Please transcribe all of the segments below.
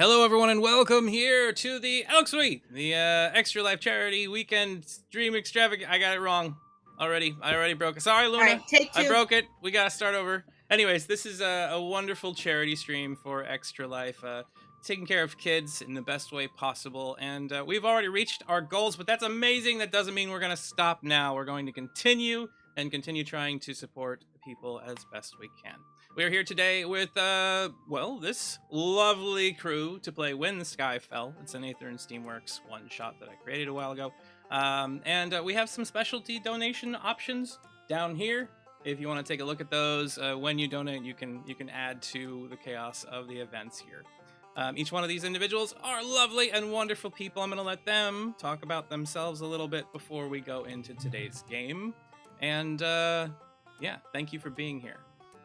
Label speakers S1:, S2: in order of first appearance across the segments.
S1: Hello, everyone, and welcome here to the Elks Week, the Extra Life Charity Weekend Stream Extravaganza. I got it wrong already. I already broke it. Sorry, Luna.
S2: All right, take
S1: I
S2: two.
S1: broke it. We gotta start over. Anyways, this is a wonderful charity stream for Extra Life, taking care of kids in the best way possible. And we've already reached our goals, but that's amazing. That doesn't mean we're gonna stop now. We're going to continue trying to support people as best we can. We are here today with, this lovely crew to play When the Sky Fell. It's an Aether and Steamworks one-shot that I created a while ago. And we have some specialty donation options down here. If you want to take a look at those, when you donate, you can add to the chaos of the events here. Each one of these individuals are lovely and wonderful people. I'm going to let them talk about themselves a little bit before we go into today's game. And, thank you for being here.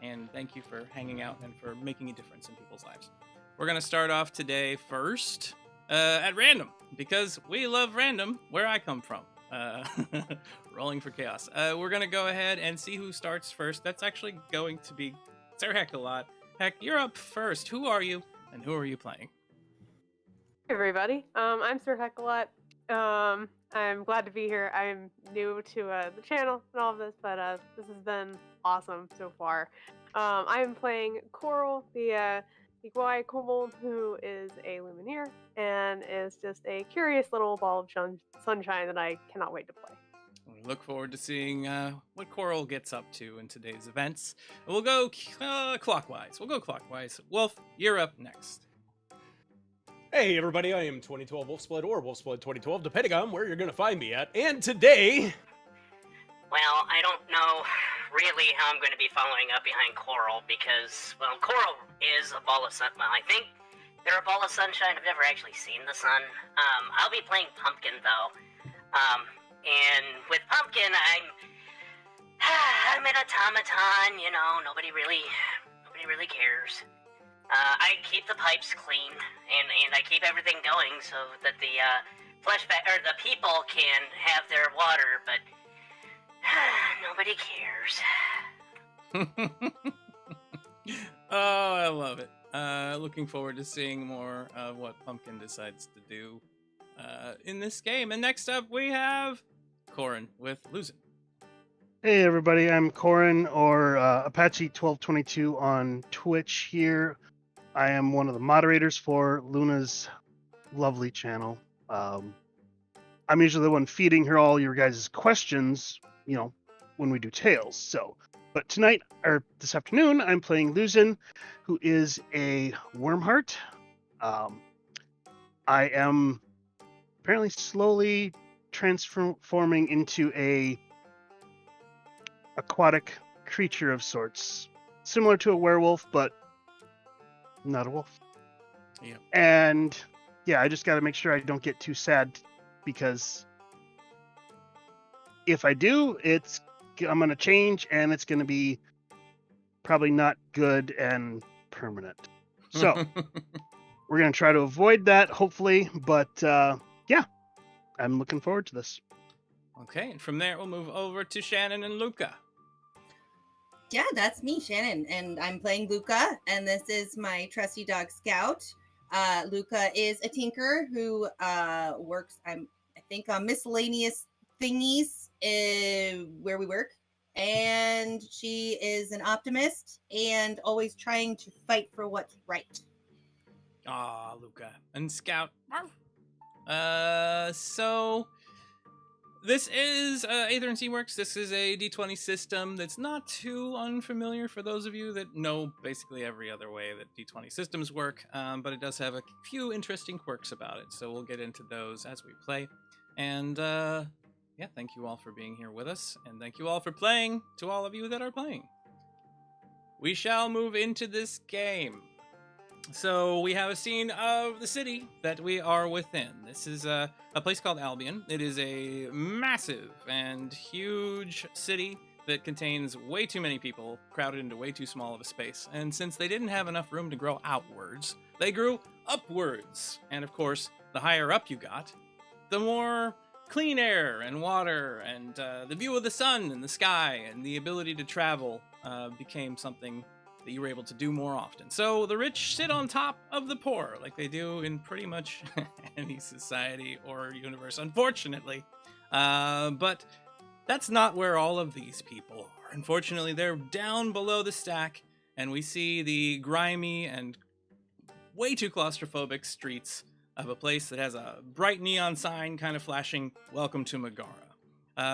S1: And thank you for hanging out and for making a difference in people's lives. We're going to start off today first at random, because we love random where I come from. Rolling for chaos. We're going to go ahead and see who starts first. That's actually going to be Sir Heckalot. Heck, you're up first. Who are you, and who are you playing?
S3: Hey everybody, I'm Sir Heckalot. I'm glad to be here. I'm new to the channel and all of this, but this has been awesome so far. I am playing Coral, the Iguai kobold, who is a Lumineer and is just a curious little ball of sunshine that I cannot wait to play.
S1: We look forward to seeing what Coral gets up to in today's events. We'll go clockwise. Wolf, you're up next.
S4: Hey everybody, I am 2012 Wolfsblood or Wolfsblood 2012, depending on where you're gonna find me at. And today...
S5: Well, I don't know really how I'm gonna be following up behind Coral because, well, Coral is a ball of sun. Well, I think they're a ball of sunshine. I've never actually seen the sun. I'll be playing Pumpkin though. And with Pumpkin, I'm an automaton, you know, nobody really cares. I keep the pipes clean, and I keep everything going so that the the people can have their water, but nobody cares.
S1: Oh, I love it. Looking forward to seeing more of what Pumpkin decides to do in this game. And next up, we have Korran with Losing.
S6: Hey everybody, I'm Korran, or Apache1222 on Twitch here. I am one of the moderators for Luna's lovely channel. I'm usually the one feeding her all your guys' questions, when we do Tales. But tonight, or this afternoon, I'm playing Luzin, who is a Wormheart. I am apparently slowly transforming into a aquatic creature of sorts, similar to a werewolf, but not a wolf.
S1: Yeah.
S6: And I just got to make sure I don't get too sad, because if I do, I'm going to change, and it's going to be probably not good and permanent. So we're going to try to avoid that, hopefully. But I'm looking forward to this.
S1: Okay, and from there we'll move over to Shannon and Luca.
S2: Yeah, that's me, Shannon, and I'm playing Luca, and this is my trusty dog Scout. Luca is a tinker who works, I think, on miscellaneous thingies where we work, and she is an optimist and always trying to fight for what's right.
S1: Ah, Luca and Scout. So this is Aether and Steamworks. This is a D20 system that's not too unfamiliar for those of you that know basically every other way that D20 systems work, but it does have a few interesting quirks about it, so we'll get into those as we play. And thank you all for being here with us, and thank you all for playing, to all of you that are playing. We shall move into this game. So we have a scene of the city that we are within. This is a place called Albion. It is a massive and huge city that contains way too many people crowded into way too small of a space. And since they didn't have enough room to grow outwards, they grew upwards. And of course, the higher up you got, the more clean air and water and the view of the sun and the sky and the ability to travel became something that you were able to do more often. So the rich sit on top of the poor, like they do in pretty much any society or universe, unfortunately. But that's not where all of these people are. Unfortunately, they're down below the stack, and we see the grimy and way too claustrophobic streets of a place that has a bright neon sign kind of flashing, "Welcome to Megara."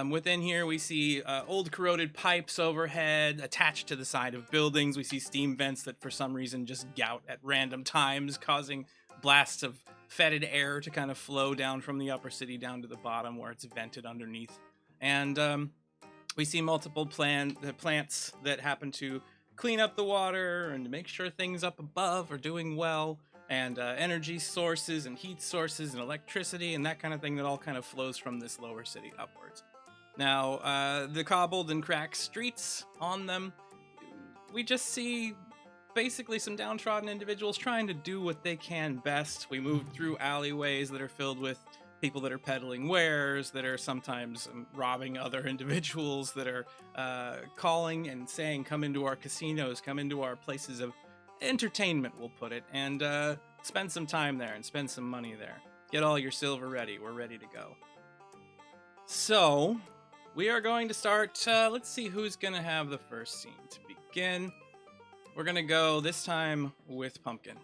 S1: Within here, we see old corroded pipes overhead attached to the side of buildings. We see steam vents that for some reason just gout at random times, causing blasts of fetid air to kind of flow down from the upper city down to the bottom where it's vented underneath. And we see multiple plants that happen to clean up the water and to make sure things up above are doing well, and energy sources and heat sources and electricity and that kind of thing that all kind of flows from this lower city upwards. Now, the cobbled and cracked streets on them, we just see basically some downtrodden individuals trying to do what they can best. We move through alleyways that are filled with people that are peddling wares, that are sometimes robbing other individuals, that are calling and saying, "Come into our casinos, come into our places of entertainment," we'll put it, and spend some time there and spend some money there. Get all your silver ready. We're ready to go. So, we are going to start, let's see who's going to have the first scene to begin. We're going to go this time with Pumpkin.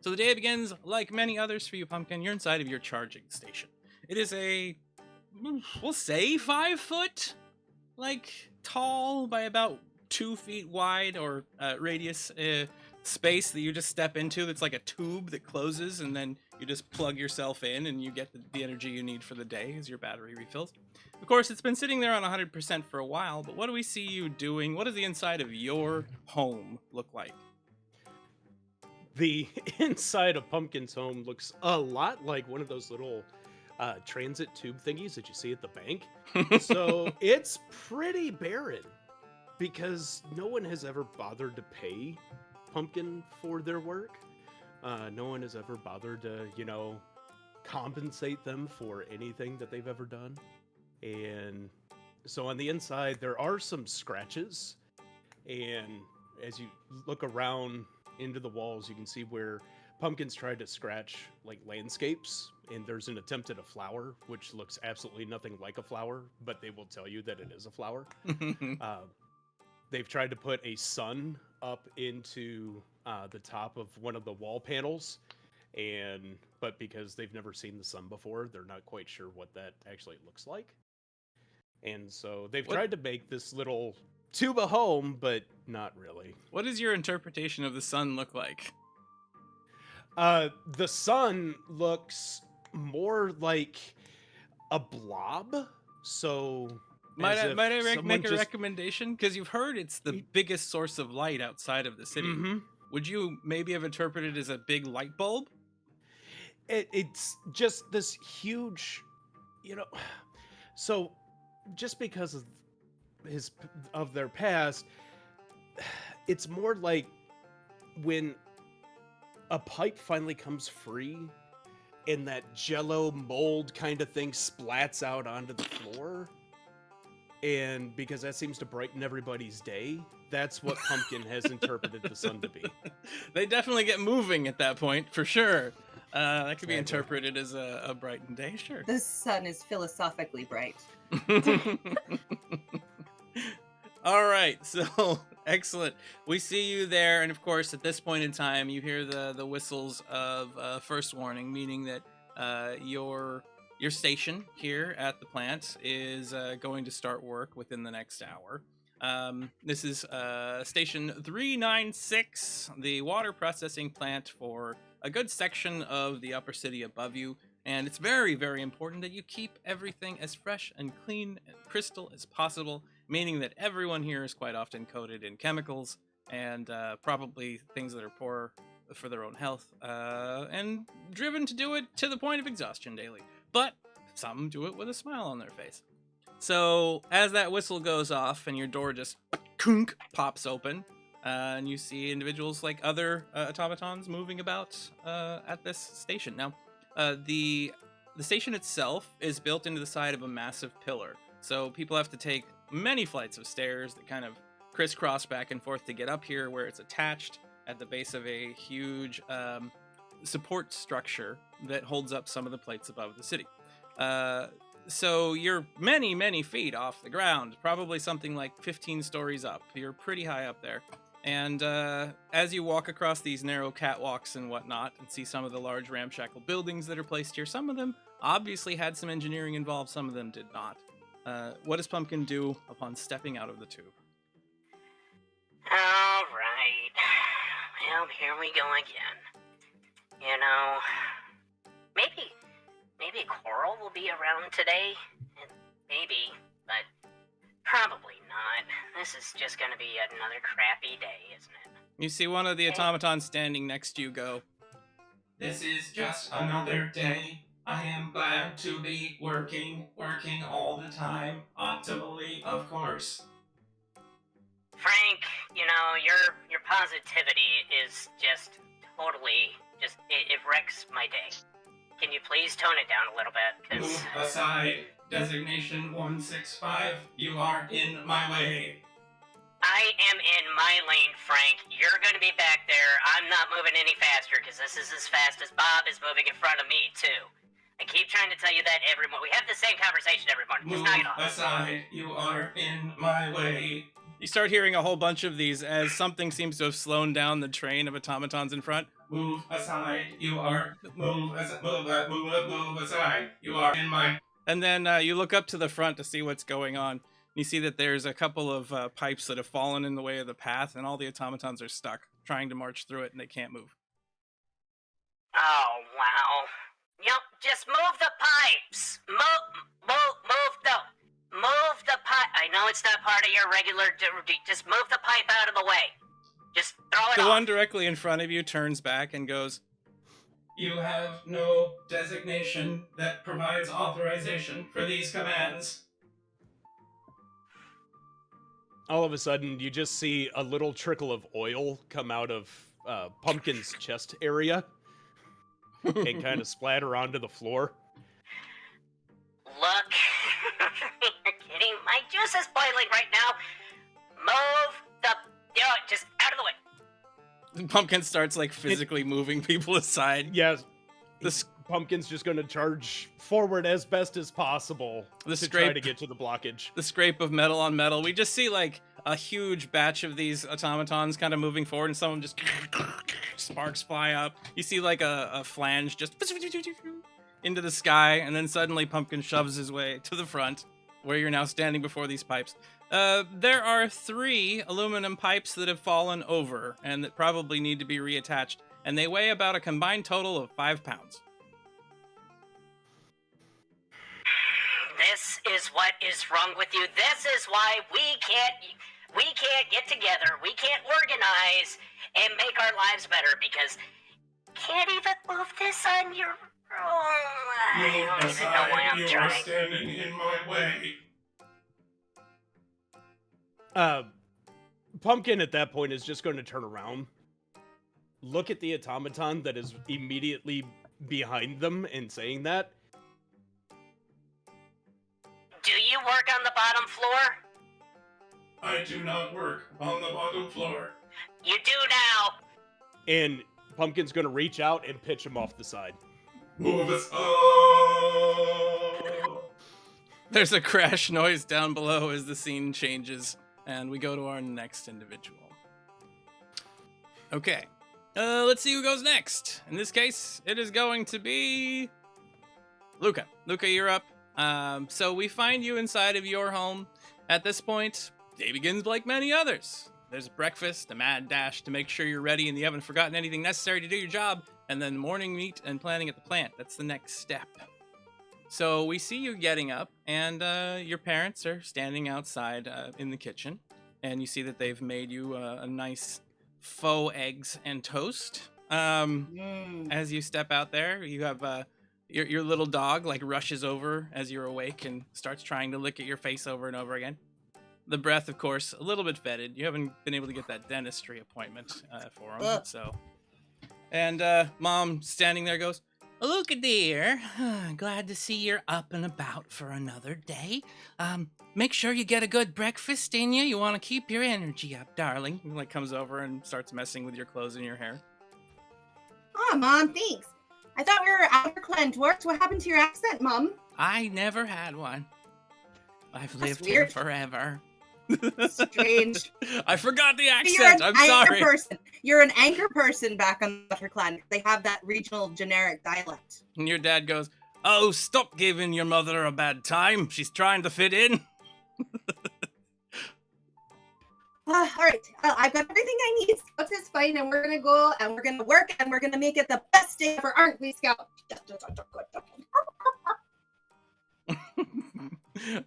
S1: So the day begins like many others for you, Pumpkin. You're inside of your charging station. It is a, we'll say 5 foot, like, tall by about 2 feet wide, or radius space that you just step into. That's like a tube that closes, and then you just plug yourself in and you get the energy you need for the day as your battery refills. Of course, it's been sitting there on 100% for a while, but what do we see you doing? What does the inside of your home look like?
S4: The inside of Pumpkin's home looks a lot like one of those little transit tube thingies that you see at the bank. So it's pretty barren because no one has ever bothered to pay Pumpkin for their work. No one has ever bothered to, compensate them for anything that they've ever done. And so on the inside, there are some scratches. And as you look around into the walls, you can see where Pumpkin's tried to scratch like landscapes, and there's an attempt at a flower, which looks absolutely nothing like a flower, but they will tell you that it is a flower. They've tried to put a sun up into the top of one of the wall panels, but because they've never seen the sun before, they're not quite sure what that actually looks like. And so they've tried to make this little tuba home, but not really.
S1: What does your interpretation of the sun look like?
S4: The sun looks more like a blob. So
S1: might I make a recommendation? Because you've heard it's the biggest source of light outside of the city. Mm-hmm. Would you maybe have interpreted it as a big light bulb?
S4: It's just this huge, so just because of their past, it's more like when a pipe finally comes free and that jello mold kind of thing splats out onto the floor, and because that seems to brighten everybody's day, that's what Pumpkin has interpreted the sun to be.
S1: They definitely get moving at that point, for sure. That could be interpreted as a brightened day, sure.
S2: The sun is philosophically bright.
S1: All right, so excellent. We see you there, and of course, at this point in time, you hear the whistles of first warning, meaning that your station here at the plant is going to start work within the next hour. This is station 396, the water processing plant for a good section of the upper city above you. And it's very, very important that you keep everything as fresh and clean and crystal as possible, meaning that everyone here is quite often coated in chemicals and probably things that are poor for their own health and driven to do it to the point of exhaustion daily. But some do it with a smile on their face. So as that whistle goes off and your door just kunk pops open, and you see individuals like other automatons moving about at this station. Now, the station itself is built into the side of a massive pillar, so people have to take many flights of stairs that kind of crisscross back and forth to get up here, where it's attached at the base of a huge support structure that holds up some of the plates above the city. So you're many, many feet off the ground, probably something like 15 stories up. You're pretty high up there. And as you walk across these narrow catwalks and whatnot and see some of the large ramshackle buildings that are placed here, some of them obviously had some engineering involved, some of them did not. What does Pumpkin do upon stepping out of the tube?
S5: All right. Well, here we go again. You know, maybe Coral will be around today. Maybe, but probably not. This is just gonna be another crappy day, isn't it?
S1: You see one of the automatons standing next to you go,
S7: This is just another day. I am glad to be working all the time, optimally, of course.
S5: Frank, you know, your positivity is just totally, it wrecks my day. Can you please tone it down a little bit?
S7: Move aside, designation 165, you are in my way.
S5: I am in my lane, Frank. You're gonna be back there. I'm not moving any faster, because this is as fast as Bob is moving in front of me, too. I keep trying to tell you that every morning. We have the same conversation every morning. Just
S7: Move
S5: knock it off.
S7: aside, you are in my way.
S1: you start hearing a whole bunch of these as something seems to have slowed down the train of automatons in front.
S7: Move aside, you are. Move aside, you are in my.
S1: And then you look up to the front to see what's going on. You see that there's a couple of pipes that have fallen in the way of the path, and all the automatons are stuck, trying to march through it, and they can't move.
S5: Oh, wow. Yep, just move the pipes. Move the pipe. I know it's not part of your regular duty. Just move the pipe out of the way. Just throw it
S1: The
S5: off.
S1: one directly in front of you turns back and goes,
S7: You have no designation that provides authorization for these commands.
S4: All of a sudden, you just see a little trickle of oil come out of Pumpkin's chest area and kind of splatter onto the floor.
S5: Look, you're kidding. My juice is boiling right now. Move the... just out of the way.
S1: Pumpkin starts like physically moving people aside.
S4: Yes,
S1: This
S4: Pumpkin's just going to charge forward as best as possible
S1: The
S4: to try
S1: scrape-
S4: to get to the blockage.
S1: the scrape of metal on metal. We just see like a huge batch of these automatons kind of moving forward, and some of them just sparks fly up. You see like a flange just into the sky, and then suddenly Pumpkin shoves his way to the front, where you're now standing before these pipes. There are 3 aluminum pipes that have fallen over and that probably need to be reattached, and they weigh about a combined total of 5 pounds.
S5: This is what is wrong with you. This is why we can't get together. We can't organize and make our lives better, because can't even move this on your own. I
S7: Move
S5: don't even know why
S7: aside,
S5: I'm
S7: you are
S5: trying.
S7: standing in my way.
S4: Pumpkin at that point is just going to turn around, look at the automaton that is immediately behind them and saying that.
S5: Do you work on the bottom floor?
S7: I do not work on the bottom floor.
S5: You do now.
S4: And Pumpkin's going to reach out and pitch him off the side.
S7: Move us. Oh.
S1: There's a crash noise down below as the scene changes, and we go to our next individual. Okay, let's see who goes next. In this case, it is going to be Luca. Luca, you're up. So we find you inside of your home. At this point, day begins like many others. There's breakfast, a mad dash to make sure you're ready and you haven't forgotten anything necessary to do your job, and then morning meat and planning at the plant. That's the next step. So we see you getting up, and your parents are standing outside in the kitchen, and you see that they've made you a nice faux eggs and toast. As you step out there, you have your little dog like rushes over as you're awake and starts trying to lick at your face over and over again. The breath, of course, a little bit fetid. You haven't been able to get that dentistry appointment for him, so. And Mom, standing there, goes, Luca dear, glad to see you're up and about for another day. Make sure you get a good breakfast in you. You want to keep your energy up, darling. He, like, comes over and starts messing with your clothes and your hair.
S2: Oh, Mom, thanks. I thought we were outer clan dwarfs. What happened to your accent, Mom?
S1: I never had one. I've lived here
S2: weird.
S1: forever.
S2: Strange.
S1: I forgot the
S2: You're
S1: accent.
S2: an
S1: I'm
S2: anchor
S1: sorry.
S2: person. You're an anchor person back on the outer clan. They have that regional generic dialect.
S1: And your dad goes, "Oh, stop giving your mother a bad time. She's trying to fit in."
S2: All right, I've got everything I need. Scouts is fine, and we're gonna go and we're gonna work and we're gonna make it the best day ever, aren't we, Scout?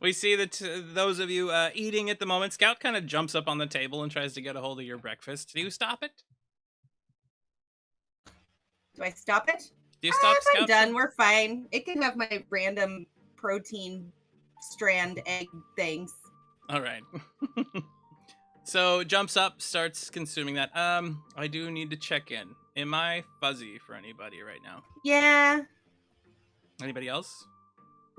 S1: We see that those of you eating at the moment, Scout kind of jumps up on the table and tries to get a hold of your breakfast. Do you stop it?
S2: Do I stop it?
S1: Do you stop,
S2: If
S1: Scout?
S2: I'm done, we're fine. It can have my random protein strand egg things.
S1: All right. So jumps up, starts consuming that. I do need to check in. Am I fuzzy for anybody right now?
S2: Yeah.
S1: Anybody else?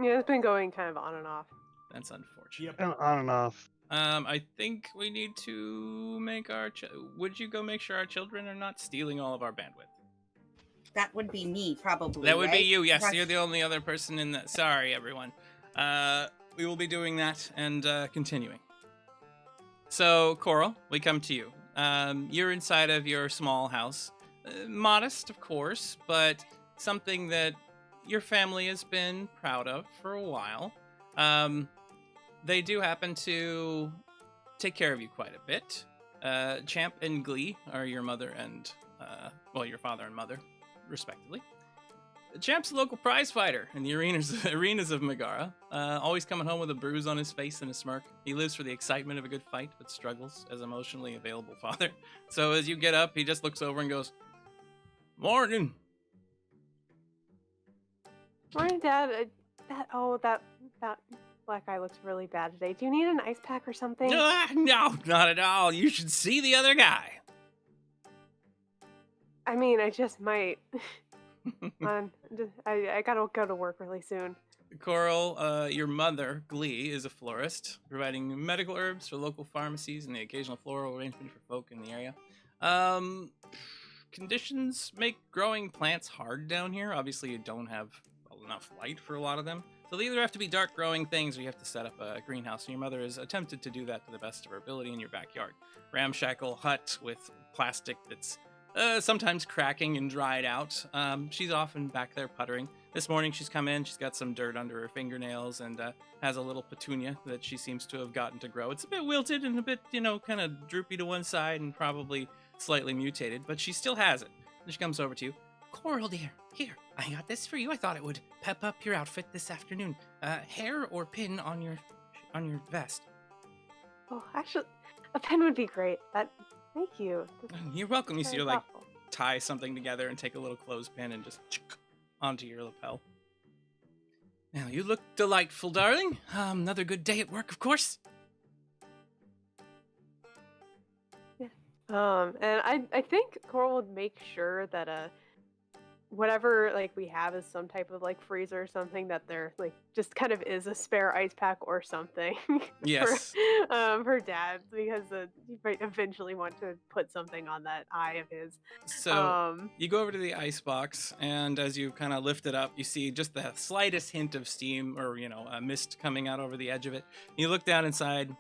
S3: Yeah, it's been going kind of on and off.
S1: That's unfortunate.
S4: Yep.
S6: On and off.
S1: I think we need to make our. Would you go make sure our children are not stealing all of our bandwidth?
S2: That would be me, probably.
S1: That would be
S2: right?
S1: you. Yes,
S2: Rush-
S1: you're the only other person in that. Sorry, everyone. We will be doing that and continuing. So, Coral, we come to you. You're inside of your small house. Modest, of course, but something that your family has been proud of for a while. They do happen to take care of you quite a bit. Champ and Glee are your mother and, your father and mother, respectively. Champ's a local prize fighter in the arenas of Megara, always coming home with a bruise on his face and a smirk. He lives for the excitement of a good fight, but struggles as emotionally available father. So as you get up, he just looks over and goes, "Morning."
S3: Morning, Dad. That black guy looks really bad today. Do you need an ice pack or something?
S1: No, not at all. You should see the other guy.
S3: I mean, I just might. I gotta go to work really soon.
S1: Coral, your mother, Glee, is a florist, providing medical herbs for local pharmacies and the occasional floral arrangement for folk in the area. Conditions make growing plants hard down here. Obviously, you don't have enough light for a lot of them. So they either have to be dark growing things or you have to set up a greenhouse. And your mother has attempted to do that to the best of her ability in your backyard. Ramshackle hut with plastic that's sometimes cracking and dried out. She's often back there puttering. This morning she's come in, she's got some dirt under her fingernails and has a little petunia that she seems to have gotten to grow. It's a bit wilted and a bit, kind of droopy to one side and probably slightly mutated, but she still has it. And she comes over to you. "Coral dear, here, I got this for you. I thought it would pep up your outfit this afternoon. Hair or pin on your vest."
S3: Oh, actually, a pen would be great. Thank you.
S1: You're welcome. You see her
S3: Very
S1: like
S3: thoughtful.
S1: tie something together and take a little clothespin and just onto your lapel. "Now you look delightful, darling. Another good day at work, of course."
S3: And I think Coral would make sure that whatever we have is some type of freezer or something that there just kind of is a spare ice pack or something.
S1: Yes.
S3: For Dad, because he might eventually want to put something on that eye of his.
S1: So you go over to the ice box, and as you kind of lift it up, you see just the slightest hint of steam or a mist coming out over the edge of it. You look down inside.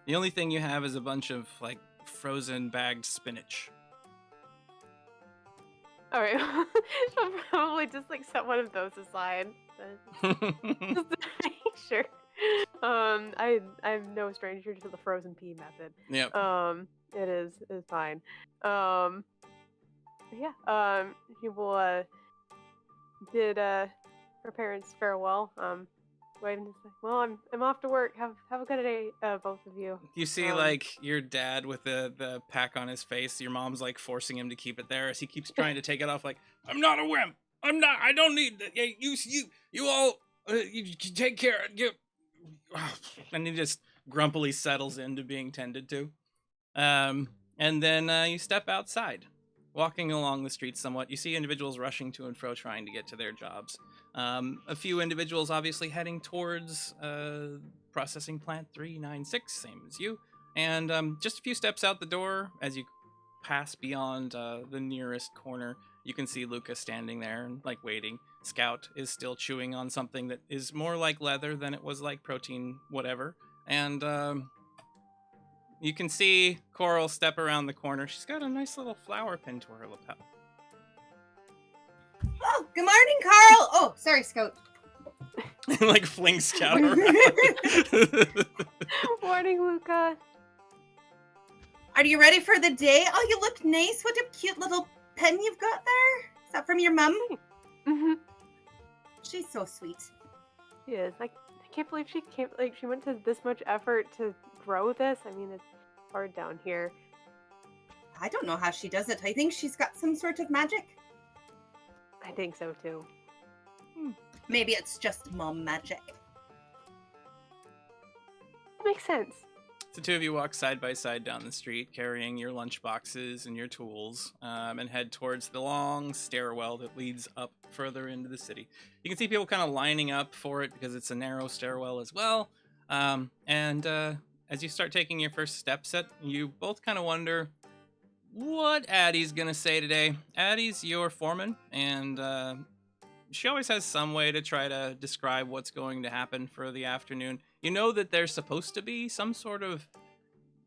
S1: The only thing you have is a bunch of frozen bagged spinach.
S3: All right, I'll probably just set one of those aside. Just to make sure. I'm no stranger to the frozen pea method.
S1: Yep.
S3: It is fine. Yeah. He will bid her parents farewell. Wait and just well, I'm off to work. Have a good day, both of you.
S1: You see, your dad with the pack on his face. Your mom's forcing him to keep it there as he keeps trying to take it off. "I'm not a wimp. I'm not. I don't need that. You all. You take care. And he just grumpily settles into being tended to. And then you step outside. walking along the streets somewhat, you see individuals rushing to and fro trying to get to their jobs. A few individuals obviously heading towards processing plant 396, same as you. And just a few steps out the door, as you pass beyond the nearest corner, you can see Luca standing there and like waiting. Scout is still chewing on something that is more like leather than it was like protein, whatever. And you can see Coral step around the corner. She's got a nice little flower pinned to her lapel.
S2: Oh, good morning, Carl. Oh, sorry, Scout.
S1: Like fling Scout around.
S3: Morning, Luca.
S2: Are you ready for the day? Oh, you look nice. What a cute little pen you've got there. Is that from your mum?
S3: Mm-hmm.
S2: She's so sweet.
S3: She is. I can't believe she went to this much effort to grow this. I mean, it's hard down here.
S2: I don't know how she does it. I think she's got some sort of magic.
S3: I think so too.
S2: Maybe it's just mom magic.
S3: That makes sense.
S1: The two of you walk side by side down the street, carrying your lunch boxes and your tools, and head towards the long stairwell that leads up further into the city. You can see people kind of lining up for it because it's a narrow stairwell as well. And as you start taking your first steps, you both kind of wonder what Addie's gonna say today. Addie's your foreman, and she always has some way to try to describe what's going to happen for the afternoon. You know that there's supposed to be some sort of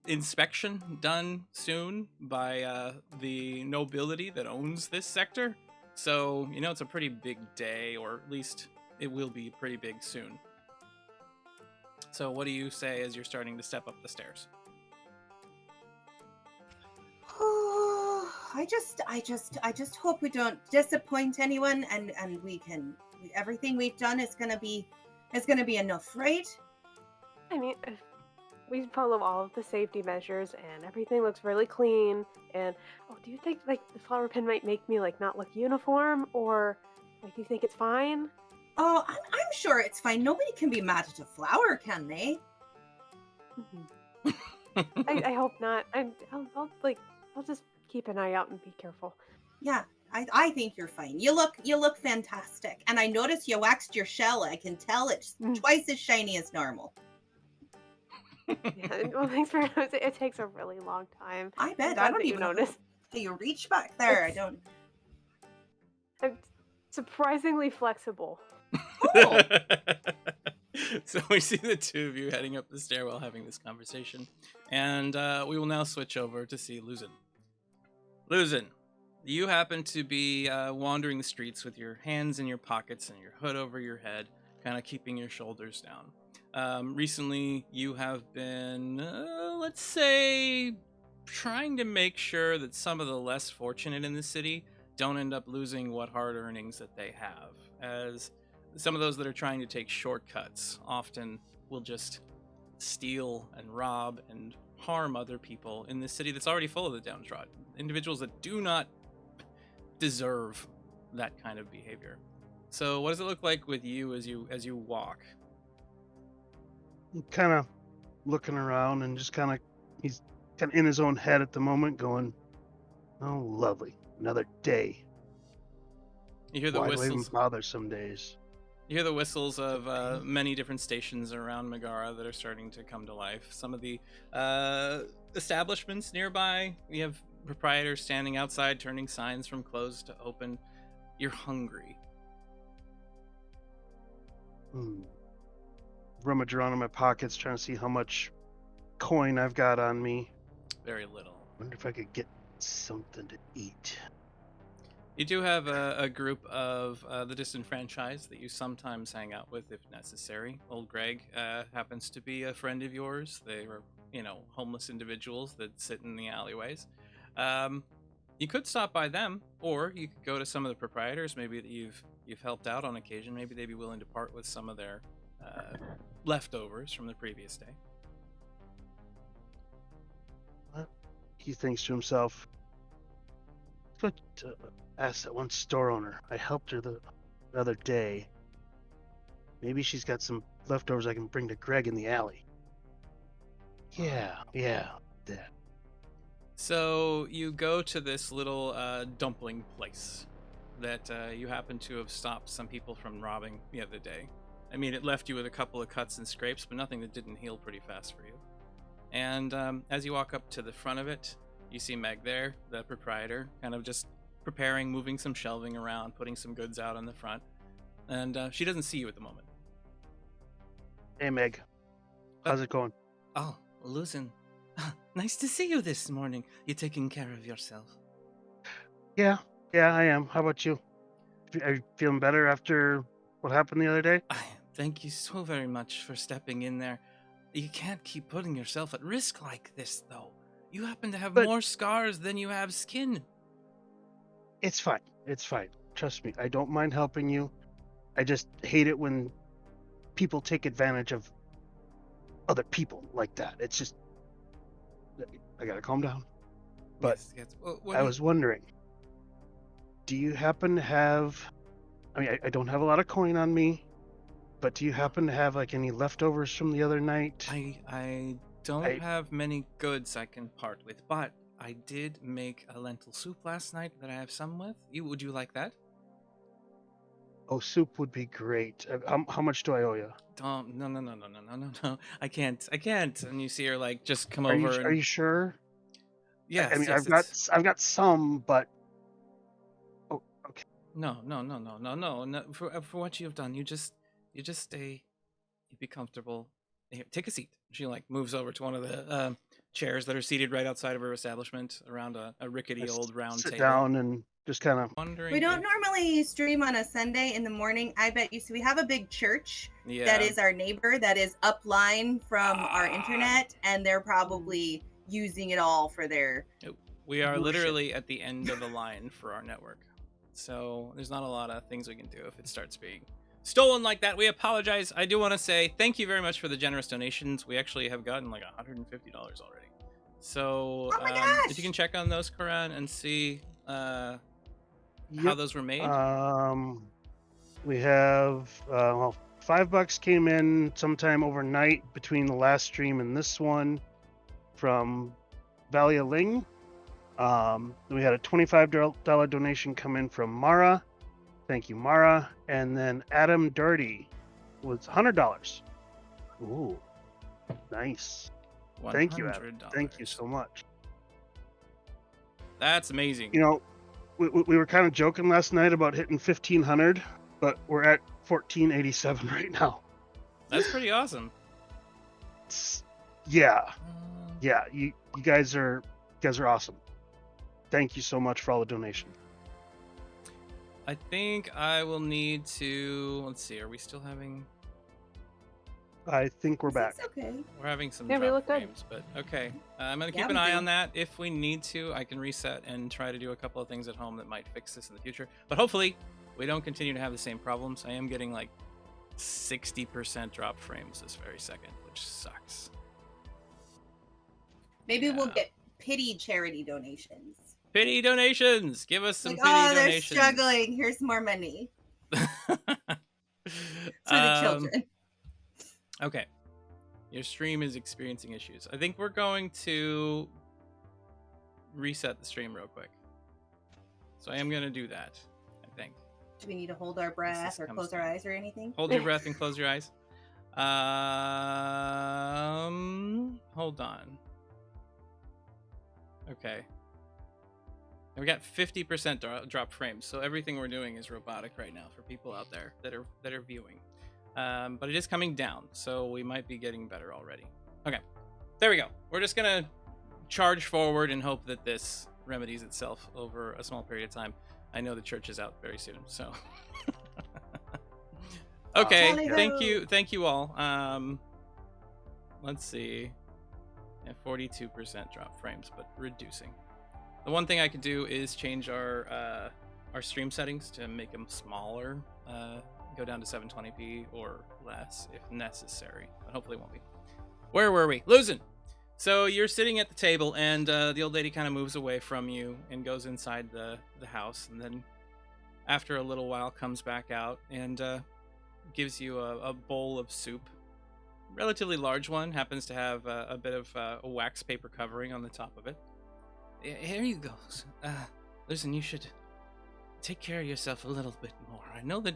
S1: inspection done soon by the nobility that owns this sector. So, you know, it's a pretty big day, or at least it will be pretty big soon. So what do you say as you're starting to step up the stairs?
S2: I just hope we don't disappoint anyone, and everything we've done is gonna be enough, right?
S3: I mean, we follow all of the safety measures, and everything looks really clean. And do you think like the flower pen might make me like not look uniform, or like do you think it's fine?
S2: Oh, I'm sure it's fine. Nobody can be mad at a flower, can they?
S3: I hope not. I'll just keep an eye out and be careful.
S2: Yeah, I think you're fine. You look fantastic, and I notice you waxed your shell. I can tell it's twice as shiny as normal.
S3: Yeah, well, thanks for noticing. It takes a really long time.
S2: I bet.
S3: I'm glad
S2: I don't
S3: that you
S2: even know
S3: notice.
S2: how you reach back there. I don't.
S3: I'm surprisingly flexible.
S2: Oh.
S1: So we see the two of you heading up the stairwell having this conversation, and we will now switch over to see Luzin. Luzin, you happen to be wandering the streets with your hands in your pockets and your hood over your head, kind of keeping your shoulders down. Recently, you have been, let's say, trying to make sure that some of the less fortunate in the city don't end up losing what hard earnings that they have, as some of those that are trying to take shortcuts often will just steal and rob and harm other people in this city that's already full of the downtrodden. Individuals that do not deserve that kind of behavior. So what does it look like with you as you walk?
S6: Kind of looking around and just he's kind of in his own head at the moment going, oh, lovely, another day.
S1: You hear the
S6: Why do I even
S1: whistles.
S6: bother some days?
S1: You hear the whistles of many different stations around Megara that are starting to come to life. Some of the establishments nearby, we have proprietors standing outside turning signs from closed to open. You're hungry.
S6: Rummage around in my pockets trying to see how much coin I've got on me.
S1: Very little.
S6: Wonder if I could get something to eat.
S1: You do have a group of the disenfranchised that you sometimes hang out with if necessary. Old Greg happens to be a friend of yours. They were, homeless individuals that sit in the alleyways. You could stop by them, or you could go to some of the proprietors, maybe that you've helped out on occasion. Maybe they'd be willing to part with some of their leftovers from the previous day.
S6: He thinks to himself, but ask that one store owner. I helped her the other day. Maybe she's got some leftovers I can bring to Greg in the alley. Yeah, that.
S1: So you go to this little dumpling place that you happen to have stopped some people from robbing the other day. I mean, it left you with a couple of cuts and scrapes, but nothing that didn't heal pretty fast for you. And as you walk up to the front of it, you see Meg there, the proprietor, kind of just preparing, moving some shelving around, putting some goods out on the front. And she doesn't see you at the moment.
S6: Hey, Meg. How's it going?
S1: Oh, Luzen. Nice to see you this morning. You taking care of yourself?
S6: Yeah, I am. How about you? Are you feeling better after what happened the other day?
S1: Thank you so very much for stepping in there. You can't keep putting yourself at risk like this, though. You happen to have
S6: But-
S1: more scars than you have skin.
S6: It's fine. It's fine. Trust me. I don't mind helping you. I just hate it when people take advantage of other people like that. It's just, I gotta calm down. But
S1: Yes. Well,
S6: I was wondering, do you happen to have, I mean, I don't have a lot of coin on me, but do you happen to have like any leftovers from the other night?
S1: I don't have many goods I can part with, but I did make a lentil soup last night that I have some with. Would you like that?
S6: Oh, soup would be great. How much do I owe you?
S1: No. I can't. And you see her like just come
S6: Are
S1: over.
S6: you, are you sure?
S1: Yes.
S6: I mean,
S1: yes,
S6: I've got some, but oh, okay.
S1: No. For what you have done, you just stay. You be comfortable. Here, take a seat. She like moves over to one of the chairs that are seated right outside of her establishment around a rickety
S6: Just
S1: old round
S6: sit
S1: table.
S6: down and just kind of.
S1: Wondering.
S2: We don't normally stream on a Sunday in the morning. I bet you. So we have a big church
S1: Yeah.
S2: that is our neighbor that is upline from our internet, and they're probably using it all for their.
S1: We are
S6: Worship.
S1: literally at the end of the line for our network. So there's not a lot of things we can do if it starts being stolen like that. We apologize. I do want to say thank you very much for the generous donations. We actually have gotten like $150 already. So
S2: Oh my gosh!
S1: if you can check on those, Korran, and see how
S6: Yep.
S1: those were made.
S6: We have well, $5 came in sometime overnight between the last stream and this one from Valia Ling. We had a $25 donation come in from Mara. Thank you, Mara. And then Adam Dirty was $100. Ooh, nice. Thank you, Adam. Thank you so much.
S1: That's amazing.
S6: You know, we were kind of joking last night about hitting 1,500, but we're at 1,487 right now.
S1: That's pretty awesome.
S6: Yeah, you guys are awesome. Thank you so much for all the donations.
S1: I think I will need to. Let's see. Are we still having?
S6: I think we're back.
S2: It's okay.
S1: We're having some
S3: Yeah, we
S1: drop
S3: look good.
S1: frames, but okay. I'm gonna
S2: Yeah,
S1: keep an
S2: we
S1: eye
S2: do.
S1: on that. If we need to, I can reset and try to do a couple of things at home that might fix this in the future. But hopefully, we don't continue to have the same problems. I am getting like 60% drop frames this very second, which sucks.
S2: Maybe we'll
S1: Yeah.
S2: get pity charity donations.
S1: Pity donations. Give us some
S2: Like,
S1: pity
S2: oh, they're
S1: donations.
S2: struggling. Here's more money for the children.
S1: Okay. Your stream is experiencing issues. I think we're going to reset the stream real quick. So I am going to do that, I think.
S2: Do we need to hold our breath or
S1: comes
S2: close our
S1: down.
S2: eyes or anything?
S1: Hold your breath and close your eyes. Hold on. Okay. And we got 50% drop frames, so everything we're doing is robotic right now for people out there that are viewing. But it is coming down, so we might be getting better already. Okay, there we go. We're just gonna charge forward and hope that this remedies itself over a small period of time. I know the church is out very soon, so. Okay,
S2: Tally-ho!
S1: thank you all. Let's see. Yeah, 42% drop frames, but reducing. The one thing I could do is change our stream settings to make them smaller. Go down to 720p or less if necessary, but hopefully it won't be. Where were we? Losing. So you're sitting at the table, and the old lady kind of moves away from you and goes inside the house, and then after a little while comes back out and gives you a bowl of soup. Relatively large one, happens to have a bit of a wax paper covering on the top of it. Here you go. Listen, you should take care of yourself a little bit more. I know that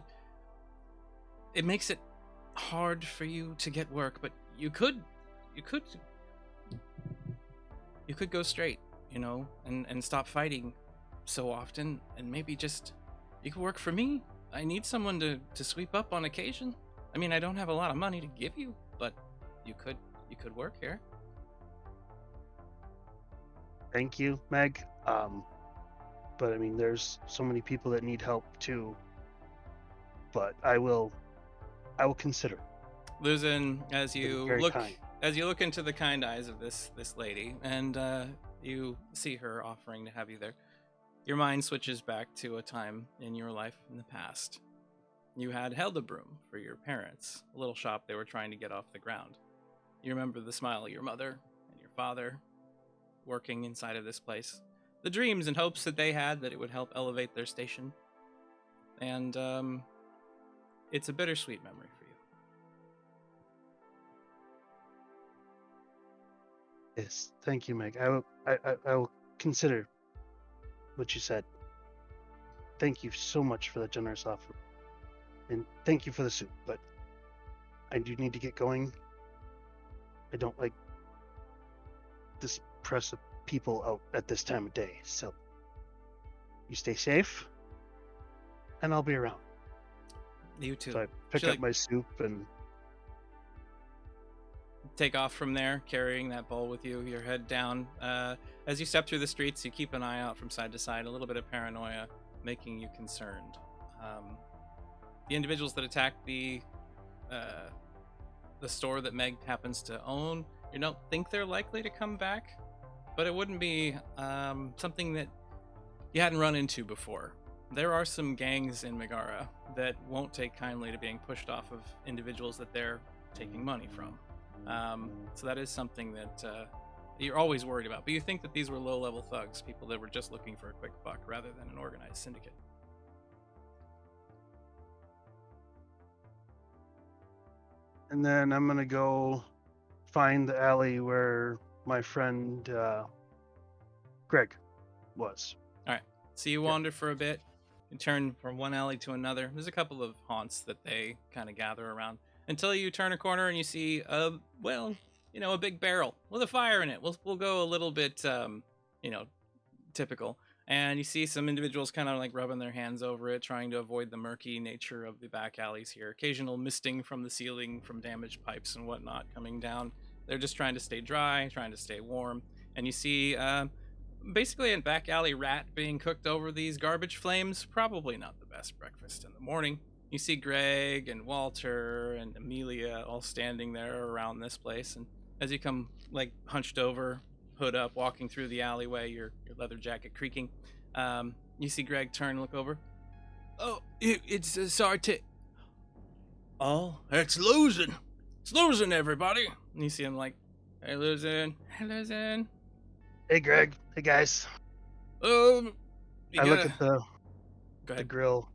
S1: it makes it hard for you to get work, but you could go straight, and stop fighting so often, and maybe just you could work for me. I need someone to sweep up on occasion. I mean, I don't have a lot of money to give you, but you could work here.
S6: Thank you, Meg. But I mean, there's so many people that need help too. But I will consider.
S1: Luzin, as you
S6: Very
S1: look
S6: kind.
S1: into the kind eyes of this lady, and you see her offering to have you there, your mind switches back to a time in your life in the past. You had held a broom for your parents, a little shop they were trying to get off the ground. You remember the smile of your mother and your father working inside of this place, the dreams and hopes that they had that it would help elevate their station, and it's a bittersweet memory for you.
S6: Yes, thank you, Meg. I will consider what you said. Thank you so much for that generous offer. And thank you for the soup, but I do need to get going. I don't like this press of people out at this time of day, so you stay safe, and I'll be around.
S1: You too.
S6: So I pick up my soup and
S1: take off from there, carrying that bowl with you, your head down. As you step through the streets, you keep an eye out from side to side, a little bit of paranoia making you concerned. The individuals that attacked the store that Meg happens to own, you don't think they're likely to come back, but it wouldn't be something that you hadn't run into before. There are some gangs in Megara that won't take kindly to being pushed off of individuals that they're taking money from. So that is something that you're always worried about. But you think that these were low-level thugs, people that were just looking for a quick buck rather than an organized syndicate.
S6: And then I'm gonna go find the alley where my friend Greg was.
S1: All right. So you wander for a bit. You turn from one alley to another. There's a couple of haunts that they kind of gather around until you turn a corner and you see a big barrel with a fire in it. We'll go a little bit typical. And you see some individuals kind of like rubbing their hands over it, trying to avoid the murky nature of the back alleys here. Occasional misting from the ceiling from damaged pipes and whatnot coming down. They're just trying to stay dry, trying to stay warm. And you see basically a back alley rat being cooked over these garbage flames. Probably not the best breakfast in the morning. You see Greg and Walter and Amelia all standing there around this place. And as you come like hunched over, hood up, walking through the alleyway, your leather jacket creaking, you see Greg turn and look over. Oh, it's Sarte. Oh, it's losing. It's losing, everybody. And you see him like, hey, losing. Hey, losing.
S6: Hey, Greg. Hey, guys. I look at the grill.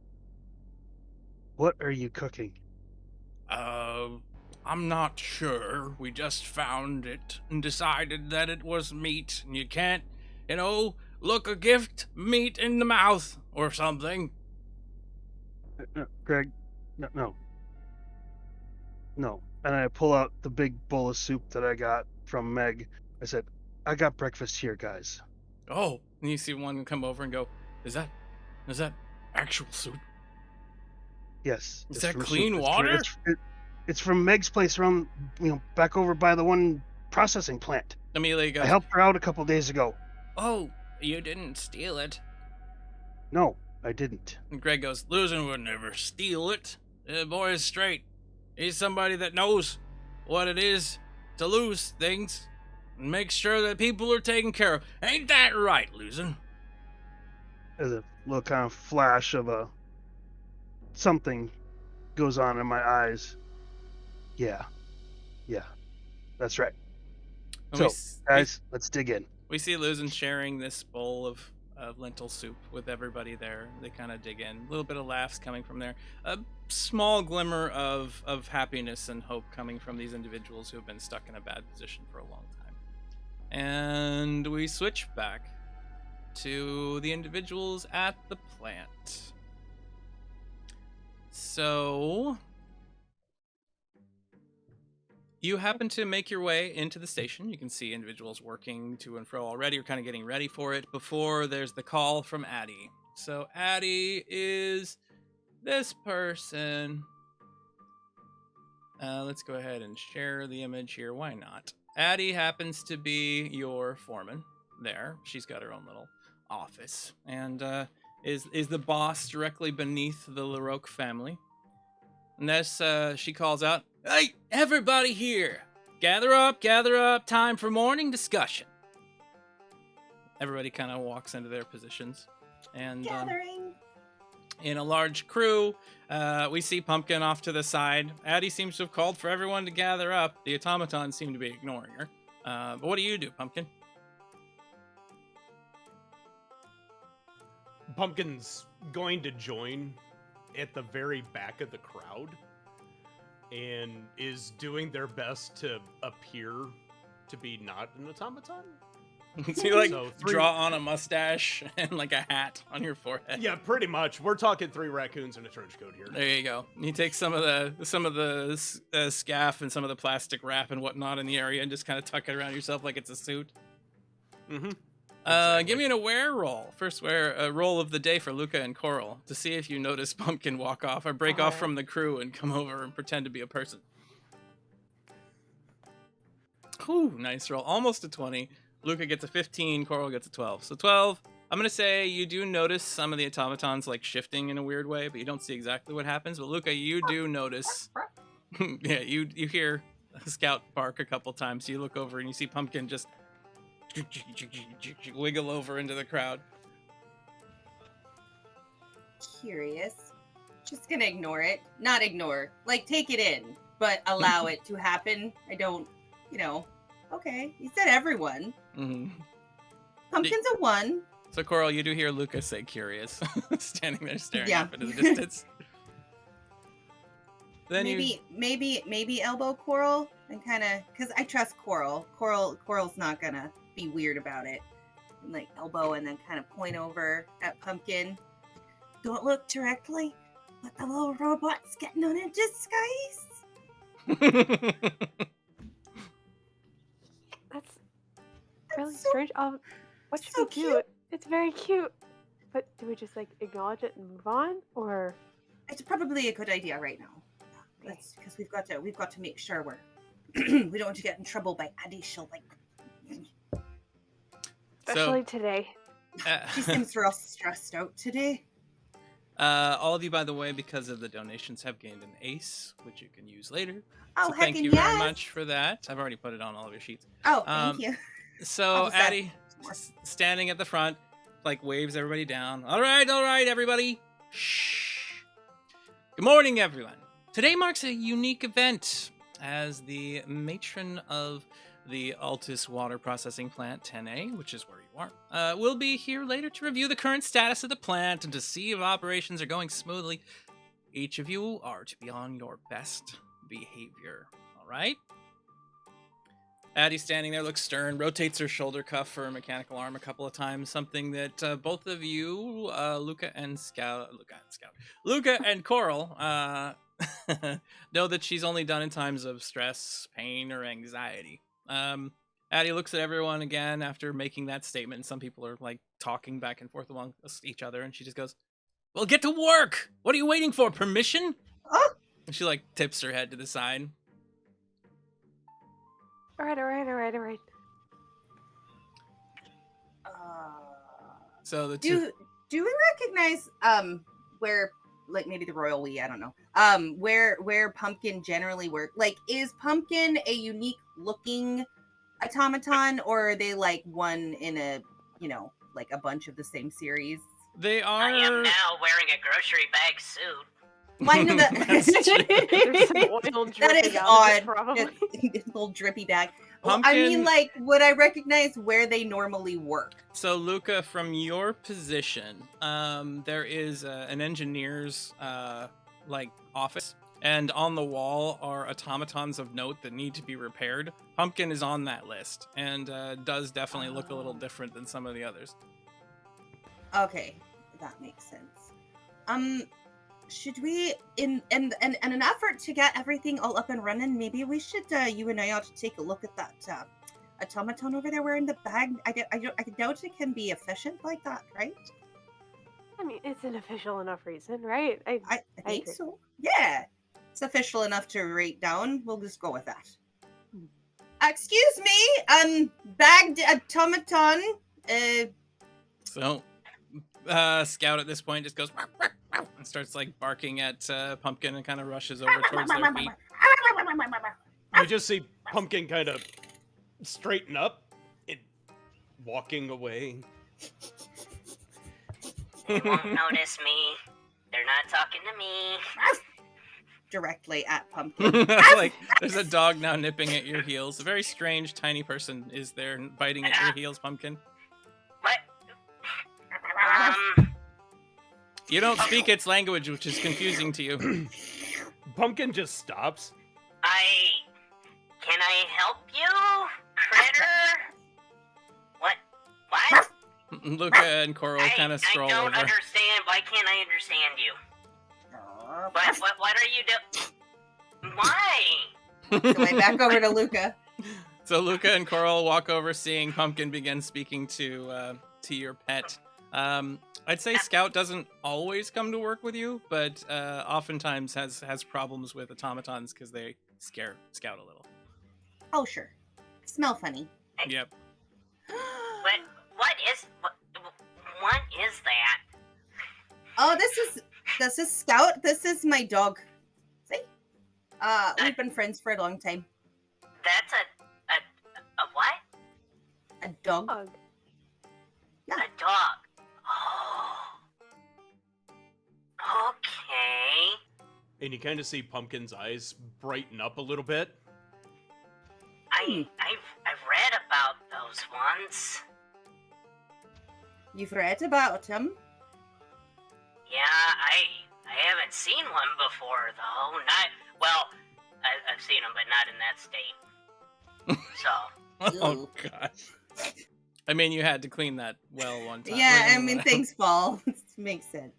S6: What are you cooking?
S1: I'm not sure. We just found it and decided that it was meat. And you can't, look a gift meat in the mouth or something.
S6: Greg, no. And I pull out the big bowl of soup that I got from Meg. I said, I got breakfast here, guys.
S1: Oh, and you see one come over and go, is that actual soup?
S6: Yes.
S1: Is that clean water?
S6: It's from Meg's place around, back over by the one processing plant.
S1: Amelia goes,
S6: I helped her out a couple days ago.
S1: Oh, you didn't steal it.
S6: No, I didn't.
S1: And Greg goes, Losing would never steal it. The boy is straight. He's somebody that knows what it is to lose things and make sure that people are taken care of. Ain't that right, Losing?
S6: There's a little kind of flash of something goes on in my eyes. Yeah, that's right.
S1: And
S6: so, guys, let's dig in.
S1: We see Losing sharing this bowl of lentil soup with everybody there. They kind of dig in. A little bit of laughs coming from there. A small glimmer of happiness and hope coming from these individuals who have been stuck in a bad position for a long time. And we switch back to the individuals at the plant. So you happen to make your way into the station. You can see individuals working to and fro already, or kind of getting ready for it, before there's the call from Addie. So Addie is this person. Let's go ahead and share the image here. Why not? Addie happens to be your foreman there. She's got her own little office, and is the boss directly beneath the LaRoque family. And this, she calls out, "Hey, everybody here! Gather up, time for morning discussion." Everybody kind of walks into their positions. And
S2: Gathering.
S1: in a large crew, we see Pumpkin off to the side. Addie seems to have called for everyone to gather up. The automatons seem to be ignoring her. But what do you do, Pumpkin?
S4: Pumpkin's going to join at the very back of the crowd and is doing their best to appear to be not an automaton.
S1: So you like
S4: So
S1: draw on a mustache and like a hat on your forehead.
S4: Yeah, pretty much. We're talking 3 raccoons and a trench coat here.
S1: There you go. You take some of the scaff and some of the plastic wrap and whatnot in the area and just kind of tuck it around yourself like it's a suit.
S4: Mm-hmm.
S1: Give me an aware roll. First roll of the day for Luca and Coral to see if you notice Pumpkin walk off or break off from the crew and come over and pretend to be a person. Whew, nice roll. Almost a 20. Luca gets a 15, Coral gets a 12. So 12, I'm going to say you do notice some of the automatons like shifting in a weird way, but you don't see exactly what happens. But Luca, you do notice. Yeah, you hear a scout bark a couple times. You look over and you see Pumpkin just wiggle over into the crowd.
S2: Curious. Just gonna ignore it. Not ignore. Like, take it in, but allow it to happen. I don't, okay. You said everyone.
S1: Mm-hmm.
S2: Pumpkin's a 1.
S1: So, Coral, you do hear Lucas say curious, standing there staring
S2: Yeah.
S1: up into the distance. Then
S2: maybe elbow Coral and kind of, because I trust Coral. Coral's not gonna be weird about it. And like elbow and then kind of point over at Pumpkin. Don't look directly, but the little robot's getting on a disguise.
S3: That's really
S2: so-
S3: strange. What should
S2: so
S3: we do? It's very cute. But do we just like acknowledge it and move on, or?
S2: It's probably a good idea right now. That's because we've got to make sure we're we don't want to get in trouble by Addie. She'll like.
S3: Especially today.
S2: She seems real stressed out today.
S1: All of you, by the way, because of the donations, have gained an ace, which you can use later.
S2: Oh,
S1: So thank
S2: heckin'
S1: you
S2: yes.
S1: very much for that. I've already put it on all of your sheets.
S2: Oh, thank you.
S1: So
S2: I'll just add
S1: Addie,
S2: more.
S1: standing at the front, like waves everybody down. All right, everybody. Shh. Good morning, everyone. Today marks a unique event. As the matron of the Altus Water Processing Plant 10A, which is where you are, will be here later to review the current status of the plant and to see if operations are going smoothly. Each of you are to be on your best behavior. All right? Addie standing there looks stern, rotates her shoulder cuff for her mechanical arm a couple of times, something that both of you, Luca and Coral, know that she's only done in times of stress, pain, or anxiety. Addie looks at everyone again after making that statement, and some people are like talking back and forth among each other, and she just goes, "Well, get to work! What are you waiting for? Permission?"
S2: Oh.
S1: And she like tips her head to the side.
S3: All right.
S1: So the two.
S2: Do we recognize where, like, maybe the royal we, I don't know, where Pumpkin generally work? Like, is Pumpkin a unique looking automaton, or are they like one in a, like a bunch of the same series?
S1: They are.
S5: I am now wearing a grocery bag suit.
S2: Why no, that
S3: There's some oil
S2: that is
S3: dripping out of it,
S2: odd.
S3: probably.
S2: This little drippy bag. Well, I
S1: Pumpkin-
S2: mean, like, would I recognize where they normally work?
S1: So, Luca, from your position, there is an engineer's office, and on the wall are automatons of note that need to be repaired. Pumpkin is on that list, and does definitely look a little different than some of the others.
S2: Okay, that makes sense. Should we, in an effort to get everything all up and running, maybe we should, you and I ought to take a look at that automaton over there wearing the bag. I doubt it can be efficient like that, right?
S3: I mean, it's an official enough reason, right?
S2: I think
S3: agree.
S2: so. Yeah, it's official enough to rate down. We'll just go with that. Excuse me, bagged automaton.
S1: So, Scout at this point just goes and starts like barking at Pumpkin and kind of rushes over towards their feet.
S4: You just see Pumpkin kind of straighten up and walking away.
S5: They won't notice me. They're not talking to me.
S2: Directly at Pumpkin.
S1: Like there's a dog now nipping at your heels. A very strange tiny person is there biting at your heels, Pumpkin.
S5: What?
S1: You don't speak its language, which is confusing to you.
S4: Pumpkin just stops.
S5: Can I help you, critter? What?
S1: Luca and Coral kind of stroll
S5: I don't
S1: over.
S5: understand. Why can't I understand you? What are you doing? Why?
S2: So I back over to Luca.
S1: So Luca and Coral walk over, seeing Pumpkin begin speaking to your pet. I'd say Scout doesn't always come to work with you, but oftentimes has problems with automatons because they scare Scout a little.
S2: Oh, sure. Smell funny.
S1: Yep.
S5: What is that?
S2: Oh, this is Scout. This is my dog. See? We've been friends for a long time.
S5: That's a what?
S2: A dog.
S3: Dog.
S2: Yeah.
S5: A dog. Oh. Okay.
S4: And you kind of see Pumpkin's eyes brighten up a little bit.
S5: I've read about those ones.
S2: You've read about him?
S5: Yeah, I haven't seen one before though. I've seen them, but not in that state. So.
S1: Oh gosh. I mean, you had to clean that well one time.
S2: Yeah, I mean, things fall. Makes sense.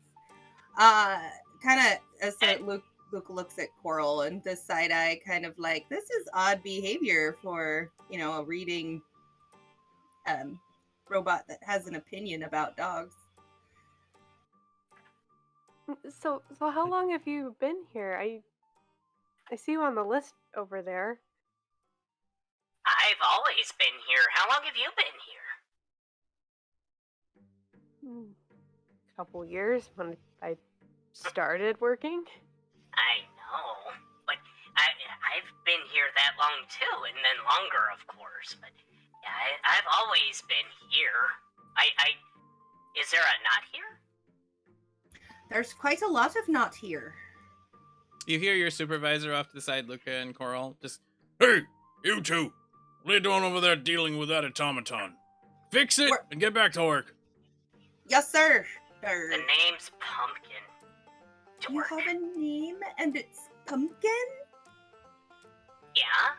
S2: Kind of, so Luke looks at Coral and this side eye kind of like, this is odd behavior for, a reading robot that has an opinion about dogs.
S3: So how long have you been here? I see you on the list over there.
S5: I've always been here. How long have you been here?
S3: Couple years when I started working.
S5: I know, but I've been here that long too, and then longer, of course. But yeah, I've always been here. Is there a not here?
S2: There's quite a lot of not here.
S1: You hear your supervisor off to the side, Luca and Coral, just, "Hey, you two! What are you doing over there dealing with that automaton? Fix it and get back to work."
S2: Yes, sir.
S5: The name's Pumpkin.
S2: You have a name and it's Pumpkin?
S5: Yeah?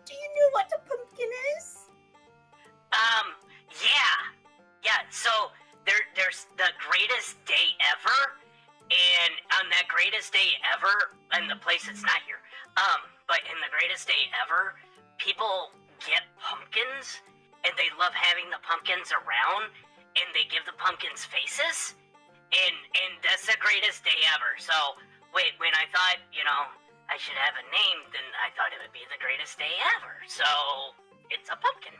S2: Do you know what a pumpkin is?
S5: Yeah, so there's the greatest day ever, and on that greatest day ever, and the place it's not here, but in the greatest day ever, people get pumpkins, and they love having the pumpkins around, and they give the pumpkins faces, and that's the greatest day ever. So, when I thought, I should have a name, then I thought it would be the greatest day ever. So, it's a pumpkin.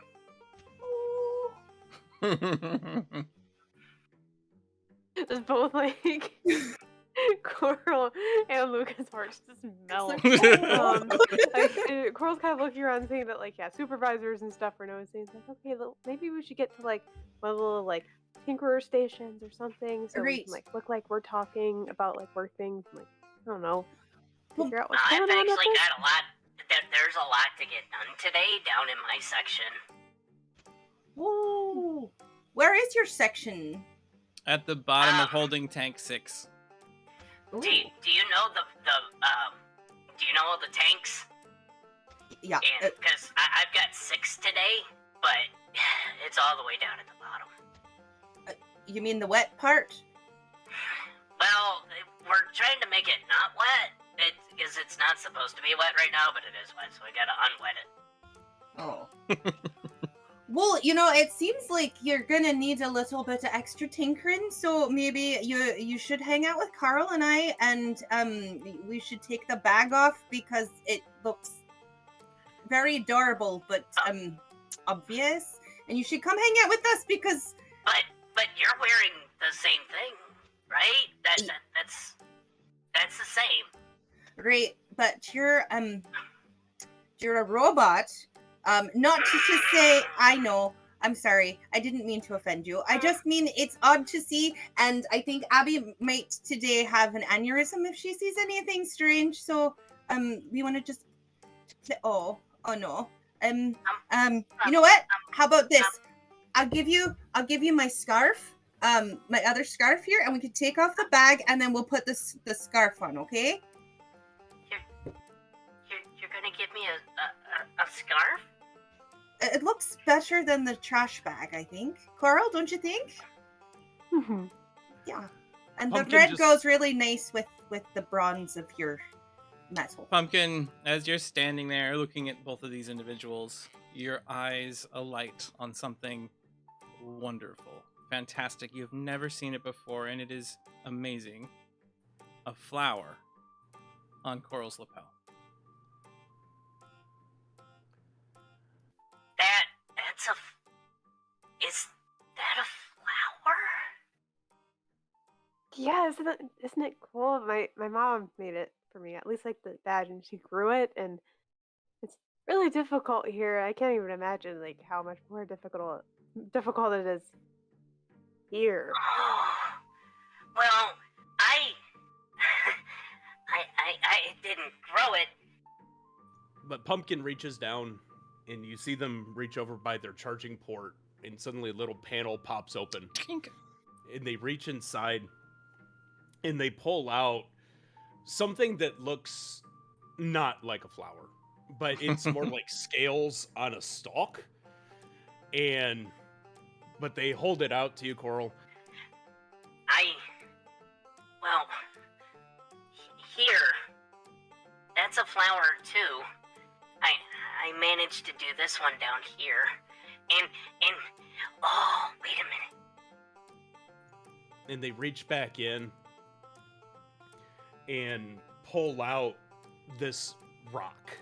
S3: It's both like Coral and Lucas' hearts just melt. Coral's kind of looking around saying that, supervisors and stuff are noticing. It's like, okay, maybe we should get to one of the little tinkerer stations or something, so we can look like we're talking about work things. I don't know. Figure out what's going on.
S5: I've actually got a lot. There's a lot to get done today down in my section.
S2: Whoa! Where is your section?
S1: At the bottom of holding tank 6.
S5: Do you know do you know all the tanks?
S2: Yeah.
S5: Because I've got 6 today, but it's all the way down at the bottom.
S2: You mean the wet part?
S5: Well, we're trying to make it not wet. Because it's not supposed to be wet right now, but it is wet, so we gotta unwet it.
S2: Oh. Well, it seems like you're gonna need a little bit of extra tinkering, so maybe you should hang out with Carl and I, and we should take the bag off because it looks very adorable, but obvious. And you should come hang out with us because.
S5: But you're wearing the same thing, right? That's the same.
S2: Right, but you're a robot. Not to say, I know, I'm sorry, I didn't mean to offend you. I just mean it's odd to see, and I think Abby might today have an aneurysm if she sees anything strange. So, we want to just, oh no, you know what? How about this? I'll give you my scarf, my other scarf here, and we can take off the bag, and then we'll put the scarf on, okay?
S5: You're gonna give me a scarf?
S2: It looks better than the trash bag, I think. Coral, don't you think?
S3: Mm-hmm.
S2: Yeah. And
S4: Pumpkin
S2: the red
S4: just-
S2: goes really nice with the bronze of your metal.
S1: Pumpkin, as you're standing there looking at both of these individuals, your eyes alight on something wonderful, fantastic. You've never seen it before, and it is amazing. A flower on Coral's lapel.
S5: Is that a flower?
S3: Yeah, isn't it cool? My mom made it for me, at least like the badge, and she grew it, and it's really difficult here. I can't even imagine like how much more difficult it is here.
S5: Oh, well, I didn't grow it.
S4: But Pumpkin reaches down, and you see them reach over by their charging port, and suddenly a little panel pops open. And they reach inside, and they pull out something that looks not like a flower, but it's more like scales on a stalk. But they hold it out to you, Coral.
S5: Well, here, that's a flower too. I managed to do this one down here, and oh, wait a minute.
S4: And they reach back in and pull out this rock,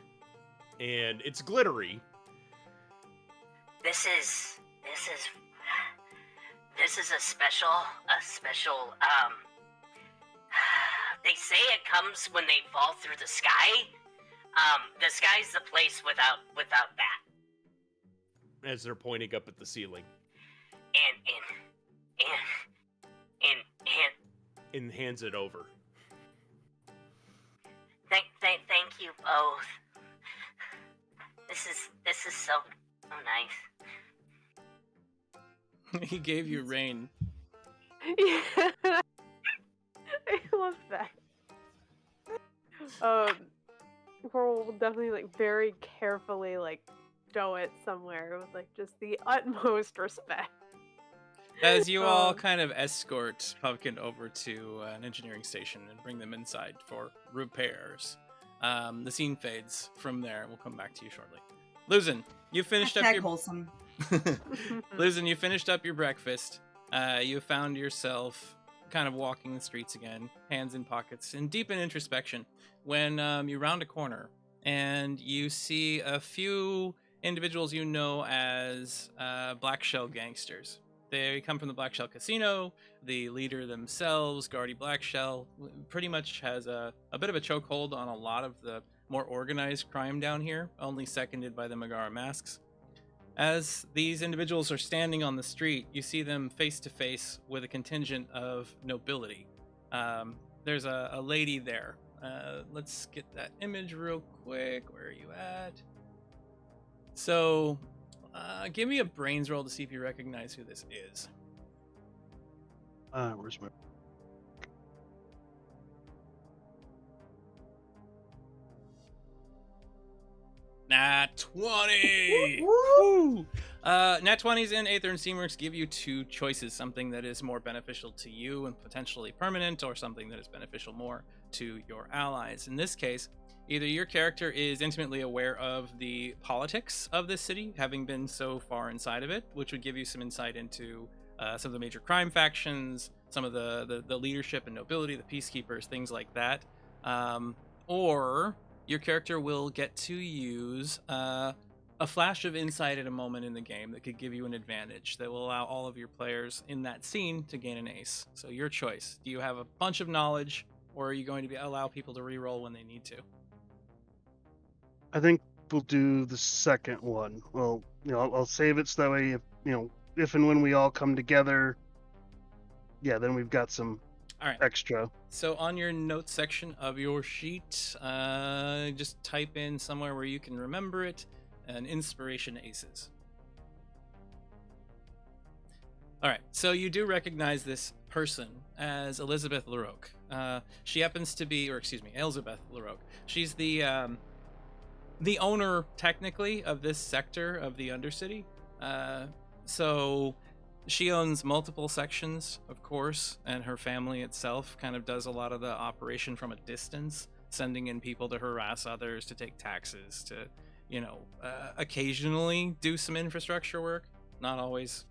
S4: and it's glittery.
S5: This is a special they say it comes when they fall through the sky. The sky's the place without that.
S4: As they're pointing up at the ceiling. And hands it over.
S5: Thank you both. This is so nice.
S1: He gave you rain.
S3: Yeah. I love that. Coral will definitely like very carefully like stow it somewhere with like just the utmost respect.
S1: As you all kind of escort Pumpkin over to an engineering station and bring them inside for repairs. The scene fades from there. We'll come back to you shortly. Luzin, you finished up your
S2: wholesome.
S1: Luzin, you finished up your breakfast. You found yourself kind of walking the streets again, hands in pockets, and deep in introspection, when you round a corner and you see a few individuals you know as Black Shell gangsters. They come from the Black Shell Casino. The leader themselves, Guardy Black Shell, pretty much has a bit of a chokehold on a lot of the more organized crime down here, only seconded by the Megara masks. As these individuals are standing on the street, you see them face to face with a contingent of nobility. There's a lady there. Let's get that image real quick. Where are you at? So, give me a brains roll to see if you recognize who this is.
S6: Where's my...
S1: Nat 20!
S2: Woo!
S1: Nat 20s and Aether and Steamworks give you two choices, something that is more beneficial to you and potentially permanent, or something that is beneficial more to your allies. In this case, either your character is intimately aware of the politics of this city, having been so far inside of it, which would give you some insight into some of the major crime factions, some of the leadership and nobility, the peacekeepers, things like that. Or your character will get to use a flash of insight at a moment in the game that could give you an advantage that will allow all of your players in that scene to gain an ace. So your choice. Do you have a bunch of knowledge, or are you going to allow people to reroll when they need to?
S6: I think we'll do the second one. Well, I'll save it so that way if and when we all come together, then we've got some
S1: All right.
S6: extra.
S1: So on your notes section of your sheet, just type in somewhere where you can remember it, an inspiration aces. All right, so you do recognize this person as Elizabeth LaRoque. She happens to be, Elizabeth LaRoque. She's the owner, technically, of this sector of the Undercity. So she owns multiple sections, of course, and her family itself kind of does a lot of the operation from a distance, sending in people to harass others, to take taxes, to occasionally do some infrastructure work, not always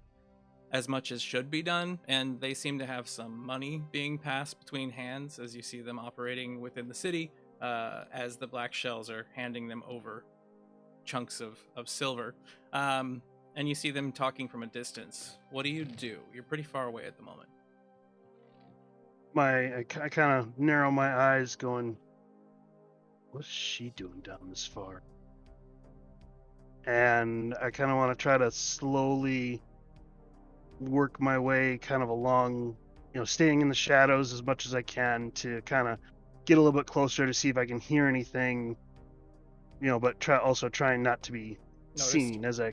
S1: as much as should be done, and they seem to have some money being passed between hands as you see them operating within the city, as the black shells are handing them over chunks of silver, and you see them talking from a distance. What do? You're pretty far away at the moment.
S6: I kind of narrow my eyes going, what's she doing down this far? And I kind of want to try to slowly work my way kind of along, staying in the shadows as much as I can to kind of get a little bit closer to see if I can hear anything, but trying not to be
S1: Noticed.
S6: seen as I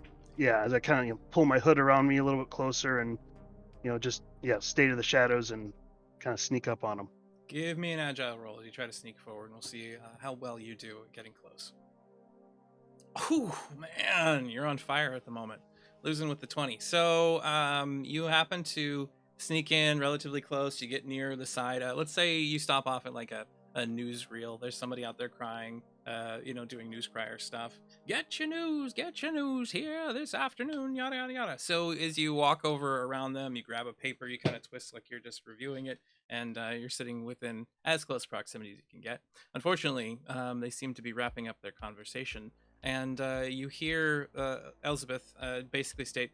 S6: kind of pull my hood around me a little bit closer and, stay to the shadows and kind of sneak up on them.
S1: Give me an agile roll as you try to sneak forward, and we'll see how well you do at getting close. Whew, man, you're on fire at the moment. Losing with the 20. So you happen to sneak in relatively close. You get near the side. Let's say you stop off at like a newsreel. There's somebody out there crying, doing news crier stuff. Get your news here this afternoon, yada, yada, yada. So as you walk over around them, you grab a paper, you kind of twist like you're just reviewing it, and you're sitting within as close proximity as you can get. Unfortunately, they seem to be wrapping up their conversation. And you hear Elizabeth basically state,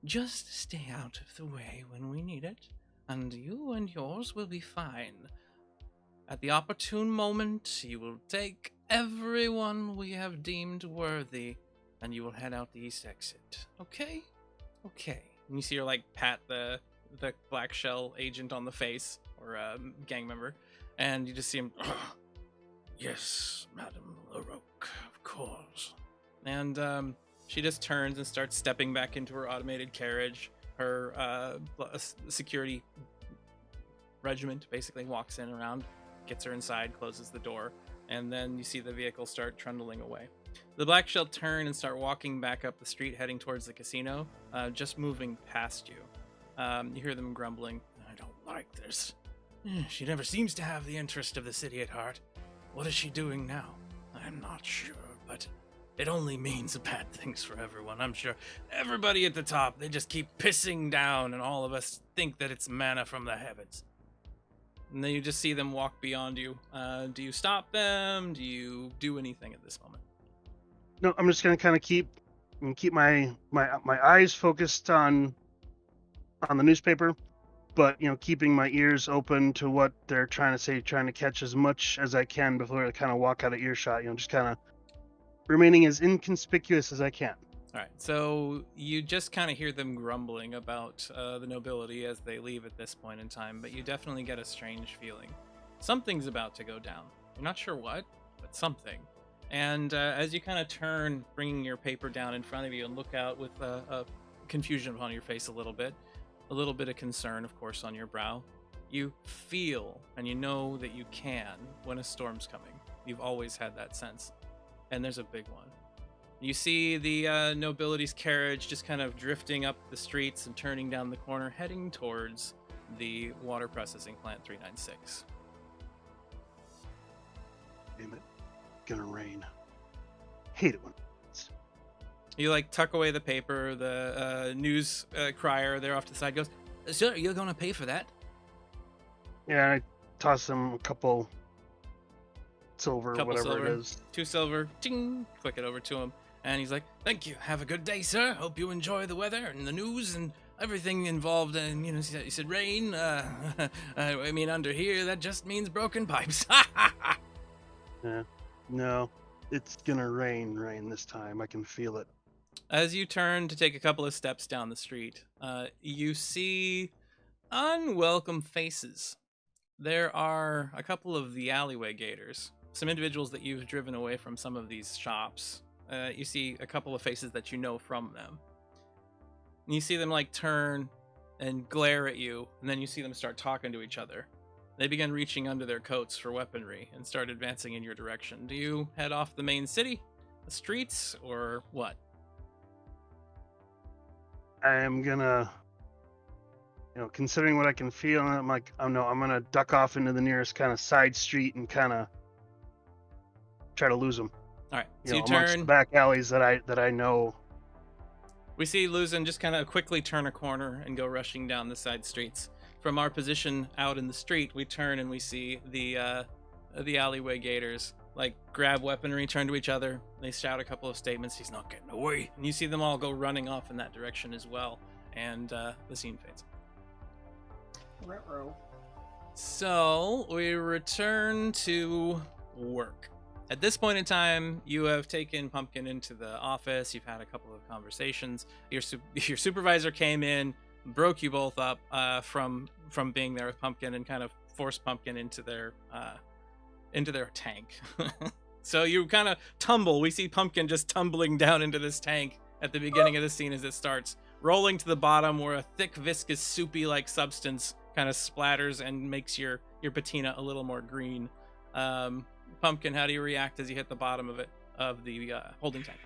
S1: "Just stay out of the way when we need it, and you and yours will be fine. At the opportune moment, you will take everyone we have deemed worthy, and you will head out the east exit. Okay? Okay." And you see her pat the black shell agent on the face, or gang member, and you just see him. "Yes, Madame LaRoque, of course." And she just turns and starts stepping back into her automated carriage. Her security regiment basically walks in around, gets her inside, closes the door, and then you see the vehicle start trundling away. The black shell turn and start walking back up the street, heading towards the casino, just moving past you. You hear them grumbling, "I don't like this. She never seems to have the interest of the city at heart. What is she doing now? I'm not sure, but it only means bad things for everyone. I'm sure everybody at the top, they just keep pissing down, and all of us think that it's manna from the heavens." And then you just see them walk beyond you. Do you stop them? Do you do anything at this moment?
S6: No, I'm just gonna kind of keep my eyes focused on the newspaper, but keeping my ears open to what they're trying to say, trying to catch as much as I can before I kind of walk out of earshot. Just kind of remaining as inconspicuous as I can.
S1: All right, so you just kind of hear them grumbling about the nobility as they leave at this point in time, but you definitely get a strange feeling. Something's about to go down. You're not sure what, but something. And as you kind of turn, bringing your paper down in front of you and look out with a confusion upon your face a little bit of concern, of course, on your brow, you feel and you know that you can when a storm's coming. You've always had that sense. And there's a big one. You see the nobility's carriage just kind of drifting up the streets and turning down the corner, heading towards the water processing plant 396.
S6: Damn it. Gonna rain. Hate it when it rains.
S1: You like tuck away the paper. The news crier there off to the side goes, "Sir, you're gonna pay for that?"
S6: Yeah, I toss him a couple silver,
S1: Couple
S6: whatever
S1: silver.
S6: it is.
S1: 2 silver. Ting! Click it over to him, and he's like, "Thank you. Have a good day, sir. Hope you enjoy the weather and the news and everything involved." And you said rain. I mean, under here that just means broken pipes.
S6: Yeah. No, it's gonna rain this time. I can feel it.
S1: As you turn to take a couple of steps down the street, you see unwelcome faces. There are a couple of the alleyway gators, some individuals that you've driven away from some of these shops. You see a couple of faces that you know from them. And you see them like turn and glare at you, and then you see them start talking to each other. They begin reaching under their coats for weaponry and start advancing in your direction. Do you head off the main city, the streets, or what?
S6: I am gonna, considering what I can feel, I'm like, oh no, I'm gonna duck off into the nearest kind of side street and kind of try to lose them.
S1: All right, so
S6: You
S1: you
S6: know, amongst
S1: turn.
S6: the back alleys that I know.
S1: We see Luzin just kind of quickly turn a corner and go rushing down the side streets. From our position out in the street, we turn and we see the alleyway gators like grab weaponry, turn to each other. They shout a couple of statements. "He's not getting away." And you see them all go running off in that direction as well. And the scene fades.
S2: Ruh-roh.
S1: So we return to work. At this point in time, you have taken Pumpkin into the office. You've had a couple of conversations. Your supervisor came in, broke you both up from being there with Pumpkin, and kind of forced Pumpkin into their tank. So you kind of tumble. We see Pumpkin just tumbling down into this tank at the beginning of the scene as it starts, rolling to the bottom where a thick, viscous, soupy-like substance kind of splatters and makes your patina a little more green. Pumpkin, how do you react as you hit the bottom of the holding tank?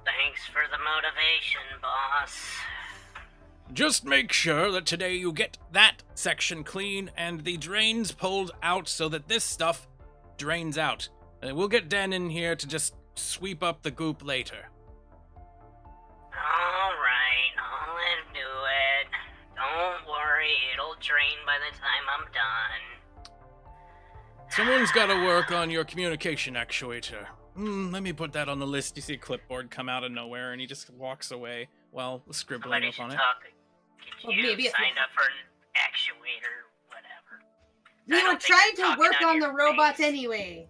S5: Thanks for the motivation, boss.
S1: Just make sure that today you get that section clean and the drains pulled out so that this stuff drains out. We'll get Dan in here to just sweep up the goop later.
S5: Alright, I'll let him do it. Don't worry, it'll drain by the time I'm done.
S1: Someone's got to work on your communication actuator. Let me put that on the list. You see a clipboard come out of nowhere, and he just walks away while scribbling
S5: Somebody
S1: up
S5: should
S1: on it.
S5: talk. Get
S2: Well,
S5: you
S2: maybe it's
S5: signed up for an actuator, whatever.
S2: We
S5: I
S2: were
S5: don't think
S2: trying
S5: you're
S2: to work
S5: talking
S2: on
S5: out
S2: the
S5: your
S2: robots
S5: face.
S2: anyway.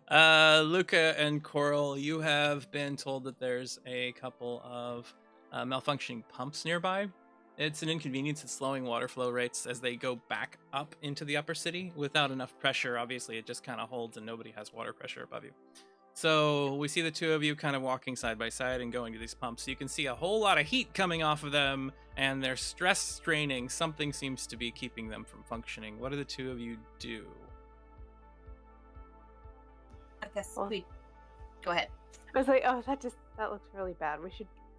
S1: Luca and Coral, you have been told that there's a couple of malfunctioning pumps nearby. It's an inconvenience. It's slowing water flow rates as they go back up into the upper city without enough pressure. Obviously, it just kind of holds and nobody has water pressure above you. So we see the two of you kind of walking side by side and going to these pumps. You can see a whole lot of heat coming off of them, and they're stress straining. Something seems to be keeping them from functioning. What do the two of you do?
S2: I guess
S3: Well-
S2: we go ahead.
S3: I was like, oh, that looks really bad.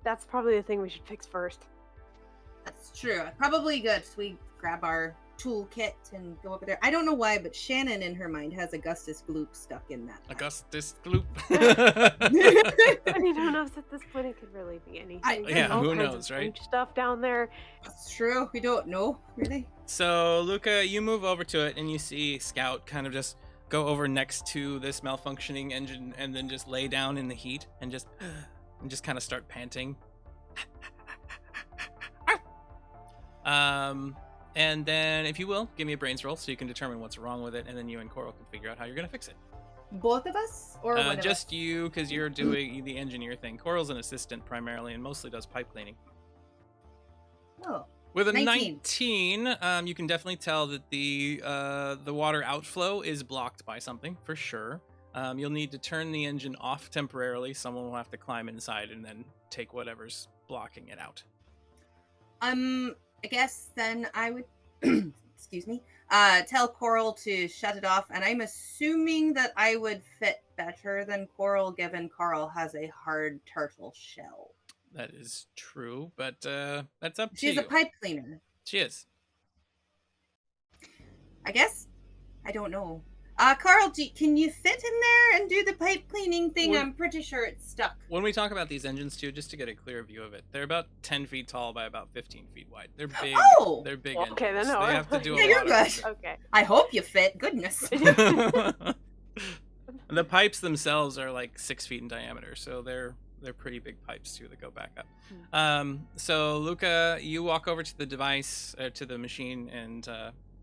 S3: That's probably the thing we should fix first.
S2: That's true. Probably good. We grab our toolkit and go over there. I don't know why, but Shannon in her mind has Augustus Gloop stuck in that.
S1: Augustus Gloop.
S3: I mean, who knows at this point? It could really be anything. There's
S1: Yeah,
S3: all
S1: who
S3: kinds
S1: knows,
S3: of
S1: right?
S3: strange stuff down there.
S2: That's true. We don't know, really.
S1: So, Luca, you move over to it and you see Scout kind of just go over next to this malfunctioning engine and then just lay down in the heat and just kind of start panting. And then, if you will, give me a brains roll so you can determine what's wrong with it, and then you and Coral can figure out how you're going to fix it.
S2: Both of us? Or one of
S1: Just
S2: us?
S1: you, because you're doing the engineer thing. Coral's an assistant primarily and mostly does pipe cleaning.
S2: Oh.
S1: With a
S2: 19.
S1: 19, you can definitely tell that the water outflow is blocked by something, for sure. You'll need to turn the engine off temporarily. Someone will have to climb inside and then take whatever's blocking it out.
S2: I guess then I would excuse me, tell Coral to shut it off, and I'm assuming that I would fit better than Coral, given Coral has a hard turtle shell.
S1: That is true, but that's up to
S2: She's
S1: you.
S2: a pipe cleaner.
S1: She is.
S2: I guess. I don't know. Carl, can you fit in there and do the pipe cleaning thing?
S1: Well-
S2: I'm pretty sure it's stuck.
S1: When we talk about these engines too, just to get a clear view of it, they're about 10 feet tall by about 15 feet wide. They're big.
S2: Oh!
S1: They're big
S3: Well, okay,
S1: engines.
S3: then no.
S1: They have to do
S2: Yeah,
S1: a
S2: you're
S1: lot
S2: good.
S3: Okay.
S2: I hope you fit. Goodness.
S1: of The pipes themselves are like 6 feet in diameter, so they're pretty big pipes too that go back up. So Luca, you walk over to the device, to the machine, and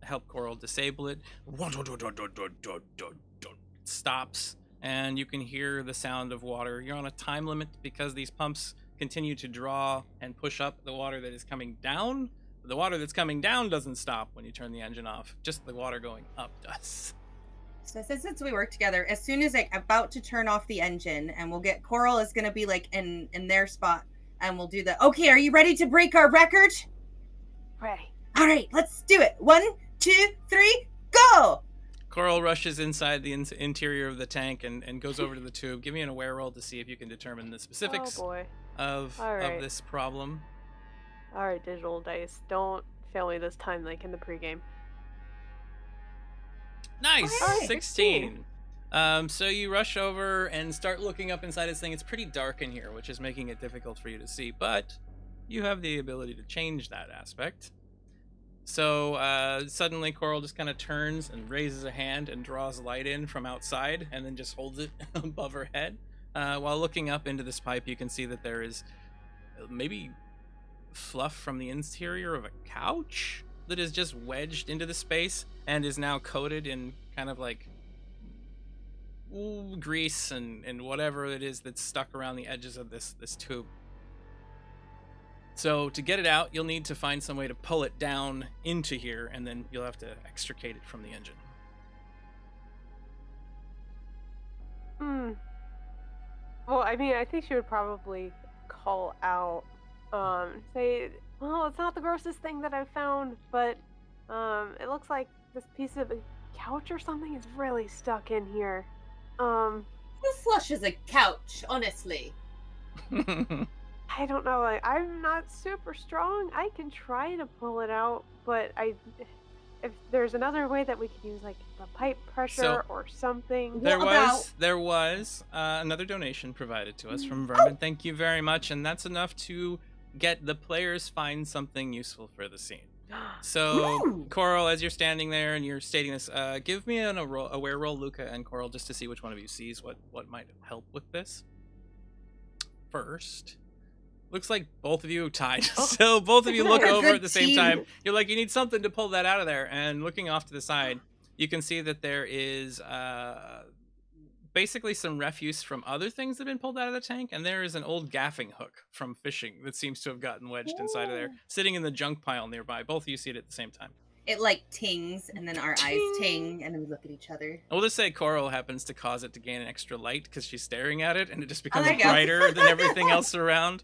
S1: help Coral disable it. It stops, and you can hear the sound of water. You're on a time limit because these pumps continue to draw and push up the water that is coming down. The water that's coming down doesn't stop when you turn the engine off. Just the water going up does.
S2: So since we work together, as soon as I'm about to turn off the engine, and we'll get Coral is going to be like in their spot, and we'll do the, okay, are you ready to break our record?
S3: Ready.
S2: All right, let's do it. 1, 2, 3, go!
S1: Coral rushes inside the interior of the tank and goes over to the tube. Give me an aware roll to see if you can determine the specifics
S3: Oh boy.
S1: of
S3: Alright.
S1: this problem.
S3: All right, digital dice. Don't fail me this time like in the pregame.
S1: Nice!
S2: Okay.
S1: 16. So you rush over and start looking up inside this thing. It's pretty dark in here, which is making it difficult for you to see, but you have the ability to change that aspect. So suddenly Coral just kind of turns and raises a hand and draws light in from outside and then just holds it above her head. While looking up into this pipe, you can see that there is maybe fluff from the interior of a couch that is just wedged into the space and is now coated in kind of like grease and whatever it is that's stuck around the edges of this tube. So to get it out, you'll need to find some way to pull it down into here, and then you'll have to extricate it from the engine.
S3: Well, I mean, I think she would probably call out, say, well, it's not the grossest thing that I've found, but it looks like this piece of a couch or something is really stuck in here.
S2: Who flushes a couch, honestly?
S3: I don't know. Like, I'm not super strong. I can try to pull it out, but if there's another way that we could use, like the pipe pressure or something.
S1: There was another donation provided to us from Vermin. Thank you very much, and that's enough to get the players find something useful for the scene. So,
S2: Woo!
S1: Coral, as you're standing there and you're stating this, give me an aware roll, Luca and Coral, just to see which one of you sees what might help with this. First, looks like both of you tied. So both of you look
S2: We're a
S1: over
S2: good
S1: at the same
S2: team.
S1: time. You're like, you need something to pull that out of there. And looking off to the side, you can see that there is basically some refuse from other things that have been pulled out of the tank, and there is an old gaffing hook from fishing that seems to have gotten wedged inside of there, sitting in the junk pile nearby. Both of you see it at the same time.
S2: It like tings, and then our eyes ting, and then we look at each other.
S1: We'll just say Coral happens to cause it to gain an extra light because she's staring at it, and it just becomes
S2: there you go.
S1: brighter than everything else around.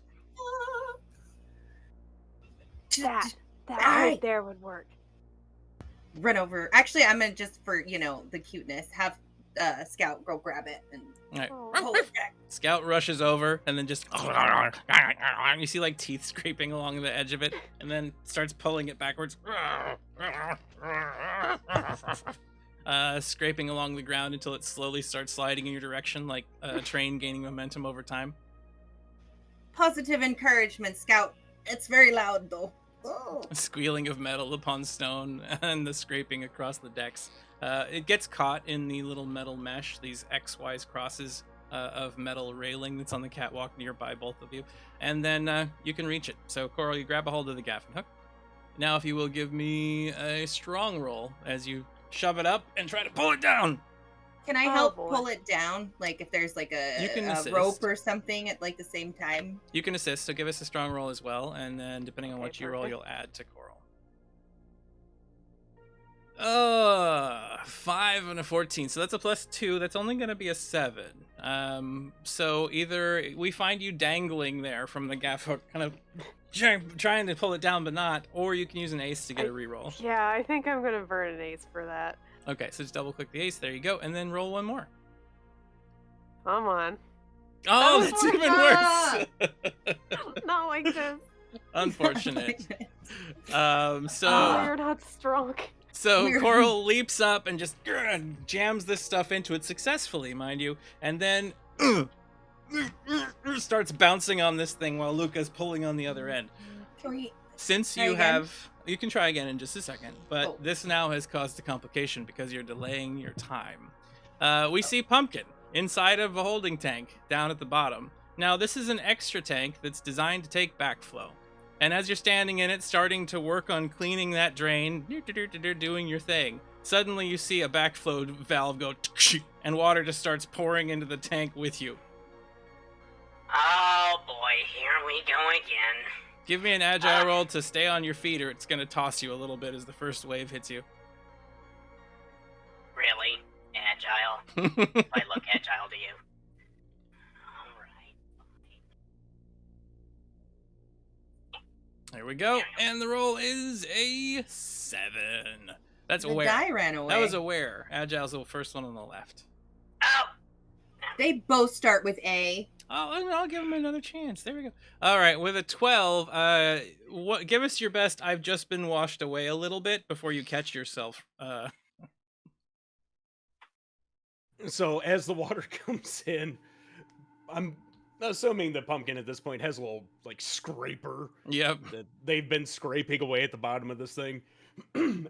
S3: That
S2: Alright.
S3: right there would work.
S2: Run over. Actually, I'm gonna just for the cuteness have Scout go grab it and
S1: All right.
S3: Oh.
S2: pull it back.
S1: Scout rushes over and then just you see like teeth scraping along the edge of it, and then starts pulling it backwards, scraping along the ground until it slowly starts sliding in your direction like a train gaining momentum over time.
S2: Positive encouragement, Scout. It's very loud though. Oh.
S1: Squealing of metal upon stone and the scraping across the decks. It gets caught in the little metal mesh, these X-Y's crosses of metal railing that's on the catwalk nearby both of you. And then you can reach it. So, Coral, you grab a hold of the gaffing hook. Now, if you will give me a strong roll as you shove it up and try to pull it down.
S2: Can I
S3: Oh,
S2: help
S3: boy.
S2: pull it down? Like if there's like
S1: You can
S2: a
S1: assist.
S2: rope or something at like the same time?
S1: You can assist, so give us a strong roll as well. And then, depending on
S3: Okay,
S1: what you roll,
S3: perfect.
S1: you'll add to Coral. 5 and a 14. So that's a +2. That's only going to be a 7. So either we find you dangling there from the gaff hook, kind of trying to pull it down, but not. Or you can use an ace to get a reroll.
S3: Yeah, I think I'm gonna burn an ace for that.
S1: Okay, so just double click the ace. There you go, and then roll one more.
S3: Come on.
S1: Oh,
S3: was
S1: that's
S3: worse.
S1: even worse.
S3: Not like this.
S1: Unfortunate. So
S3: You're not strong.
S1: So
S2: Weird.
S1: Coral leaps up and just jams this stuff into it successfully, mind you, and then starts bouncing on this thing while Luca's pulling on the other end.
S2: Can we?
S1: Since
S2: Try
S1: you
S2: again?
S1: have, you can try again in just a second, but
S2: Oh.
S1: this now has caused a complication because you're delaying your time. We see Pumpkin inside of a holding tank down at the bottom. Now, this is an extra tank that's designed to take backflow. And as you're standing in it, starting to work on cleaning that drain, doing your thing, suddenly you see a backflow valve go, and water just starts pouring into the tank with you.
S5: Oh boy, here we go again.
S1: Give me an agile roll to stay on your feet, or it's going to toss you a little bit as the first wave hits you.
S5: Really? Agile? I look agile to you. Alright.
S1: There we go, and the roll is a 7. That's
S2: The
S1: aware.
S2: die ran away.
S1: That was aware. Agile's the first one on the left.
S5: Oh!
S2: They both start with A.
S1: Oh, and I'll give him another chance. There we go. All right, with a 12, give us your best. I've just been washed away a little bit before you catch yourself.
S4: So as the water comes in, I'm assuming the Pumpkin at this point has a little like scraper
S1: Yep.
S4: that they've been scraping away at the bottom of this thing.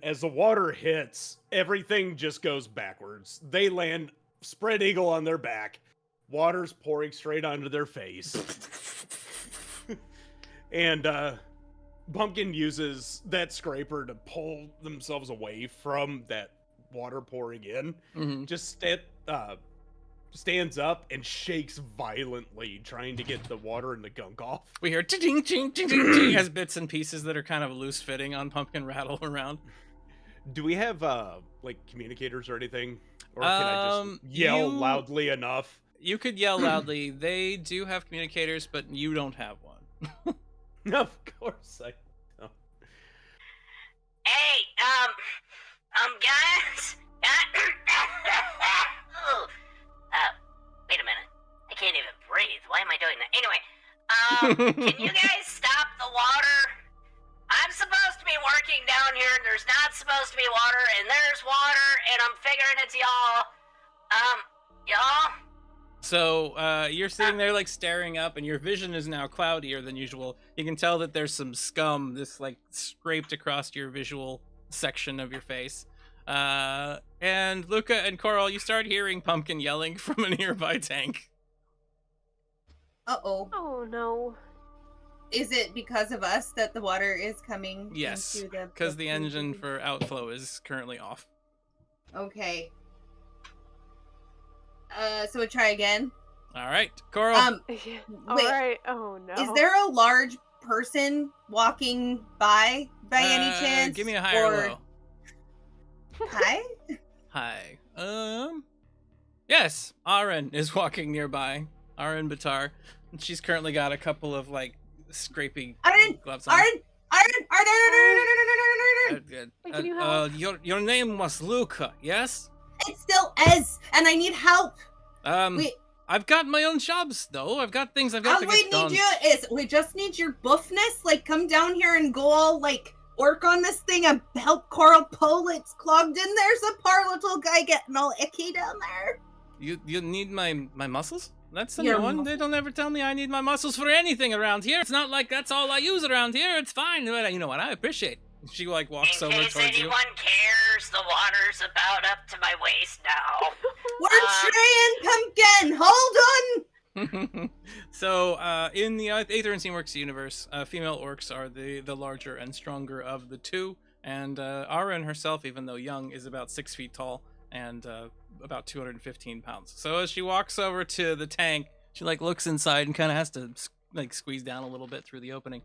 S4: As the water hits, everything just goes backwards. They land spread eagle on their back. Water's pouring straight onto their face. And Pumpkin uses that scraper to pull themselves away from that water pouring in.
S1: Mm-hmm.
S4: Just stands up and shakes violently, trying to get the water and the gunk off.
S1: We hear ting ting ting ting ting as bits and pieces that are kind of loose fitting on Pumpkin rattle around.
S4: Do we have like communicators or anything? Or can I just yell
S1: you-
S4: loudly enough?
S1: You could yell loudly. They do have communicators, but you don't have one.
S4: Of course I don't.
S5: Hey, guys? Wait a minute. I can't even breathe. Why am I doing that? Anyway, can you guys stop the water? I'm supposed to be working down here, and there's not supposed to be water, and there's water, and I'm figuring it's y'all. Y'all?
S1: So you're sitting there like staring up, and your vision is now cloudier than usual. You can tell that there's some scum this like scraped across your visual section of your face. And Luca and Coral, you start hearing Pumpkin yelling from a nearby tank.
S2: Uh-oh.
S3: Oh no.
S2: Is it because of us that the water is coming
S1: Yes,
S2: into the...
S1: because the engine for outflow is currently off.
S2: Okay. So we try again.
S1: All right, Coral.
S3: Yeah. All
S2: Wait.
S3: right. Oh no.
S2: Is there a large person walking by any chance?
S1: Give me a high or low.
S2: Hi?
S1: Hi. Yes, Aren is walking nearby. Aren Batar. She's currently got a couple of like scraping
S2: Aren!
S1: gloves on.
S2: Aren!
S1: Good.
S3: Can you help?
S1: Your name was Luca, yes?
S2: It's still Ez, and I need help. We
S1: I've got my own jobs though. I've got things I've got
S2: all
S1: to
S2: we
S1: get done.
S2: need you is we just need your buffness. Like, come down here and go all like work on this thing and help Coral pull. It's clogged in. There's a poor little guy getting all icky down there.
S1: You need my muscles? That's the
S2: Your
S1: new one.
S2: muscles.
S1: They don't ever tell me I need my muscles for anything around here. It's not like that's all I use around here. It's fine. But you know what? I appreciate. She like walks
S5: In
S1: over
S5: case
S1: towards you.
S5: anyone cares, the water's about up to my waist now.
S2: We're trying, Pumpkin. Hold on.
S1: So, in the Aether and Steamworks universe, female orcs are the larger and stronger of the two, and Aren herself, even though young, is about 6 feet tall and about 215 pounds. So as she walks over to the tank, she like looks inside and kind of has to like squeeze down a little bit through the opening.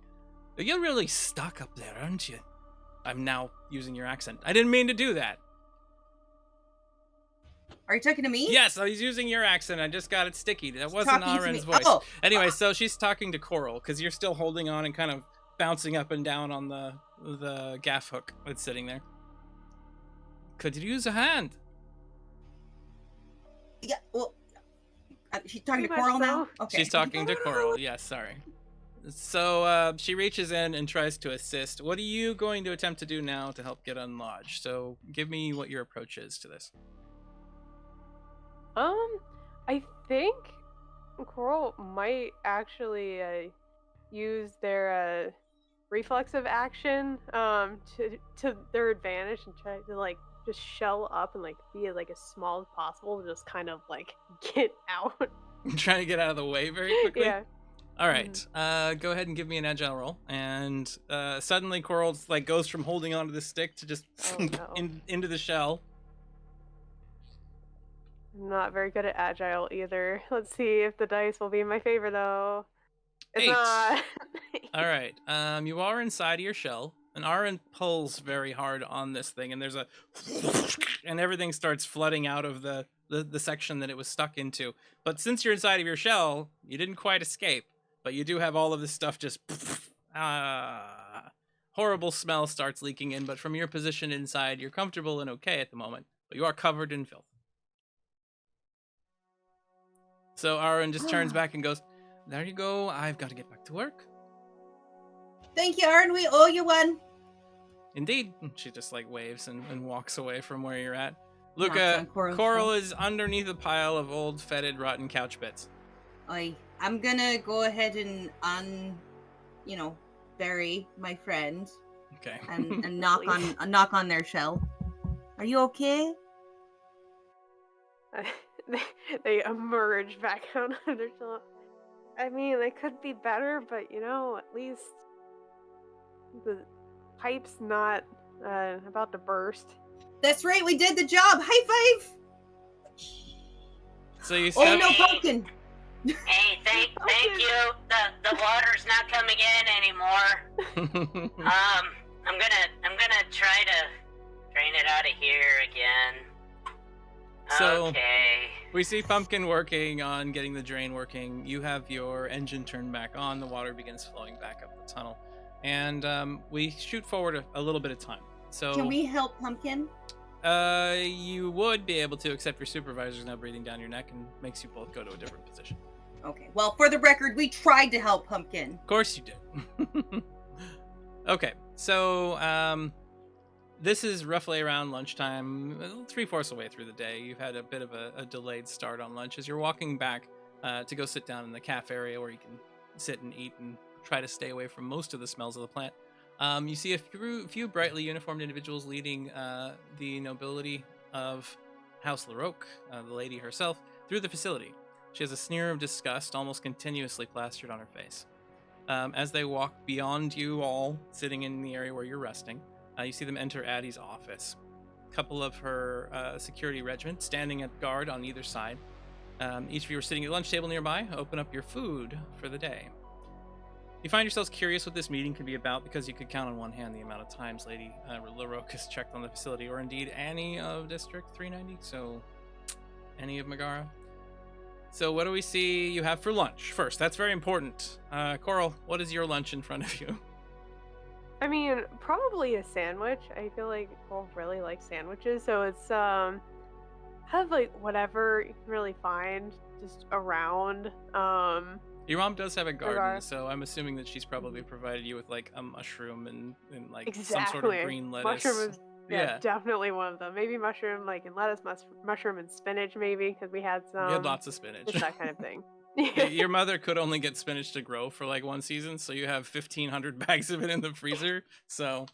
S1: You're really stuck up there, aren't you? I'm now using your accent. I didn't mean to do that.
S2: Are you talking to me?
S1: Yes, I was using your accent. I just got it sticky. That wasn't
S2: Talking to
S1: Aren's
S2: me.
S1: voice.
S2: Oh.
S1: Anyway, so she's talking to Coral because you're still holding on and kind of bouncing up and down on the gaff hook that's sitting there. Could you use a hand?
S2: Yeah, well, she's talking to
S3: Pretty much
S2: Coral now?
S3: so.
S2: Okay.
S1: She's talking to Coral. Yes, sorry. So she reaches in and tries to assist. What are you going to attempt to do now to help get unlodged? So give me what your approach is to this.
S3: I think Coral might actually use their reflexive action to their advantage and try to like just shell up and like be like as small as possible to just kind of like get out.
S1: Trying to get out of the way very quickly?
S3: Yeah.
S1: All right. Go ahead and give me an agile roll. And suddenly Coral's like goes from holding onto the stick to just
S3: Oh, no.
S1: into the shell.
S3: I'm not very good at agile either. Let's see if the dice will be in my favor though. It's
S1: 8.
S3: not.
S1: All right. You are inside of your shell. And Aaron pulls very hard on this thing, and there's a and everything starts flooding out of the section that it was stuck into. But since you're inside of your shell, you didn't quite escape. But you do have all of this stuff just horrible smell starts leaking in. But from your position inside, you're comfortable and okay at the moment. But you are covered in filth. So Aaron just turns back and goes, "There you go. I've got to get back to work."
S2: Thank you, Aaron. We owe you one.
S1: Indeed. She just like waves and walks away from where you're at.
S2: Knocks
S1: Luca,
S2: on Coral's
S1: Coral
S2: phone.
S1: is underneath a pile of old, fetid, rotten couch bits.
S2: I'm gonna go ahead and bury my friend
S1: Okay.
S2: and knock on their shell. Are you okay?
S3: They emerge back out of their shell. I mean, they could be better, but at least the pipe's not about to burst.
S2: That's right. We did the job. High five.
S1: So you
S2: Oh
S1: step,
S2: no, pumpkin.
S5: Hey, thank you. The water's not coming in anymore. I'm gonna try to drain it out of here again.
S1: So-
S5: Okay.
S1: We see Pumpkin working on getting the drain working. You have your engine turned back on. The water begins flowing back up the tunnel. And we shoot forward a little bit of time. So
S2: Can we help Pumpkin?
S1: you would be able to, except your supervisor's now breathing down your neck and makes you both go to a different position.
S2: Okay. Well, for the record, we tried to help Pumpkin.
S1: Of course you did. Okay, so this is roughly around lunchtime, 3/4 of the way through the day. You've had a bit of a delayed start on lunch as you're walking back to go sit down in the cafe area where you can sit and eat and try to stay away from most of the smells of the plant. You see a few brightly uniformed individuals leading the nobility of House LaRoque, the lady herself, through the facility. She has a sneer of disgust almost continuously plastered on her face. As they walk beyond you all, sitting in the area where you're resting, you see them enter Addie's office. A couple of her security regiment standing at guard on either side. Each of you are sitting at the lunch table nearby. Open up your food for the day. You find yourselves curious what this meeting could be about because you could count on one hand the amount of times Lady LaRoque has checked on the facility, or indeed Annie of District 390, so Annie of Megara. So what do we see you have for lunch first? That's very important. Coral, what is your lunch in front of you?
S3: I mean, probably a sandwich. I feel like Cole really likes sandwiches, so it's have like whatever you can really find just around.
S1: Your mom does have a garden,
S3: Megara.
S1: so I'm assuming that she's probably provided you with like a mushroom and like
S3: Exactly.
S1: some sort of green lettuce.
S3: Mushroom is
S1: Yeah.
S3: definitely one of them. Maybe mushroom, like in lettuce, mushroom and spinach, maybe because we had some.
S1: You had lots of spinach.
S3: Just that kind of thing.
S1: Your mother could only get spinach to grow for like one season, so you have 1,500 bags of it in the freezer. So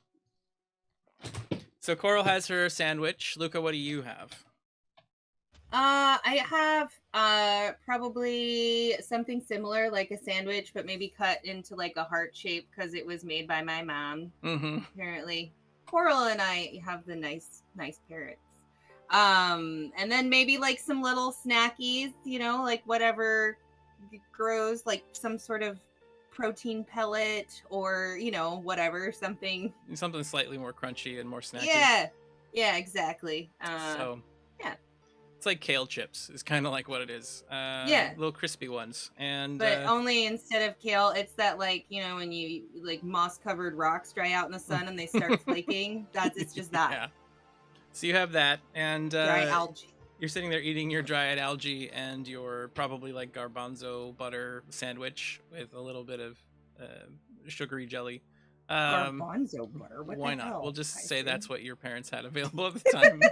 S1: Coral has her sandwich. Luca, what do you have?
S2: I have probably something similar, like a sandwich, but maybe cut into like a heart shape because it was made by my mom.
S1: Mm-hmm.
S2: Apparently, Coral and I have the nice parrots. And then maybe like some little snackies, like whatever grows, like some sort of protein pellet or whatever, something
S1: Something slightly more crunchy and more snacky.
S2: yeah exactly.
S1: So
S2: yeah.
S1: It's like kale chips. It's kind of like what it is.
S2: Yeah.
S1: Little crispy ones. And
S2: But only instead of kale, it's that like, you know, when you like moss covered rocks dry out in the sun and they start flaking. It's just that.
S1: yeah. So you have that, and
S2: Dry algae.
S1: you're sitting there eating your dried algae and your probably like garbanzo butter sandwich with a little bit of sugary jelly.
S2: Garbanzo butter. What
S1: Why
S2: the
S1: not?
S2: hell?
S1: We'll just say
S2: Tyson?
S1: that's what your parents had available at the time.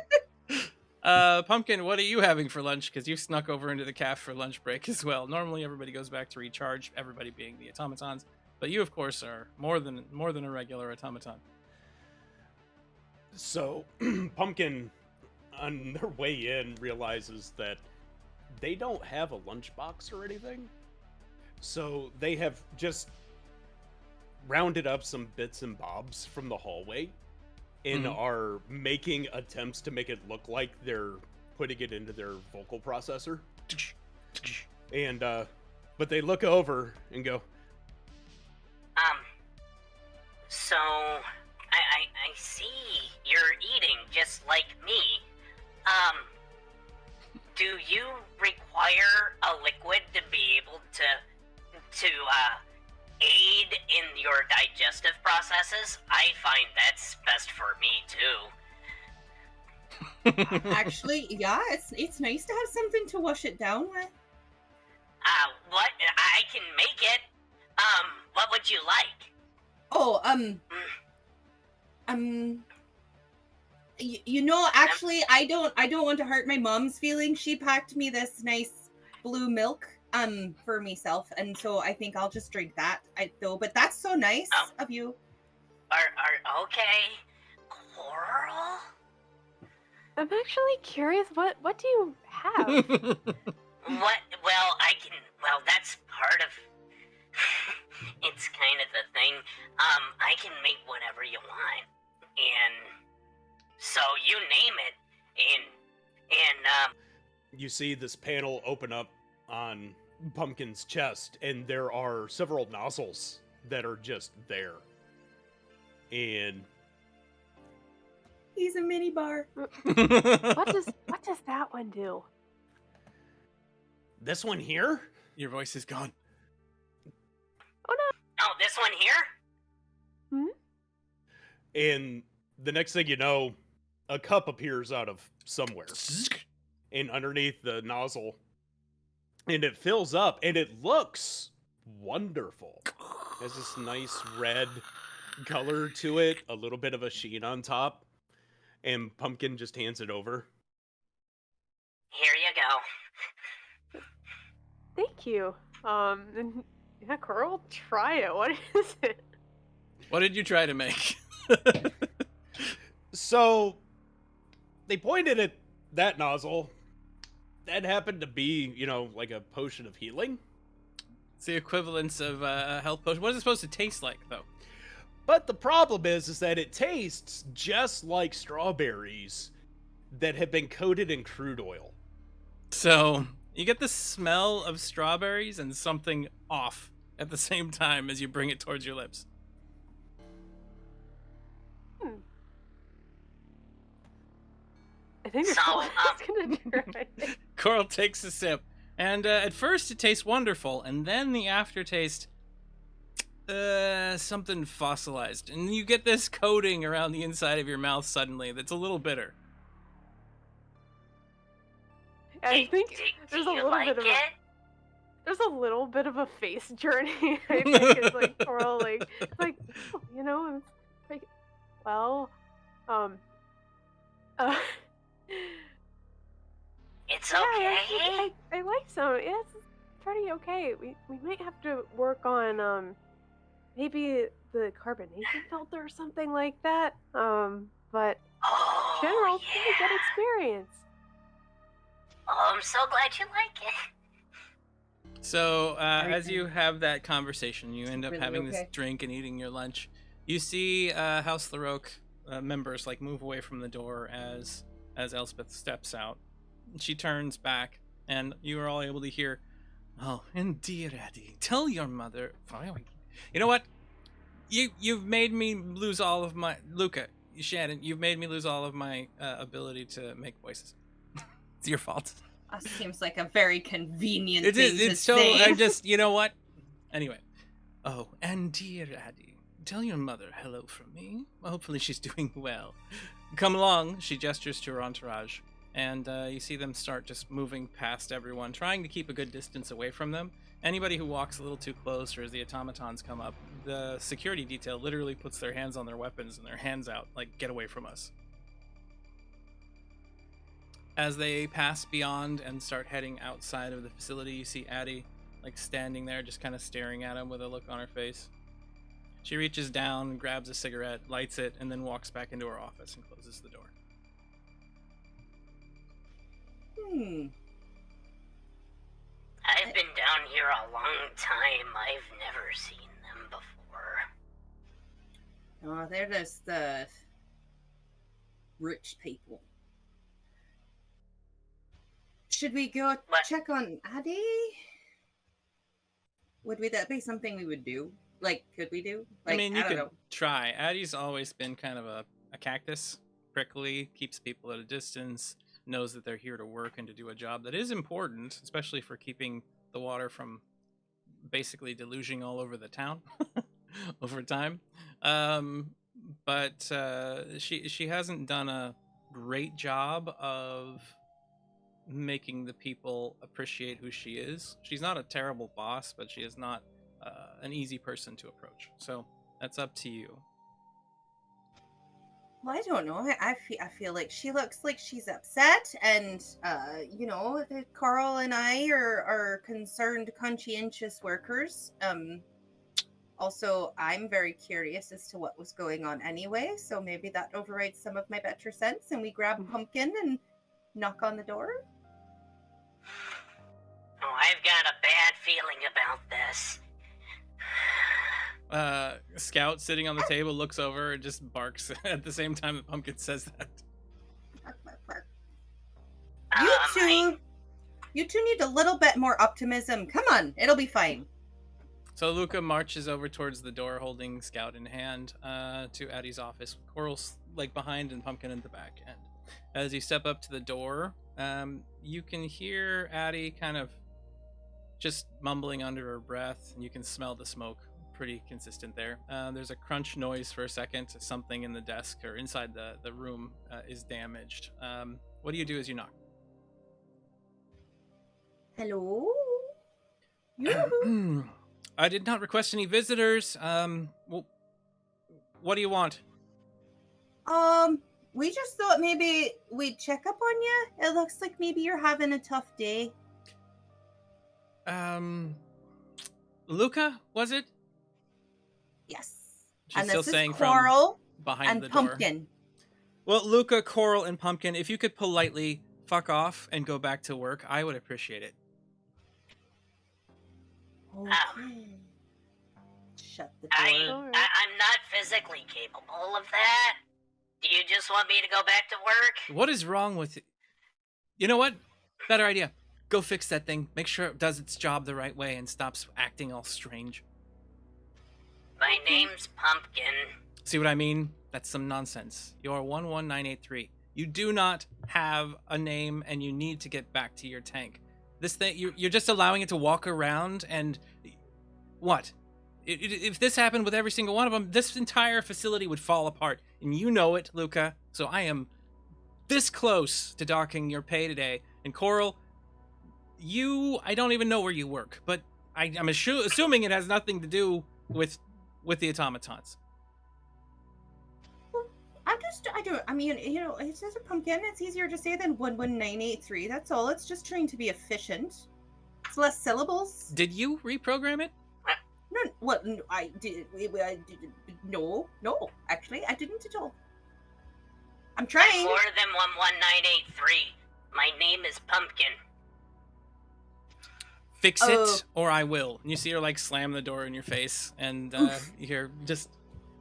S1: Pumpkin, what are you having for lunch? Because you snuck over into the caf for lunch break as well. Normally, everybody goes back to recharge. Everybody being the automatons, but you, of course, are more than a regular automaton.
S4: So, Pumpkin, on their way in, realizes that they don't have a lunchbox or anything. So they have just rounded up some bits and bobs from the hallway and are making attempts to make it look like they're putting it into their vocal processor. And, but they look over and go,
S5: So, I see you're eating just like me. Do you require a liquid to be able to aid in your digestive processes? I find that's best for me too.
S2: Actually, yeah, it's nice to have something to wash it down with.
S5: What? I can make it. What would you like?
S2: Oh, you know, actually, I don't want to hurt my mom's feelings. She packed me this nice blue milk, for myself, and so I think I'll just drink that. But that's so nice of you.
S5: Are okay, Coral?
S3: I'm actually curious. What do you have?
S5: What? Well, well, that's part of. It's kind of the thing. I can make whatever you want, and so you name it, and
S4: you see this panel open up on Pumpkin's chest, and there are several nozzles that are just there. And
S2: He's a mini bar.
S3: what does that one do?
S4: this one here?
S1: Your voice is gone.
S5: oh, this one here.
S4: And the next thing you know, a cup appears out of somewhere. And underneath the nozzle. And it fills up, and it looks wonderful. It has this nice red color to it, a little bit of a sheen on top. And Pumpkin just hands it over.
S5: Here you go.
S3: Thank you. And yeah, Coral, try it. What is it?
S1: What did you try to make?
S4: So, they pointed at that nozzle. That happened to be, you know, like a potion of healing.
S1: It's the equivalence of a health potion. What is it supposed to taste like, though?
S4: But the problem is that it tastes just like strawberries that have been coated in crude oil.
S1: So you get the smell of strawberries and something off at the same time as you bring it towards your lips.
S3: I think it's gonna try it.
S1: Coral takes a sip, and at first it tastes wonderful, and then the aftertaste, something fossilized, and you get this coating around the inside of your mouth suddenly that's a little bitter.
S3: I think
S5: Do
S3: there's a
S5: you
S3: little
S5: like
S3: bit of
S5: it?
S3: there's a little bit of a face journey. I think it's like Coral, like oh, you know, it's like, well,
S5: It's
S3: yeah,
S5: okay.
S3: I like some. Yeah, it's pretty okay. We might have to work on maybe the carbonation filter or something like that. But
S5: Oh,
S3: general,
S5: yeah.
S3: pretty good experience.
S5: Oh, I'm so glad you like it.
S1: So as you have that conversation, you end up
S2: Really
S1: having this
S2: okay?
S1: drink and eating your lunch. You see House Laroque members like move away from the door as Elspeth steps out. She turns back, and you are all able to hear, "Oh, indeed, Eddie. Tell your mother." You know what? You've made me lose all of my Luca, Shannon. You've made me lose all of my ability to make voices. It's your fault.
S2: That seems like a very convenient
S1: It
S2: thing
S1: is.
S2: to
S1: It's so.
S2: say.
S1: I just. You know what? Anyway. Oh, and dear Addie, tell your mother hello from me. Hopefully she's doing well. Come along. She gestures to her entourage, and you see them start just moving past everyone, trying to keep a good distance away from them. Anybody who walks a little too close, or as the automatons come up, the security detail literally puts their hands on their weapons and their hands out, like, get away from us. As they pass beyond and start heading outside of the facility, you see Addie, like, standing there just kind of staring at him with a look on her face. She reaches down, grabs a cigarette, lights it, and then walks back into her office and closes the door.
S5: I've been down here a long time. I've never seen them before.
S2: Oh, they're just the rich people. Should we go
S5: What?
S2: check on Addie? Would that be something we would do? Like, could we do? Like,
S1: I mean, you
S2: don't
S1: could
S2: know.
S1: try. Addie's always been kind of a cactus, prickly, keeps people at a distance, knows that they're here to work and to do a job that is important, especially for keeping the water from basically deluging all over the town over time. But she hasn't done a great job of making the people appreciate who she is. She's not a terrible boss, but she is not an easy person to approach. So that's up to you.
S2: Well, I don't know. I feel like she looks like she's upset, and Carl and I are concerned, conscientious workers. Also, I'm very curious as to what was going on anyway, so maybe that overrides some of my better sense, and we grab Pumpkin and knock on the door.
S5: Oh, I've got a bad feeling about this.
S1: Scout sitting on the table looks over and just barks at the same time that Pumpkin says that.
S2: Bark, bark, bark.
S5: I-
S2: You two need a little bit more optimism. Come on, it'll be fine.
S1: So Luca marches over towards the door, holding Scout in hand, to Addie's office, with Coral's like behind and Pumpkin in the back. And as you step up to the door, you can hear Addie kind of just mumbling under her breath, and you can smell the smoke pretty consistent there. There's a crunch noise for a second. Something in the desk or inside the room is damaged. What do you do as you knock?
S2: Hello? Yoo-hoo.
S1: I did not request any visitors. Well, what do you want?
S2: We just thought maybe we'd check up on you. It looks like maybe you're having a tough day.
S1: Luca, was it?
S2: Yes.
S1: She's
S2: and
S1: still
S2: this
S1: saying
S2: is
S1: from
S2: Coral
S1: behind
S2: and
S1: the door.
S2: Pumpkin.
S1: Well, Luca, Coral, and Pumpkin, if you could politely fuck off and go back to work, I would appreciate it.
S2: Okay. Shut the
S5: I'm
S2: door.
S5: not physically capable of that. Do you just want me to go back to work?
S1: What is wrong with it? You know what? Better idea. Go fix that thing. Make sure it does its job the right way and stops acting all strange.
S5: My name's Pumpkin.
S1: See what I mean? That's some nonsense. You're 11983. You do not have a name, and you need to get back to your tank. This thing, you're just allowing it to walk around, and what? If this happened with every single one of them, this entire facility would fall apart, and you know it, Luca. So I am this close to docking your pay today. And Coral, I don't even know where you work, but I'm assuming it has nothing to do with the automatons.
S2: It says a Pumpkin. It's easier to say than 11983. That's all. It's just trying to be efficient. It's less syllables.
S1: Did you reprogram it?
S2: No, what? No, I did. No, actually, I didn't at all. I'm trying.
S5: More than 11983. My name is Pumpkin.
S1: Fix it, or I will. And you see her like slam the door in your face, and you hear just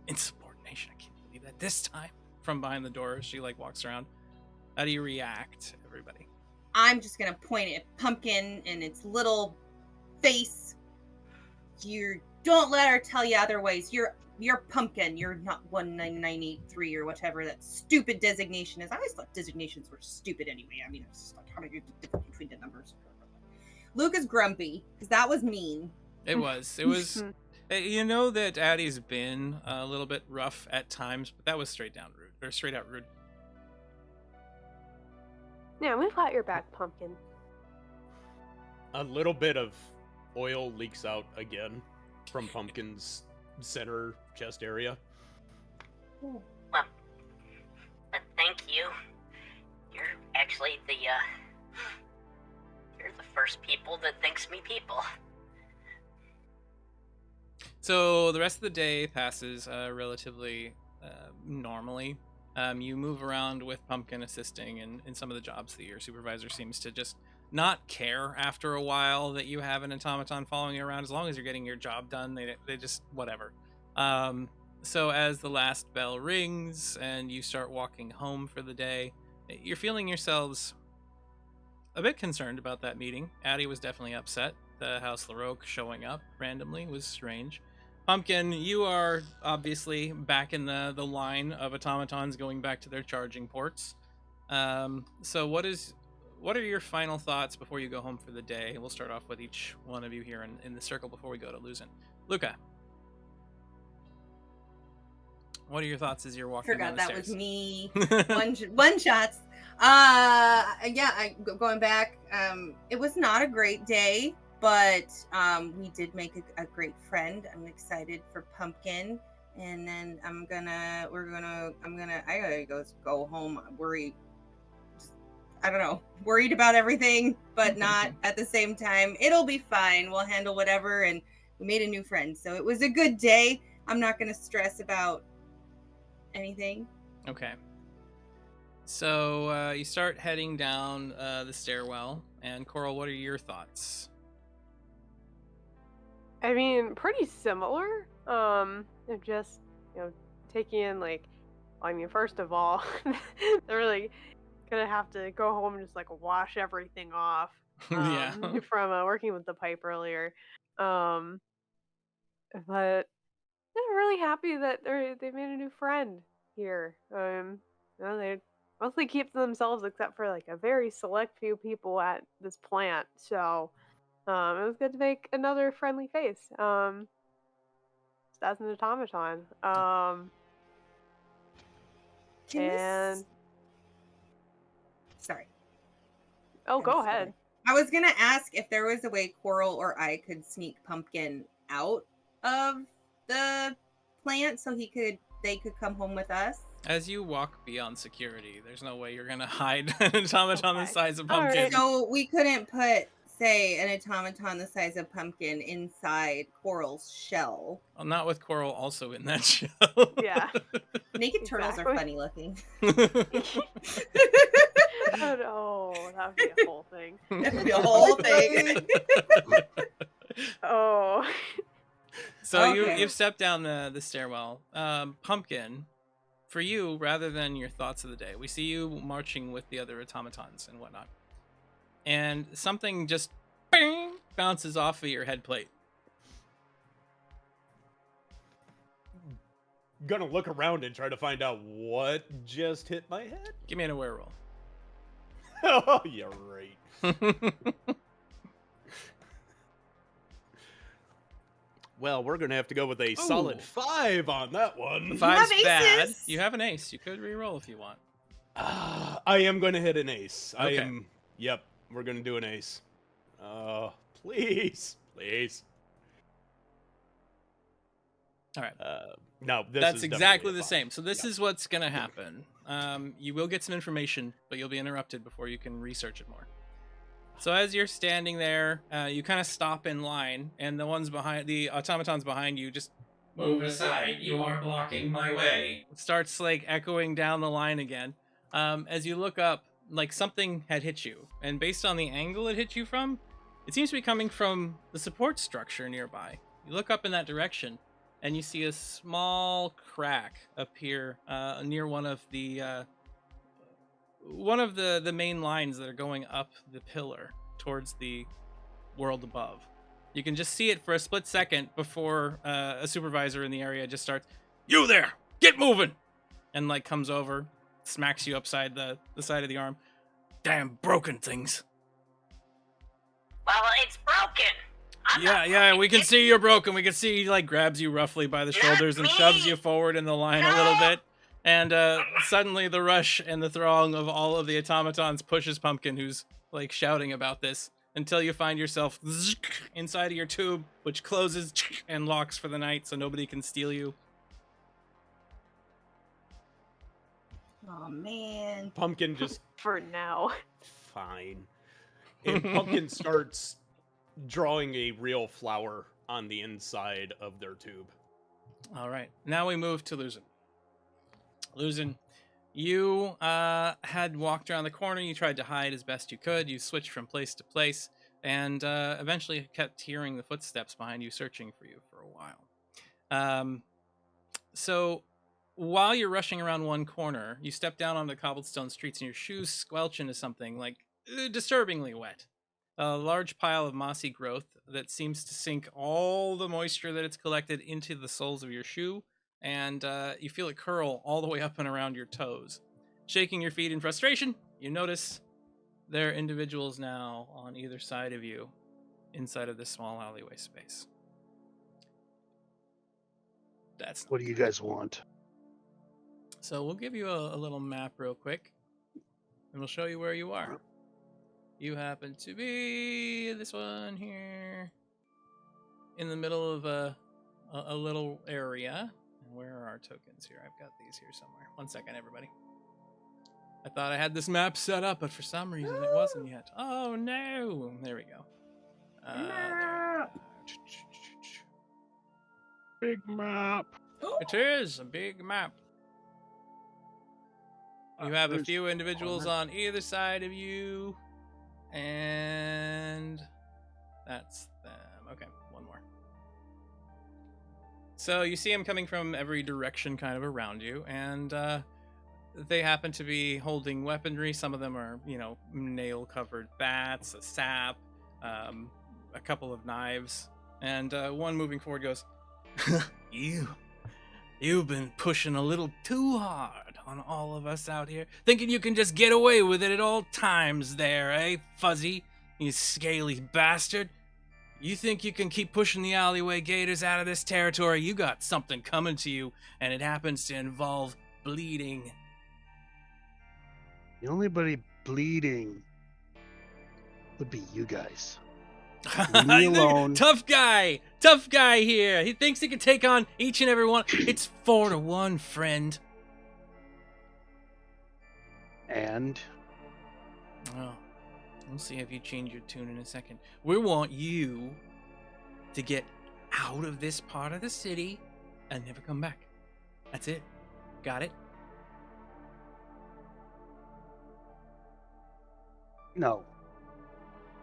S1: insubordination. I can't believe that this time. From behind the door, she like walks around. How do you react, everybody?
S2: I'm just gonna point at Pumpkin and its little face. You're Don't let her tell you otherwise. You're pumpkin. You're not 19983 or whatever that stupid designation is. I always thought designations were stupid anyway. I mean, it's just like how do you difference between the numbers? Luke is grumpy because that was mean.
S1: It was. It was. You know that Addie's been a little bit rough at times, but that was straight out rude.
S3: Yeah, we've got your back, Pumpkin.
S4: A little bit of oil leaks out again from Pumpkin's center chest area.
S5: Well, thank you. You're actually you're the first people that thinks me people.
S1: So the rest of the day passes relatively normally. You move around with Pumpkin assisting in some of the jobs that your supervisor seems to just not care after a while that you have an automaton following you around. As long as you're getting your job done, they just whatever. So as the last bell rings and you start walking home for the day, you're feeling yourselves a bit concerned about that meeting. Addie was definitely upset. The House LaRoque showing up randomly was strange. Pumpkin, you are obviously back in the line of automatons going back to their charging ports. So what are your final thoughts before you go home for the day? We'll start off with each one of you here in the circle before we go to Luzin. Luca, what are your thoughts as you're walking down the
S2: Forgot that
S1: stairs?
S2: was me. one shots. Going back. It was not a great day, but we did make a great friend. I'm excited for Pumpkin, and then I gotta go home worried. I don't know, worried about everything, but not at the same time. It'll be fine. We'll handle whatever, and we made a new friend, so it was a good day. I'm not gonna stress about anything.
S1: Okay. So you start heading down the stairwell, and Coral, what are your thoughts?
S3: I mean, pretty similar. Of just, taking in first of all, they're really gonna have to go home and just wash everything off.
S1: Yeah.
S3: From working with the pipe earlier. But I'm really happy that they made a new friend here. They mostly keep to themselves except for a very select few people at this plant. So it was good to make another friendly face. Just as an automaton.
S2: Sorry.
S3: Oh, go
S2: I'm sorry.
S3: ahead.
S2: I was gonna ask if there was a way Coral or I could sneak Pumpkin out of the plant so they could come home with us.
S1: As you walk beyond security, there's no way you're gonna hide an automaton the
S3: Okay.
S1: size of
S3: All
S1: Pumpkin.
S3: right.
S2: So we couldn't put, say, an automaton the size of Pumpkin inside Coral's shell.
S1: Well, not with Coral also in that show.
S3: Yeah.
S2: Naked turtles are
S3: Exactly.
S2: funny looking.
S3: Oh no, that would be a whole thing.
S2: That would be a whole thing.
S3: Oh.
S1: So
S2: Okay.
S1: you've stepped down the stairwell. Pumpkin, for you, rather than your thoughts of the day, we see you marching with the other automatons and whatnot. And something just bing, bounces off of your head plate.
S4: Gonna look around and try to find out what just hit my head.
S1: Give me an aware roll.
S4: Oh, you're right. Well, we're gonna have to go with a solid
S1: Ooh.
S4: 5 on that one.
S1: Five's
S2: have
S1: bad.
S2: aces?
S1: You have an ace. You could re-roll if you want.
S4: I am gonna hit an ace.
S1: Okay.
S4: Yep, we're gonna do an ace. Please.
S1: All right.
S4: No, this
S1: That's
S4: is
S1: exactly
S4: definitely a
S1: the
S4: 5.
S1: same. So this
S4: Yeah.
S1: is what's gonna happen. You will get some information, but you'll be interrupted before you can research it more. So as you're standing there, you kind of stop in line, and the automatons behind you just
S7: Move aside, you are blocking my way.
S1: starts echoing down the line again. As you look up, something had hit you, and based on the angle it hit you from, it seems to be coming from the support structure nearby. You look up in that direction, and you see a small crack appear near one of the main lines that are going up the pillar towards the world above. You can just see it for a split second before a supervisor in the area just starts, "You there, get moving," and like comes over, smacks you upside the side of the arm. "Damn broken things."
S5: Well, it's broken. I'm not
S1: Yeah,
S5: broken.
S1: we can see you're broken. We can see he like grabs you roughly by the shoulders and shoves
S5: me.
S1: you forward in the line a little bit. And suddenly the rush and the throng of all of the automatons pushes Pumpkin, who's like shouting about this, until you find yourself inside of your tube, which closes and locks for the night so nobody can steal you.
S2: Oh man.
S4: Pumpkin just
S3: For now.
S4: fine. And Pumpkin starts drawing a real flower on the inside of their tube.
S1: All right, now we move to Luzin. Luzin, you had walked around the corner. You tried to hide as best you could. You switched from place to place, and eventually kept hearing the footsteps behind you, searching for you for a while. So while you're rushing around one corner, you step down on the cobblestone streets, and your shoes squelch into something like disturbingly wet. A large pile of mossy growth that seems to sink all the moisture that it's collected into the soles of your shoe, and you feel it curl all the way up and around your toes. Shaking your feet in frustration, you notice there are individuals now on either side of you inside of this small alleyway space. That's
S6: What do you guys want?
S1: So we'll give you a little map real quick, and we'll show you where you are. You happen to be this one here, in the middle of a little area. And where are our tokens here? I've got these here somewhere. One second, everybody. I thought I had this map set up, but for some reason it wasn't yet. Oh no! There we go. There
S6: Big map.
S1: it is a big map. You have a
S6: There's
S1: few individuals
S6: Korran.
S1: on either side of you, and that's them. Okay, one more. So you see them coming from every direction kind of around you, and they happen to be holding weaponry. Some of them are, nail-covered bats, a sap, a couple of knives, and one moving forward goes, You've been pushing a little too hard on all of us out here, thinking you can just get away with it at all times there, eh, Fuzzy? You scaly bastard. You think you can keep pushing the alleyway gators out of this territory? You got something coming to you, and it happens to involve bleeding.
S6: The only body bleeding would be you guys. Leave me alone.
S1: Tough guy here. He thinks he can take on each and every one. It's 4-1, friend.
S6: And
S1: Oh, we'll see if you change your tune in a second. We want you to get out of this part of the city and never come back. That's it. Got it?
S6: no.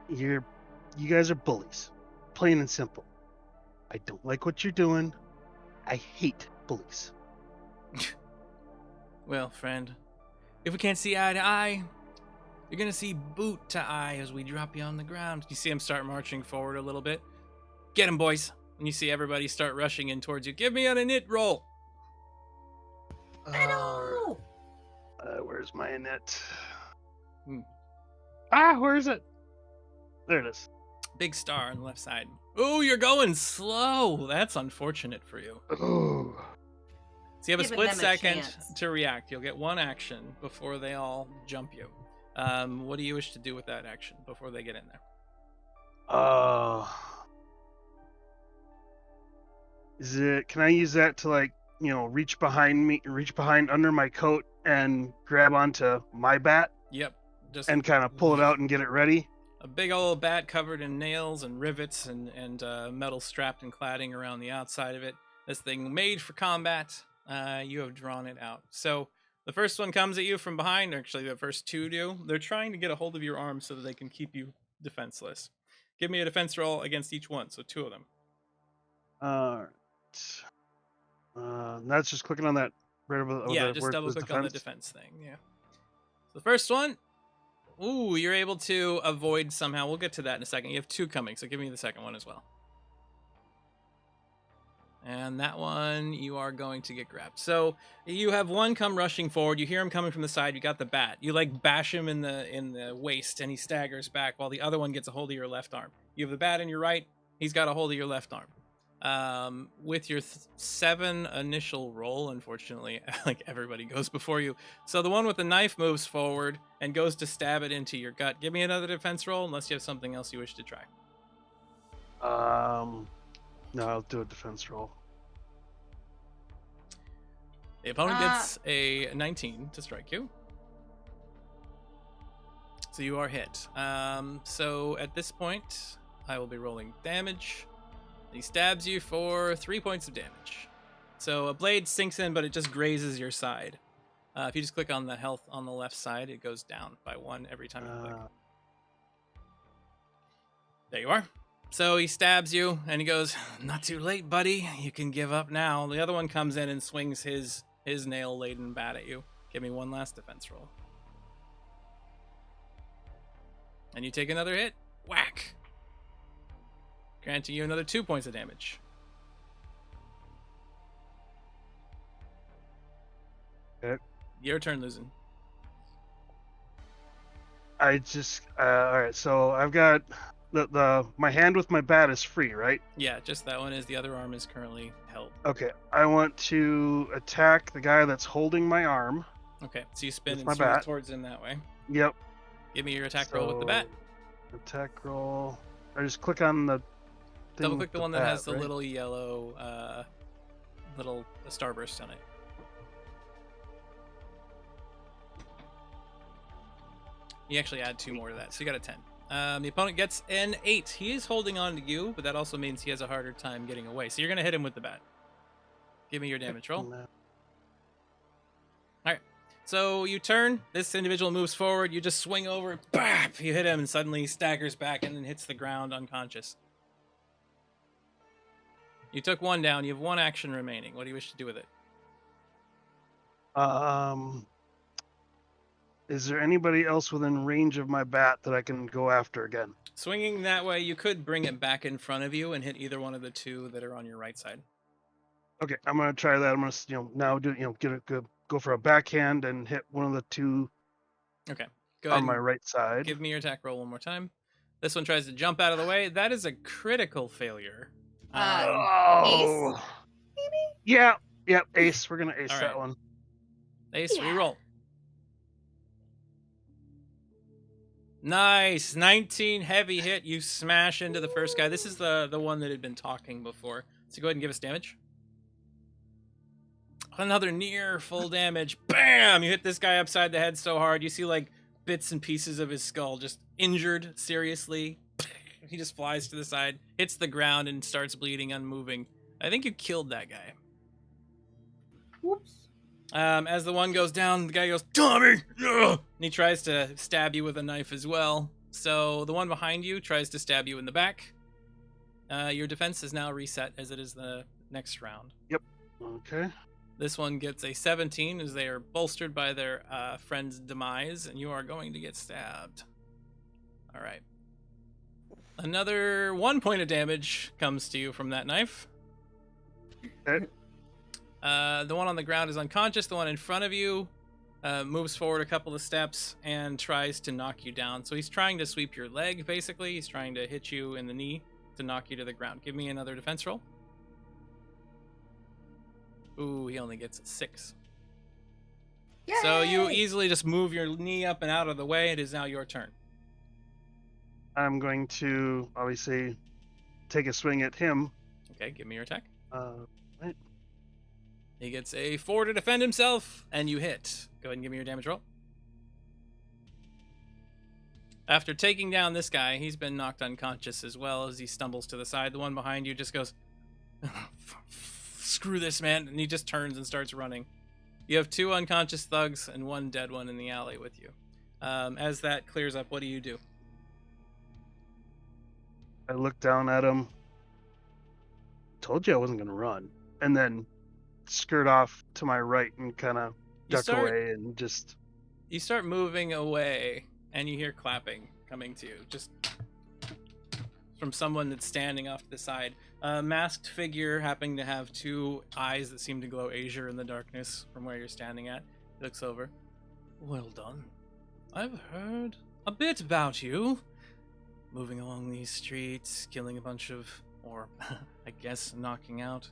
S6: You guys are bullies. Plain and simple. I don't like what you're doing. I hate bullies.
S1: Well, friend, if we can't see eye to eye, you're gonna see boot to eye as we drop you on the ground. You see him start marching forward a little bit. Get him, boys. And you see everybody start rushing in towards you. Give me an init roll.
S2: No!
S6: Where's my net?
S1: Hmm.
S6: Where is it? There it is.
S1: Big star on the left side. Oh, you're going slow. That's unfortunate for you.
S6: Oh.
S1: So you have a
S2: Giving
S1: split
S2: them a
S1: second
S2: chance.
S1: to react. You'll get one action before they all jump you. What do you wish to do with that action before they get in there?
S6: Is it? Can I use that to reach behind under my coat and grab onto my bat
S1: Yep. Just
S6: and kind of pull it out and get it ready?
S1: a big old bat covered in nails and rivets and metal strapped and cladding around the outside of it. This thing made for combat. You have drawn it out. So the first one comes at you from behind. Actually, the first two do. They're trying to get a hold of your arm so that they can keep you defenseless. Give me a defense roll against each one. So two of them.
S6: Alright. That's just clicking on that right over
S1: Yeah,
S6: where
S1: just
S6: it
S1: double
S6: says
S1: click on the defense thing. Yeah. So the first one. Ooh, you're able to avoid somehow. We'll get to that in a second. You have two coming, so give me the second one as well. And that one, you are going to get grabbed. So you have one come rushing forward. You hear him coming from the side. You got the bat. You like bash him in the waist, and he staggers back while the other one gets a hold of your left arm. You have the bat in your right. He's got a hold of your left arm. With your 7 initial roll, unfortunately, like everybody goes before you. So the one with the knife moves forward and goes to stab it into your gut. Give me another defense roll, unless you have something else you wish to try.
S6: No, I'll do a defense roll.
S1: The opponent gets a 19 to strike you. So you are hit. So at this point, I will be rolling damage. He stabs you for 3 points of damage. So a blade sinks in, but it just grazes your side. If you just click on the health on the left side, it goes down by 1 every time you click. There you are. So he stabs you, and he goes, "Not too late, buddy. You can give up now." The other one comes in and swings his nail-laden bat at you. Give me one last defense roll. And you take another hit. Whack! Granting you another 2 points of damage.
S6: Okay.
S1: Your turn, Luzin.
S6: I just all right. So I've got my hand with my bat is free, right?
S1: Yeah, just that one is. The other arm is currently held.
S6: Okay. I want to attack the guy that's holding my arm.
S1: Okay, so you spin
S6: With
S1: and
S6: my
S1: swing
S6: bat.
S1: towards him that way.
S6: Yep.
S1: Give me your attack roll with the bat.
S6: Attack roll. I just click on the thing
S1: Double
S6: with
S1: click the one that has the
S6: right?
S1: little yellow little starburst on it. You actually add 2 more to that, so you got a 10. The opponent gets an 8. He is holding on to you, but that also means he has a harder time getting away. So you're going to hit him with the bat. Give me your damage roll.
S6: No.
S1: All right. So you turn. This individual moves forward. You just swing over. Bap! You hit him, and suddenly he staggers back and then hits the ground unconscious. You took 1 down. You have 1 action remaining. What do you wish to do with it?
S6: Is there anybody else within range of my bat that I can go after again?
S1: Swinging that way, you could bring it back in front of you and hit either one of the 2 that are on your right side.
S6: Okay, I'm gonna try that. I'm gonna now do go for a backhand and hit one of the 2
S1: Okay. Go ahead
S6: on my
S1: and
S6: right side.
S1: give me your attack roll one more time. This one tries to jump out of the way. That is a critical failure.
S6: Oh,
S2: Maybe?
S6: yeah, ace. We're gonna ace
S1: All
S6: that
S1: right.
S6: one.
S1: Ace,
S2: Yeah.
S1: reroll. Nice. 19 heavy hit. You smash into the first guy. This is the one that had been talking before. So go ahead and give us damage. Another near full damage. Bam! You hit this guy upside the head so hard. You see like bits and pieces of his skull just injured seriously. He just flies to the side, hits the ground, and starts bleeding, unmoving. I think you killed that guy.
S2: Whoops.
S1: As the one goes down, the guy goes, "Tommy!" And he tries to stab you with a knife as well. So the one behind you tries to stab you in the back. Your defense is now reset as it is the next round.
S6: Okay.
S1: This one gets a 17 as they are bolstered by their friend's demise, and you are going to get stabbed. All right. Another 1 point of damage comes to you from that knife.
S6: Okay.
S1: The one on the ground is unconscious. The one in front of you moves forward a couple of steps and tries to knock you down. So he's trying to sweep your leg, basically. He's trying to hit you in the knee to knock you to the ground. Give me another defense roll. Ooh, he only gets a 6. So you
S2: Yay!
S1: easily just move your knee up and out of the way. It is now your turn.
S6: I'm going to obviously take a swing at him.
S1: Okay, give me your attack.
S6: Right.
S1: He gets a 4 to defend himself, and you hit. Go ahead and give me your damage roll. After taking down this guy, he's been knocked unconscious as well as he stumbles to the side. The one behind you just goes, "Screw this, man," and he just turns and starts running. You have 2 unconscious thugs and 1 dead one in the alley with you. As that clears up, what do you do?
S6: I look down at him. Told you I wasn't gonna run, and then skirt off to my right and kind of duck away and just.
S1: You start moving away, and you hear clapping coming to you. Just from someone that's standing off to the side. A masked figure happening to have two eyes that seem to glow azure in the darkness from where you're standing at. He looks over. Well done. I've heard a bit about you. Moving along these streets, killing a bunch of, or I guess knocking out.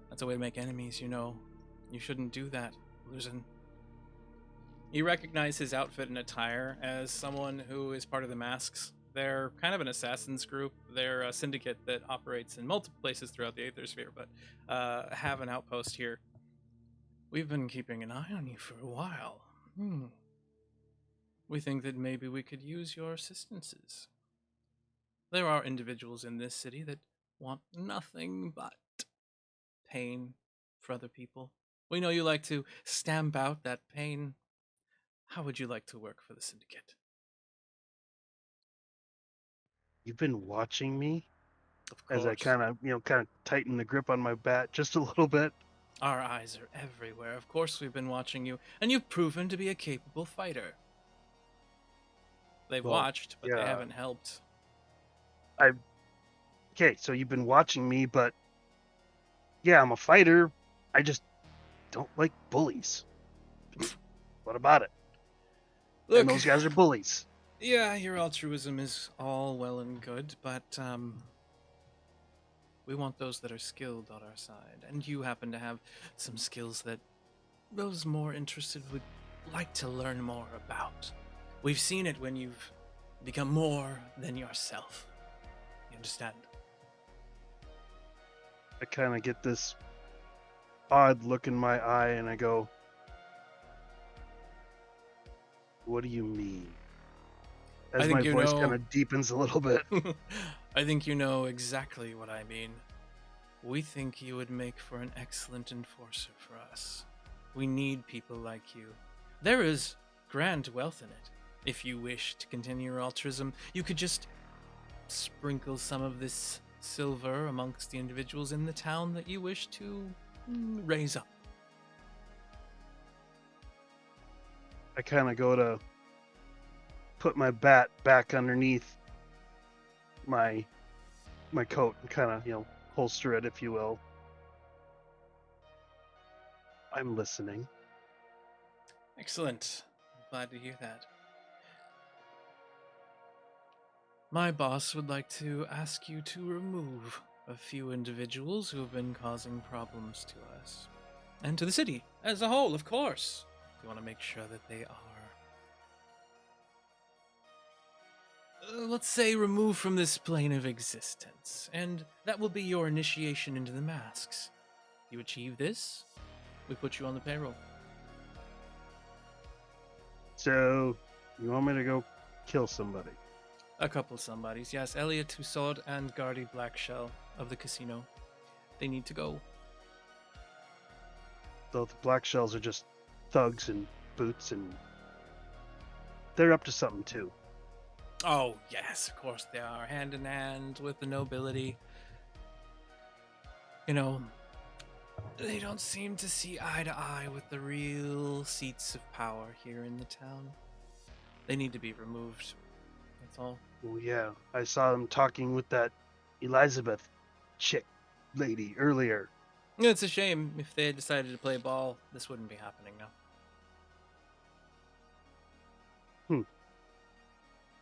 S1: That's a way to make enemies, you know. You shouldn't do that, Luzin. You recognize his outfit and attire as someone who is part of the Masks. They're kind of an assassins group. They're a syndicate that operates in multiple places throughout the Aether Sphere, but have an outpost here. We've been keeping an eye on you for a while. We think that maybe we could use your assistances. There are individuals in this city that want nothing but pain for other people. We know you like to stamp out that pain. How would you like to work for the syndicate?
S6: You've been watching me
S1: Of course.
S6: as I kind of tighten the grip on my bat just a little bit.
S1: Our eyes are everywhere. Of course we've been watching you, and you've proven to be a capable fighter. They've watched, but they haven't helped.
S6: Okay, so you've been watching me, but yeah, I'm a fighter. I just don't like bullies. What about it?
S1: Look,
S6: And those guys are bullies.
S1: yeah, your altruism is all well and good, but we want those that are skilled on our side, and you happen to have some skills that those more interested would like to learn more about. We've seen it when you've become more than yourself. You understand?
S6: I kind of get this odd look in my eye, and I go, "What do you mean?" As my voice kind of deepens a little bit.
S1: I think you know exactly what I mean. We think you would make for an excellent enforcer for us. We need people like you. There is grand wealth in it. If you wish to continue your altruism, you could just sprinkle some of this silver amongst the individuals in the town that you wish to raise up.
S6: I kind of go to put my bat back underneath my coat and kind of, holster it, if you will. I'm listening.
S1: Excellent. I'm glad to hear that. My boss would like to ask you to remove a few individuals who have been causing problems to us. And to the city as a whole, of course. We want to make sure that they are, let's say, removed from this plane of existence. And that will be your initiation into the Masks. You achieve this, we put you on the payroll.
S6: So, you want me to go kill somebody?
S1: A couple somebodies, yes. Elliot Tussaud and Guardy Blackshell of the casino. They need to go.
S6: Though the black shells are just thugs and boots, and they're up to something too.
S1: Oh, yes, of course they are. Hand in hand with the nobility. You know, they don't seem to see eye to eye with the real seats of power here in the town. They need to be removed. That's all.
S6: Oh yeah, I saw them talking with that Elizabeth chick lady earlier.
S1: It's a shame. If they had decided to play ball, this wouldn't be happening now.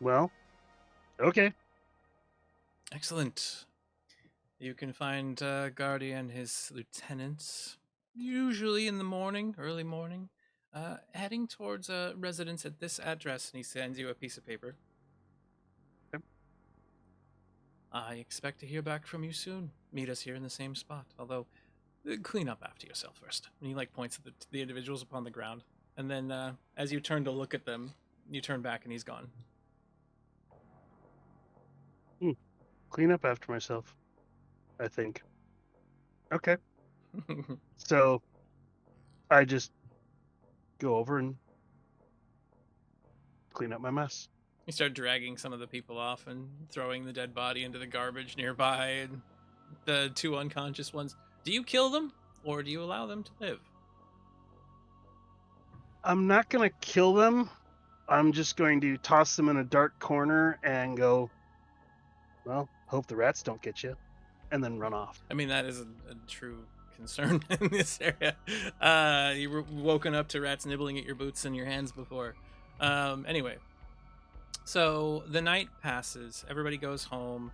S6: Well, okay.
S1: Excellent. You can find Guardy and his lieutenants, usually in the morning, early morning, heading towards a residence at this address, and he sends you a piece of paper.
S6: Okay.
S1: I expect to hear back from you soon. Meet us here in the same spot, although clean up after yourself first. And he points at the individuals upon the ground, and then as you turn to look at them, you turn back and he's gone.
S6: Clean up after myself, I think. Okay. So I just go over and clean up my mess.
S1: You start dragging some of the people off and throwing the dead body into the garbage nearby, and the two unconscious ones. Do you kill them, or do you allow them to live?
S6: I'm not going to kill them. I'm just going to toss them in a dark corner and go, Well, hope the rats don't get you, and then run off.
S1: I mean, that is a true concern in this area. You were woken up to rats nibbling at your boots and your hands before. Anyway, so the night passes. Everybody goes home.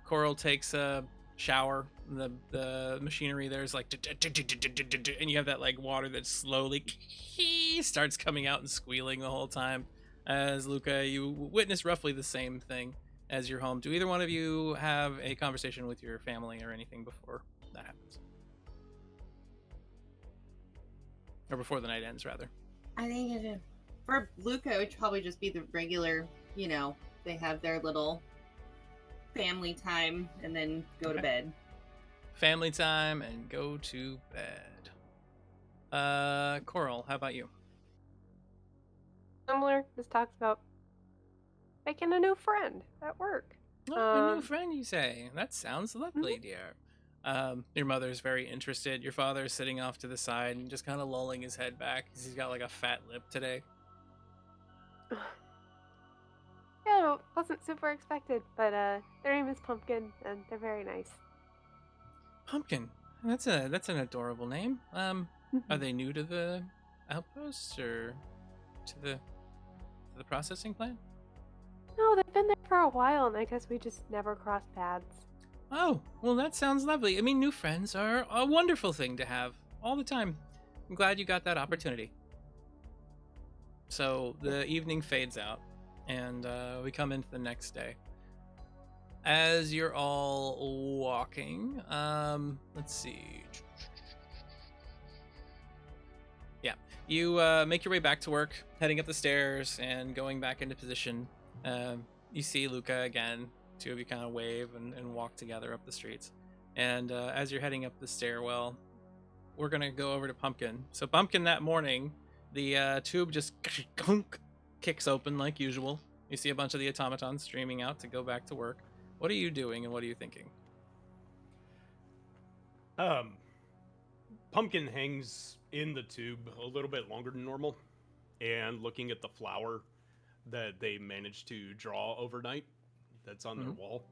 S1: Coral takes a shower. The machinery there's like, and you have that like water that slowly starts coming out and squealing the whole time. As Luca, you witness roughly the same thing as you're home. Do either one of you have a conversation with your family or anything before that happens? Or before the night ends, rather.
S2: I think for Luca, it would probably just be the regular, they have their little family time and then go to bed.
S1: Family time and go to bed. Coral, how about you?
S3: Similar. This talks about making a new friend at work.
S1: Oh, a new friend, you say? That sounds lovely, dear. Your mother's very interested. Your father's sitting off to the side and just kind of lolling his head back because he's got like a fat lip today.
S3: Yeah, it wasn't super expected, but their name is Pumpkin, and they're very nice.
S1: Pumpkin. That's an adorable name. Are they new to the outpost or to the processing plant?
S3: No, they've been there for a while, and I guess we just never crossed paths.
S1: Oh, well, that sounds lovely. I mean, new friends are a wonderful thing to have all the time. I'm glad you got that opportunity. So the evening fades out, and we come into the next day. As you're all walking, let's see. Yeah, you make your way back to work, heading up the stairs and going back into position. You see Luca again. Two of you kind of wave and walk together up the streets. And as you're heading up the stairwell, we're going to go over to Pumpkin. So Pumpkin, that morning, the tube just kicks open like usual. You see a bunch of the automatons streaming out to go back to work. What are you doing and what are you thinking?
S4: Pumpkin hangs in the tube a little bit longer than normal and looking at the flower that they managed to draw overnight that's on their wall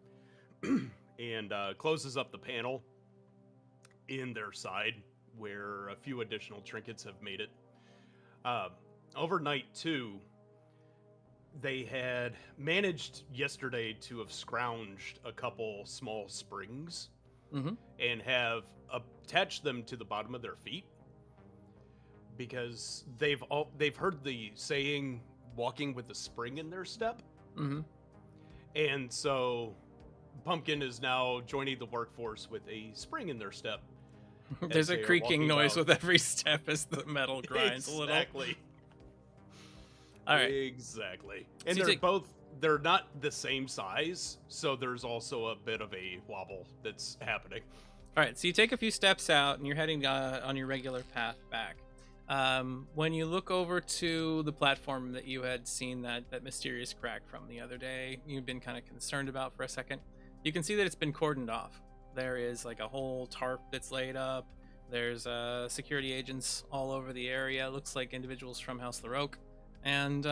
S4: and closes up the panel in their side where a few additional trinkets have made it. Overnight too, they had managed yesterday to have scrounged a couple small springs and have attached them to the bottom of their feet because they've heard the saying walking with a spring in their step. And so Pumpkin is now joining the workforce with a spring in their step.
S1: There's a creaking noise with every step as the metal grinds a little.
S4: Exactly.
S1: All right.
S4: Exactly. And
S1: So
S4: they're not the same size, so there's also a bit of a wobble that's happening.
S1: All right, so you take a few steps out and you're heading on your regular path back. When you look over to the platform that you had seen that mysterious crack from the other day, you've been kind of concerned about for a second, you can see that it's been cordoned off. There is like a whole tarp that's laid up. There's security agents all over the area. It looks like individuals from House LaRoque. And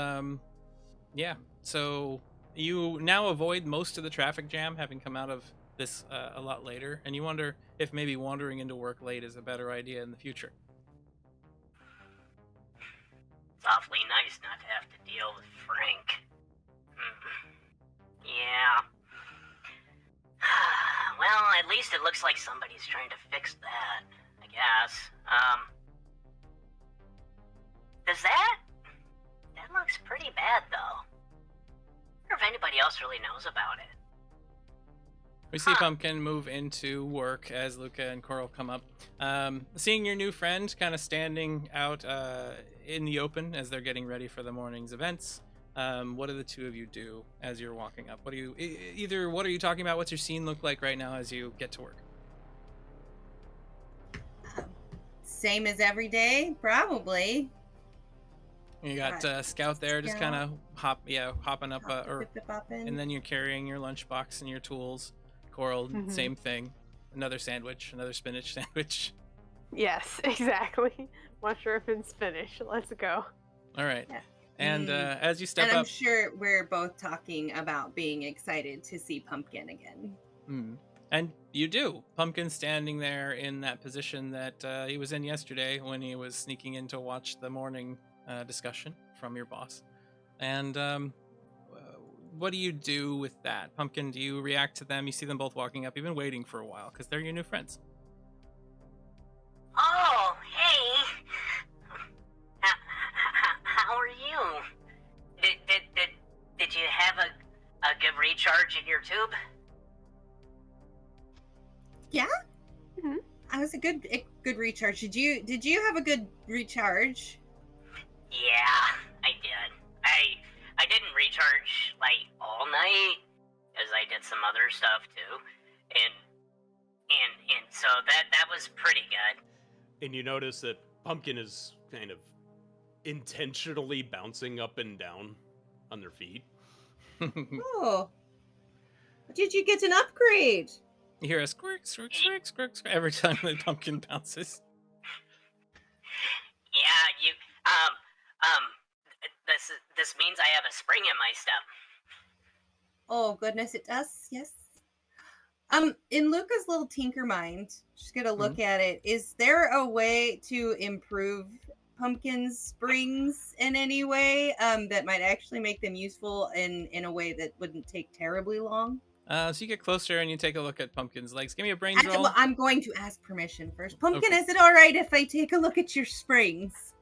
S1: yeah, so you now avoid most of the traffic jam, having come out of this a lot later, and you wonder if maybe wandering into work late is a better idea in the future.
S5: It's awfully nice not to have to deal with Frank. Yeah. Well, at least it looks like somebody's trying to fix that, I guess. That looks pretty bad, though. I wonder if anybody else really knows about it.
S1: We see Pumpkin move into work as Luca and Coral come up. Seeing your new friend kind of standing out in the open as they're getting ready for the morning's events, what do the two of you do as you're walking up? What are you talking about? What's your scene look like right now as you get to work?
S2: Same as every day, probably.
S1: You got Scout there, just kind of hopping up, and then you're carrying your lunchbox and your tools. Coral, same thing. Another sandwich, another spinach sandwich.
S3: Yes, exactly. Mushroom and spinach. Let's go.
S1: All right.
S2: Yeah.
S1: And as you step
S2: And I'm
S1: up,
S2: sure we're both talking about being excited to see Pumpkin again.
S1: And you do. Pumpkin standing there in that position that he was in yesterday when he was sneaking in to watch the morning discussion from your boss. And what do you do with that? Pumpkin, do you react to them? You see them both walking up. You've been waiting for a while because they're your new friends.
S5: Oh, hey. How are you? Did you have a good recharge in your tube?
S2: Yeah.
S3: Mhm.
S2: I was a good recharge. Did you have a good recharge?
S5: Yeah, I did. I didn't recharge like all night, as I did some other stuff too, and so that was pretty good.
S4: And you notice that Pumpkin is kind of intentionally bouncing up and down on their feet.
S2: Oh. Did you get an upgrade?
S1: You hear a squirk, squirk, squirk, squirk, squirk every time the pumpkin bounces.
S5: Yeah, you this means I have a spring in my step.
S2: Oh goodness, it does. Yes. In Luca's little tinker mind, she's gonna look at it. Is there a way to improve Pumpkin's springs in any way that might actually make them useful in a way that wouldn't take terribly long?
S1: So you get closer and you take a look at Pumpkin's legs. Give me a brains
S2: Actually,
S1: roll.
S2: well, I'm going to ask permission first. Pumpkin,
S1: Okay.
S2: is it all right if I take a look at your springs?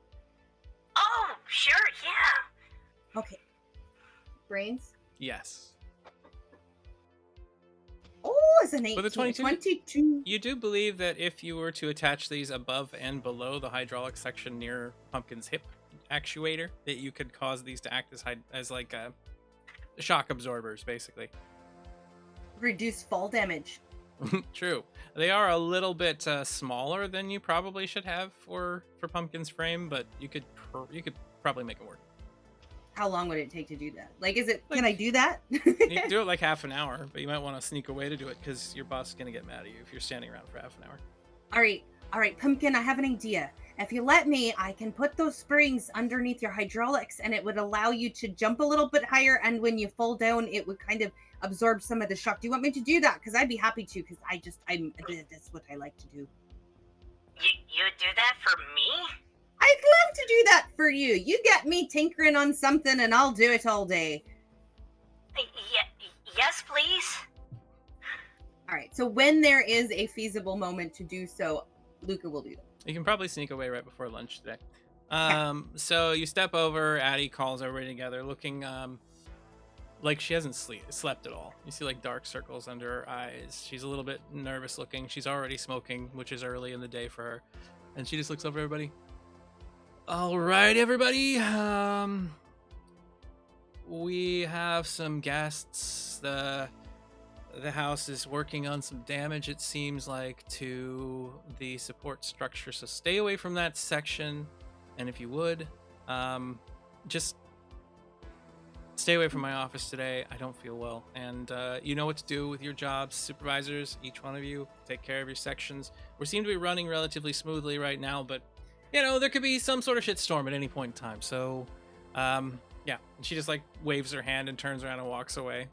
S5: Oh, sure, yeah.
S2: Okay. Brains.
S1: Yes.
S2: Oh, it's an 18.
S1: With a 22?
S2: 22.
S1: You do believe that if you were to attach these above and below the hydraulic section near Pumpkin's hip actuator, that you could cause these to act as like shock absorbers, basically.
S2: Reduce fall damage.
S1: True. They are a little bit smaller than you probably should have for Pumpkin's frame, but you could probably make it work.
S2: How long would it take to do that? Like, can I do that?
S1: You can do it like half an hour, but you might want to sneak away to do it because your boss is going to get mad at you if you're standing around for half an hour.
S2: All right, Pumpkin, I have an idea. If you let me, I can put those springs underneath your hydraulics and it would allow you to jump a little bit higher, and when you fall down, it would kind of absorb some of the shock. Do you want me to do that? Because I'd be happy to, because that's what I like to do.
S5: You do that for me?
S2: I'd love to do that for you. You get me tinkering on something and I'll do it all day.
S5: Yes, please.
S2: All right, so when there is a feasible moment to do so, Luca will do that.
S1: You can probably sneak away right before lunch today. So you step over, Addie calls everybody together, looking like she hasn't slept at all. You see like dark circles under her eyes. She's a little bit nervous looking. She's already smoking, which is early in the day for her. And she just looks over everybody. All right, everybody. We have some guests. The house is working on some damage, it seems like, to the support structure. So stay away from that section. And if you would, just stay away from my office today. I don't feel well. And you know what to do with your jobs. Supervisors, each one of you, take care of your sections. We seem to be running relatively smoothly right now, but you know, there could be some sort of shitstorm at any point in time. So, yeah. And she just like waves her hand and turns around and walks away.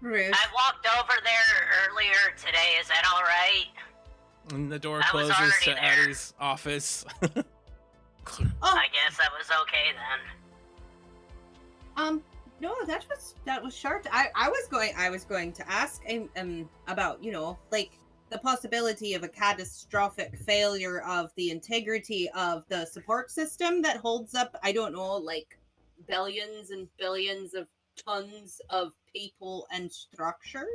S2: Rude.
S5: I walked over there earlier today. Is that all right?
S1: And the door
S5: I was
S1: closes
S5: already
S1: to
S5: there.
S1: Addie's office.
S2: Oh,
S5: I guess that was okay then.
S2: no, that was short. I was going to ask about, you know, like the possibility of a catastrophic failure of the integrity of the support system that holds up, I don't know, like billions and billions of tons of people and structures.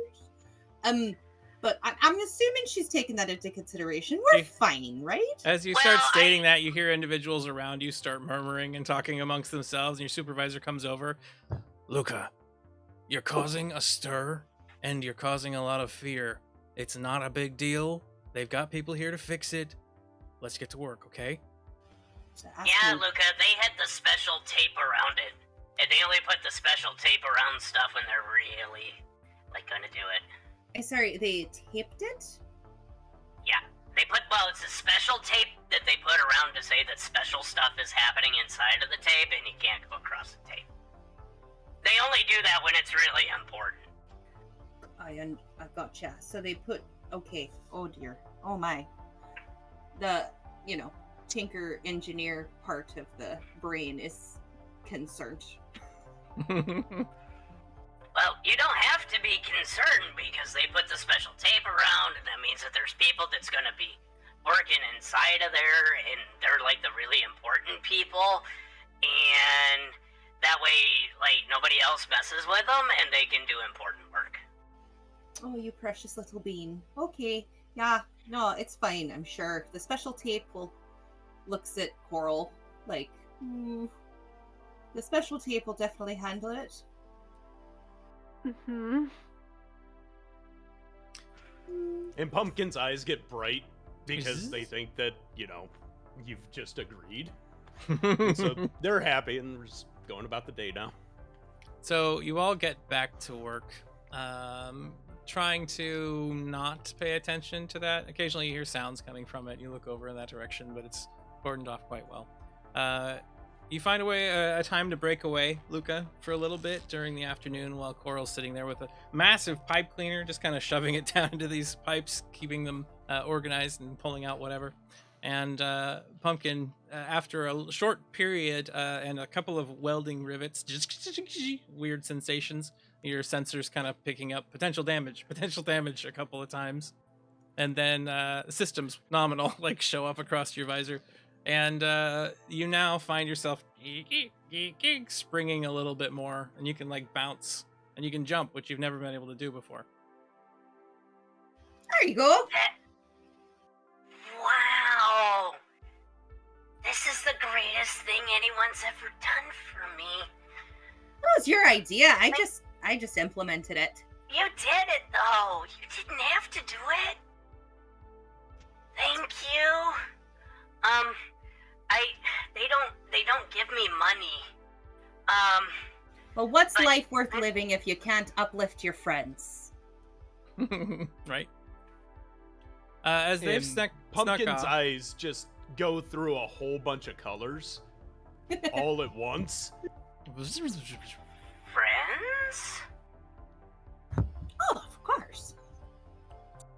S2: But I'm assuming she's taken that into consideration. We're fine, right?
S1: As you start stating that, you hear individuals around you start murmuring and talking amongst themselves, and your supervisor comes over. Luca, you're causing a stir, and you're causing a lot of fear. It's not a big deal. They've got people here to fix it. Let's get to work, okay?
S5: Yeah, Luca, they had the special tape around it. And they only put the special tape around stuff when they're really, like, gonna do it.
S2: Sorry, they taped it?
S5: Yeah. They put, well, it's a special tape that they put around to say that special stuff is happening inside of the tape and you can't go across the tape. They only do that when it's really important.
S2: I gotcha. So they put, okay, oh dear, oh my. The, tinker engineer part of the brain is concerned.
S5: Well, you don't have to be concerned because they put the special tape around, and that means that there's people that's going to be working inside of there, and they're like the really important people, and that way, like, nobody else messes with them, and they can do important work.
S2: Oh, you precious little bean. Okay, yeah, no, it's fine, I'm sure. The special tape looks at Coral like, the special tape will definitely handle it.
S3: Mm-hmm.
S4: And Pumpkin's eyes get bright because they think that, you've just agreed. So they're happy and we're just going about the day now.
S1: So you all get back to work, trying to not pay attention to that. Occasionally you hear sounds coming from it. You look over in that direction, but it's cordoned off quite well. You find a time to break away, Luca, for a little bit during the afternoon while Coral's sitting there with a massive pipe cleaner, just kind of shoving it down into these pipes, keeping them organized and pulling out whatever. And Pumpkin, after a short period and a couple of welding rivets, just weird sensations, your sensors kind of picking up potential damage a couple of times. And then systems nominal like show up across your visor. And you now find yourself springing a little bit more, and you can like bounce and you can jump, which you've never been able to do before.
S2: There you go.
S5: Wow! This is the greatest thing anyone's ever done for me.
S2: That was your idea. I just implemented it.
S5: You did it, though. You didn't have to do it. Thank you. They don't give me money.
S2: Well, what's life worth living if you can't uplift your friends?
S1: Right? As they've snuck
S4: Pumpkin's
S1: off,
S4: eyes just go through a whole bunch of colors all at once.
S5: Friends?
S2: Oh, of course.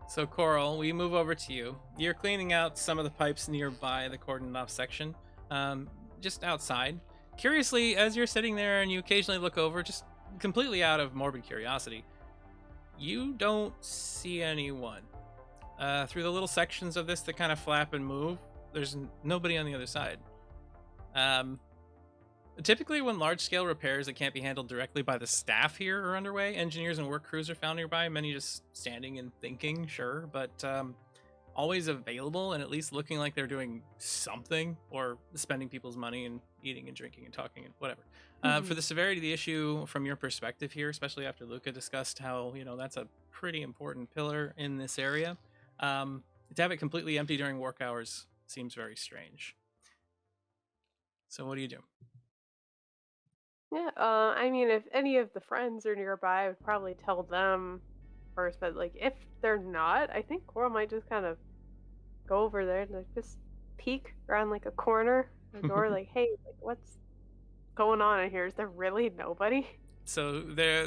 S1: So Coral, we move over to you. You're cleaning out some of the pipes nearby the cordoned off section, just outside. Curiously, as you're sitting there and you occasionally look over, just completely out of morbid curiosity, you don't see anyone. Through the little sections of this that kind of flap and move, there's nobody on the other side. Typically, when large-scale repairs that can't be handled directly by the staff here are underway, engineers and work crews are found nearby, many just standing and thinking, sure, but always available and at least looking like they're doing something or spending people's money and eating and drinking and talking and whatever. For the severity of the issue from your perspective here, especially after Luca discussed how, that's a pretty important pillar in this area, to have it completely empty during work hours seems very strange. So what do you do?
S3: Yeah, I mean, if any of the friends are nearby, I would probably tell them first, but like if they're not, I think Coral might just kind of go over there and like just peek around like a corner, the door, like, hey, like what's going on in here? Is there really nobody?
S1: So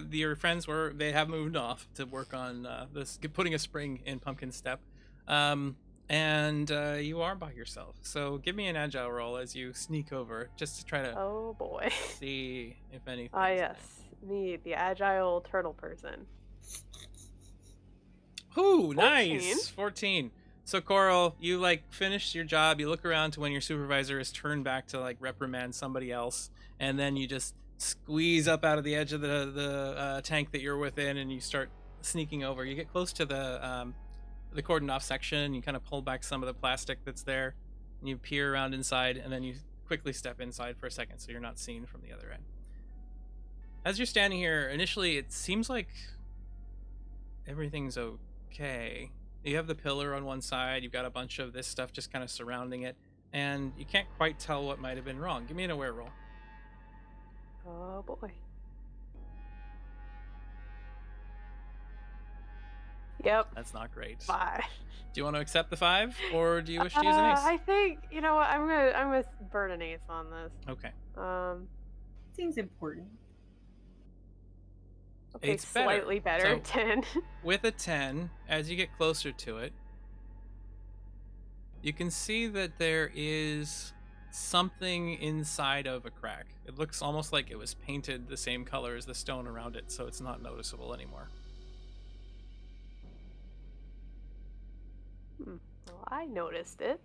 S1: your friends they have moved off to work on this, putting a spring in Pumpkin's step, and you are by yourself. So give me an agile roll as you sneak over, just to try to
S3: Oh boy.
S1: see if anything.
S3: Ah yes, me, the agile turtle person.
S1: Ooh,
S3: 14.
S1: nice. 14. So Coral, you like finish your job, you look around to when your supervisor is turned back to like reprimand somebody else, and then you just squeeze up out of the edge of the tank that you're within, and you start sneaking over. You get close to the cordoned off section, you kind of pull back some of the plastic that's there, and you peer around inside, and then you quickly step inside for a second so you're not seen from the other end. As you're standing here, initially it seems like everything's okay. You have the pillar on one side, you've got a bunch of this stuff just kind of surrounding it, and you can't quite tell what might have been wrong. Give me an aware roll.
S3: Oh boy. Yep.
S1: That's not great.
S3: 5.
S1: Do you want to accept the 5, or do you wish to use an ace?
S3: I think you know what I'm gonna burn an ace on this.
S1: Okay.
S2: Seems important.
S3: Okay,
S1: It's better.
S3: slightly better.
S1: So-
S3: 10.
S1: With a 10, as you get closer to it, you can see that there is something inside of a crack. It looks almost like it was painted the same color as the stone around it, so it's not noticeable anymore.
S3: Well, I noticed it.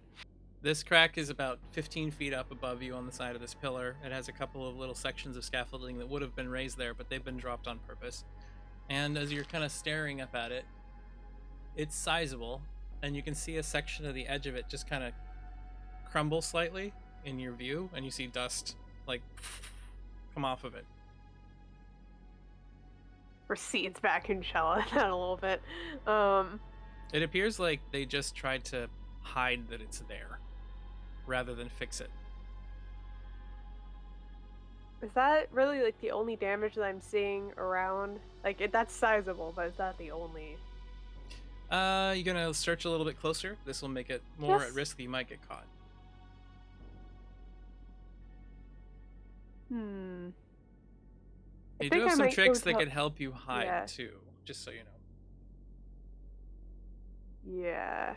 S1: This crack is about 15 feet up above you on the side of this pillar. It has a couple of little sections of scaffolding that would have been raised there, but they've been dropped on purpose. And as you're kind of staring up at it, it's sizable, and you can see a section of the edge of it just kind of crumble slightly in your view, and you see dust like come off of it.
S3: Recedes back in shell that a little bit.
S1: It appears like they just tried to hide that it's there rather than fix it.
S3: Is that really like the only damage that I'm seeing around? Like that's sizable, but is that the only?
S1: You're gonna search a little bit closer. This will make it more
S3: Yes.
S1: at risk that you might get caught.
S3: Hmm.
S1: You do
S3: think
S1: have
S3: I
S1: some
S3: might go
S1: tricks that
S3: to-
S1: could help you hide
S3: Yeah.
S1: too, just so you know.
S3: Yeah.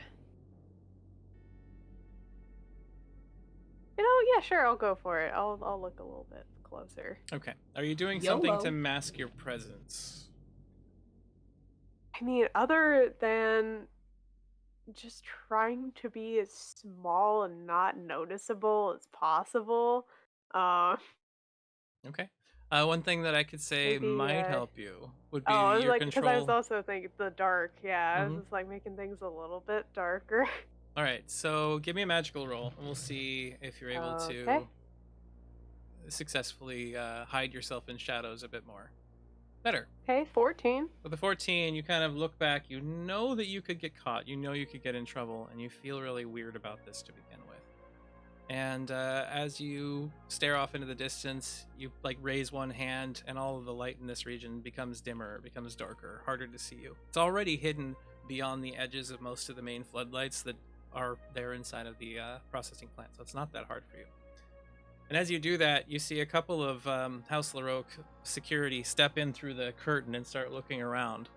S3: You know, yeah, sure, I'll go for it. I'll look a little bit closer.
S1: Okay. Are you doing something to
S2: YOLO.
S1: mask your presence?
S3: I mean, other than just trying to be as small and not noticeable as possible.
S1: Okay. One thing that I could say
S3: Maybe,
S1: might help you would be
S3: Oh, I was
S1: your
S3: like, because I was
S1: control.
S3: also thinking the dark. Yeah, I
S1: Mhm.
S3: was just like making things a little bit darker.
S1: All right. So give me a magical roll, and we'll see if you're able
S3: Okay.
S1: to successfully hide yourself in shadows a bit more. Better.
S3: Okay, 14.
S1: With the 14, you kind of look back. You know that you could get caught. You know you could get in trouble, and you feel really weird about this to begin with. And as you stare off into the distance, you like raise one hand, and all of the light in this region becomes dimmer, becomes darker, harder to see you. It's already hidden beyond the edges of most of the main floodlights that are there inside of the processing plant, so it's not that hard for you. And as you do that, you see a couple of House LaRoque security step in through the curtain and start looking around.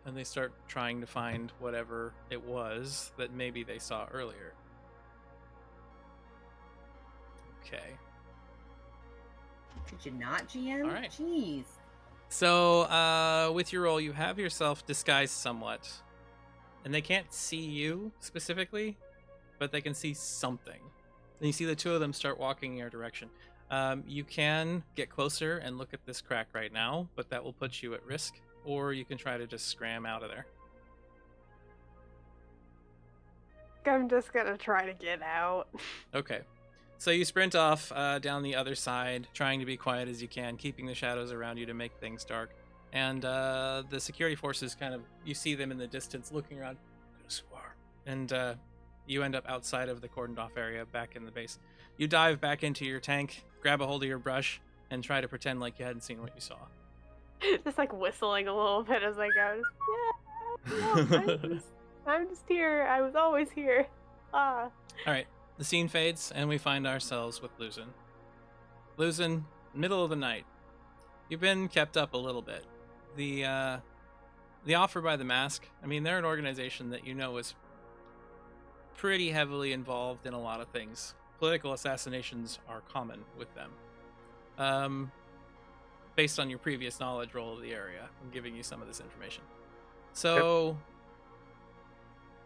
S1: And they start trying to find whatever it was that maybe they saw earlier. Okay.
S2: Could you not, GM?
S1: All right.
S2: Jeez.
S1: So, with your roll, you have yourself disguised somewhat. And they can't see you specifically, but they can see something. And you see the two of them start walking in your direction. You can get closer and look at this crack right now, but that will put you at risk. Or you can try to just scram out of there.
S3: I'm just gonna try to get out.
S1: Okay. So you sprint off down the other side, trying to be quiet as you can, keeping the shadows around you to make things dark. And the security forces kind of, you see them in the distance looking around. And you end up outside of the cordoned off area, back in the base. You dive back into your tank, grab a hold of your brush, and try to pretend like you hadn't seen what you saw.
S3: Just like whistling a little bit as I go. Just, yeah, I'm just here. I was always here. Ah.
S1: All right, the scene fades, and we find ourselves with Luzin. Luzin, middle of the night. You've been kept up a little bit. The offer by the Mask, I mean, they're an organization that you know is pretty heavily involved in a lot of things. Political assassinations are common with them. Based on your previous knowledge roll of the area, I'm giving you some of this information. So,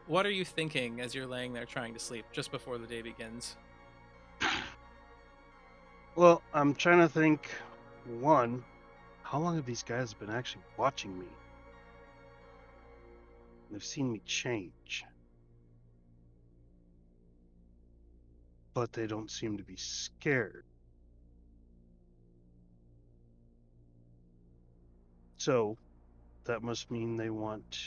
S1: what are you thinking as you're laying there trying to sleep just before the day begins?
S6: Well, I'm trying to think. One, how long have these guys been actually watching me? They've seen me change. But they don't seem to be scared. So, that must mean they want.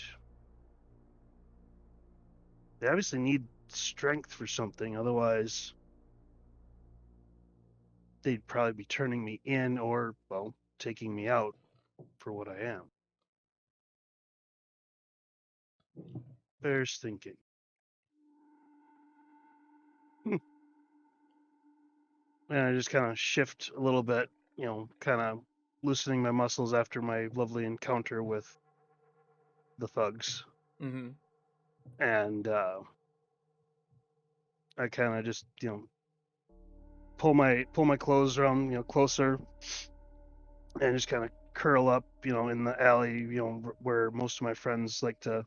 S6: They obviously need strength for something, otherwise, they'd probably be turning me in or, well, taking me out for what I am. Bears thinking. And I just kind of shift a little bit, kind of loosening my muscles after my lovely encounter with the thugs.
S1: Mm-hmm.
S6: And I kind of just, pull my clothes around, closer, and just kind of curl up, in the alley, where most of my friends like to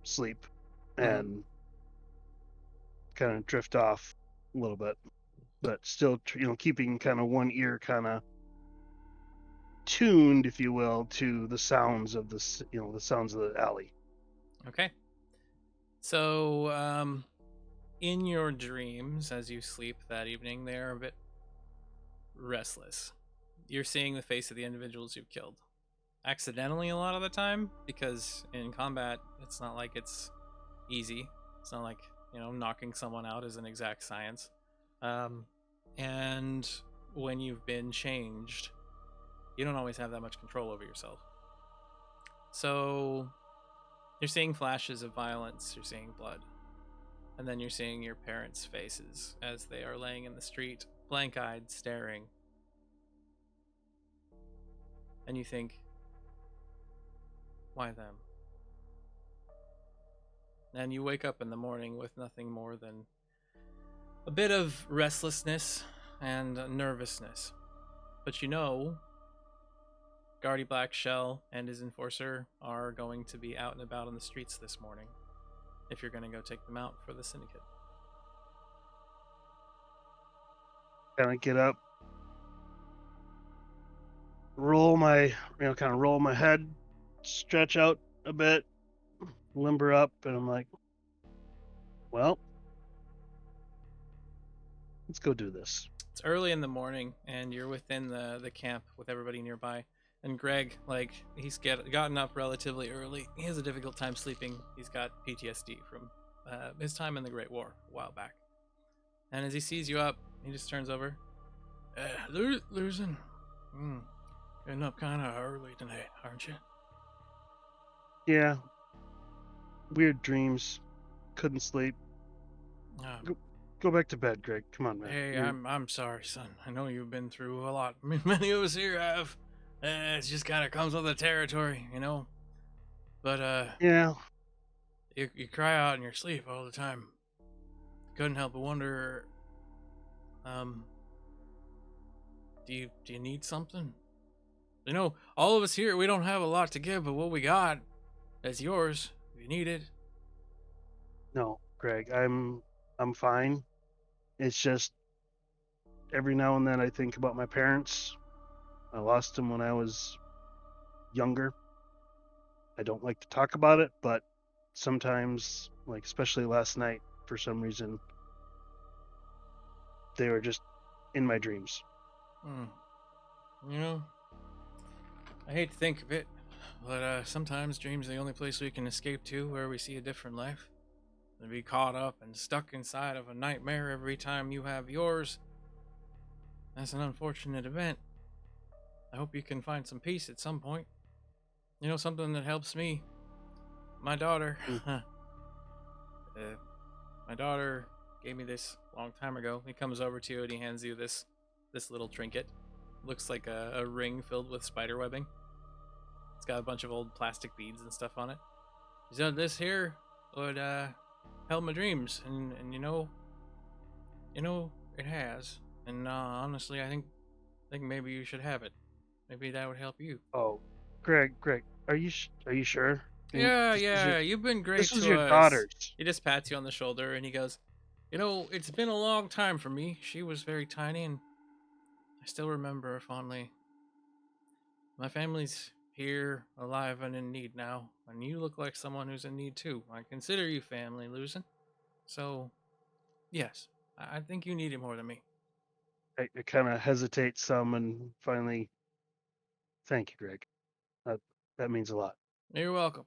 S6: sleep, and kind of drift off a little bit, but still, keeping kind of one ear kind of tuned, if you will, to the sounds of the sounds of the alley.
S1: Okay. So, in your dreams, as you sleep that evening, they're a bit restless. You're seeing the face of the individuals you've killed. Accidentally a lot of the time, because in combat, it's not like it's easy. It's not like, knocking someone out is an exact science. And when you've been changed, you don't always have that much control over yourself. So you're seeing flashes of violence, you're seeing blood. And then you're seeing your parents' faces as they are laying in the street, blank-eyed, staring. And you think, why them? And you wake up in the morning with nothing more than a bit of restlessness and nervousness. But Guardy Blackshell and his enforcer are going to be out and about on the streets this morning if you're going to go take them out for the syndicate.
S6: Kind of get up, roll my, kind of roll my head, stretch out a bit, limber up, and I'm like, well, let's go do this.
S1: It's early in the morning, and you're within the camp with everybody nearby. And Greg, he's gotten up relatively early. He has a difficult time sleeping. He's got PTSD from his time in the Great War a while back. And as he sees you up, he just turns over. Losing. Getting up kind of early tonight, aren't you?
S6: Yeah. Weird dreams. Couldn't sleep. Go back to bed, Greg. Come on, man.
S1: Hey, I'm sorry, son. I know you've been through a lot. I mean, many of us here have. It just kind of comes with the territory, But
S6: yeah.
S1: You cry out in your sleep all the time. Couldn't help but wonder. Do you need something? All of us here, we don't have a lot to give, but what we got, that's yours. If you need it.
S6: No, Greg, I'm fine. It's just every now and then I think about my parents. I lost them when I was younger. I don't like to talk about it, but sometimes, especially last night, for some reason, they were just in my dreams.
S1: I hate to think of it, but sometimes dreams are the only place we can escape to where we see a different life. To be caught up and stuck inside of a nightmare every time you have yours, that's an unfortunate event. I hope you can find some peace at some point. Something that helps me. My daughter. My daughter gave me this a long time ago. He comes over to you and he hands you this little trinket. Looks like a ring filled with spider webbing. It's got a bunch of old plastic beads and stuff on it. He said this here would help my dreams, and it has. And honestly, I think maybe you should have it. Maybe that would help you.
S6: Oh, Greg, are you sure?
S1: Yeah, you've been great to us.
S6: This is your daughter's.
S1: He just pats you on the shoulder and he goes, it's been a long time for me. She was very tiny and I still remember her fondly. My family's here, alive and in need now, and you look like someone who's in need too. I consider you family, Losing. So, yes, I think you need it more than me.
S6: I kind of hesitate some, and finally, thank you, Greg. That means a lot.
S1: You're welcome.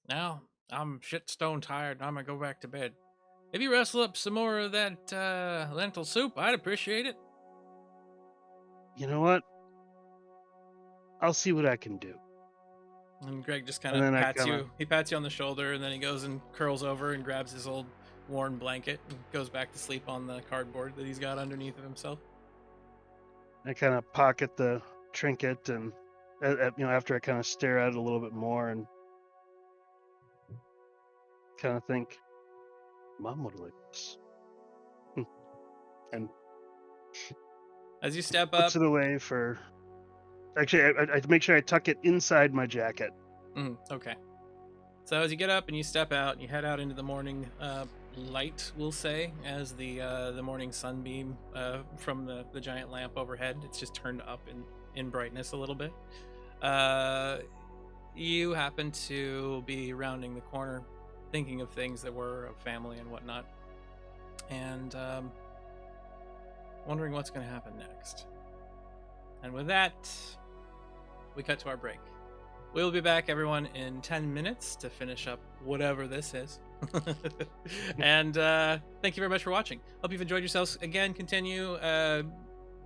S1: Now, I'm shit stone tired and I'm gonna go back to bed. If you wrestle up some more of that lentil soup, I'd appreciate it.
S6: You know what? I'll see what I can do.
S1: And Greg just kind
S6: And
S1: of
S6: then I
S1: pats
S6: kinda-
S1: you. He pats you on the shoulder, and then he goes and curls over and grabs his old worn blanket and goes back to sleep on the cardboard that he's got underneath of himself.
S6: I kind of pocket the trinket, and after I kind of stare at it a little bit more and kind of think, Mom would like this. And
S1: As you step up,
S6: puts it away for. Actually, I make sure I tuck it inside my jacket.
S1: Okay. So as you get up and you step out and you head out into the morning light, we'll say, as the morning sunbeam from the giant lamp overhead, it's just turned up in brightness a little bit. You happen to be rounding the corner, thinking of things that were of family and whatnot, and wondering what's going to happen next. And with that, we cut to our break. We'll be back, everyone, in 10 minutes to finish up whatever this is. And thank you very much for watching. Hope you've enjoyed yourselves. Again, continue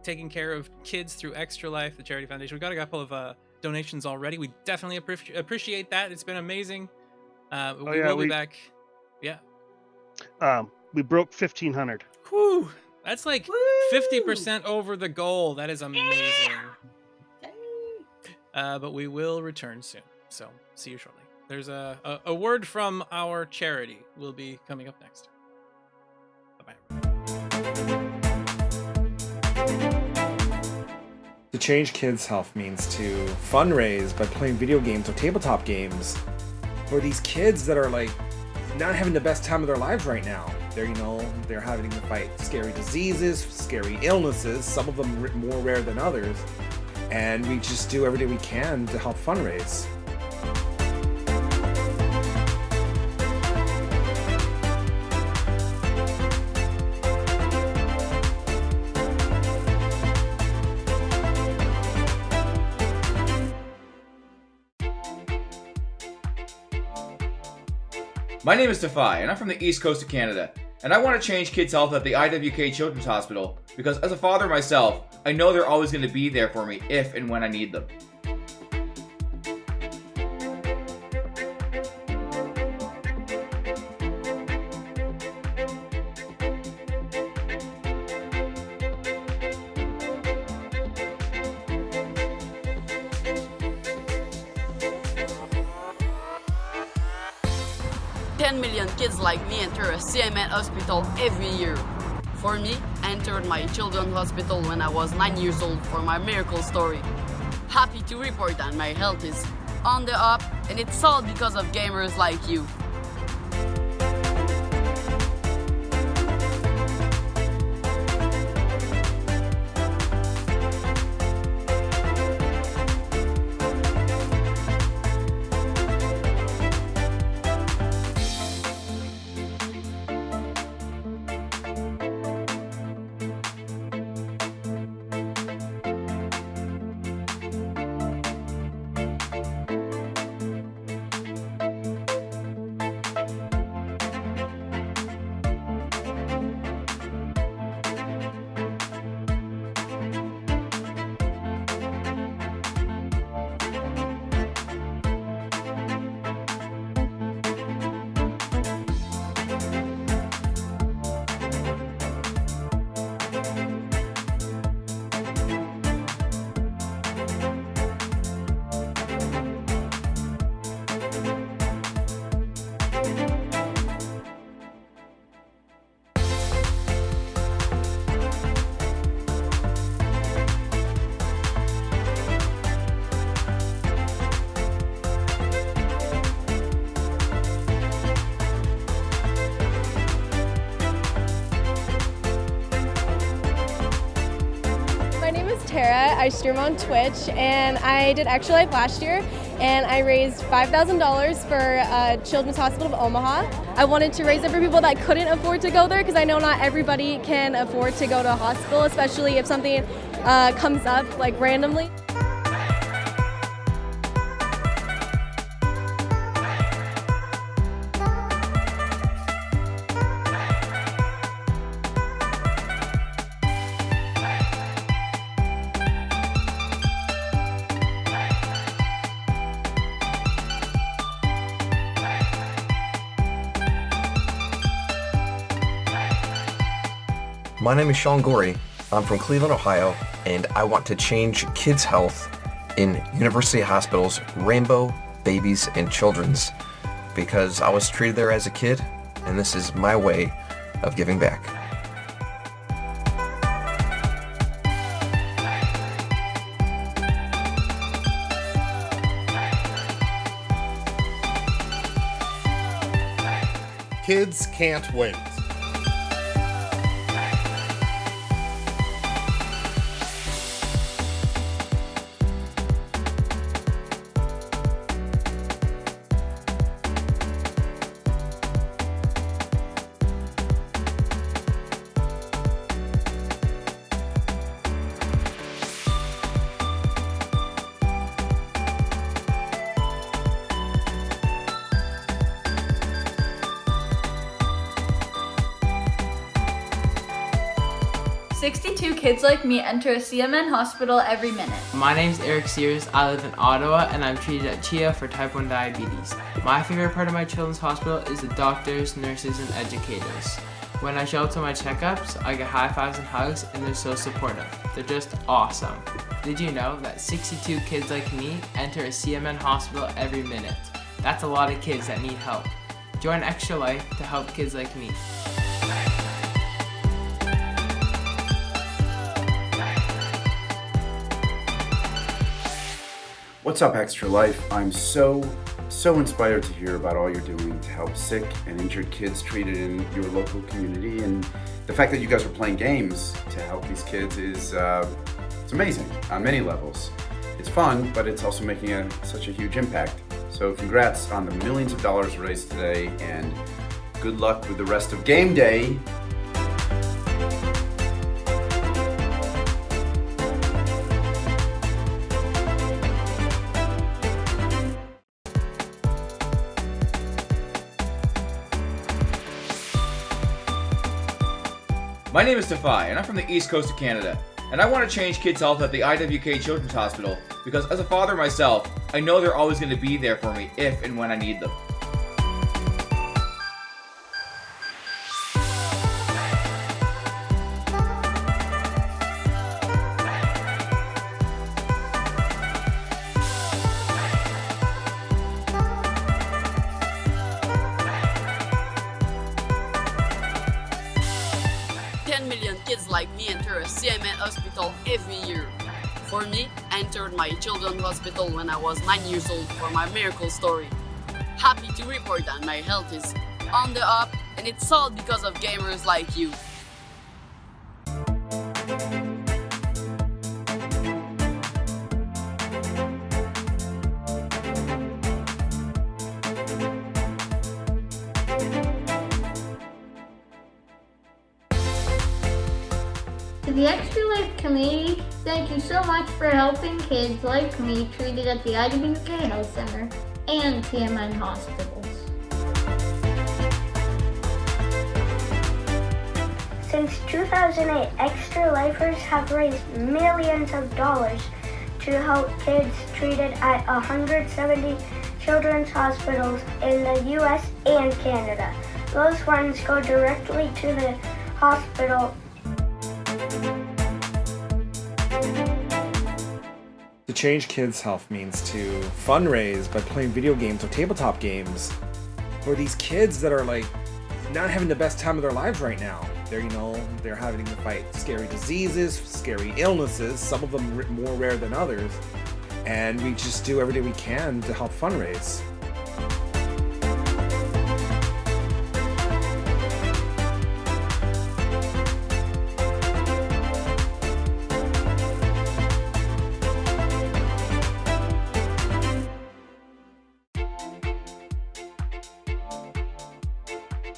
S1: taking care of kids through Extra Life, the charity foundation. We've got a couple of donations already. We definitely appreciate that. It's been amazing. We will be back. Yeah.
S6: We broke 1,500.
S1: Whew. That's like
S2: Woo!
S1: 50% over the goal. That is amazing. But we will return soon. So see you shortly. There's a word from our charity will be coming up next. Bye-bye.
S8: To change kids' health means to fundraise by playing video games or tabletop games for these kids that are like not having the best time of their lives right now. They're having to fight scary diseases, scary illnesses, some of them more rare than others. And we just do everything we can to help fundraise.
S9: My name is Defy, and I'm from the East Coast of Canada, and I want to change kids' health at the IWK Children's Hospital because as a father myself, I know they're always going to be there for me if and when I need them.
S10: Million kids like me enter a CMN hospital every year. For me, I entered my children's hospital when I was 9 years old for my miracle story. Happy to report that my health is on the up, and it's all because of gamers like you.
S11: Tara. I stream on Twitch, and I did Extra Life last year, and I raised $5,000 for Children's Hospital of Omaha. I wanted to raise it for people that couldn't afford to go there, because I know not everybody can afford to go to a hospital, especially if something comes up like randomly.
S12: My name is Sean Gorey. I'm from Cleveland, Ohio, and I want to change kids' health in University Hospital's Rainbow Babies and Children's because I was treated there as a kid, and this is my way of giving back.
S13: Kids can't wait.
S14: Kids like me enter a CMN hospital every minute.
S15: My name's Eric Sears. I live in Ottawa and I'm treated at CHIA for type 1 diabetes. My favorite part of my children's hospital is the doctors, nurses, and educators. When I show up to my checkups, I get high fives and hugs and they're so supportive. They're just awesome. Did you know that 62 kids like me enter a CMN hospital every minute? That's a lot of kids that need help. Join Extra Life to help kids like me.
S16: What's up, Extra Life? I'm so inspired to hear about all you're doing to help sick and injured kids treated in your local community, and the fact that you guys are playing games to help these kids is it's amazing on many levels. It's fun, but it's also making such a huge impact. So congrats on the millions of dollars raised today, and good luck with the rest of game day.
S9: My name is Defy, and I'm from the East Coast of Canada, and I want to change kids' health at the IWK Children's Hospital because as a father myself, I know they're always going to be there for me if and when I need them.
S10: Kids like me enter a CMN hospital every year. For me, I entered my children's hospital when I was 9 years old for my miracle story. Happy to report that my health is on the up, and it's all because of gamers like you.
S17: To the Extra Life community, thank you so much for helping kids like me treated at the IWK Health Center and TMN hospitals.
S18: Since 2008, Extra Lifers have raised millions of dollars to help kids treated at 170 children's hospitals in the US and Canada. Those funds go directly to the hospital.
S8: To change kids' health means to fundraise by playing video games or tabletop games for these kids that are like not having the best time of their lives right now. They're having to fight scary diseases, scary illnesses, some of them more rare than others, and we just do everything we can to help fundraise.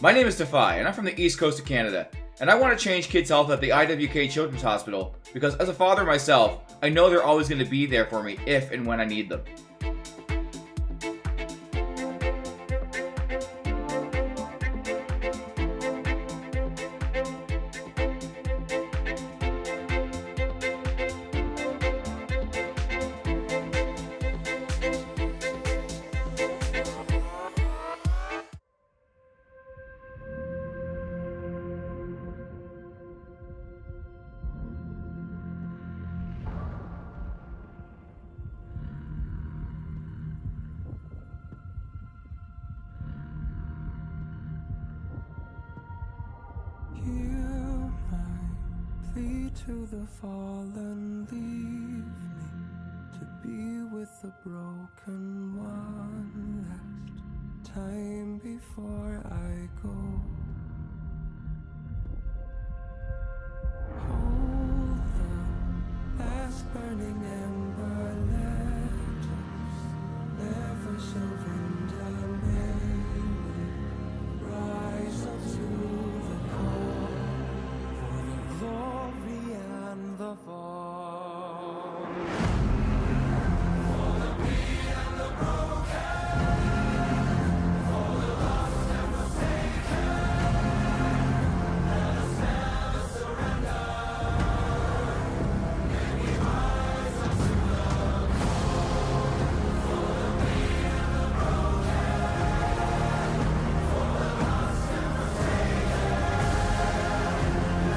S9: My name is Defy, and I'm from the East Coast of Canada, and I want to change kids' health at the IWK Children's Hospital because as a father myself, I know they're always going to be there for me if and when I need them.
S19: to the fallen, leave me to be with the broken one last time before I go. Hold the last burning ember, let us never surrender. May we rise up to the call for the glory and the fall. For the weak and the broken, for the lost and forsaken, let us never surrender. May we rise up to the call for the weak and the broken, for the lost and forsaken, let us never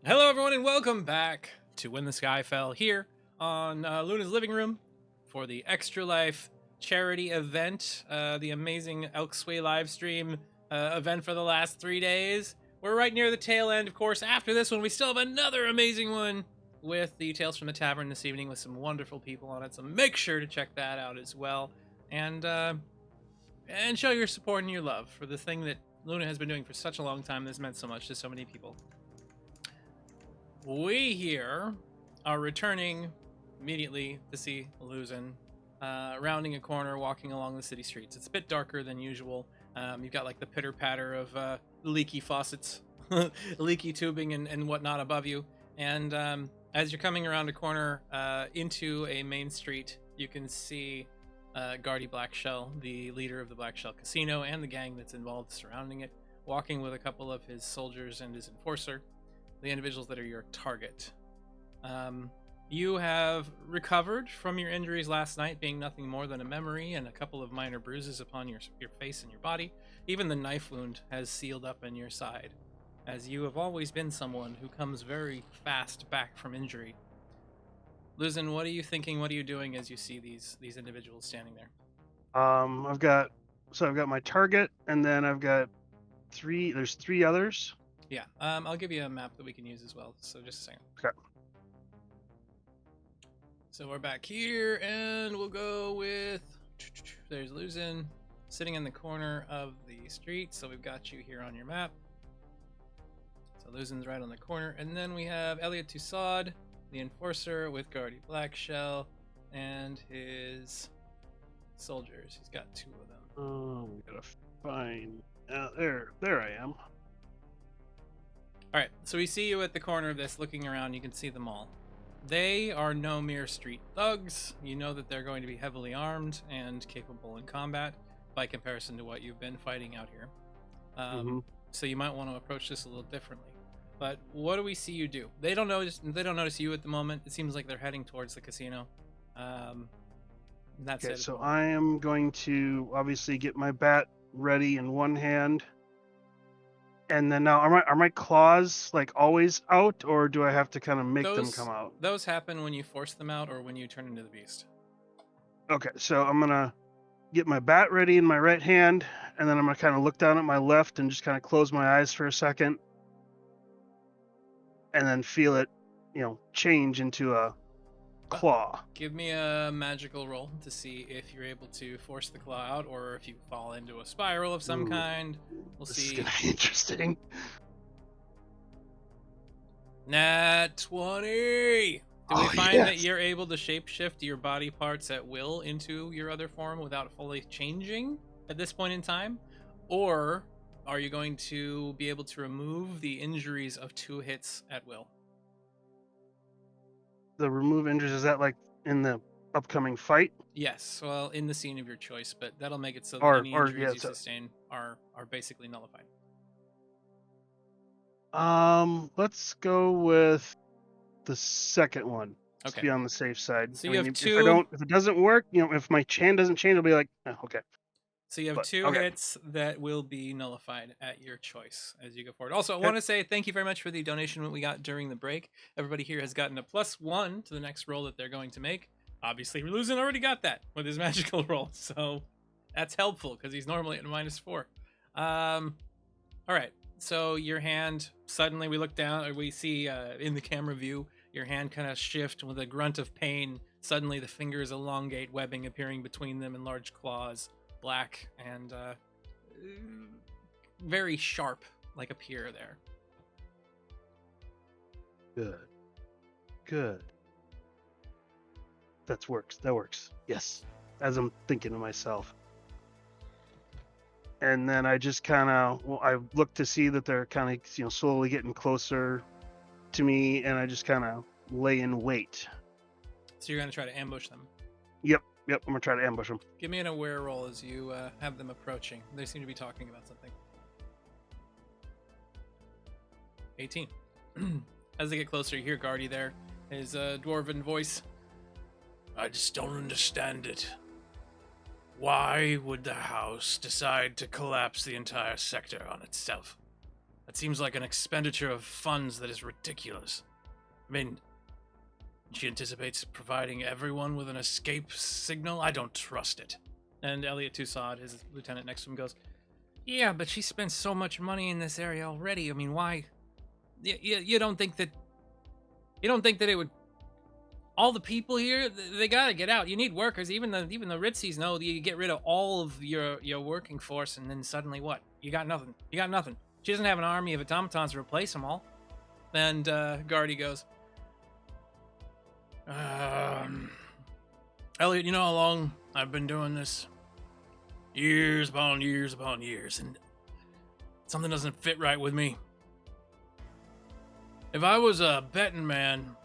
S1: Hello, everyone, and welcome back to When the Sky Fell here on Luna's Living Room for the Extra Life charity event, the amazing Elksway live stream event for the last 3 days. We're right near the tail end, of course. After this one, we still have another amazing one with the Tales from the Tavern this evening with some wonderful people on it, so make sure to check that out as well. And show your support and your love for the thing that Luna has been doing for such a long time that's meant so much to so many people. We here are returning immediately to see Luzin rounding a corner, walking along the city streets. It's a bit darker than usual. You've got like the pitter patter of leaky faucets, leaky tubing and whatnot above you. And as you're coming around a corner into a main street, you can see Guardy Blackshell, the leader of the Blackshell Casino, and the gang that's involved surrounding it, walking with a couple of his soldiers and his enforcer, the individuals that are your target. You have recovered from your injuries last night, being nothing more than a memory and a couple of minor bruises upon your face and your body. Even the knife wound has sealed up in your side, as you have always been someone who comes very fast back from injury. Luzin, what are you thinking? What are you doing as you see these individuals standing there?
S6: I've got my target, and then I've got there's three others.
S1: Yeah, I'll give you a map that we can use as well, so just a second.
S6: Okay.
S1: So we're back here, and we'll go with... There's Luzin sitting in the corner of the street, so we've got you here on your map. So Luzin's right on the corner, and then we have Elliot Tussaud, the enforcer, with Guardy Blackshell and his soldiers. He's got two of them.
S6: Oh, we gotta find... there I am.
S1: All right, so we see you at the corner of this, looking around. You can see them all. They are no mere street thugs. You know that they're going to be heavily armed and capable in combat by comparison to what you've been fighting out here. So you might want to approach this a little differently. But what do we see you do? They don't notice you at the moment. It seems like they're heading towards the casino. That's
S6: Okay,
S1: it.
S6: so I am going to obviously get my bat ready in one hand. And then now, are my claws like always out, or do I have to kind of make them come out?
S1: Those happen when you force them out or when you turn into the beast.
S6: Okay, so I'm gonna get my bat ready in my right hand, and then I'm gonna kind of look down at my left and just kind of close my eyes for a second, and then feel it, change into a claw.
S1: Give me a magical roll to see if you're able to force the claw out, or if you fall into a spiral of some kind. We'll
S6: this
S1: see.
S6: Is gonna be interesting.
S1: Nat 20! Do we find that you're able to shapeshift your body parts at will into your other form without fully changing at this point in time? Or are you going to be able to remove the injuries of 2 hits at will?
S6: The remove injuries, is that like in the upcoming fight?
S1: Yes, well, in the scene of your choice, but that'll make it so that
S6: Or-
S1: any
S6: or,
S1: injuries
S6: yeah,
S1: you
S6: so-
S1: sustain are basically nullified.
S6: Let's go with the second one. Just to
S1: Okay.
S6: be on the safe side.
S1: So
S6: I
S1: you
S6: mean,
S1: have
S6: if
S1: two.
S6: if it doesn't work, if my chain doesn't change, I'll be like, oh, okay.
S1: So you have
S6: But,
S1: 2
S6: okay.
S1: hits that will be nullified at your choice as you go forward. Also, I
S6: Okay.
S1: want to say thank you very much for the donation that we got during the break. Everybody here has gotten a +1 to the next roll that they're going to make. Obviously, Luzin already got that with his magical roll, so that's helpful because he's normally at -4. All right. So your hand, suddenly we look down, or we see in the camera view, your hand kind of shift with a grunt of pain. Suddenly the fingers elongate, webbing appearing between them in large claws, black and very sharp, like appear there.
S6: Good. Good. That works. Yes. As I'm thinking to myself. And then I just kind of, I look to see that they're kind of, slowly getting closer to me, and I just kind of lay in wait.
S1: So you're going to try to ambush them.
S6: Yep, I'm going to try to ambush them.
S1: Give me an aware roll as you have them approaching. They seem to be talking about something. 18. As they get closer, you hear Guardy there, his dwarven voice. I just don't understand it. Why would the house decide to collapse the entire sector on itself? That seems like an expenditure of funds that is ridiculous. I mean, she anticipates providing everyone with an escape signal? I don't trust it. And Elliot Toussaint, his lieutenant next to him, goes, yeah, but she spent so much money in this area already. I mean, why? You don't think that... You don't think that it would... All the people here, they gotta get out. You need workers. Even the Ritzies know that you get rid of all of your working force, and then suddenly what? You got nothing. She doesn't have an army of automatons to replace them all. And Guardy goes, Elliot, you know how long I've been doing this? Years upon years upon years, and something doesn't fit right with me. If I was a betting man,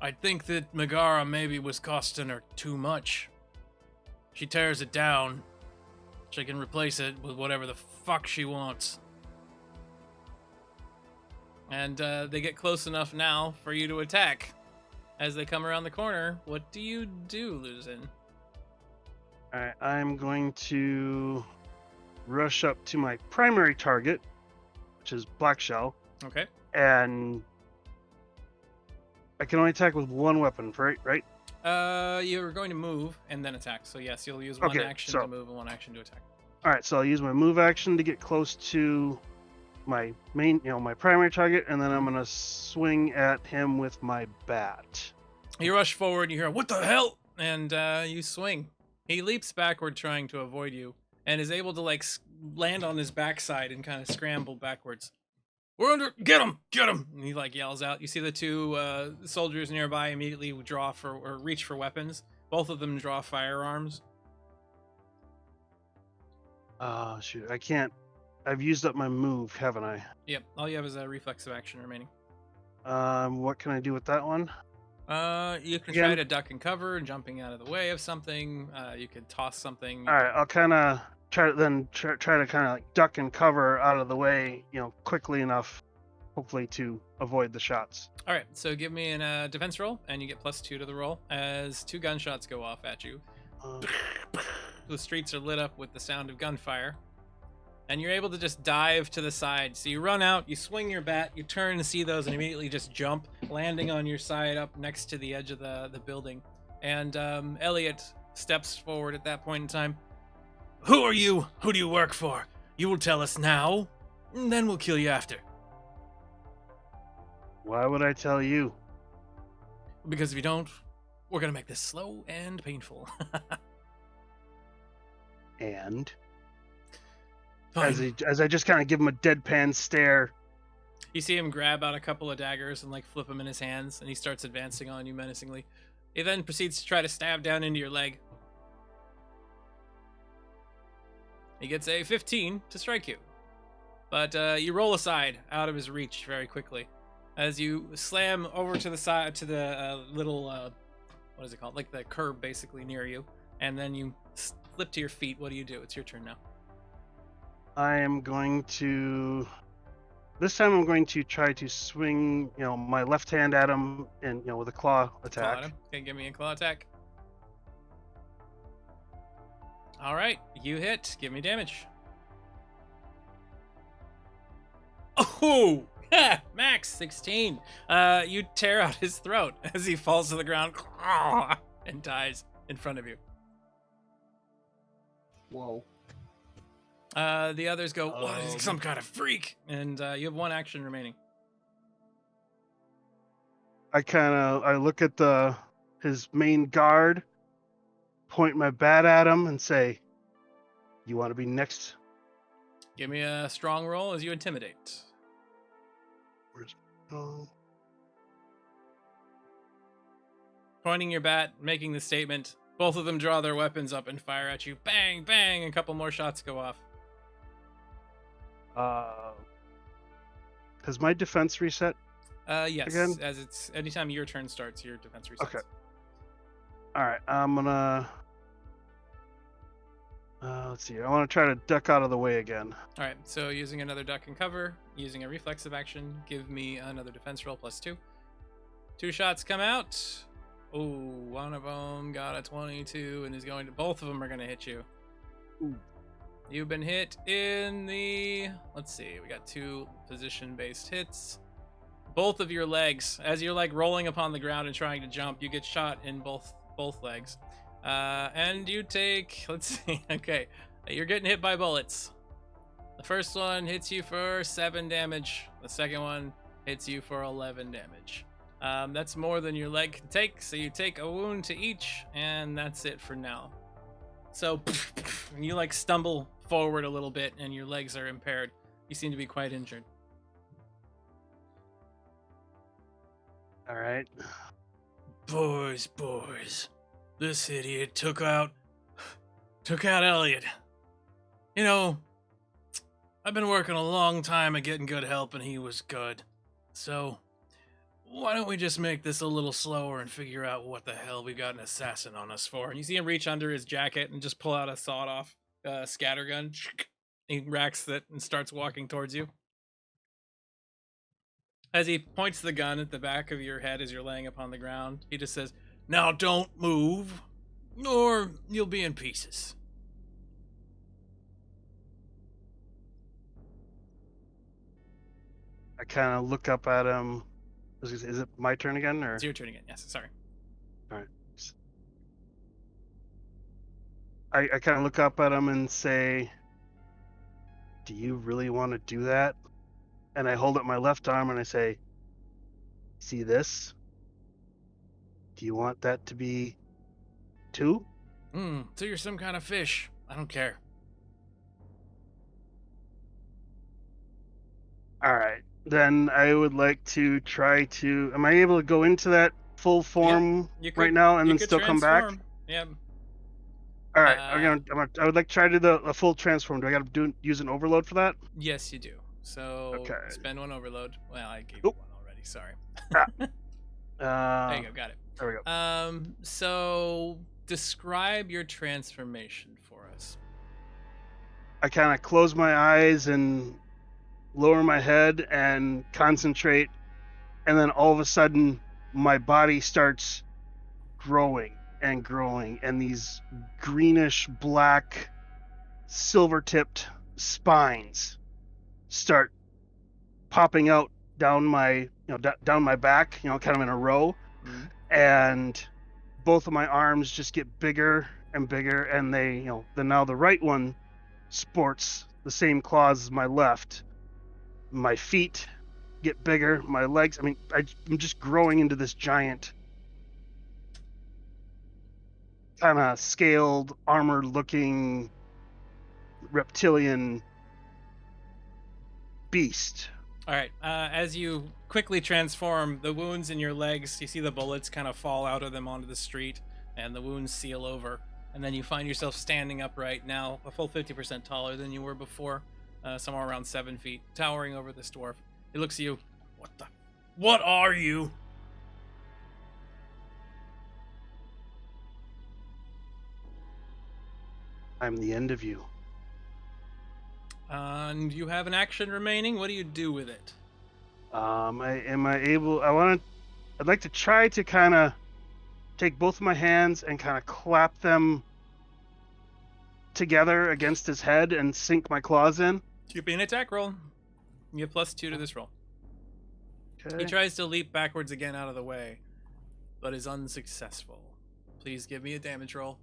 S1: I'd think that Megara maybe was costing her too much. She tears it down, she can replace it with whatever the fuck she wants. And they get close enough now for you to attack. As they come around the corner, what do you do, Luzin?
S6: Alright, I'm going to rush up to my primary target, which is Black Shell.
S1: Okay.
S6: And I can only attack with one weapon, right?
S1: You're going to move and then attack. So yes, you'll use one action to move and one action to attack.
S6: Alright, so I'll use my move action to get close to my main, my primary target, and then I'm gonna swing at him with my bat.
S1: You rush forward, you hear, what the hell? And you swing. He leaps backward trying to avoid you, and is able to land on his backside and kind of scramble backwards. We're under, get him! And he yells out. You see the two soldiers nearby immediately draw for, or reach for weapons. Both of them draw firearms.
S6: Oh shoot, I can't. I've used up my move, haven't I?
S1: Yep, all you have is a reflexive action remaining.
S6: What can I do with that one?
S1: You can try to duck and cover, jumping out of the way of something. You could toss something.
S6: All right, I'll kind of try to kind of duck and cover out of the way, quickly enough, hopefully to avoid the shots.
S1: All right, so give me a defense roll, and you get +2 to the roll as 2 gunshots go off at you. The streets are lit up with the sound of gunfire. And you're able to just dive to the side. So you run out, you swing your bat, you turn to see those, and immediately just jump, landing on your side up next to the edge of the building. And Elliot steps forward at that point in time. Who are you? Who do you work for? You will tell us now, and then we'll kill you after.
S6: Why would I tell you?
S1: Because if you don't, we're going to make this slow and painful.
S6: And...
S1: Fine.
S6: As I just kind of give him a deadpan stare.
S1: You see him grab out a couple of daggers and flip them in his hands, and he starts advancing on you menacingly. He then proceeds to try to stab down into your leg. He gets a 15 to strike you. But you roll aside out of his reach very quickly. As you slam over to the side, to the little, what is it called? Like the curb basically near you. And then you slip to your feet. What do you do? It's your turn now.
S6: I am going to this time I'm going to try to swing, my left hand at him, and with a claw
S1: Claw
S6: attack.
S1: at him. Okay, give me a claw attack. All right, you hit. Give me damage. Oh, max 16. You tear out his throat as he falls to the ground and dies in front of you.
S8: Whoa.
S1: The others go, what, is he some kind of freak? And you have one action remaining.
S6: I look at his main guard, point my bat at him, and say, "You want to be next?"
S1: Give me a strong roll as you intimidate. Pointing your bat, making the statement. Both of them draw their weapons up and fire at you. Bang, bang, a couple more shots go off.
S6: Has my defense reset?
S1: Yes.
S6: Again?
S1: As it's anytime your turn starts, your defense resets.
S6: Okay. All right. I'm gonna. Let's see. I want to try to duck out of the way again.
S1: All right. So using another duck and cover, using a reflexive action, give me another defense roll +2. 2 shots come out. Oh, one of them got a 22 and is going to. Both of them are going to hit you.
S6: Ooh.
S1: You've been hit in the. Let's see. We got 2 position-based hits. Both of your legs, as you're like rolling upon the ground and trying to jump, you get shot in both legs. And you take. Let's see. Okay, you're getting hit by bullets. The first one hits you for 7 damage. The second one hits you for 11 damage. That's more than your leg can take, so you take a wound to each, and that's it for now. So you like stumble forward a little bit, and your legs are impaired. You seem to be quite injured.
S6: All right.
S1: Boys, this idiot took out Elliot. You know, I've been working a long time at getting good help, and he was good. So why don't we just make this a little slower and figure out what the hell we got an assassin on us for? And you see him reach under his jacket and just pull out a sawed-off scattergun. He racks it and starts walking towards you. As he points the gun at the back of your head as you're laying upon the ground, he just says, "Now don't move, or you'll be in pieces."
S6: I kind of look up at him. Is it my turn again, or?
S1: It's your turn again. Yes, sorry.
S6: All right. I kind of look up at him and say, "Do you really want to do that?" And I hold up my left arm and I say, "See this? Do you want that to be 2?
S1: So you're some kind of fish. I don't care.
S6: All right. Then I would like to try to. Am I able to go into that full form right now and then still come back?
S1: Yeah.
S6: All right. I would like to try to do the full transform. Do I got to use an overload for that?
S1: Yes, you do. So
S6: Okay.
S1: spend 1 overload. Well, I gave you 1 already. Sorry. There you go. Got it.
S6: There we go.
S1: So describe your transformation for us.
S6: I kind of close my eyes and lower my head and concentrate, and then all of a sudden my body starts growing and growing, and these greenish black silver tipped spines start popping out down my down my back, kind of in a row. And both of my arms just get bigger and bigger, and they now the right one sports the same claws as my left. My feet get bigger, my legs, I'm just growing into this giant kind of scaled, armored looking reptilian beast.
S1: All right. As you quickly transform, the wounds in your legs, you see the bullets kind of fall out of them onto the street, and the wounds seal over. And then you find yourself standing upright, now a full 50% taller than you were before, somewhere around 7 feet, towering over this dwarf. He looks at you. What are you?
S6: I'm the end of you.
S1: And you have an action remaining. What do you do with it?
S6: I'd like to try to kind of take both of my hands and kind of clap them together against his head and sink my claws in.
S1: Give me an attack roll. You have +2 to this roll.
S6: Okay.
S1: He tries to leap backwards again out of the way, but is unsuccessful. Please give me a damage roll.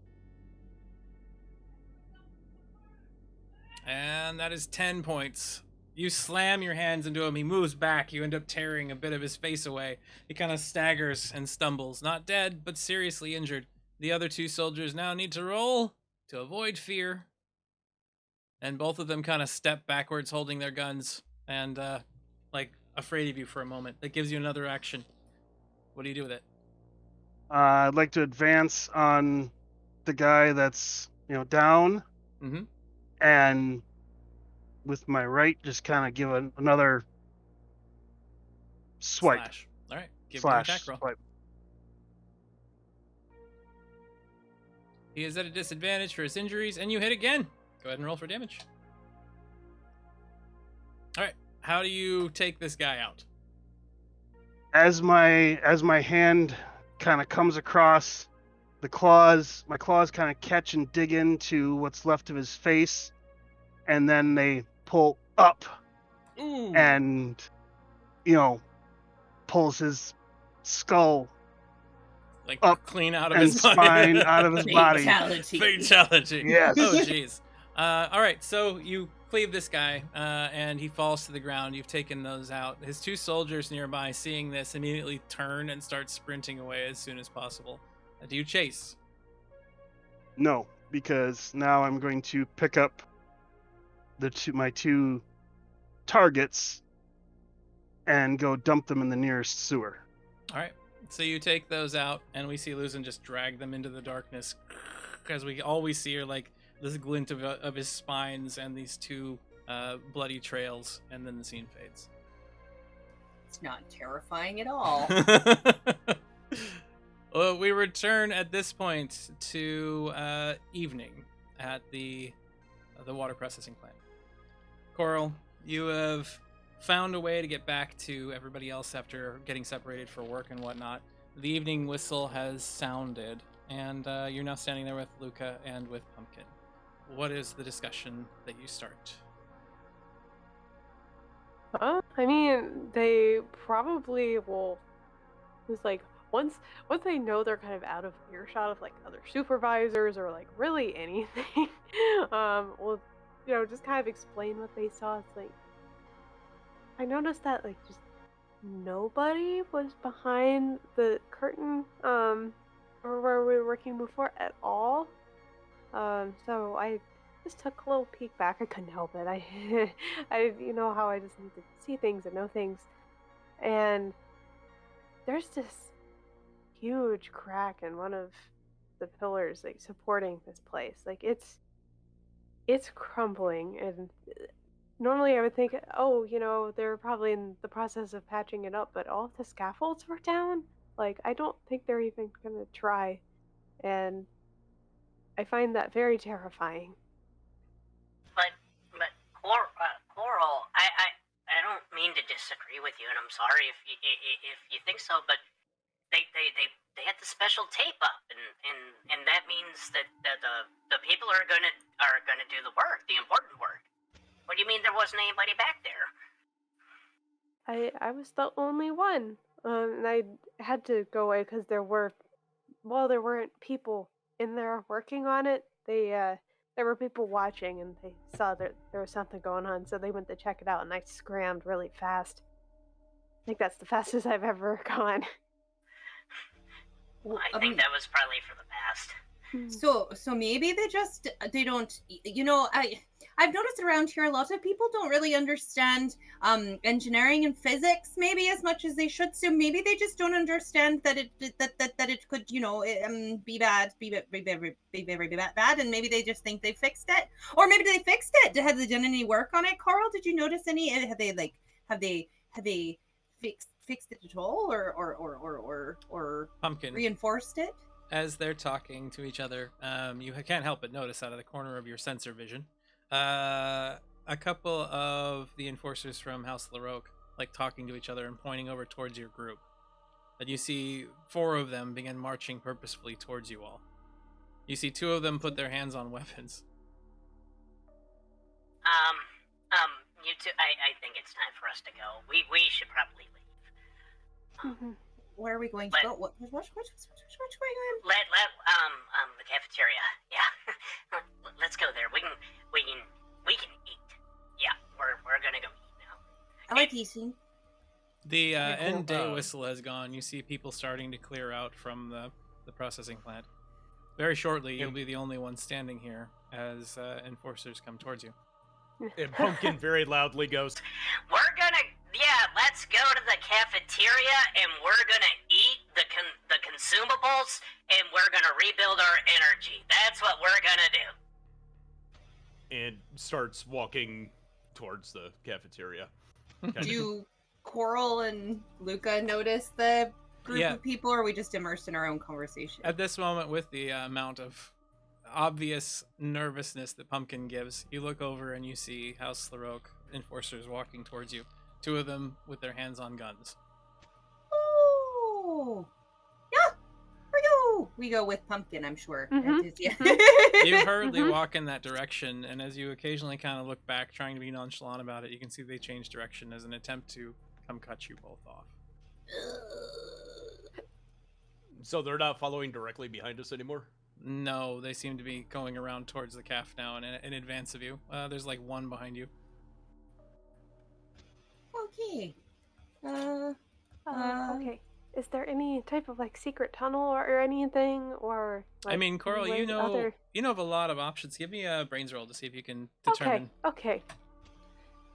S1: And that is 10 points. You slam your hands into him. He moves back. You end up tearing a bit of his face away. He kind of staggers and stumbles. Not dead, but seriously injured. The other 2 soldiers now need to roll to avoid fear. And both of them kind of step backwards holding their guns and, like, afraid of you for a moment. That gives you another action. What do you do with it?
S6: I'd like to advance on the guy that's, down.
S1: Mm-hmm.
S6: And with my right, just kind of give another swipe.
S1: Slash. All right. Give me an attack roll.
S6: Swipe.
S1: He is at a disadvantage for his injuries, and you hit again. Go ahead and roll for damage. All right. How do you take this guy out?
S6: As my hand kind of comes across the claws, my claws kind of catch and dig into what's left of his face, and then they pull up.
S1: Ooh.
S6: And pulls his skull
S1: like
S6: up
S1: clean out of
S6: and
S1: his body.
S6: spine out of his body.
S1: Fatality.
S6: Yes.
S1: Oh jeez. All right, so you cleave this guy, and he falls to the ground. You've taken those out. His 2 soldiers nearby, seeing this, immediately turn and start sprinting away as soon as possible. Do you chase?
S6: No, because now I'm going to pick up my 2 targets and go dump them in the nearest sewer.
S1: All right. So you take those out, and we see Luzin just drag them into the darkness, because all we see are like this glint of his spines and these 2 bloody trails, and then the scene fades.
S2: It's not terrifying at all.
S1: Well, we return at this point to evening at the water processing plant. Coral, you have found a way to get back to everybody else after getting separated for work and whatnot. The evening whistle has sounded, and you're now standing there with Luca and with Pumpkin. What is the discussion that you start?
S3: I mean, they probably will. It's like once they know they're kind of out of earshot of like other supervisors or like really anything, we'll just kind of explain what they saw. It's like I noticed that like just nobody was behind the curtain or where we were working before at all. So I just took a little peek back. I couldn't help it. I how I just need to see things and know things. And there's this huge crack in one of the pillars like supporting this place. Like it's crumbling, and normally I would think, they're probably in the process of patching it up, but all of the scaffolds were down. Like I don't think they're even gonna try. And I find that very terrifying.
S5: But Coral, I don't mean to disagree with you, and I'm sorry if you think so, but they had the special tape up, and that means that the people are gonna do the work, the important work. What do you mean there wasn't anybody back there?
S3: I was the only one, and I had to go away because there weren't people in there working on it. There were people watching, and they saw that there was something going on, so they went to check it out, and I scrammed really fast. I think that's the fastest I've ever gone.
S5: Well, I think that was probably for the past.
S2: So maybe they don't, I've noticed around here a lot of people don't really understand engineering and physics maybe as much as they should. So maybe they just don't understand that it could be bad, be very bad, and maybe they just think they fixed it, or maybe they fixed it. Have they done any work on it, Carl? Did you notice any? Have they fixed it at all, or
S1: Pumpkin
S2: reinforced it?
S1: As they're talking to each other, you can't help but notice out of the corner of your sensor vision, a couple of the enforcers from House Laroque, like talking to each other and pointing over towards your group. And you see 4 of them begin marching purposefully towards you all. You see 2 of them put their hands on weapons.
S5: You two, I think it's time for us to go. We should probably leave.
S2: Where are we going to go? What's going on?
S5: The cafeteria. Yeah. Let's go there. We can eat. Yeah, we're gonna go eat now.
S2: I like eating.
S1: The end day whistle has gone. You see people starting to clear out from the processing plant. Very shortly, you'll be the only one standing here as enforcers come towards you.
S4: And Pumpkin very loudly goes,
S5: Let's go to the cafeteria and we're gonna eat the consumables and we're gonna rebuild our energy. That's what we're gonna do.
S4: and starts walking towards the cafeteria.
S2: Do Coral and Luca notice the group of people, or are we just immersed in our own conversation?
S1: At this moment, with the amount of obvious nervousness that Pumpkin gives, you look over and you see House Laroque enforcers walking towards you. 2 of them with their hands on guns.
S2: Oh, yeah, we go with Pumpkin, I'm sure.
S1: You hurriedly walk in that direction, and as you occasionally kind of look back, trying to be nonchalant about it, you can see they change direction as an attempt to come cut you both off.
S4: So they're not following directly behind us anymore?
S1: No, they seem to be going around towards the calf now and in advance of you. There's like 1 behind you.
S2: Okay.
S3: Okay. Is there any type of like secret tunnel or anything, or? Like,
S1: I mean, Coral, you know of a lot of options. Give me a brains roll to see if you can determine.
S3: Okay.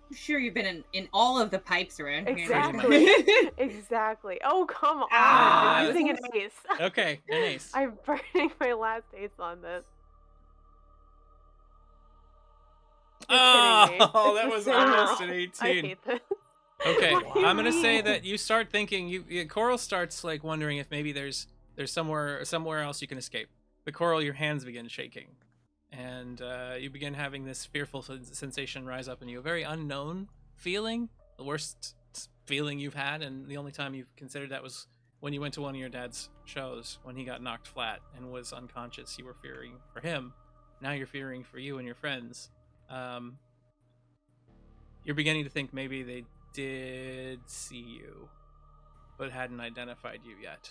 S2: I'm sure you've been in all of the pipes around here.
S3: Exactly. Exactly. Oh, come on. I'm using an ace.
S1: Okay, an ace.
S3: I'm burning my last ace on this.
S1: Oh, that was almost an 18.
S3: I hate this.
S1: Okay,
S3: What do you
S1: I'm gonna say
S3: mean?
S1: that you start thinking. Coral starts like wondering if maybe there's somewhere else you can escape. But Coral, your hands begin shaking, and you begin having this fearful sensation rise up in you. A very unknown feeling, the worst feeling you've had, and the only time you've considered that was when you went to one of your dad's shows when he got knocked flat and was unconscious. You were fearing for him. Now you're fearing for you and your friends. You're beginning to think maybe they did see you, but hadn't identified you yet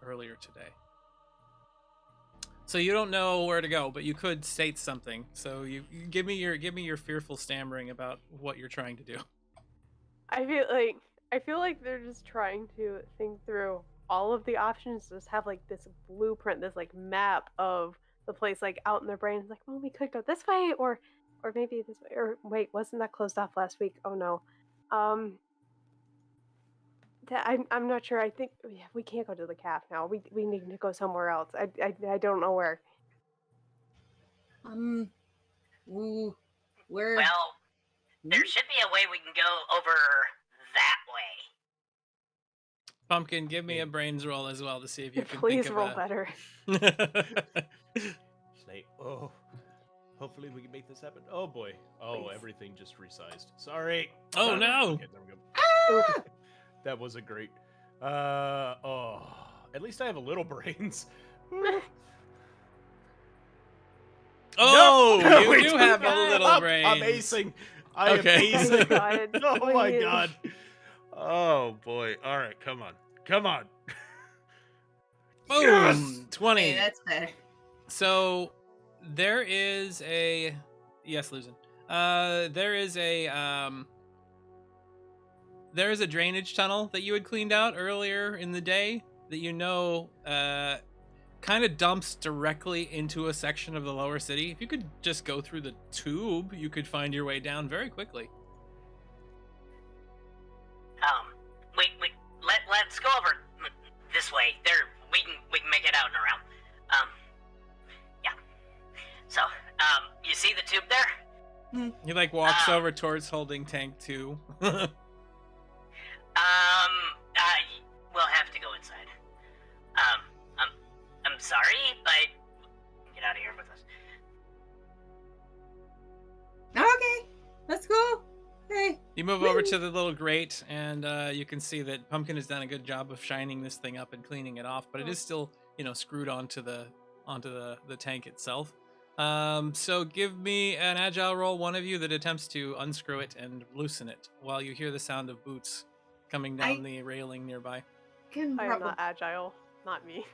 S1: earlier today. So you don't know where to go, but you could state something. So you give me your fearful stammering about what you're trying to do.
S3: I feel like they're just trying to think through all of the options, just have like this blueprint, this like map of the place like out in their brains, like, well, we could go this way or maybe this way, or wait, wasn't that closed off last week? Oh no. I'm not sure. I think we can't go to the calf now. We need to go somewhere else. I don't know where.
S2: Where?
S5: Well, there should be a way we can go over that way.
S1: Pumpkin, give me a brains roll as well to see if you can
S3: Please
S1: think of
S3: roll
S1: a...
S3: better.
S4: Say, oh, hopefully we can make this happen. Oh boy. Oh, please. Everything just resized. Sorry.
S1: Oh no.
S4: Okay, there we go. That wasn't great. At least I have a little brains.
S1: Oh,
S4: no,
S1: you do have a little brains.
S4: I'm acing. I am acing. Oh my god. Oh boy. All right, come on.
S1: Boom.
S4: Yes!
S1: 20.
S2: Okay, that's better.
S1: So there is a losing. There is a drainage tunnel that you had cleaned out earlier in the day that kind of dumps directly into a section of the lower city. If you could just go through the tube, you could find your way down very quickly.
S5: Let's go over this way. There, we can make it out and around. Yeah. So, you see the tube there?
S1: He like walks over towards holding tank 2.
S5: We'll have to go inside. I'm sorry, but get out of here with us.
S2: Okay.
S1: You move over to the little grate, and you can see that Pumpkin has done a good job of shining this thing up and cleaning it off, but it is still, screwed onto the tank itself. So give me an agile roll, one of you that attempts to unscrew it and loosen it while you hear the sound of boots coming down the railing nearby.
S3: I am not agile, not me.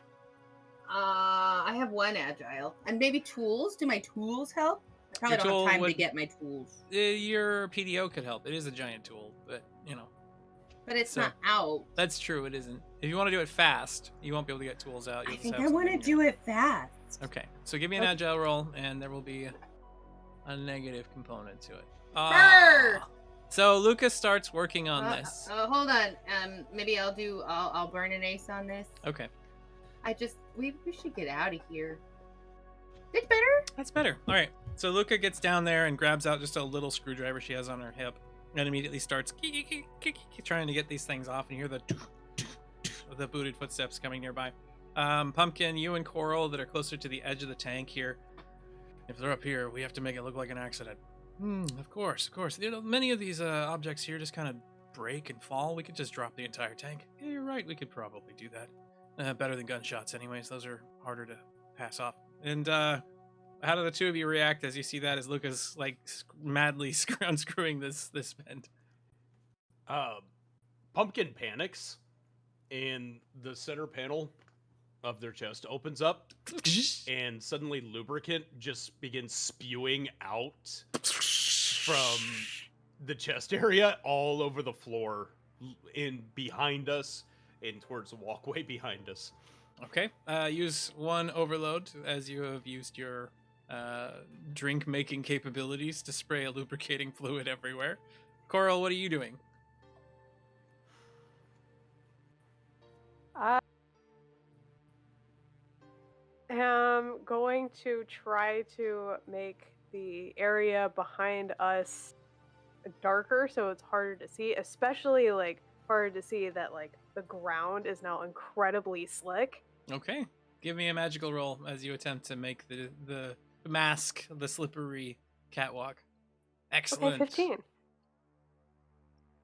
S2: I have one agile. And maybe tools. Do my tools help? I probably
S1: Your
S2: don't
S1: tool
S2: have time to
S1: would-
S2: get my tools.
S1: Your PDO could help. It is a giant tool, but
S2: But it's
S1: So-
S2: not out.
S1: that's true. It isn't. If you want to do it fast, you won't be able to get tools out.
S2: I
S1: You'll just
S2: think
S1: have
S2: I want to
S1: something
S2: do it fast.
S1: Okay, so give me an
S2: Okay.
S1: agile roll, and there will be a negative component to it.
S2: Brr!
S1: So Lucas starts working on this.
S2: Hold on. Maybe I'll burn an ace on this.
S1: Okay,
S2: We should get out of here. It's better.
S1: that's better. All right, so Luca gets down there and grabs out just a little screwdriver she has on her hip, and immediately starts trying to get these things off, and you hear the booted footsteps coming nearby. Pumpkin, you and Coral that are closer to the edge of the tank here. If they're up here, we have to make it look like an accident. Of course. Many of these objects here just kind of break and fall. We could just drop the entire tank. Yeah, you're right. We could probably do that. Better than gunshots, anyways. Those are harder to pass off. And how do the two of you react as you see that as Lucas madly unscrewing this vent?
S4: Pumpkin panics, and the center panel of their chest opens up, and suddenly lubricant just begins spewing out from the chest area all over the floor, in behind us and towards the walkway behind us.
S1: Okay. Use one overload as you have used your drink making capabilities to spray a lubricating fluid everywhere. Coral, what are you doing?
S3: I am going to try to make the area behind us darker so it's harder to see, especially harder to see that the ground is now incredibly slick.
S1: Okay. Give me a magical roll as you attempt to make the mask the slippery catwalk. Excellent.
S3: Okay, 15.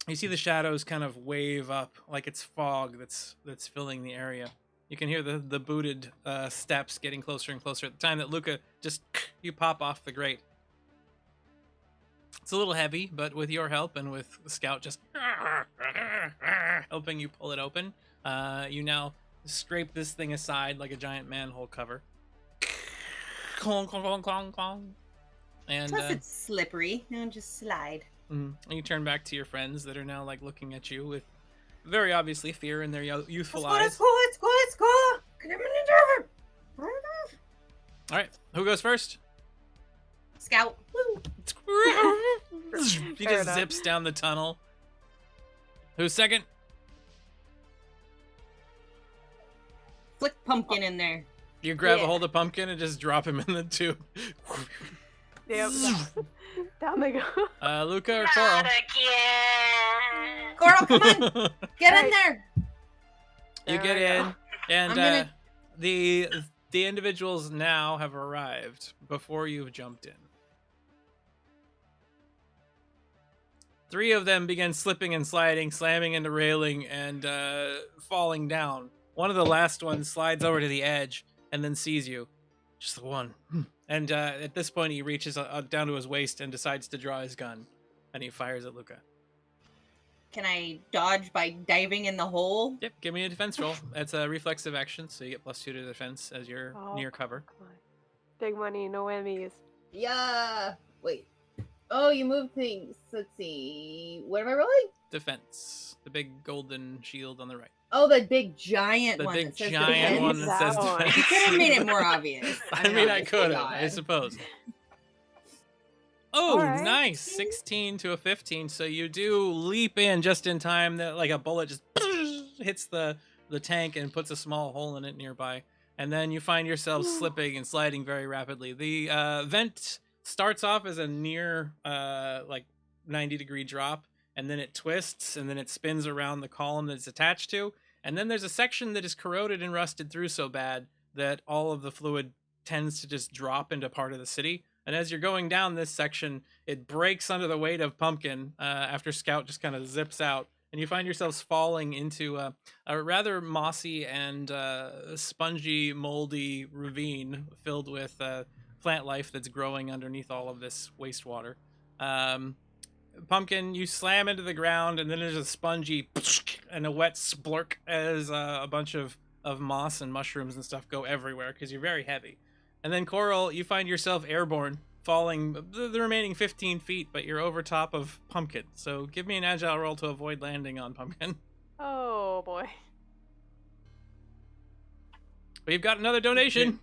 S1: You see the shadows kind of wave up like it's fog that's filling the area. You can hear the booted steps getting closer and closer at the time that Luca you pop off the grate. It's a little heavy, but with your help and with Scout just helping you pull it open, you now scrape this thing aside like a giant manhole cover. Clong, clong, clong, clong, clong. And
S2: Plus it's slippery. No, just slide.
S1: and you turn back to your friends that are now looking at you with very obviously fear in their youthful eyes.
S2: Let's go. Get him in the driver.
S1: All right, who goes first?
S2: Scout.
S1: He just zips down the tunnel. Who's second?
S2: Flick Pumpkin in there.
S1: You grab a hold of Pumpkin and just drop him in the tube.
S3: Yep. Down they go.
S1: Luca or Coral?
S2: Coral, come on. Get in there.
S1: You get in, and the individuals now have arrived before you've jumped in. 3 of them begin slipping and sliding, slamming into railing, and falling down. One of the last ones slides over to the edge and then sees you. Just the one. And at this point, he reaches down to his waist and decides to draw his gun. And he fires at Luca.
S2: Can I dodge by diving in the hole?
S1: Yep, give me a defense roll. That's a reflexive action, so you get +2 to defense as you're near cover.
S3: Come on. Big money, no enemies.
S2: Yeah. Wait. Oh, you move things. Let's see. What am I rolling?
S1: Defense. The big golden shield on the right.
S2: Oh, the big giant
S1: The
S2: one.
S1: big
S2: that says
S1: giant
S2: defense.
S1: one that says defense.
S2: You could have made it more obvious.
S1: I mean, I could have, I suppose. Oh,
S2: All right.
S1: nice. 16 to a 15. So you do leap in just in time that a bullet just hits the tank and puts a small hole in it nearby. And then you find yourself slipping and sliding very rapidly. The vent starts off as a near 90-degree drop, and then it twists, and then it spins around the column that it's attached to. And then there's a section that is corroded and rusted through so bad that all of the fluid tends to just drop into part of the city. And as you're going down this section, it breaks under the weight of Pumpkin after Scout just kind of zips out. And you find yourselves falling into a rather mossy and spongy, moldy ravine filled with plant life that's growing underneath all of this wastewater. Pumpkin, you slam into the ground, and then there's a spongy and a wet splurk as a bunch of moss and mushrooms and stuff go everywhere because you're very heavy. And then Coral, you find yourself airborne, falling the remaining 15 feet, but you're over top of Pumpkin. So give me an agile roll to avoid landing on Pumpkin.
S3: Oh boy.
S1: We've got another donation.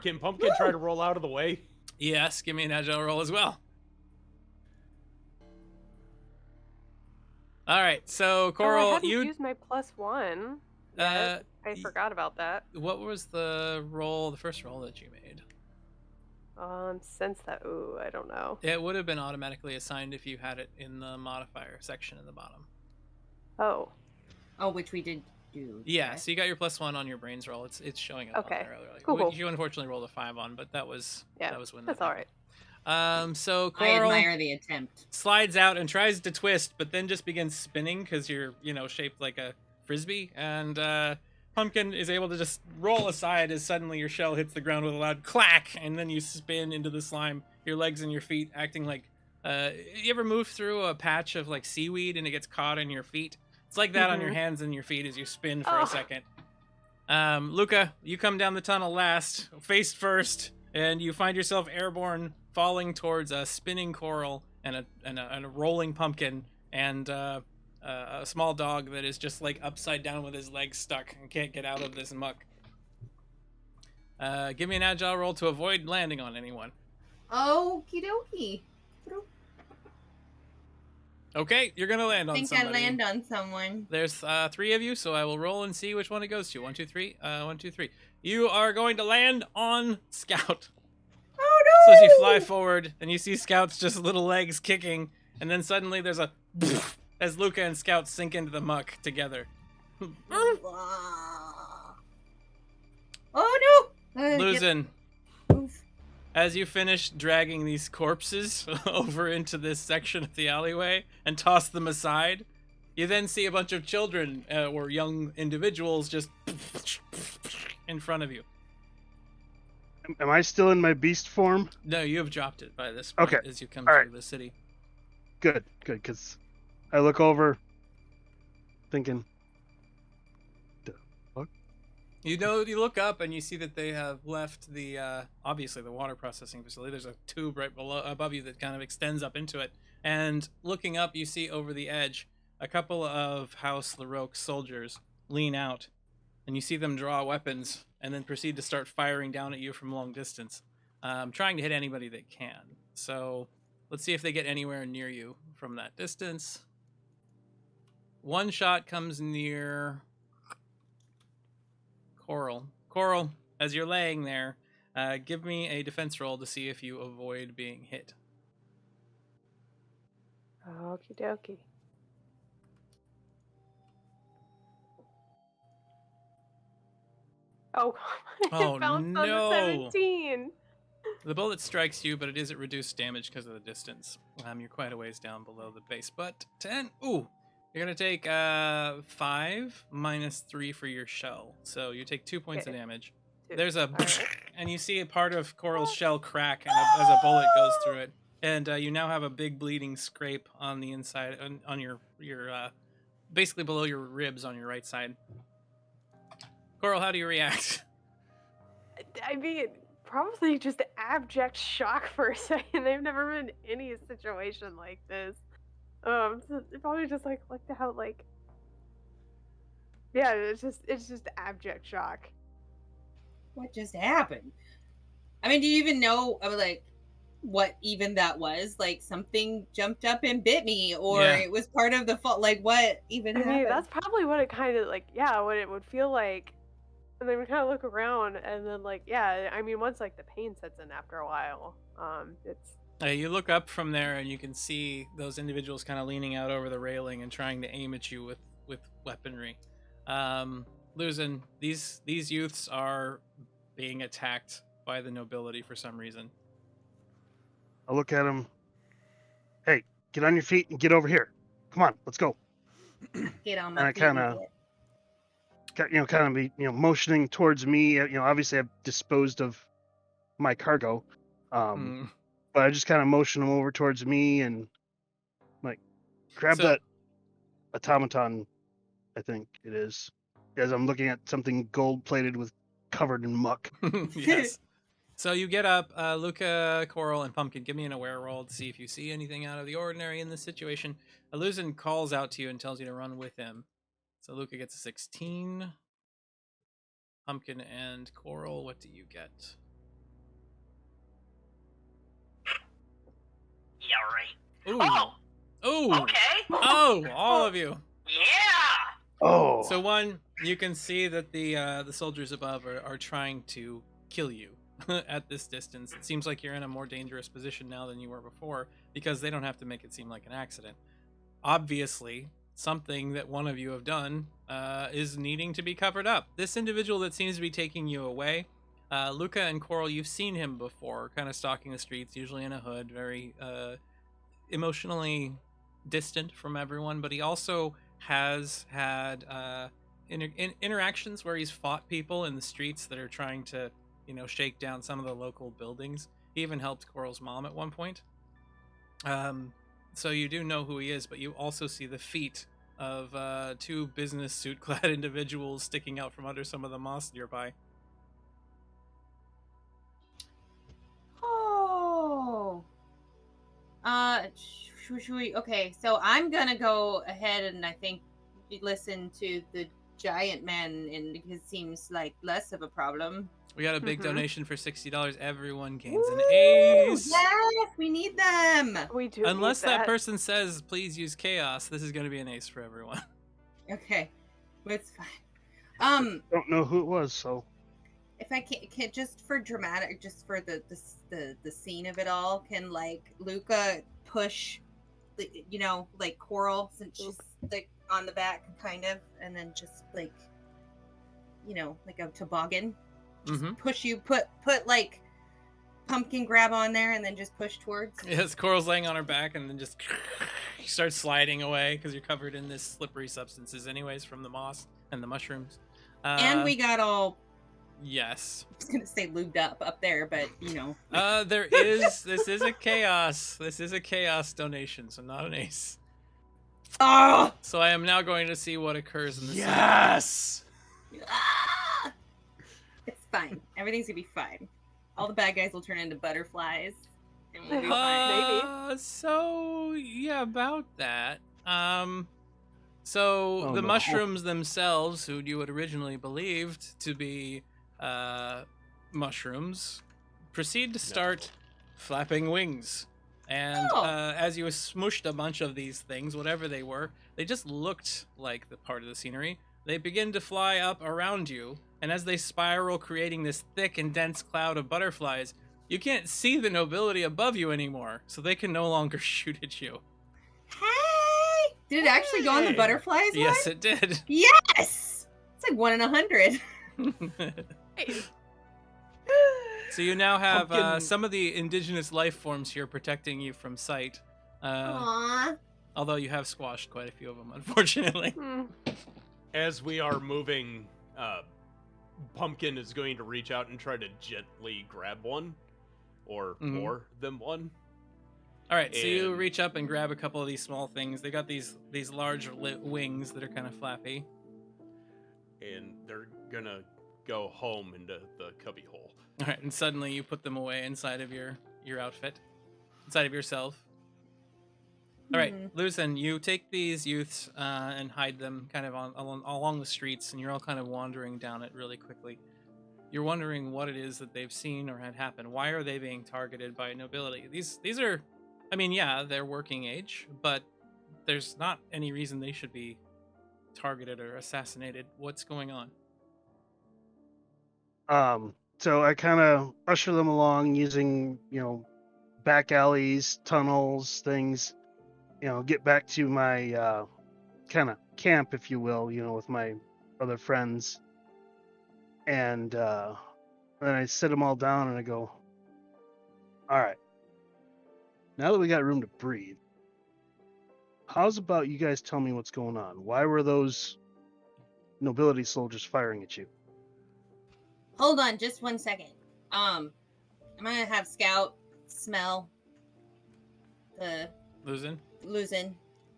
S4: Can Pumpkin try to roll out of the way?
S1: Yes, give me an agile roll as well. All right, so Coral,
S3: I hadn't
S1: you
S3: used my +1. I forgot about that.
S1: What was the roll, the first roll that you made?
S3: Since that, I don't know.
S1: It would have been automatically assigned if you had it in the modifier section in the bottom.
S3: Oh.
S2: Oh, which we did do.
S1: Yeah, so you got your +1 on your brains roll. It's showing up.
S3: Okay.
S1: On there earlier.
S3: Cool.
S1: You unfortunately rolled a 5 on, but that was when
S3: that's all right.
S1: So
S2: I
S1: Coral
S2: admire the attempt.
S1: slides out and tries to twist, but then just begins spinning because you're shaped like a frisbee, and Pumpkin is able to just roll aside as suddenly your shell hits the ground with a loud clack, and then you spin into the slime, your legs and your feet acting like you ever move through a patch of like seaweed and it gets caught in your feet? It's like that on your hands and your feet as you spin for a second. Luca, you come down the tunnel last, face first, and you find yourself airborne, falling towards a spinning Coral and a rolling Pumpkin and a small dog that is just like upside down with his legs stuck and can't get out of this muck. Give me an agile roll to avoid landing on anyone.
S2: Okie dokie.
S1: Okay, you're gonna land on
S2: I think
S1: somebody.
S2: I land on someone.
S1: There's 3 of you, so I will roll and see which one it goes to. 1, 2, 3. 1, 2, 3. You are going to land on Scout.
S2: Oh
S1: So
S2: no!
S1: as you fly forward, and you see Scout's just little legs kicking, and then suddenly there's a as Luca and Scout sink into the muck together.
S2: Oh no!
S1: Losing. As you finish dragging these corpses over into this section of the alleyway and toss them aside, you then see a bunch of children or young individuals just in front of you.
S6: Am I still in my beast form?
S1: No, you have dropped it by this point as you come through the city.
S6: Good, because I look over thinking,
S1: You look up and you see that they have left the, obviously the water processing facility. There's a tube right above you that kind of extends up into it. And looking up, you see over the edge, a couple of House LaRoque soldiers lean out. And you see them draw weapons and then proceed to start firing down at you from long distance, trying to hit anybody they can. So let's see if they get anywhere near you from that distance. One shot comes near Coral, as you're laying there, give me a defense roll to see if you avoid being hit.
S3: Okie dokie. Oh,
S1: Oh,
S3: it bounced
S1: no.
S3: on the 17.
S1: The bullet strikes you, but it is at reduced damage because of the distance. You're quite a ways down below the base, but 10. Ooh, you're gonna take 5 minus 3 for your shell, so you take 2 points of damage. There's a and you see a part of Coral's shell crack as a bullet goes through it, and you now have a big bleeding scrape on the inside on your basically below your ribs on your right side. Coral, how do you react?
S3: I mean, probably just abject shock for a second. I've never been in any situation like this. So probably just like looked out like, yeah, it's just abject shock.
S2: What just happened? I mean, do you even know like what even that was? Like something jumped up and bit me, or it was part of the fault? Like what even happened?
S3: I mean, that's probably what it kind of like. Yeah, what it would feel like. And then we kind of look around, and then like, yeah, I mean, once like the pain sets in after a while, it's.
S1: You look up from there, and you can see those individuals kind of leaning out over the railing and trying to aim at you with weaponry. Luzin, these youths are being attacked by the nobility for some reason.
S6: I look at him. Hey, get on your feet and get over here. Come on, let's go.
S2: Get on
S6: And
S2: my
S6: I
S2: feet. and
S6: kind of,
S2: get-
S6: kind of be, motioning towards me. Obviously I've disposed of my cargo, but I just kind of motion him over towards me and like grab
S1: So-
S6: that automaton. I think it is. As I'm looking at something gold plated with covered in muck.
S1: Yes. So you get up, Luca, Coral, and Pumpkin. Give me an aware roll to see if you see anything out of the ordinary in this situation. Illusion calls out to you and tells you to run with him. So Luca gets a 16. Pumpkin and Coral, what do you get?
S5: Yeah, right.
S1: Ooh. Oh.
S5: Okay.
S1: Oh, all of you.
S5: Yeah.
S6: Oh.
S1: So one, you can see that the soldiers above are trying to kill you at this distance. It seems like you're in a more dangerous position now than you were before because they don't have to make it seem like an accident. Obviously, something that one of you have done is needing to be covered up. This individual that seems to be taking you away, Luca and Coral, you've seen him before, kind of stalking the streets, usually in a hood, very emotionally distant from everyone, but he also has had interactions where he's fought people in the streets that are trying to, shake down some of the local buildings. He even helped Coral's mom at one point. So you do know who he is, but you also see the feet of two business suit-clad individuals sticking out from under some of the moss nearby.
S2: Oh. Should we? Okay, so I'm gonna go ahead and I think listen to the giant man, and it seems like less of a problem.
S1: We got a big donation for $60. Everyone gains an
S2: Woo!
S1: ace.
S2: Yes, we need them.
S3: We do.
S1: Unless
S3: need
S1: that person says, please use chaos, this is going to be an ace for everyone.
S2: Okay, it's fine.
S6: Don't know who it was, so
S2: If I can just for dramatic, just for the scene of it all, can like Luca push, like Coral since she's like on the back, kind of, and then just like, like a toboggan. Just push you, put like pumpkin grab on there, and then just push towards.
S1: Yes, Coral's laying on her back, and then just starts sliding away because you're covered in this slippery substances, anyways, from the moss and the mushrooms.
S2: And we got all.
S1: Yes.
S2: I was gonna say lubed up there, but
S1: This is a chaos. This is a chaos donation, so not an ace.
S2: Oh.
S1: So I am now going to see what occurs in the
S4: Yes.
S2: It's fine. Everything's gonna be fine. All the bad guys will turn into butterflies. And we'll be fine.
S1: So yeah, about that. So the mushrooms themselves, who you had originally believed to be mushrooms, proceed to start flapping wings. And as you smooshed a bunch of these things, whatever they were, they just looked like the part of the scenery. They begin to fly up around you, and as they spiral, creating this thick and dense cloud of butterflies, you can't see the nobility above you anymore, so they can no longer shoot at you.
S2: Hey! Did it actually go on the butterflies one?
S1: Yes, it did.
S2: Yes! It's like 1 in 100.
S1: So you now have some of the indigenous life forms here protecting you from sight.
S2: Aww.
S1: Although you have squashed quite a few of them, unfortunately.
S4: As we are moving, Pumpkin is going to reach out and try to gently grab one, or more than one.
S1: All right, so you reach up and grab a couple of these small things. They got these large wings that are kind of flappy.
S4: And they're gonna go home into the cubby hole.
S1: All right, and suddenly you put them away inside of your outfit, inside of yourself. All right, Lucen, you take these youths and hide them kind of along the streets, and you're all kind of wandering down it really quickly. You're wondering what it is that they've seen or had happen. Why are they being targeted by nobility? These are, I mean, yeah, they're working age, but there's not any reason they should be targeted or assassinated. What's going on?
S6: So I kind of usher them along using, back alleys, tunnels, things, get back to my kind of camp, if you will, with my other friends. And then I sit them all down and I go, all right, now that we got room to breathe, how's about you guys tell me what's going on? Why were those nobility soldiers firing at you?
S2: Hold on, just 1 second. I'm gonna have Scout smell the Luzin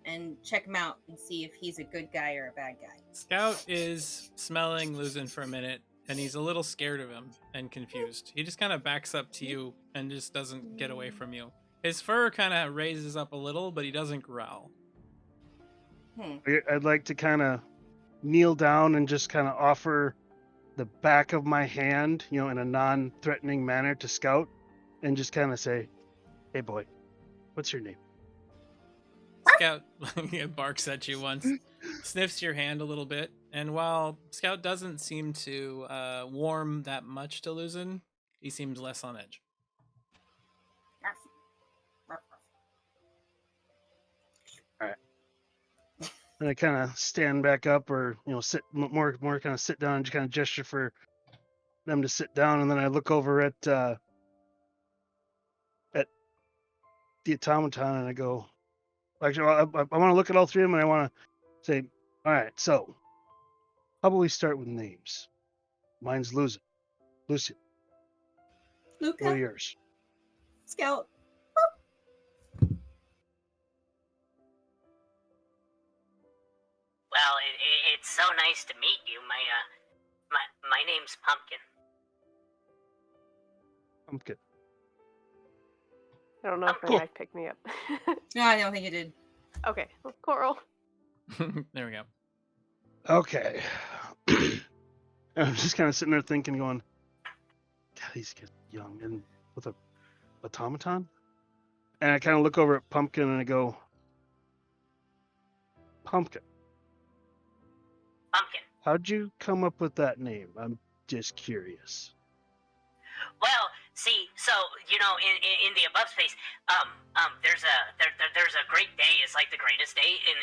S2: and check him out and see if he's a good guy or a bad guy.
S1: Scout is smelling Luzin for a minute, and he's a little scared of him and confused. He just kind of backs up to you and just doesn't get away from you. His fur kind of raises up a little, but he doesn't growl.
S6: I'd like to kind of kneel down and just kind of offer the back of my hand, in a non-threatening manner to Scout, and just kind of say, "Hey, boy, what's your name?"
S1: Scout barks at you once, sniffs your hand a little bit, and while Scout doesn't seem to warm that much to Luzin, he seems less on edge.
S6: All right. And I kind of stand back up, or sit more kind of sit down and just kind of gesture for them to sit down, and then I look over at the automaton and I go, actually, I want to look at all three of them and I want to say, all right, so how about we start with names? Mine's Lucian. Luca. What are yours?
S2: Scout.
S5: Well, it's so nice to meet you. My name's Pumpkin.
S6: Pumpkin.
S3: I don't know if my mic picked me up.
S2: No, I don't think it did.
S3: Okay, well, Coral.
S1: There we go.
S6: Okay. I'm just kind of sitting there thinking, going, God, these kids are young and with a automaton. And I kind of look over at Pumpkin and I go, Pumpkin.
S5: Pumpkin.
S6: How'd you come up with that name? I'm just curious.
S5: Well, see, so in the above space, there's a great day. It's like the greatest day in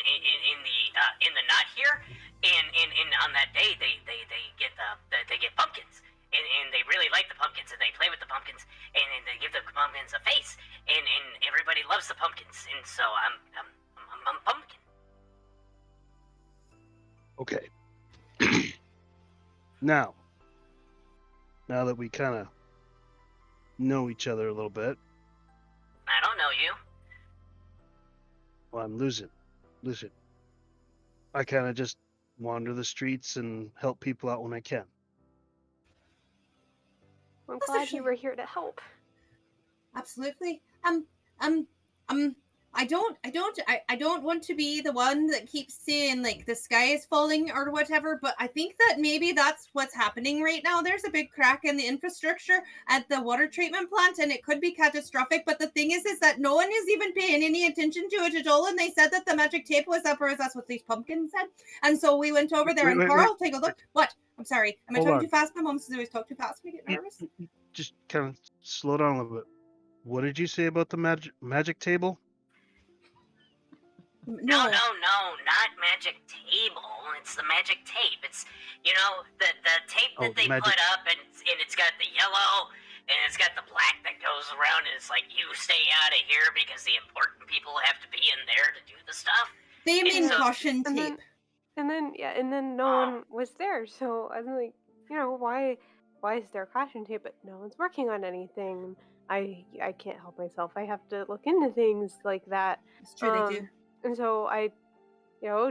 S5: the knot here. And on that day, they get pumpkins, and they really like the pumpkins, and they play with the pumpkins, and they give the pumpkins a face, and everybody loves the pumpkins, and so I'm Pumpkin.
S6: Okay. Now that we kind of know each other a little bit.
S5: I don't know you.
S6: Well, I'm Luzin. I kind of just wander the streets and help people out when I can.
S3: I'm glad you were here to help.
S2: Absolutely. I don't want to be the one that keeps saying like the sky is falling or whatever, but I think that maybe that's what's happening right now. There's a big crack in the infrastructure at the water treatment plant, and it could be catastrophic. But the thing is that no one is even paying any attention to it at all. And they said that the magic tape was up, or that's what these pumpkins said. And so we went over there, and Carl, take a look. What? I'm sorry. Am I talking too fast? My mom says I always talk too fast when I get nervous.
S6: Just kind of slow down a little bit. What did you say about the magic table?
S5: No, not magic table. It's the magic tape. It's, the tape that they put up, and it's got the yellow, and it's got the black that goes around, and it's like, you stay out of here because the important people have to be in there to do the stuff.
S2: They mean caution tape.
S3: And then no one was there, so I'm like, why is there caution tape, but no one's working on anything? I can't help myself. I have to look into things like that.
S2: It's true, they do.
S3: And so I,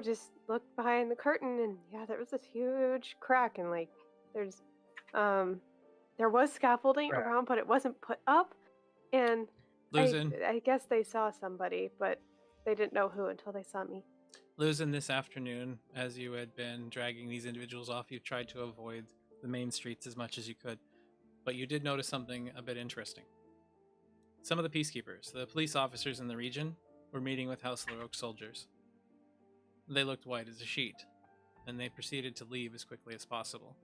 S3: just looked behind the curtain, and there was this huge crack, and like, there was scaffolding around, but it wasn't put up, and I guess they saw somebody, but they didn't know who until they saw me.
S1: Luzin, this afternoon, as you had been dragging these individuals off, you tried to avoid the main streets as much as you could, but you did notice something a bit interesting. Some of the peacekeepers, the police officers in the region, were meeting with House LaRoque soldiers. They looked white as a sheet, and they proceeded to leave as quickly as possible.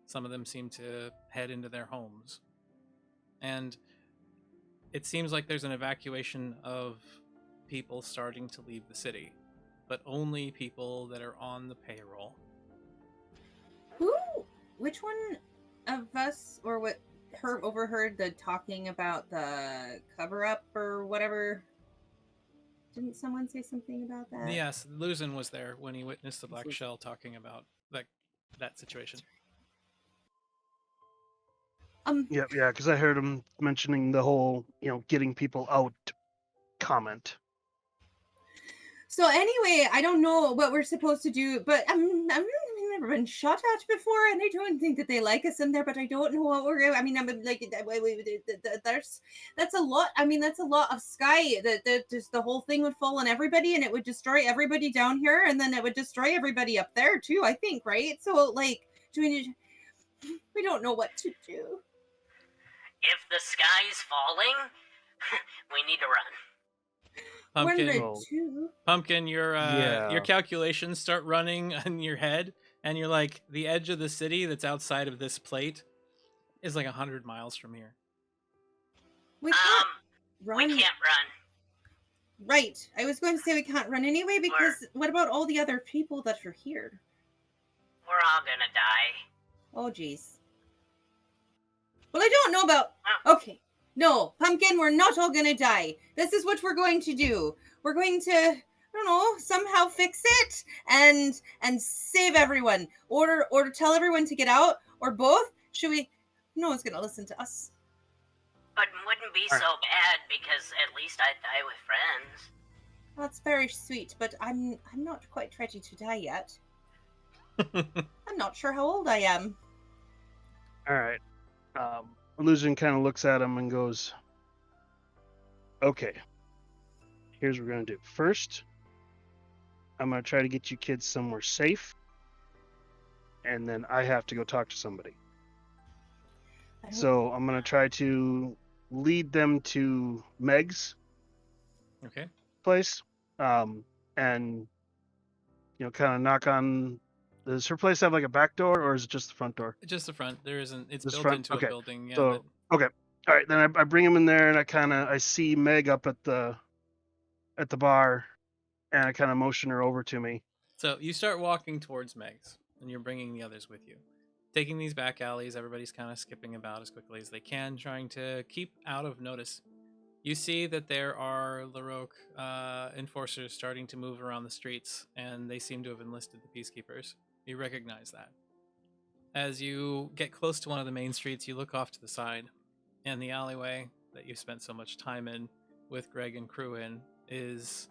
S1: Some of them seemed to head into their homes. And it seems like there's an evacuation of people starting to leave the city, but only people that are on the payroll.
S2: Which one of us, or what? overheard the talking about the cover up or whatever. Didn't someone say something about that?
S1: Yes, Luzin was there when he witnessed the Black Shell talking about that situation.
S6: Yeah, because I heard him mentioning the whole, getting people out comment.
S2: So anyway, I don't know what we're supposed to do, but I've never been shot at before, and I don't think that they like us in there. But I don't know what we're. I mean, I'm like, that's a lot. I mean, that's a lot of sky. That just the whole thing would fall on everybody, and it would destroy everybody down here, and then it would destroy everybody up there too. I think, right? So like, we don't know what to do.
S5: If the sky's falling, we need to run.
S1: Pumpkin, your calculations start running in your head, and you're like, the edge of the city that's outside of this plate is like 100 miles from here.
S2: We can't run.
S5: We can't run.
S2: Right. I was going to say we can't run anyway, because what about all the other people that are here?
S5: We're all gonna die.
S2: Oh, jeez. Well, I don't know about... Okay. No, Pumpkin, we're not all gonna die. This is what we're going to do. We're going to, I don't know, somehow fix it and save everyone. Or tell everyone to get out, or both. Should we... No one's gonna listen to us.
S5: But it wouldn't be so bad, because at least I'd die with friends.
S2: That's very sweet, but I'm not quite ready to die yet. I'm not sure how old I am.
S6: All right. Illusion kind of looks at him and goes, okay, here's what we're going to do. First, I'm going to try to get you kids somewhere safe, and then I have to go talk to somebody. So I'm going to try to lead them to Meg's place, and, kind of knock on... Does her place have like a back door, or is it just the front door?
S1: Just the front. There isn't. It's
S6: Just
S1: built
S6: front?
S1: into
S6: Okay.
S1: a building. Yeah.
S6: So okay, all right. Then I bring him in there, and I see Meg up at the bar, and I kind of motion her over to me.
S1: So you start walking towards Meg's, and you're bringing the others with you. Taking these back alleys, everybody's kind of skipping about as quickly as they can, trying to keep out of notice. You see that there are Larok enforcers starting to move around the streets, and they seem to have enlisted the peacekeepers. You recognize that. As you get close to one of the main streets, you look off to the side, and the alleyway that you spent so much time in with Greg and crew in is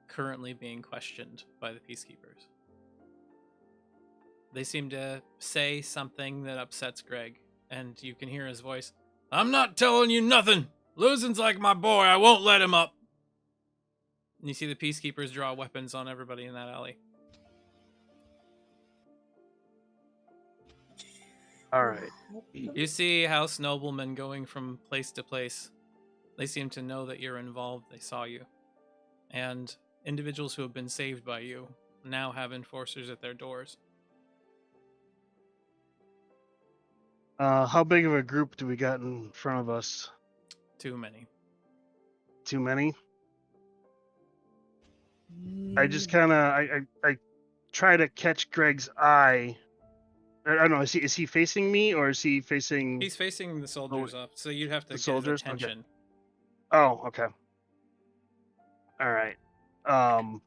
S1: currently being questioned by the peacekeepers. They seem to say something that upsets Greg, and you can hear his voice. I'm not telling you nothing! Luzin's like my boy, I won't let him up! And you see the peacekeepers draw weapons on everybody in that alley.
S6: All right.
S1: You see house noblemen going from place to place. They seem to know that you're involved. They saw you. And individuals who have been saved by you now have enforcers at their doors.
S6: How big of a group do we got in front of us?
S1: Too many.
S6: Too many? I just kind of I try to catch Greg's eye. I don't know. Is he facing me, or is he facing?
S1: He's facing the soldiers up, so you'd have to
S6: the
S1: get
S6: soldiers?
S1: his attention.
S6: Okay. Oh, okay. All right. I'm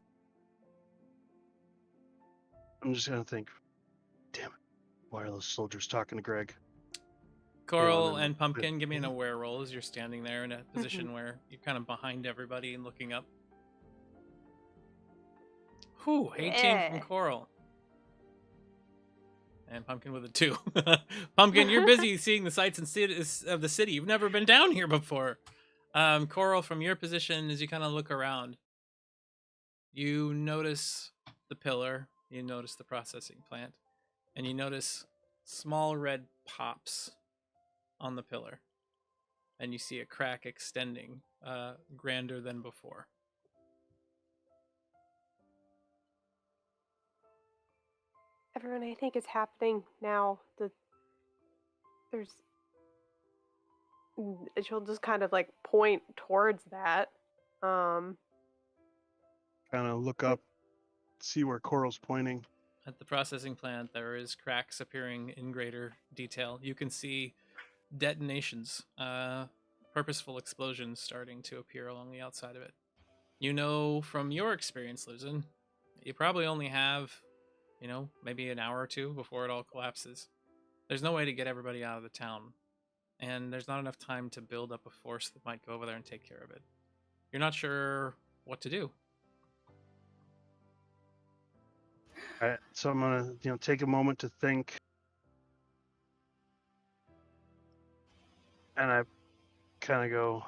S6: just gonna think. Damn it! Why are those soldiers talking to Greg?
S1: Coral and Pumpkin, give me an aware roll as you're standing there in a position where you're kind of behind everybody and looking up. Whew, 18 from Coral. And Pumpkin with a 2. Pumpkin, you're busy seeing the sights and cities of the city. You've never been down here before. Coral, from your position, as you kind of look around, you notice the pillar, you notice the processing plant, and you notice small red pops on the pillar. And you see a crack extending, grander than before.
S3: Everyone, I think it's happening now. She'll just kind of like point towards that.
S6: Kind of look up, see where Coral's pointing.
S1: At the processing plant, there is cracks appearing in greater detail. You can see detonations, purposeful explosions starting to appear along the outside of it. You know from your experience, Luzin, you probably only have, maybe an hour or two before it all collapses. There's no way to get everybody out of the town, and there's not enough time to build up a force that might go over there and take care of it. You're not sure what to do.
S6: All right, so I'm gonna, take a moment to think, and I kind of go,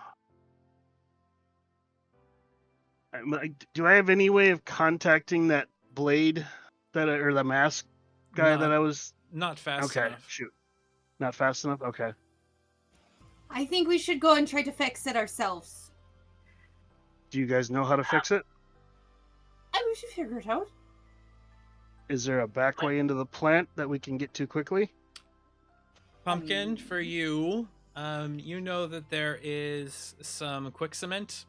S6: do I have any way of contacting that blade or the mask guy that I was?
S1: Not fast
S6: Okay,
S1: enough.
S6: shoot, not fast enough. Okay.
S2: I think we should go and try to fix it ourselves.
S6: Do you guys know how to fix it?
S2: We should figure it out.
S6: Is there a back way into the plant that we can get to quickly?
S1: Pumpkin, for you, you know that there is some quick cement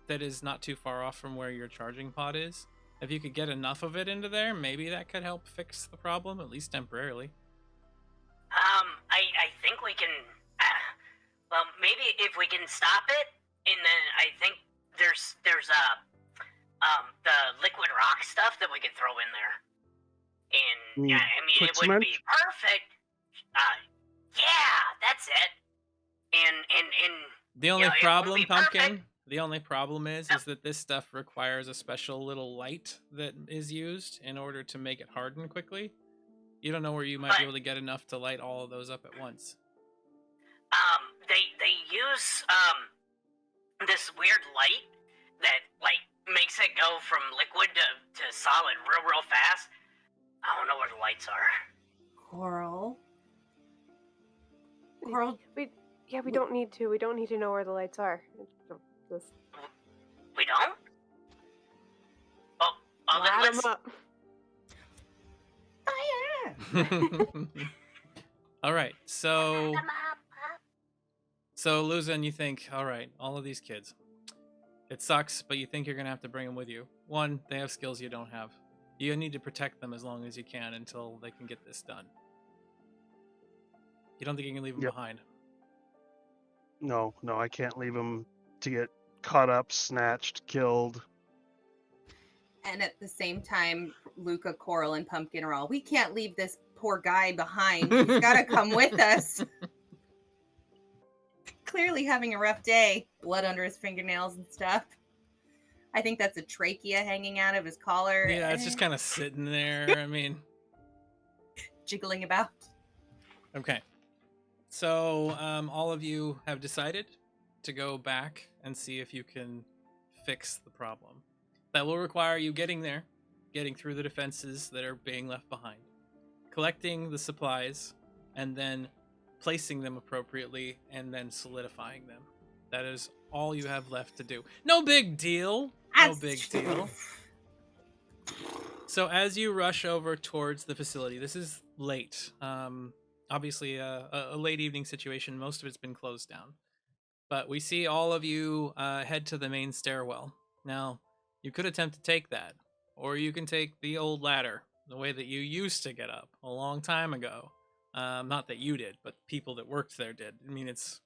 S1: that is not too far off from where your charging pod is. If you could get enough of it into there, maybe that could help fix the problem, at least temporarily.
S5: I think we can, well, maybe if we can stop it, and then I think there's the liquid rock stuff that we could throw in there. And, yeah, I mean, it would
S6: cement?
S5: be perfect. Yeah, that's it. And
S1: The only
S5: it would
S1: problem,
S5: be
S1: Pumpkin,
S5: perfect.
S1: the only problem is that this stuff requires a special little light that is used in order to make it harden quickly. You don't know where you might be able to get enough to light all of those up at once.
S5: They use, this weird light that, makes it go from liquid to solid real fast. I don't know where the lights are.
S2: Coral.
S3: We don't need to. We don't need to know where the lights are.
S5: We don't? Oh, then
S3: Light 'em
S5: let's...
S3: up.
S1: All right, so Luzin, you think, all right, all of these kids, it sucks, but you think you're gonna have to bring them with you. One, they have skills you don't have. You need to protect them as long as you can until they can get this done. You don't think you can leave them behind?
S6: No, I can't leave them to get caught up, snatched, killed.
S2: And at the same time, Luca, Coral, and Pumpkin are all, we can't leave this poor guy behind. He's got to come with us. Clearly having a rough day. Blood under his fingernails and stuff. I think that's a trachea hanging out of his collar.
S1: Yeah, it's just kind of sitting there. I mean,
S2: jiggling about.
S1: Okay. So, all of you have decided to go back and see if you can fix the problem. That will require you getting there, getting through the defenses that are being left behind, collecting the supplies, and then placing them appropriately, and then solidifying them. That is all you have left to do. No big deal. No big deal. So as you rush over towards the facility, this is late. Obviously a late evening situation. Most of it's been closed down. But we see all of you head to the main stairwell. Now, you could attempt to take that, or you can take the old ladder, the way that you used to get up a long time ago. Not that you did, but people that worked there did. I mean, it's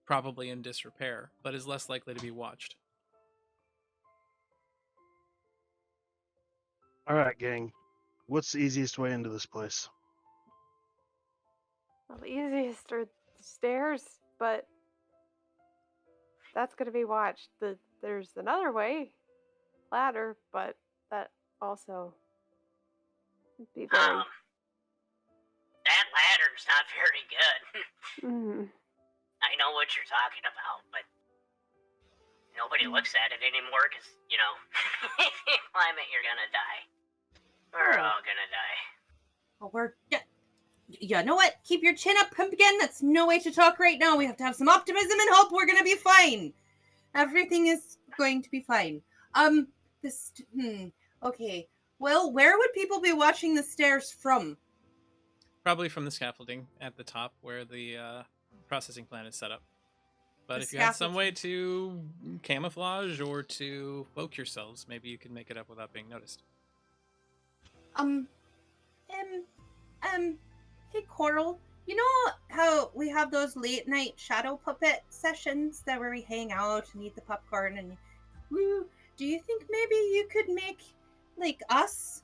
S1: probably in disrepair, but is less likely to be watched.
S6: All right, gang. What's the easiest way into this place?
S3: Well, the easiest are the stairs, but that's going to be watched. There's another way, ladder, but that also would be very...
S5: That ladder's not very good.
S3: Mm.
S5: I know what you're talking about, but nobody looks at it anymore because, if you climb it, you're gonna die. We're all gonna die.
S2: Well, you know what? Keep your chin up, Pumpkin. That's no way to talk right now. We have to have some optimism and hope. We're gonna be fine. Everything is going to be fine. Okay. Well, where would people be watching the stairs from?
S1: Probably from the scaffolding at the top where the processing plant is set up. But
S2: The
S1: if you had some way to camouflage or to cloak yourselves, maybe you can make it up without being noticed.
S2: Hey, Coral, You know how we have those late night shadow puppet sessions that where we hang out and eat the popcorn and woo? Do you think maybe you could make like us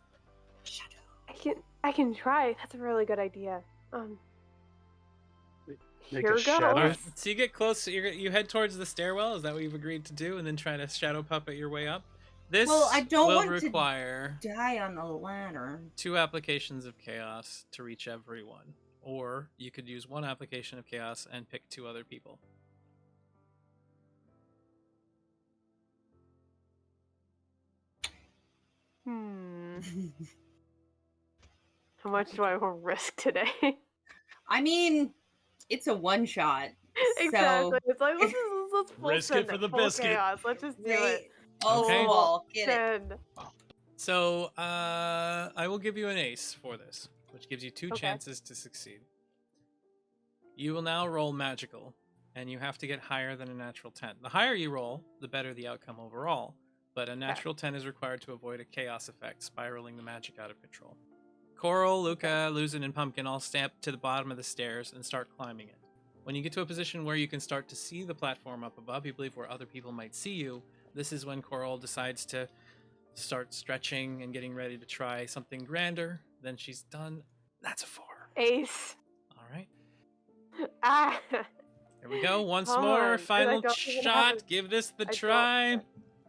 S2: shadow?
S3: I can try. That's a really good idea.
S6: Make
S3: Here
S6: a
S3: goes.
S6: shadow.
S1: All right, so you get close. You head towards the stairwell. Is that what you've agreed to do? And then try to shadow puppet your way up. This
S2: Well, I don't
S1: will
S2: want
S1: require
S2: to die on the ladder.
S1: 2 applications of chaos to reach everyone, or you could use 1 application of chaos and pick 2 other people.
S3: How much do I want to risk today?
S2: I mean, it's a one shot.
S3: Exactly.
S2: So...
S3: It's like let's full
S4: Risk it
S3: send
S4: for the
S3: full
S4: biscuit.
S3: chaos. Let's just do it.
S2: Oh,
S1: Okay.
S2: wall. Get it.
S3: Send.
S1: So I will give you an ace for this, which gives you 2
S3: Okay.
S1: chances to succeed. You will now roll magical, and you have to get higher than a natural 10. The higher you roll, the better the outcome overall, but a natural 10 is required to avoid a chaos effect, spiraling the magic out of control. Coral, Luca, Luzin, and Pumpkin all step to the bottom of the stairs and start climbing it. When you get to a position where you can start to see the platform up above, you believe where other people might see you, this is when Coral decides to start stretching and getting ready to try something grander. Then she's done. That's a 4.
S3: Ace.
S1: All right.
S3: Ah.
S1: Here we go. Once
S3: Come
S1: more.
S3: on.
S1: Final
S3: I don't even have
S1: shot.
S3: a-
S1: Give this the
S3: I don't-
S1: try.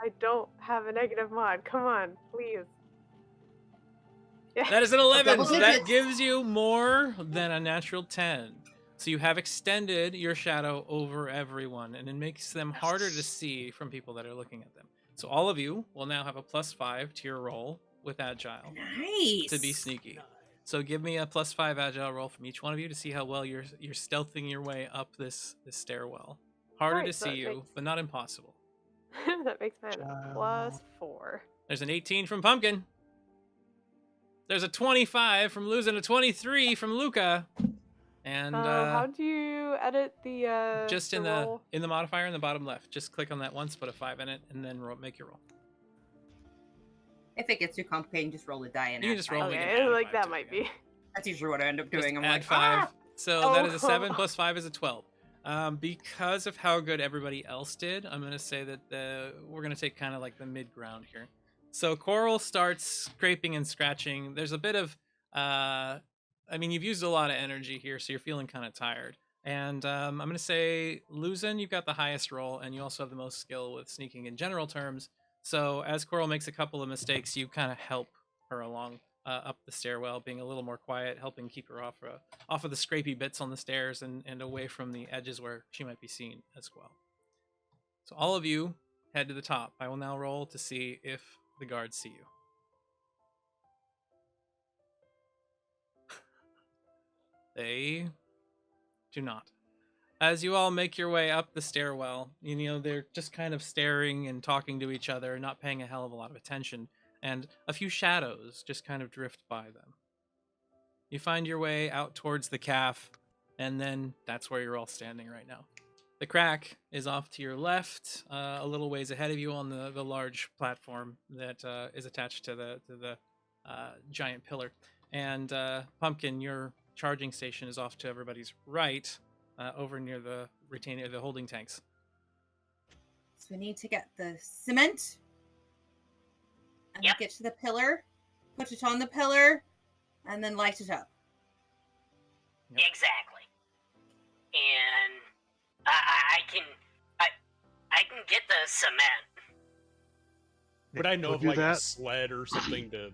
S3: I don't have a negative mod. Come on, please. Yeah.
S1: That is an 11.
S2: Double
S1: So that
S2: digits.
S1: gives you more than a natural 10. So you have extended your shadow over everyone, and it makes them harder to see from people that are looking at them. So all of you will now have a +5 to your roll with Agile
S2: Nice.
S1: to be sneaky. So give me a +5 Agile roll from each one of you to see how well you're stealthing your way up this stairwell. Harder
S3: Right,
S1: to
S3: so
S1: see
S3: it
S1: you,
S3: makes-
S1: but not impossible.
S3: That makes mine a +4.
S1: There's an 18 from Pumpkin. There's a 25 from Losing, a 23 from Luca. And
S3: How do you edit the
S1: just
S3: the
S1: in
S3: roll?
S1: the modifier in the bottom left, just click on that once, put a 5 in it, and then make your roll.
S2: If it gets too complicated, just roll the die and
S1: You can
S2: add
S1: just
S2: five.
S1: roll it.
S3: Okay, like that might be.
S2: That's usually what I end up doing. I'm
S1: Add
S2: like,
S1: 5. So that is a 7
S3: Oh.
S1: plus 5 is a 12. Because of how good everybody else did, I'm going to say that we're going to take kind of like the mid ground here. So Coral starts scraping and scratching. There's a bit of, I mean, you've used a lot of energy here, so you're feeling kind of tired. And I'm going to say, Luzin, you've got the highest roll, and you also have the most skill with sneaking in general terms. So as Coral makes a couple of mistakes, you kind of help her along up the stairwell, being a little more quiet, helping keep her off of the scrapey bits on the stairs and away from the edges where she might be seen as well. So all of you head to the top. I will now roll to see if the guards see you. They do not. As you all make your way up the stairwell, you know, they're just kind of staring and talking to each other, not paying a hell of a lot of attention, and a few shadows just kind of drift by them. You find your way out towards the calf, and then that's where you're all standing right now. The crack is off to your left, a little ways ahead of you on the large platform that is attached to the giant pillar. And Pumpkin, your charging station is off to everybody's right, over near the holding tanks.
S2: So we need to get the cement and get to the pillar, put it on the pillar, and then light it up.
S5: Exactly. And I can get the cement.
S4: Would I know
S6: We'll
S4: of
S6: do
S4: like a
S6: that.
S4: sled or something to?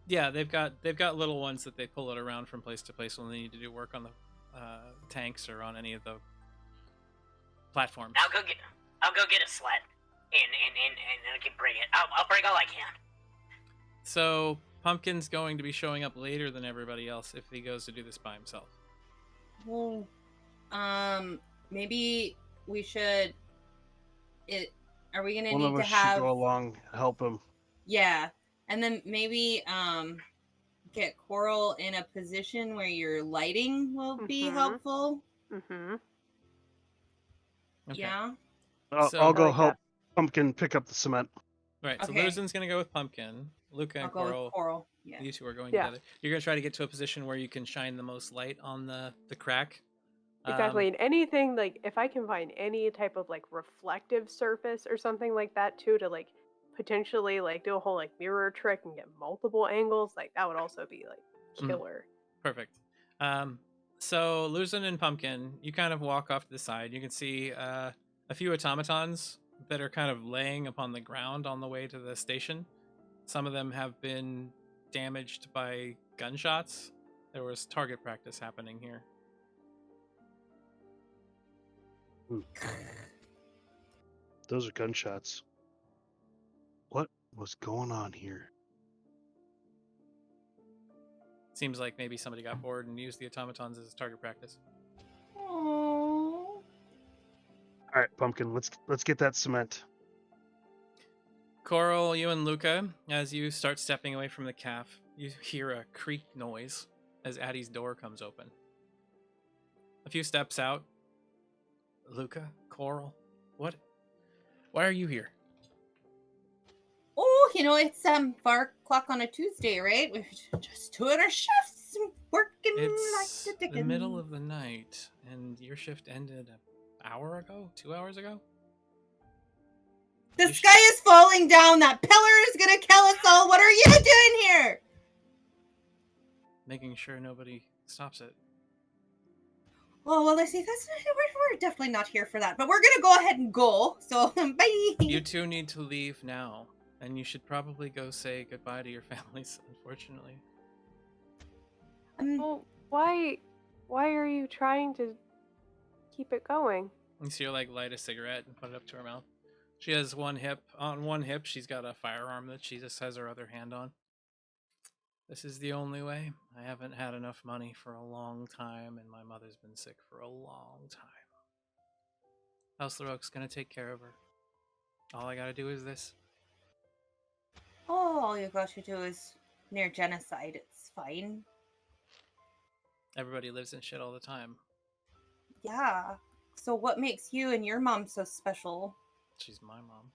S1: Yeah, they've got little ones that they pull it around from place to place when they need to do work on the tanks or on any of the platforms.
S5: I'll go get a sled, and I can bring it. I'll bring all I can.
S1: So Pumpkin's going to be showing up later than everybody else if he goes to do this by himself.
S2: Well, maybe we should. Are we gonna
S6: One of
S2: need to
S6: us
S2: have?
S6: should go along, help him.
S2: Yeah, and then maybe get Coral in a position where your lighting will be helpful.
S3: Mm-hmm.
S1: Okay.
S2: Yeah.
S1: So-
S6: I'll
S1: I
S6: go
S1: like
S6: help Pumpkin pick up the cement.
S1: Right, so
S2: Okay.
S1: Luzin's gonna go with Pumpkin. Luca and
S2: I'll go with
S1: Coral.
S2: Coral. Yeah.
S1: You two are going
S3: Yeah.
S1: together. You're gonna try to get to a position where you can shine the most light on the crack.
S3: Exactly. And anything like if I can find any type of like reflective surface or something like that too to like potentially like do a whole like mirror trick and get multiple angles, like that would also be like killer.
S1: Perfect. So Luzin and Pumpkin, you kind of walk off to the side. You can see a few automatons that are kind of laying upon the ground on the way to the station. Some of them have been damaged by gunshots. There was target practice happening here.
S6: Those are gunshots. What was going on here?
S1: Seems like maybe somebody got bored and used the automatons as target practice.
S2: Oh.
S6: All right, Pumpkin, let's get that cement.
S1: Coral, you and Luca, as you start stepping away from the calf, you hear a creak noise as Addie's door comes open. A few steps out, Luca, Coral, why are you here?
S2: Oh, it's 4:00 on a Tuesday, right? We're just doing our shifts and working
S1: It's
S2: like the
S1: the middle
S2: dickens.
S1: of the night, and your shift ended an hour ago? 2 hours ago?
S2: The sky is falling down. That pillar is gonna kill us all. What are you doing here?
S1: Making sure nobody stops it.
S2: Oh, well, I see. We're definitely not here for that. But we're gonna go ahead and go. So, bye.
S1: You two need to leave now, and you should probably go say goodbye to your families, unfortunately.
S3: Well, why are you trying to keep it going?
S1: You see her light a cigarette and put it up to her mouth. She has on one hip she's got a firearm that she just has her other hand on. This is the only way. I haven't had enough money for a long time, and my mother's been sick for a long time. House LaRoque's gonna take care of her. All I gotta do is this.
S2: Oh, all you got to do is near genocide. It's fine.
S1: Everybody lives in shit all the time.
S2: Yeah. So what makes you and your mom so special?
S1: She's my mom.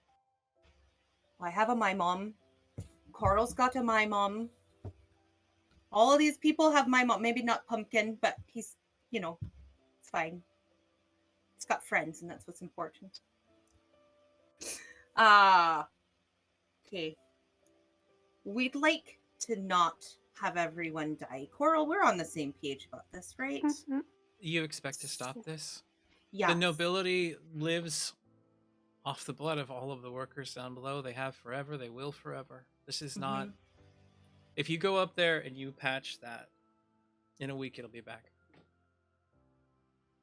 S2: I have a my mom. Coral's got a my mom. All of these people have my mom. Maybe not Pumpkin, but he's, it's fine. It's got friends, and that's what's important. Okay. We'd like to not have everyone die. Coral, we're on the same page about this, right?
S1: You expect to stop this?
S2: Yeah.
S1: The nobility lives off the blood of all of the workers down below. They have forever. They will forever. This is not... If you go up there and you patch that, in a week it'll be back.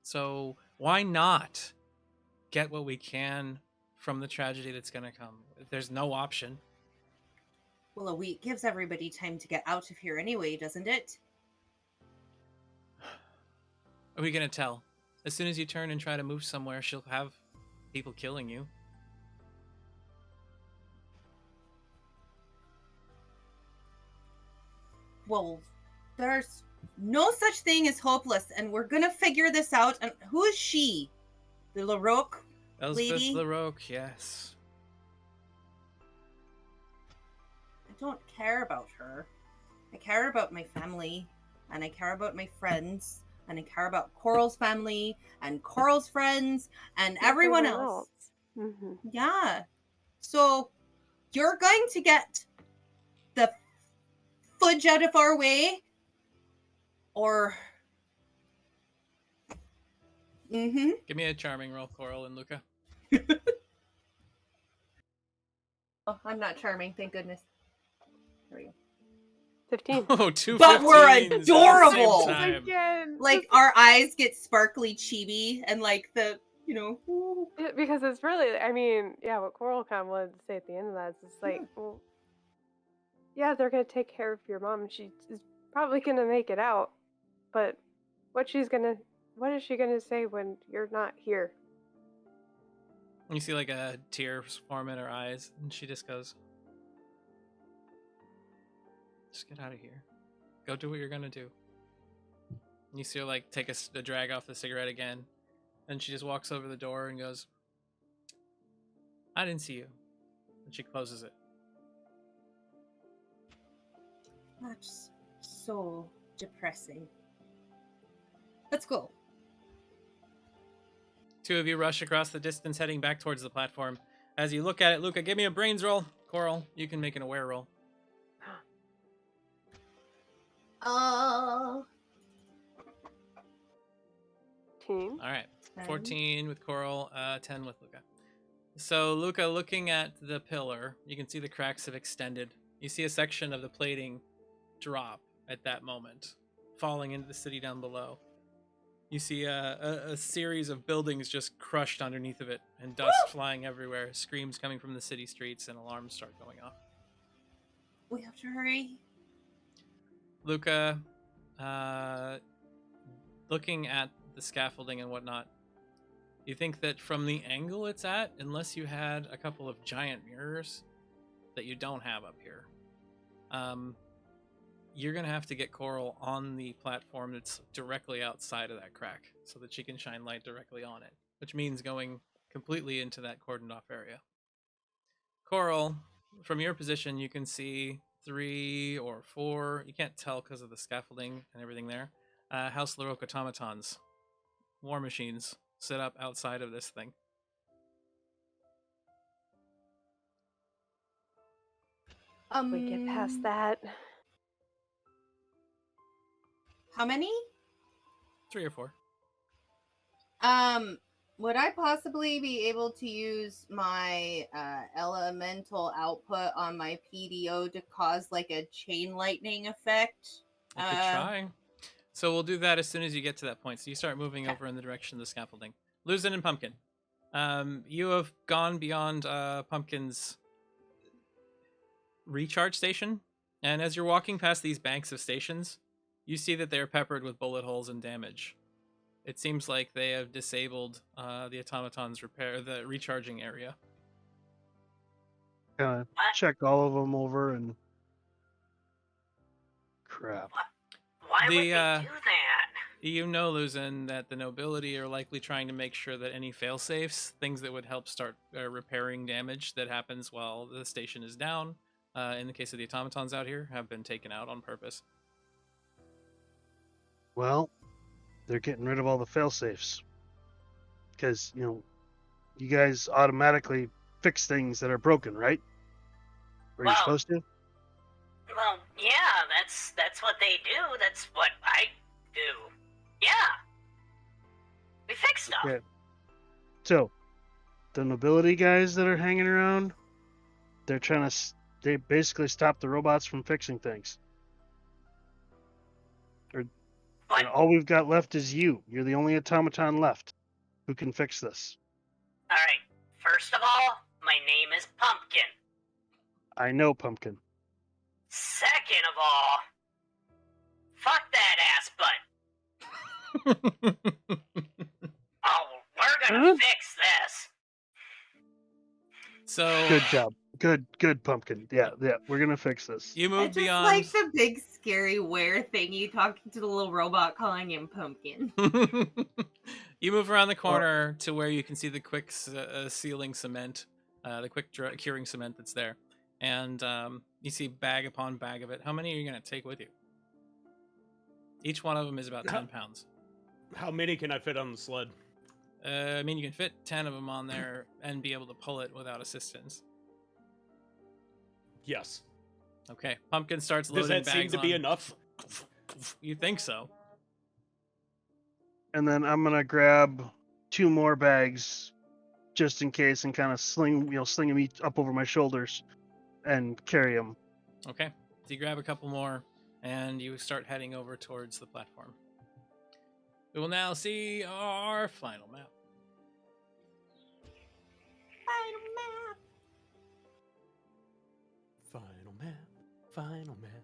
S1: So why not get what we can from the tragedy that's going to come? There's no option.
S2: Well, a week gives everybody time to get out of here anyway, doesn't it?
S1: Are we going to tell? As soon as you turn and try to move somewhere, she'll have people killing you.
S2: Well, there's no such thing as hopeless, and we're gonna figure this out. And who is she? The LaRoque
S1: Elspeth
S2: lady?
S1: LaRoque, yes.
S2: I don't care about her. I care about my family, and I care about my friends, and I care about Coral's family, and Coral's friends, and everyone else. Yeah. So, you're going to get the fudge out of our way, or...
S1: Give me a charming roll, Coral and Luca.
S2: Oh, I'm not charming, thank goodness. There we go.
S3: 15.
S1: Oh, two
S2: But we're
S1: 15s at the
S2: adorable.
S1: same time.
S2: Like our eyes get sparkly chibi and like the,
S3: Yeah, because it's really, I mean, yeah, what Coral kind of wanted to say at the end of that is just like, well, yeah, they're going to take care of your mom. She is probably going to make it out. But what is she going to say when you're not here?
S1: You see like a tear form in her eyes, and she just goes, just get out of here. Go do what you're gonna do. And you see her like take a drag off the cigarette again, and she just walks over the door and goes, I didn't see you. And she closes it.
S2: That's so depressing. Let's go.
S1: Two of you rush across the distance, heading back towards the platform. As you look at it, Luca, give me a brains roll. Coral, you can make an aware roll.
S2: Oh.
S3: 14.
S1: All right. 14 with Coral, 10 with Luca. So, Luca, looking at the pillar, you can see the cracks have extended. You see a section of the plating drop at that moment, falling into the city down below. You see a series of buildings just crushed underneath of it, and dust flying everywhere, screams coming from the city streets, and alarms start going off.
S2: We have to hurry.
S1: Luca, looking at the scaffolding and whatnot, you think that from the angle it's at, unless you had a couple of giant mirrors that you don't have up here, you're going to have to get Coral on the platform that's directly outside of that crack so that she can shine light directly on it, which means going completely into that cordoned off area. Coral, from your position, you can see 3 or 4, you can't tell because of the scaffolding and everything there, House Larok automatons, war machines, set up outside of this thing.
S3: We get past that.
S2: How many?
S1: 3 or 4.
S2: Would I possibly be able to use my elemental output on my PDO to cause like a chain lightning effect?
S1: You could try. So we'll do that as soon as you get to that point. So you start moving over in the direction of the scaffolding. Luzin and Pumpkin, you have gone beyond Pumpkin's recharge station, and as you're walking past these banks of stations, you see that they're peppered with bullet holes and damage. It seems like they have disabled the automaton's the recharging area.
S6: Kind of check all of them over and crap.
S5: Why would they do
S1: The
S5: that?
S1: you know, Luzin, that the nobility are likely trying to make sure that any fail-safes, things that would help start repairing damage that happens while the station is down, in the case of the automatons out here, have been taken out on purpose.
S6: Well, they're getting rid of all the fail-safes. Because, you know, you guys automatically fix things that are broken, right? Are you supposed to?
S5: Well, yeah, that's what they do. That's what I do. Yeah. We fix stuff.
S6: Okay. So, the nobility guys that are hanging around, they're trying to... They basically stop the robots from fixing things. And all we've got left is you. You're the only automaton left who can fix this.
S5: Alright, first of all, my name is Pumpkin.
S6: I know, Pumpkin.
S5: Second of all, fuck that ass butt. Oh, we're gonna fix this.
S1: So
S6: Good job. Good, Pumpkin. Yeah, we're gonna fix this.
S1: You
S2: I
S1: move
S2: just
S1: beyond.
S2: like the big scary were thingy talking to the little robot calling him Pumpkin.
S1: You move around the corner to where you can see the quick sealing cement, the quick curing cement that's there. And you see bag upon bag of it. How many are you going to take with you? Each one of them is about 10 pounds.
S4: How many can I fit on the sled?
S1: I mean, you can fit 10 of them on there and be able to pull it without assistance.
S4: Yes.
S1: Okay. Pumpkin starts loading
S4: Does that
S1: bags
S4: seem to be
S1: on.
S4: enough?
S1: You think so?
S6: And then I'm gonna grab 2 more bags, just in case, and kind of sling them each up over my shoulders, and carry them.
S1: Okay. So you grab a couple more, and you start heading over towards the platform. We will now see our final map.
S4: Final map.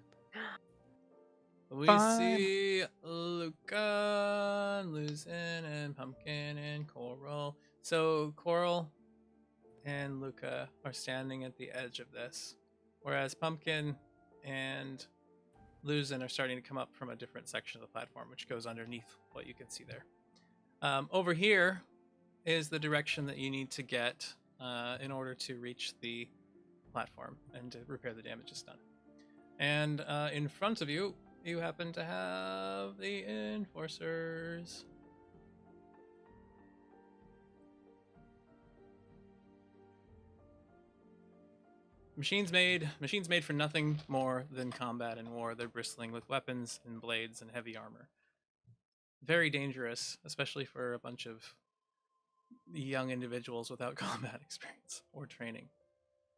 S1: We see Luca, Luzin, and Pumpkin, and Coral. So Coral and Luca are standing at the edge of this, whereas Pumpkin and Luzin are starting to come up from a different section of the platform, which goes underneath what you can see there. Over here is the direction that you need to get in order to reach the platform and to repair the damages done. And in front of you, you happen to have the enforcers. Machines made for nothing more than combat and war. They're bristling with weapons and blades and heavy armor. Very dangerous, especially for a bunch of young individuals without combat experience or training.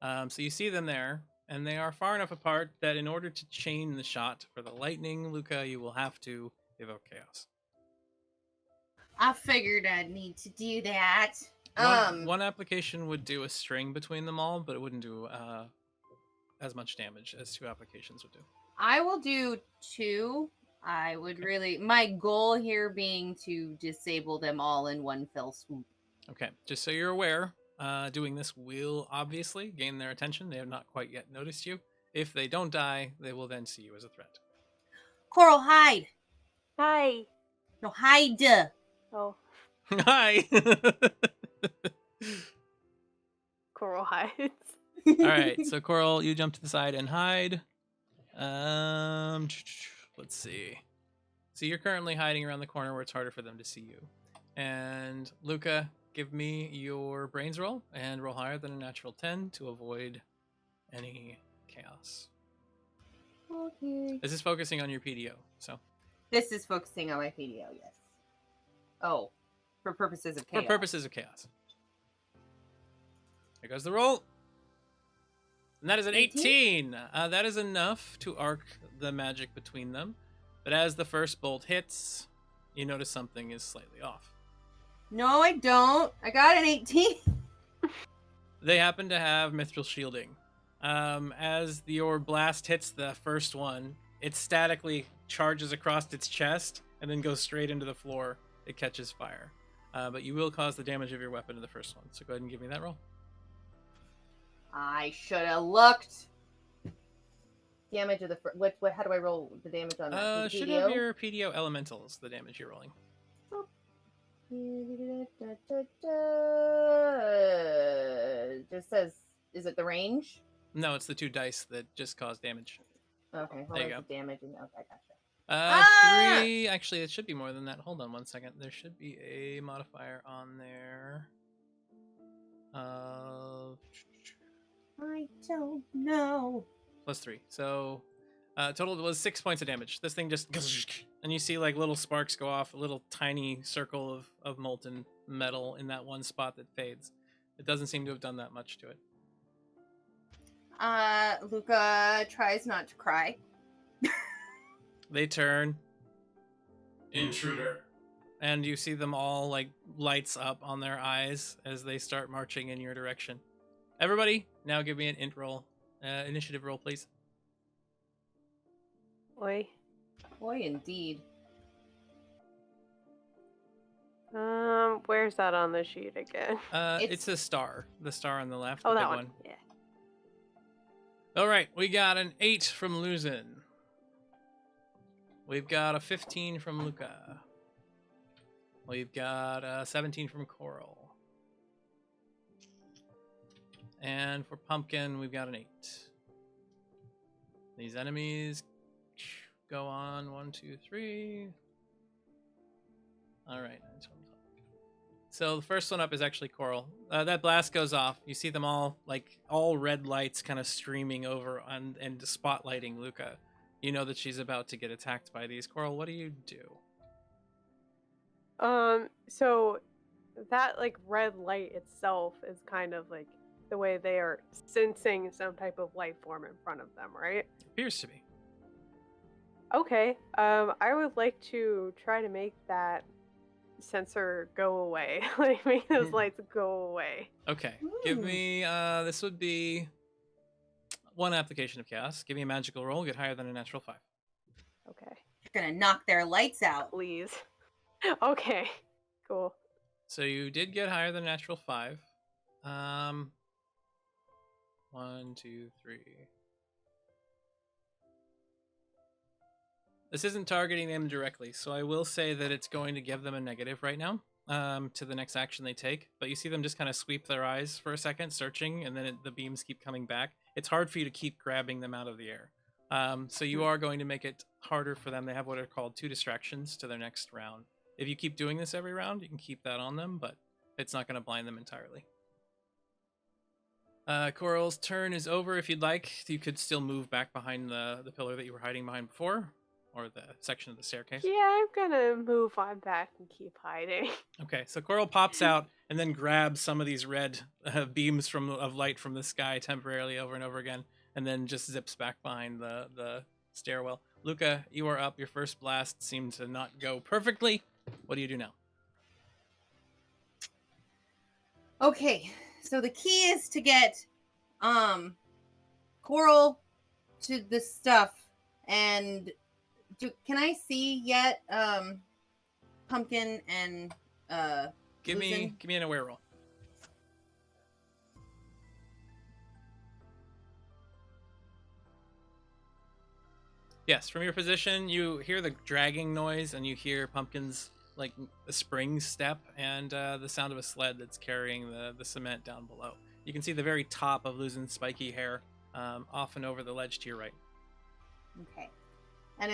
S1: So you see them there, and they are far enough apart that in order to chain the shot for the lightning, Luca, you will have to evoke chaos.
S2: I figured I'd need to do that.
S1: One application would do a string between them all, but it wouldn't do as much damage as 2 applications would do.
S2: I will do 2. I would really, my goal here being to disable them all in one fell swoop.
S1: Okay, just so you're aware, doing this will obviously gain their attention. They have not quite yet noticed you. If they don't die, they will then see you as a threat.
S2: Coral, hide.
S3: Hi.
S2: No, hide.
S3: Oh.
S1: Hi.
S3: Coral hides.
S1: All right, so Coral, you jump to the side and hide. Let's see. So you're currently hiding around the corner where it's harder for them to see you. And Luca, give me your brains roll and roll higher than a natural 10 to avoid any chaos.
S2: Okay.
S1: This is focusing on your PDO, so.
S2: This is focusing on my PDO, yes. Oh, for purposes of chaos.
S1: For purposes of chaos. Here goes the roll. And that is an 18. That is enough to arc the magic between them. But as the first bolt hits, you notice something is slightly off.
S2: No, I don't. I got an 18.
S1: They happen to have mithril shielding. As your blast hits the first one, it statically charges across its chest and then goes straight into the floor. It catches fire. But you will cause the damage of your weapon to the first one. So go ahead and give me that roll.
S2: I should have looked. Damage of the what? How do I roll the damage on that?
S1: Should have your PDO elementals, the damage you're rolling.
S2: Just says, is it the range?
S1: No, it's the 2 dice that just cause damage.
S2: Okay, hold
S1: there
S2: on,
S1: you go.
S2: the damage. Okay, gotcha.
S1: 3. Actually, it should be more than that. Hold on 1 second. There should be a modifier on there.
S2: I don't know.
S1: +3. So total was 6 points of damage. This thing just, and you see like little sparks go off, a little tiny circle of molten metal in that one spot that fades. It doesn't seem to have done that much to it.
S2: Luca tries not to cry.
S1: They turn.
S7: Intruder.
S1: And you see them all like lights up on their eyes as they start marching in your direction. Everybody, now give me an initiative roll, please.
S3: Oi.
S2: Boy, indeed.
S3: Where's that on the sheet again?
S1: It's a star. The star on the left.
S3: Oh,
S1: the
S3: that
S1: big
S3: one. Yeah.
S1: All right, we got an 8 from Luzin. We've got a 15 from Luca. We've got a 17 from Coral. And for Pumpkin, we've got an 8. These enemies go on 1, 2, 3. All right. So the first one up is actually Coral. That blast goes off. You see them all, like, all red lights kind of streaming over and spotlighting Luca. You know that she's about to get attacked by these. Coral, what do you do?
S3: So that, like, red light itself is kind of, like, the way they are sensing some type of life form in front of them, right?
S1: Appears to be.
S3: Okay. I would like to try to make that sensor go away. Like, make those lights go away.
S1: Okay. Give me, this would be 1 application of chaos. Give me a magical roll. Get higher than a natural 5.
S3: Okay.
S2: You're gonna knock their lights out.
S3: Please. Okay. Cool.
S1: So you did get higher than a natural 5. 1, 2, 3. This isn't targeting them directly, so I will say that it's going to give them a negative right now to the next action they take. But you see them just kind of sweep their eyes for a second, searching, and then the beams keep coming back. It's hard for you to keep grabbing them out of the air. So you are going to make it harder for them. They have what are called 2 distractions to their next round. If you keep doing this every round, you can keep that on them, but it's not going to blind them entirely. Coral's turn is over. If you'd like, you could still move back behind the pillar that you were hiding behind before, or the section of the staircase.
S3: Yeah, I'm gonna move on back and keep hiding.
S1: Okay, so Coral pops out and then grabs some of these red beams of light from the sky temporarily over and over again, and then just zips back behind the stairwell. Luca, you are up. Your first blast seemed to not go perfectly. What do you do now?
S2: Okay, so the key is to get Coral to the stuff, and can I see yet Pumpkin and
S1: Give me an aware roll. Yes, from your position, you hear the dragging noise, and you hear Pumpkin's like a spring step, and the sound of a sled that's carrying the cement down below. You can see the very top of Luzin's spiky hair, off and over the ledge to your right.
S2: Okay, and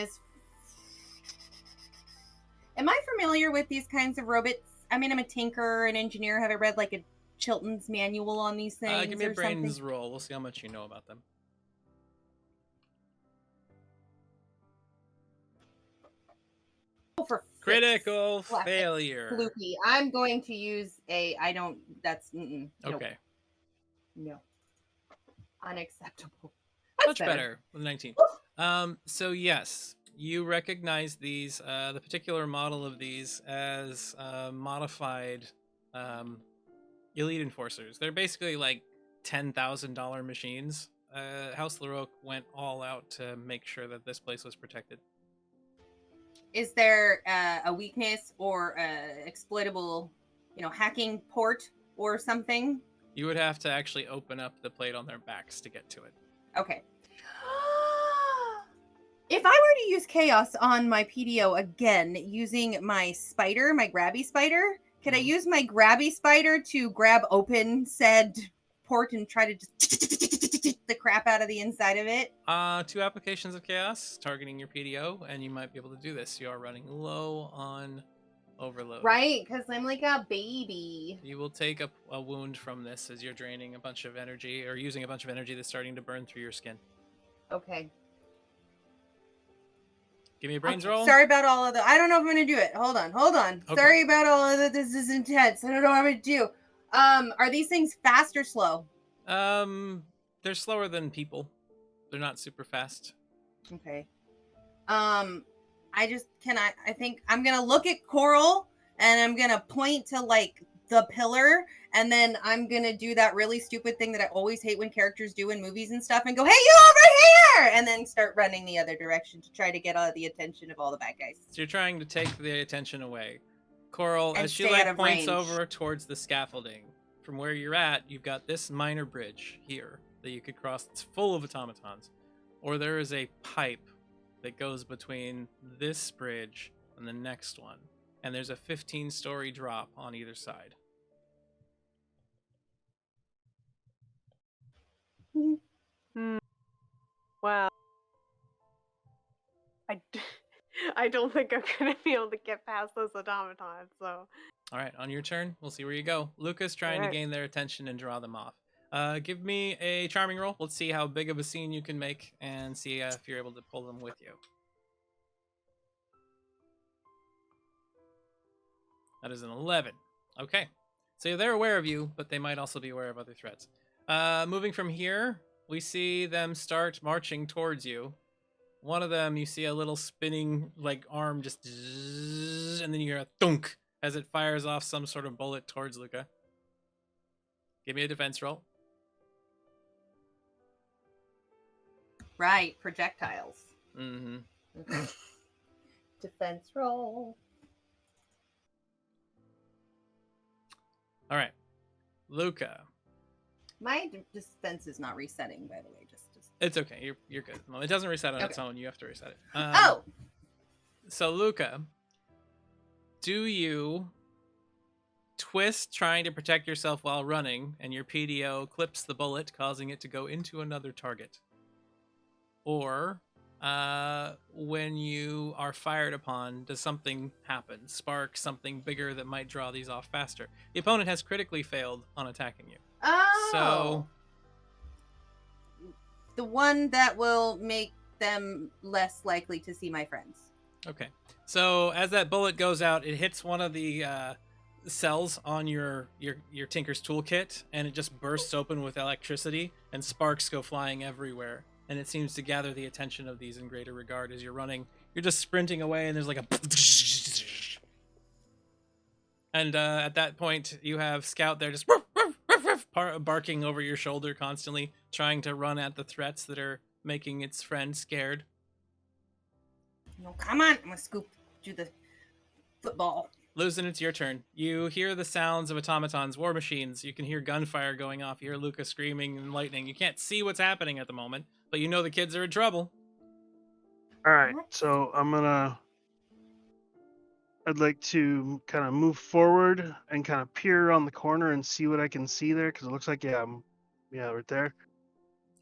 S2: am I familiar with these kinds of robots? I mean, I'm a tinker, an engineer. Have I read like a Chilton's manual on these things?
S1: Give me a
S2: or
S1: brains
S2: something?
S1: roll. We'll see how much you know about them.
S2: For
S1: critical
S2: flat-
S1: failure.
S2: Fluky. I'm going to use a. I don't. That's nope.
S1: Okay.
S2: No. Unacceptable.
S1: Much better with 19. So yes, you recognize these, the particular model of these as modified elite enforcers. They're basically like $10,000 machines. House LaRoque went all out to make sure that this place was protected.
S2: Is there a weakness or exploitable, hacking port or something?
S1: You would have to actually open up the plate on their backs to get to it.
S2: Okay. If I were to use chaos on my PDO again using my spider, my grabby spider, could I use my grabby spider to grab open said port and try to just the crap out of the inside of it?
S1: 2 applications of chaos targeting your PDO, and you might be able to do this. You are running low on overload.
S2: Right, because I'm like a baby.
S1: You will take a wound from this as you're draining a bunch of energy, or using a bunch of energy that's starting to burn through your skin.
S2: Okay.
S1: Give me a brains roll.
S2: Sorry about all of the. I don't know if I'm gonna do it. Hold on.
S1: Okay.
S2: Sorry about all of that. This is intense. I don't know what I'm gonna do. Are these things fast or slow?
S1: They're slower than people. They're not super fast.
S2: Okay. I think I'm gonna look at Coral and I'm gonna point to like the pillar, and then I'm gonna do that really stupid thing that I always hate when characters do in movies and stuff, and go, "Hey, you over here!" and then start running the other direction to try to get all the attention of all the bad guys.
S1: So you're trying to take the attention away. Coral,
S2: And
S1: as she
S2: stay out of
S1: points
S2: range.
S1: over towards the scaffolding, from where you're at, you've got this minor bridge here that you could cross. It's full of automatons. Or there is a pipe that goes between this bridge and the next one. And there's a 15-story drop on either side.
S3: Well, I don't think I'm gonna be able to get past those automatons. So.
S1: All right, on your turn, we'll see where you go. Luca's trying to gain their attention and draw them off. Give me a charming roll. Let's see how big of a scene you can make and see if you're able to pull them with you. That is an 11. Okay. So they're aware of you, but they might also be aware of other threats. Moving from here, we see them start marching towards you. One of them, you see a little spinning like arm just, and then you hear a thunk as it fires off some sort of bullet towards Luca. Give me a defense roll.
S2: Right, projectiles.
S1: Mm-hmm.
S2: Okay. Defense roll.
S1: All right, Luca.
S2: My defense is not resetting, by the way. Just
S1: It's okay. You're good. Well, it doesn't reset on its
S2: Okay.
S1: own. You have to reset it.
S2: Oh.
S1: So Luca, do you twist trying to protect yourself while running, and your PDO clips the bullet, causing it to go into another target? or when you are fired upon, does something happen? Spark something bigger that might draw these off faster. The opponent has critically failed on attacking you.
S2: Oh.
S1: So
S2: the one that will make them less likely to see my friends.
S1: okay. So as that bullet goes out, it hits one of the cells on your Tinker's toolkit, and it just bursts open with electricity, and sparks go flying everywhere. And it seems to gather the attention of these in greater regard as you're running. You're just sprinting away, and there's like a... And at that point, you have Scout there just barking over your shoulder constantly, trying to run at the threats that are making its friend scared.
S2: No, come on. I'm going to scoop you the football.
S1: Luzin, it's your turn. You hear the sounds of automatons, war machines. You can hear gunfire going off. You hear Luca screaming and lightning. You can't see what's happening at the moment, but you know the kids are in trouble.
S6: All right, so I'd like to kind of move forward and kind of peer around the corner and see what I can see there, because it looks like, yeah, right there.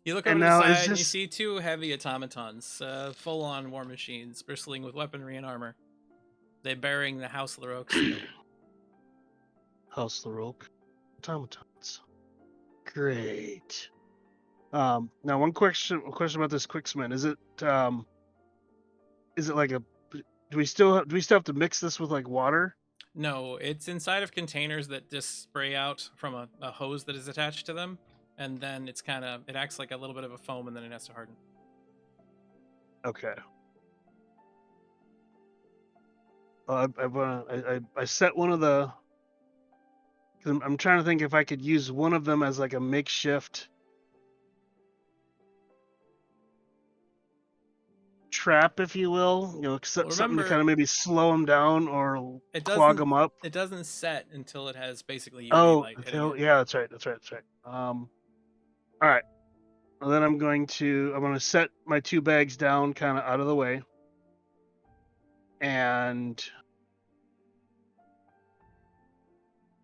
S1: You look over to the side and you see two heavy automatons, full-on war machines, bristling with weaponry and armor. They're bearing the House Laroque seal.
S6: House Laroque. Automatons. Great. Now, one question about this Quicksman. Is it like a... Do we still have to mix this with like water?
S1: No, it's inside of containers that just spray out from a hose that is attached to them, and then it acts like a little bit of a foam, and then it has to harden.
S6: Okay. I set one of the... Cause I'm trying to think if I could use one of them as like a makeshift trap, if you will. Something to kind of maybe slow them down or clog them up.
S1: It doesn't set until it has basically UV light hitting it.
S6: Yeah, that's right. All right. Well, then I'm going to set my 2 bags down kind of out of the way. And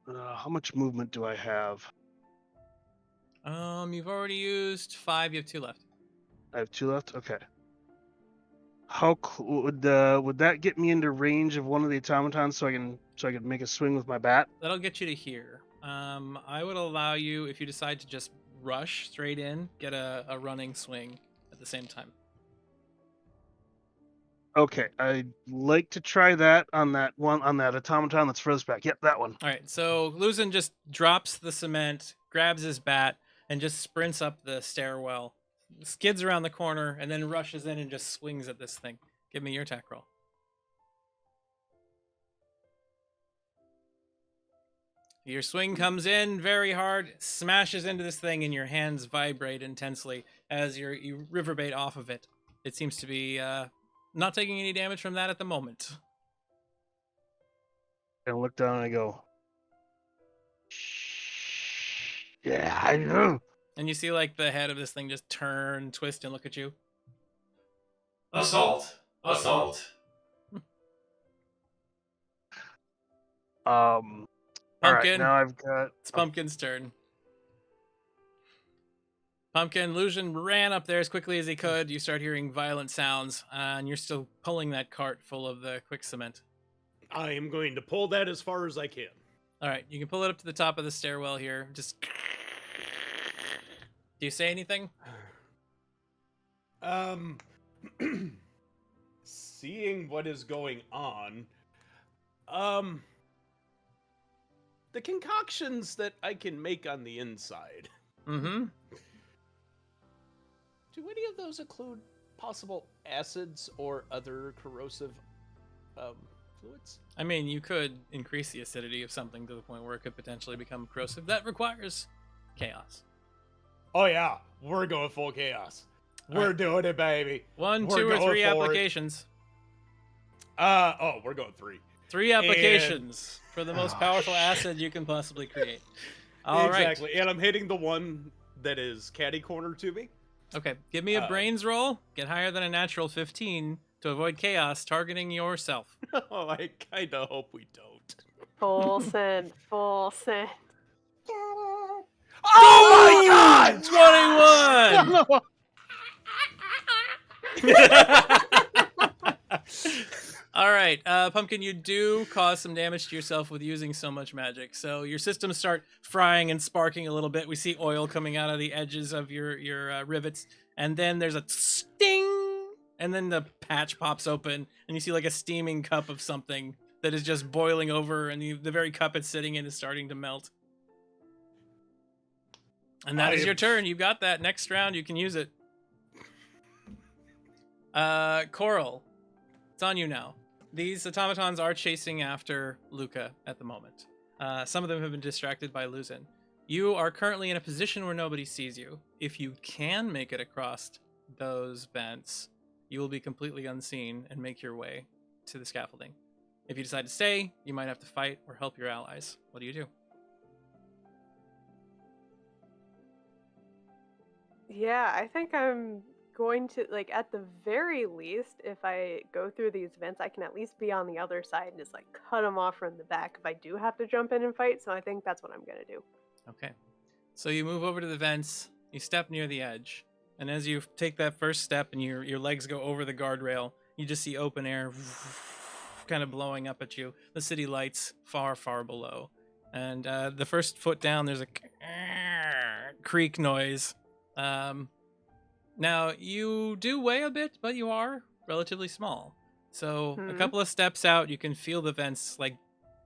S6: how much movement do I have?
S1: You've already used 5. You have 2 left.
S6: I have 2 left. Okay. How would that get me into range of one of the automatons so I can make a swing with my bat?
S1: That'll get you to here. I would allow you, if you decide to just rush straight in, get a running swing at the same time.
S6: Okay, I'd like to try that on that automaton that's furthest back. Yep, that one.
S1: All right, so Luzin just drops the cement, grabs his bat, and just sprints up the stairwell, skids around the corner, and then rushes in and just swings at this thing. Give me your attack roll. Your swing comes in very hard, smashes into this thing, and your hands vibrate intensely as you riverbait off of it. It seems to be not taking any damage from that at the moment.
S6: I look down and I go, yeah, I know.
S1: And you see like the head of this thing just turn, twist, and look at you.
S7: Assault!
S6: All
S1: Pumpkin.
S6: right, now I've got...
S1: It's Pumpkin's turn. Pumpkin, Lucian ran up there as quickly as he could. You start hearing violent sounds, and you're still pulling that cart full of the quick cement.
S4: I am going to pull that as far as I can.
S1: All right, you can pull it up to the top of the stairwell here. Just... Do you say anything?
S4: Seeing what is going on, the concoctions that I can make on the inside.
S1: Mm-hmm.
S4: Do any of those include possible acids or other corrosive fluids?
S1: I mean, you could increase the acidity of something to the point where it could potentially become corrosive. That requires chaos.
S4: Oh yeah, we're going full chaos. We're doing it, baby.
S1: 1, 2, or 3 applications.
S4: We're going 3.
S1: 3 applications for the most powerful acid you can possibly create. All right.
S4: Exactly, and I'm hitting the one that is catty corner to me.
S1: Okay, give me a brains roll. Get higher than a natural 15 to avoid chaos, targeting yourself.
S4: Oh, I kind of hope we don't.
S3: Full send. Full send.
S4: Oh my god!
S1: 21! All right, Pumpkin, you do cause some damage to yourself with using so much magic. So your systems start frying and sparking a little bit. We see oil coming out of the edges of your rivets, and then there's a sting, and then the patch pops open, and you see like a steaming cup of something that is just boiling over, and the very cup it's sitting in is starting to melt. And that is your turn. You got that. Next round, you can use it. Coral, it's on you now. These automatons are chasing after Luca at the moment. Some of them have been distracted by Luzin. You are currently in a position where nobody sees you. If you can make it across those vents, you will be completely unseen and make your way to the scaffolding. If you decide to stay, you might have to fight or help your allies. What do you do?
S3: Yeah, I think I'm going to, like, at the very least, if I go through these vents, I can at least be on the other side and just, like, cut them off from the back if I do have to jump in and fight, so I think that's what I'm going to do.
S1: Okay. So you move over to the vents, you step near the edge, and as you take that first step and your legs go over the guardrail, you just see open air kind of blowing up at you. The city lights far, far below. And the first foot down, there's a creak noise. Now, you do weigh a bit, but you are relatively small. So a couple of steps out, you can feel the vents like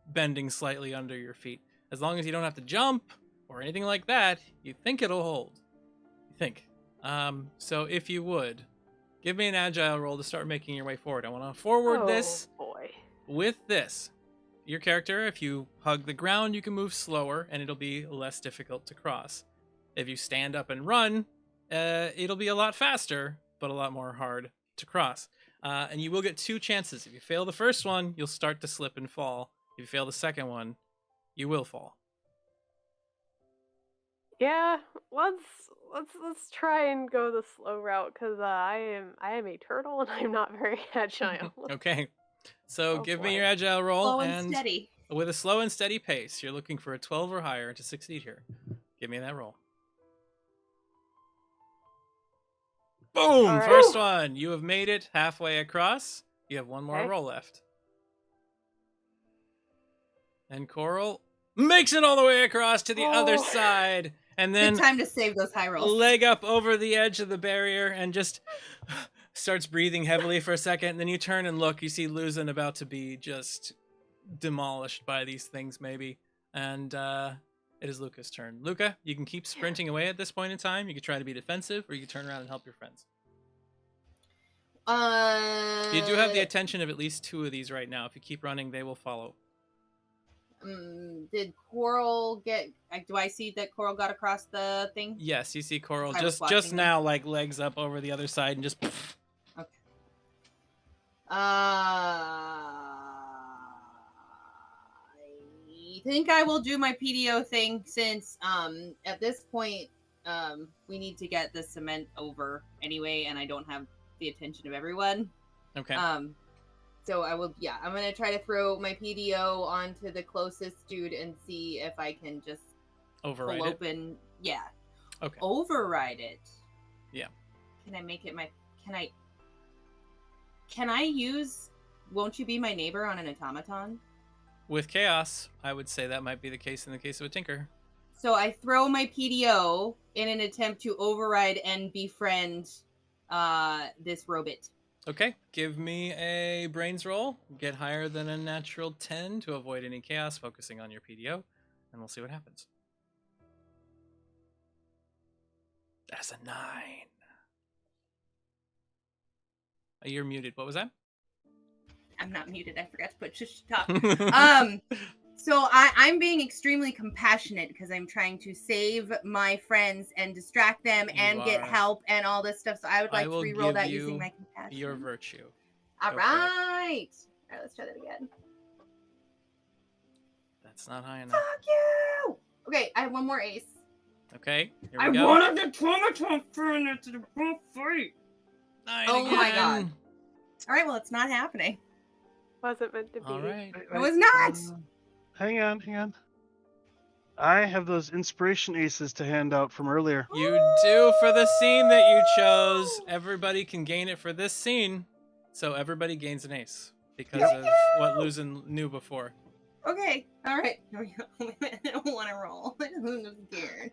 S1: bending slightly under your feet. As long as you don't have to jump or anything like that, you think it'll hold. You think. So if you would, give me an agile roll to start making your way forward. I want to forward this with this. Your character, if you hug the ground, you can move slower and it'll be less difficult to cross. If you stand up and run, it'll be a lot faster, but a lot more hard to cross. And you will get 2 chances. If you fail the first one, you'll start to slip and fall. If you fail the second one, you will fall.
S3: Yeah, let's try and go the slow route because I am a turtle and I'm not very agile.
S1: Okay, so
S3: Oh,
S1: give
S3: boy.
S1: me your agile roll.
S2: Slow and steady.
S1: With a slow and steady pace, you're looking for a 12 or higher to succeed here. Give me that roll. Boom!
S3: All right.
S1: First one. You have made it halfway across. You have one more
S3: Okay.
S1: roll left. And Coral makes it all the way across to the other side. And then
S2: Good time to save those high rolls.
S1: leg up over the edge of the barrier and just starts breathing heavily for a second. And then you turn and look. You see Luzin about to be just demolished by these things, maybe. And it is Luca's turn. Luca, you can keep sprinting away at this point in time. You can try to be defensive, or you can turn around and help your friends. You do have the attention of at least 2 of these right now. If you keep running, they will follow.
S2: Did Coral get? Do I see that Coral got across the thing?
S1: Yes, you see Coral
S2: I was
S1: just
S2: watching
S1: now, like legs up over the other side and just.
S2: Okay. I think I will do my PDO thing since at this point we need to get the cement over anyway, and I don't have the attention of everyone.
S1: Okay.
S2: So I will. Yeah, I'm gonna try to throw my PDO onto the closest dude and see if I can just
S1: Override
S2: pull
S1: it?
S2: open. Yeah.
S1: Okay.
S2: Override it.
S1: Yeah.
S2: Can I make it my? Can I use? Won't you be my neighbor on an automaton?
S1: With chaos, I would say that might be the case in the case of a tinker.
S2: So I throw my PDO in an attempt to override and befriend this robot.
S1: Okay, give me a brains roll. Get higher than a natural 10 to avoid any chaos, focusing on your PDO, and we'll see what happens. That's a 9. You're muted. What was that?
S2: I'm not muted. I forgot to put shush to talk. So I'm being extremely compassionate because I'm trying to save my friends and distract them and get help and all this stuff. So I would like to re-roll that using my compassion.
S1: Your virtue.
S2: All
S1: Go for it.
S2: right. All right, let's try that again.
S1: That's not high enough.
S2: Fuck you! Okay, I have one more ace.
S1: Okay, here
S2: I
S1: we go.
S2: wanted the automaton furnace to the whole fight. Oh my god. All right, well, it's not happening.
S3: Wasn't meant to be.
S1: All right.
S2: It was not.
S6: Hang on. I have those inspiration aces to hand out from earlier.
S1: You do for the scene that you chose. Everybody can gain it for this scene. So everybody gains an ace because of what Luzin knew before.
S2: Okay. All right. Here we go. I don't want to roll. I'm scared.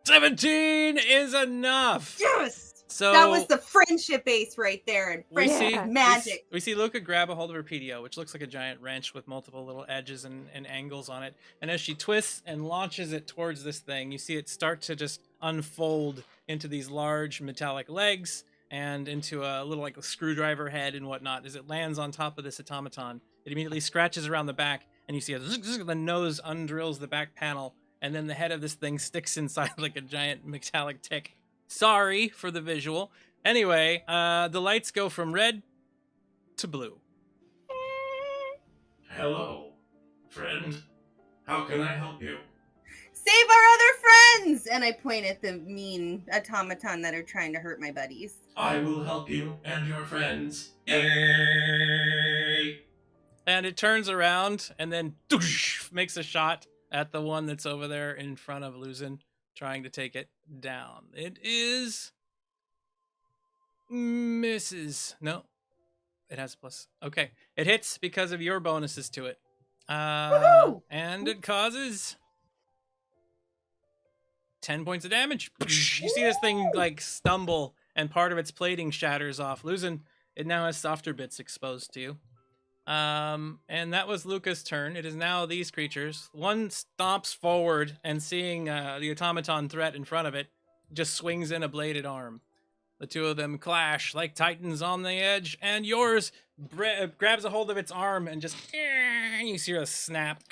S1: 17 is enough.
S2: Yes.
S1: So
S2: that was the friendship ace right there, and friendship magic.
S1: We see Luca grab a hold of her PDO, which looks like a giant wrench with multiple little edges and angles on it. And as she twists and launches it towards this thing, you see it start to just unfold into these large metallic legs and into a little like a screwdriver head and whatnot. As it lands on top of this automaton, it immediately scratches around the back, and you see the nose undrills the back panel, and then the head of this thing sticks inside like a giant metallic tick. Sorry for the visual. Anyway, the lights go from red to blue.
S7: Hello, friend. How can I help you?
S2: Save our other friends! And I point at the mean automaton that are trying to hurt my buddies.
S7: I will help you and your friends. Yay!
S1: And it turns around and then makes a shot at the one that's over there in front of Luzin, trying to take it down. It is misses. No, it has a plus. Okay, it hits because of your bonuses to it. And it causes 10 points of damage. You see this thing like stumble, and part of its plating shatters off. Luzin, it now has softer bits exposed to you. And that was Luca's turn. It is now these creatures. One stomps forward and seeing the automaton threat in front of it, just swings in a bladed arm. The two of them clash like titans on the edge, and yours grabs a hold of its arm and just, and you see a snap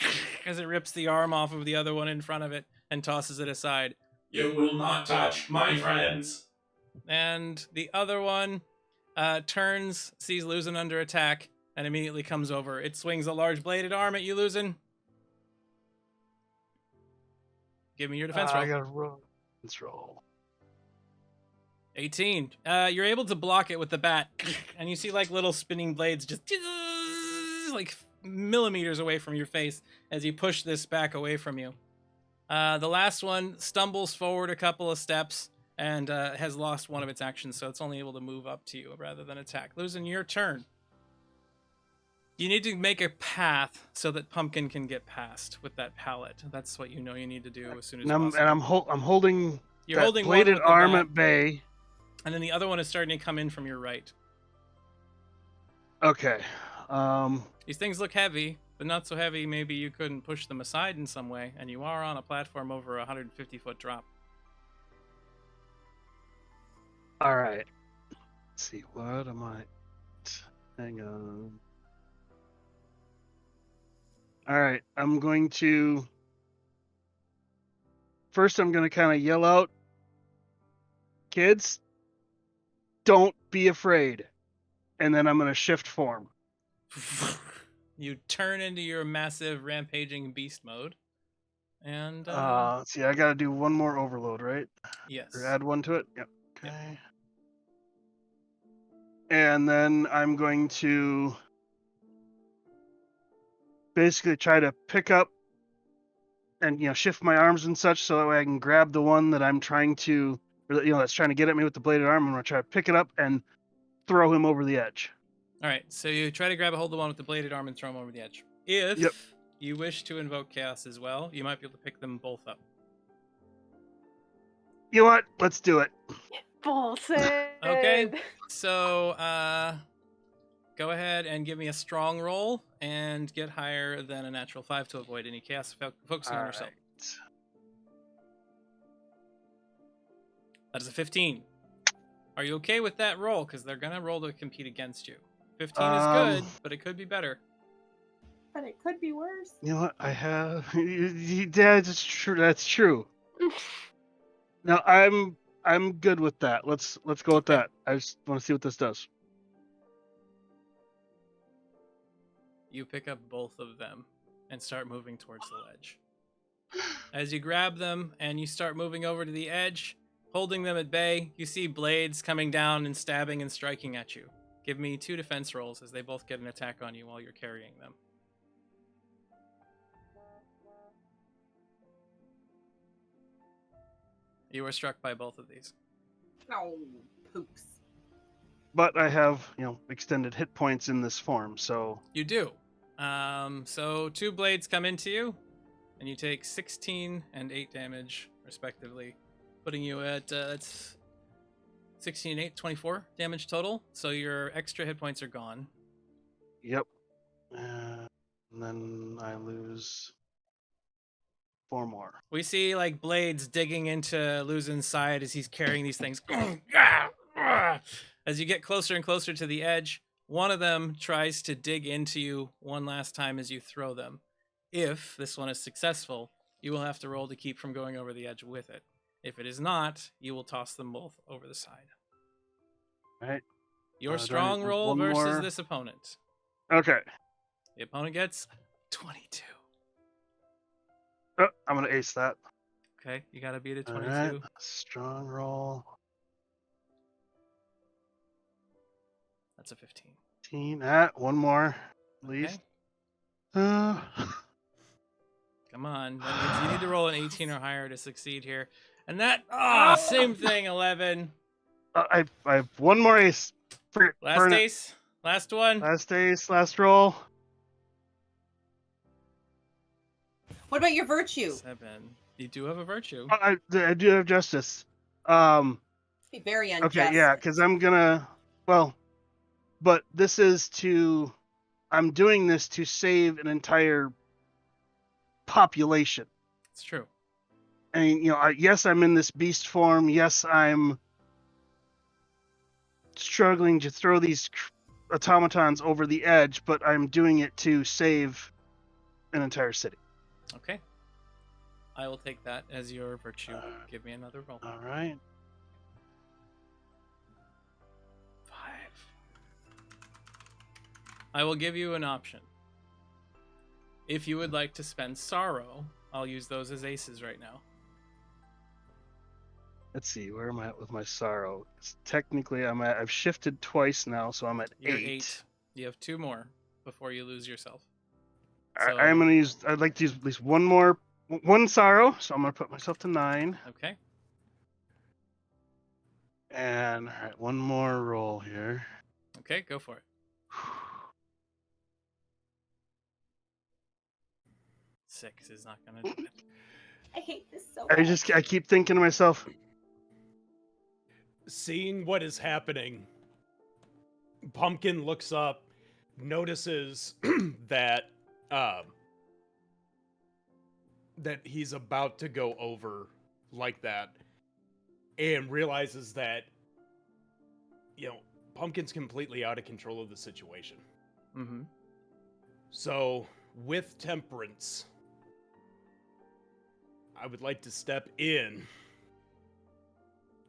S1: as it rips the arm off of the other one in front of it and tosses it aside.
S7: You will not touch my friends.
S1: And the other one turns, sees Luzin under attack, and immediately comes over. It swings a large bladed arm at you, Luzin. Give me your defense roll.
S6: I got a defense roll.
S1: 18. You're able to block it with the bat, and you see like little spinning blades just like millimeters away from your face as you push this back away from you. The last one stumbles forward a couple of steps and has lost one of its actions, so it's only able to move up to you rather than attack. Luzin, your turn. You need to make a path so that Pumpkin can get past with that pallet. That's what you know you need to do as soon as possible.
S6: And I'm holding
S1: You're
S6: that
S1: holding
S6: bladed
S1: one with the
S6: arm
S1: bat,
S6: at bay.
S1: and then the other one is starting to come in from your right.
S6: Okay.
S1: These things look heavy, but not so heavy maybe you couldn't push them aside in some way, and you are on a platform over a 150-foot drop.
S6: All right. Let's see. What am I? Hang on. All right. I'm going to kind of yell out, kids, don't be afraid. And then I'm going to shift form.
S1: You turn into your massive rampaging beast mode. And
S6: let's see, I got to do one more overload, right?
S1: Yes.
S6: Or add one to it. Yep. Okay. Yep. And then I'm going to basically try to pick up and shift my arms and such so that way I can grab the one that I'm trying to, or that's trying to get at me with the bladed arm. I'm going to try to pick it up and throw him over the edge.
S1: All right, so you try to grab a hold of the one with the bladed arm and throw him over the edge. If you wish to invoke chaos as well, you might be able to pick them both up.
S6: You know what? Let's do it.
S3: Bullshit.
S1: Okay, so go ahead and give me a strong roll and get higher than a natural 5 to avoid any chaos focusing on yourself. That is a 15. Are you okay with that roll? Because they're going to roll to compete against you. 15 is good, but it could be better.
S2: But it could be worse.
S6: You know what? I have. That's true. That's true. Now I'm good with that. Let's go with that. I just want to see what this does.
S1: You pick up both of them and start moving towards the ledge. As you grab them and you start moving over to the edge, holding them at bay, you see blades coming down and stabbing and striking at you. Give me 2 defense rolls as they both get an attack on you while you're carrying them. You were struck by both of these.
S2: Oh, poops.
S6: But I have, extended hit points in this form, so
S1: You do. So 2 blades come into you, and you take 16 and 8 damage, respectively, putting you at it's 16 and 8, 24 damage total. So your extra hit points are gone.
S6: yep. And then I lose 4 more.
S1: We see like blades digging into Luzin's side as he's carrying these things. As you get closer and closer to the edge, one of them tries to dig into you one last time as you throw them. If this one is successful, you will have to roll to keep from going over the edge with it. If it is not, you will toss them both over the side.
S6: All right.
S1: Your strong roll versus this opponent.
S6: Okay.
S1: The opponent gets 22.
S6: Oh, I'm going to ace that.
S1: Okay, you got to beat a 22.
S6: All right. Strong roll.
S1: That's a 15.
S6: 15. One more, please.
S1: Okay. Come on. That means you need to roll an 18 or higher to succeed here. And that, same thing, 11.
S6: I have one more ace.
S1: Last ace. Last one.
S6: Last ace, last roll.
S2: What about your virtue?
S1: 7. You do have a virtue.
S6: I do have justice.
S2: Be very unjust.
S6: Okay, yeah, because I'm gonna. Well, but this is to. I'm doing this to save an entire population.
S1: It's true.
S6: I mean, yes, I'm in this beast form. Yes, I'm struggling to throw these automatons over the edge, but I'm doing it to save an entire city.
S1: Okay. I will take that as your virtue. Give me another roll.
S6: All right.
S1: 5. I will give you an option. If you would like to spend sorrow, I'll use those as aces right now.
S6: Let's see, where am I at with my sorrow? Technically, I've shifted twice now, so I'm at
S1: You're
S6: 8.
S1: 8. You have 2 more before you lose yourself.
S6: I'm gonna use. I'd like to use at least one sorrow, so I'm gonna put myself to 9.
S1: Okay.
S6: And all right, one more roll here.
S1: Okay, go for it. 6 is not gonna do it.
S2: I hate this so much.
S6: I keep thinking to myself,
S4: seeing what is happening, Pumpkin looks up, notices that that he's about to go over like that, and realizes that Pumpkin's completely out of control of the situation.
S1: Mm-hmm.
S4: So, with temperance, I would like to step in,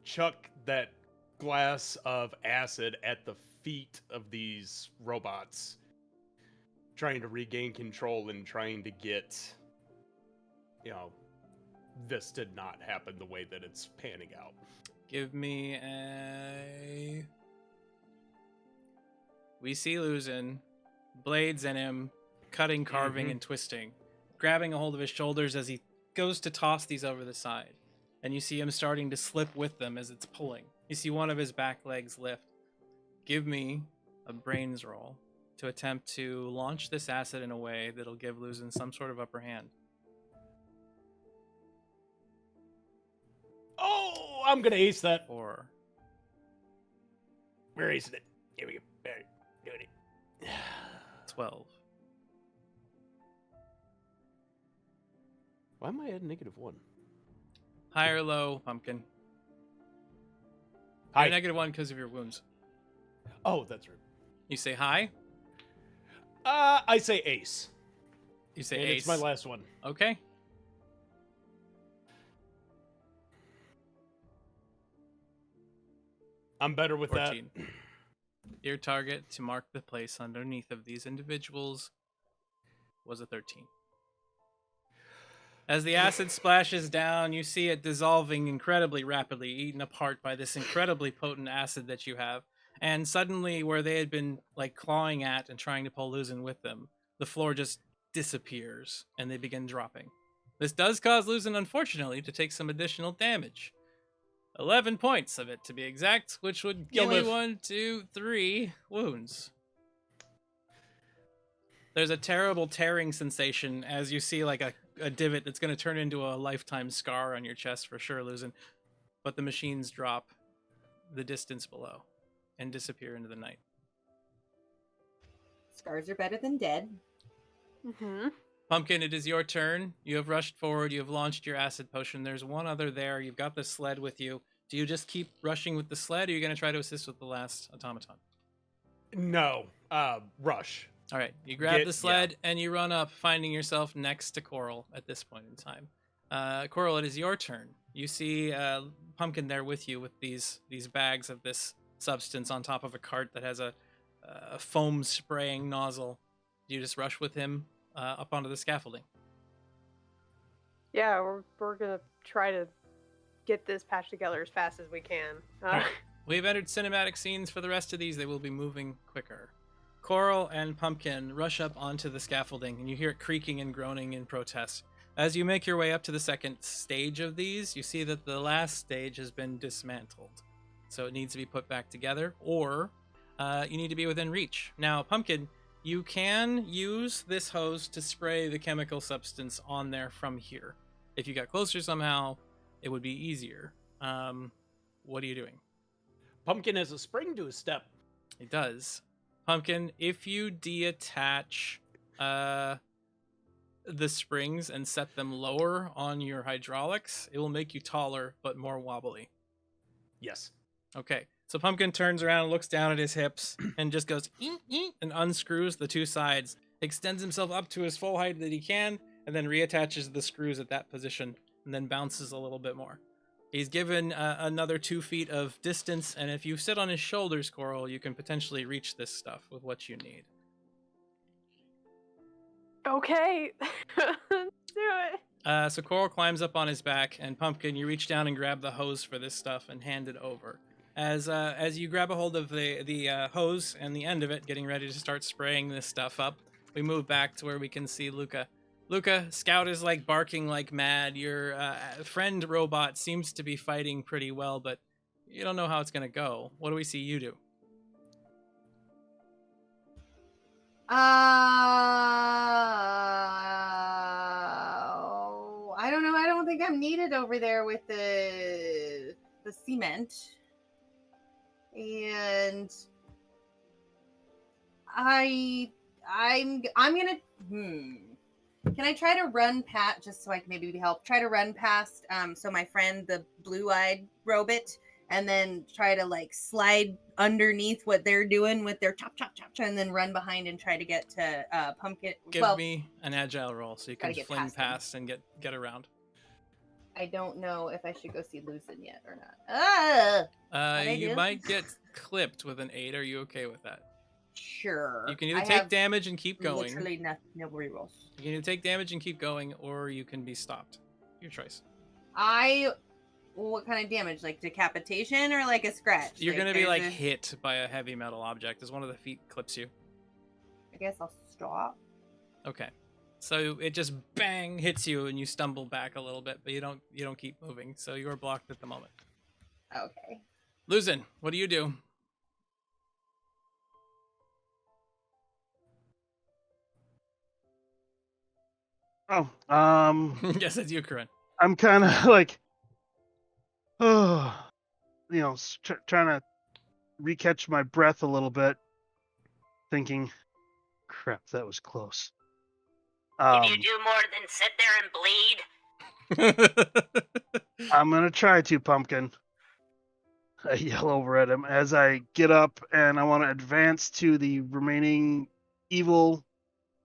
S4: chuck that glass of acid at the feet of these robots, trying to regain control and trying to get, this did not happen the way that it's panning out.
S1: Give me a... We see Luzin, blades in him, cutting, carving, and twisting, grabbing a hold of his shoulders as he goes to toss these over the side. And you see him starting to slip with them as it's pulling. You see one of his back legs lift. Give me a brains roll to attempt to launch this acid in a way that'll give Luzin some sort of upper hand.
S4: Oh, I'm gonna ace that.
S1: 4.
S4: We're acing it. Here we go. All right, doing it.
S1: 12.
S4: Why am I at -1?
S1: High or low, Pumpkin?
S4: High.
S1: You're -1 because of your wounds.
S4: Oh, that's right.
S1: You say high?
S4: I say ace.
S1: You say
S4: and
S1: ace.
S4: It's my last one.
S1: Okay.
S4: I'm better with
S1: 14.
S4: that.
S1: Your target to mark the place underneath of these individuals was a 13. As the acid splashes down, you see it dissolving incredibly rapidly, eaten apart by this incredibly potent acid that you have. And suddenly, where they had been like clawing at and trying to pull Luzin with them, the floor just disappears and they begin dropping. This does cause Luzin, unfortunately, to take some additional damage. 11 points of it to be exact, which would
S4: You'll
S1: give you
S4: live.
S1: 1, 2, 3 wounds. There's a terrible tearing sensation as you see like a divot that's going to turn into a lifetime scar on your chest for sure, Luzin. But the machines drop the distance below and disappear into the night.
S2: Scars are better than dead.
S3: Mm-hmm.
S1: Pumpkin, it is your turn. You have rushed forward. You have launched your acid potion. There's one other there. You've got the sled with you. Do you just keep rushing with the sled, or are you going to try to assist with the last automaton?
S4: No. Rush.
S1: All right. You grab the sled and you run up, finding yourself next to Coral at this point in time. Coral, it is your turn. You see Pumpkin there with you with these bags of this substance on top of a cart that has a foam spraying nozzle. Do you just rush with him up onto the scaffolding?
S3: Yeah, we're gonna try to get this patched together as fast as we can.
S1: Right. We've entered cinematic scenes for the rest of these. They will be moving quicker. Coral and Pumpkin rush up onto the scaffolding, and you hear it creaking and groaning in protest. As you make your way up to the second stage of these, you see that the last stage has been dismantled. So it needs to be put back together, or you need to be within reach. Now, Pumpkin, you can use this hose to spray the chemical substance on there from here. If you got closer somehow, it would be easier. What are you doing?
S4: Pumpkin has a spring to his step.
S1: It does. Pumpkin, if you deattach the springs and set them lower on your hydraulics, it will make you taller but more wobbly.
S4: Yes.
S1: Okay. So Pumpkin turns around and looks down at his hips and just goes eek, eek, and unscrews the two sides, extends himself up to his full height that he can, and then reattaches the screws at that position, and then bounces a little bit more. He's given another 2 feet of distance, and if you sit on his shoulders, Coral, you can potentially reach this stuff with what you need.
S3: Okay. Let's do it.
S1: So Coral climbs up on his back, and Pumpkin, you reach down and grab the hose for this stuff and hand it over. As you grab a hold of the hose and the end of it, getting ready to start spraying this stuff up, we move back to where we can see Luca. Luca, Scout is like barking like mad. Your friend robot seems to be fighting pretty well, but you don't know how it's going to go. What do we see you do?
S2: I don't know. I don't think I'm needed over there with the cement. And I'm gonna Can I try to run past, just so I can maybe help, try to run past so my friend, the blue-eyed robot, and then try to like slide underneath what they're doing with their chop, and then run behind and try to get to Pumpkin.
S1: Give me an agile roll so you can
S2: get
S1: fling
S2: past
S1: and get around.
S2: I don't know if I should go see Lucin yet or not.
S1: You might get clipped with an 8. Are you okay with that?
S2: Sure.
S1: You can either take damage and keep going.
S2: Literally no rerolls.
S1: You can either take damage and keep going, or you can be stopped. Your choice.
S2: What kind of damage? Like decapitation or like a scratch?
S1: You're gonna be like hit by a heavy metal object as one of the feet clips you.
S2: I guess I'll stop.
S1: Okay. So it just bang hits you and you stumble back a little bit, but you don't keep moving. So you're blocked at the moment.
S2: Okay.
S1: Luzin, what do you do? Yes, it's you, Korran.
S6: I'm kind of like, trying to recatch my breath a little bit, thinking, crap, that was close.
S5: Can you do more than sit there and bleed?
S6: I'm gonna try to, Pumpkin. I yell over at him as I get up, and I want to advance to the remaining evil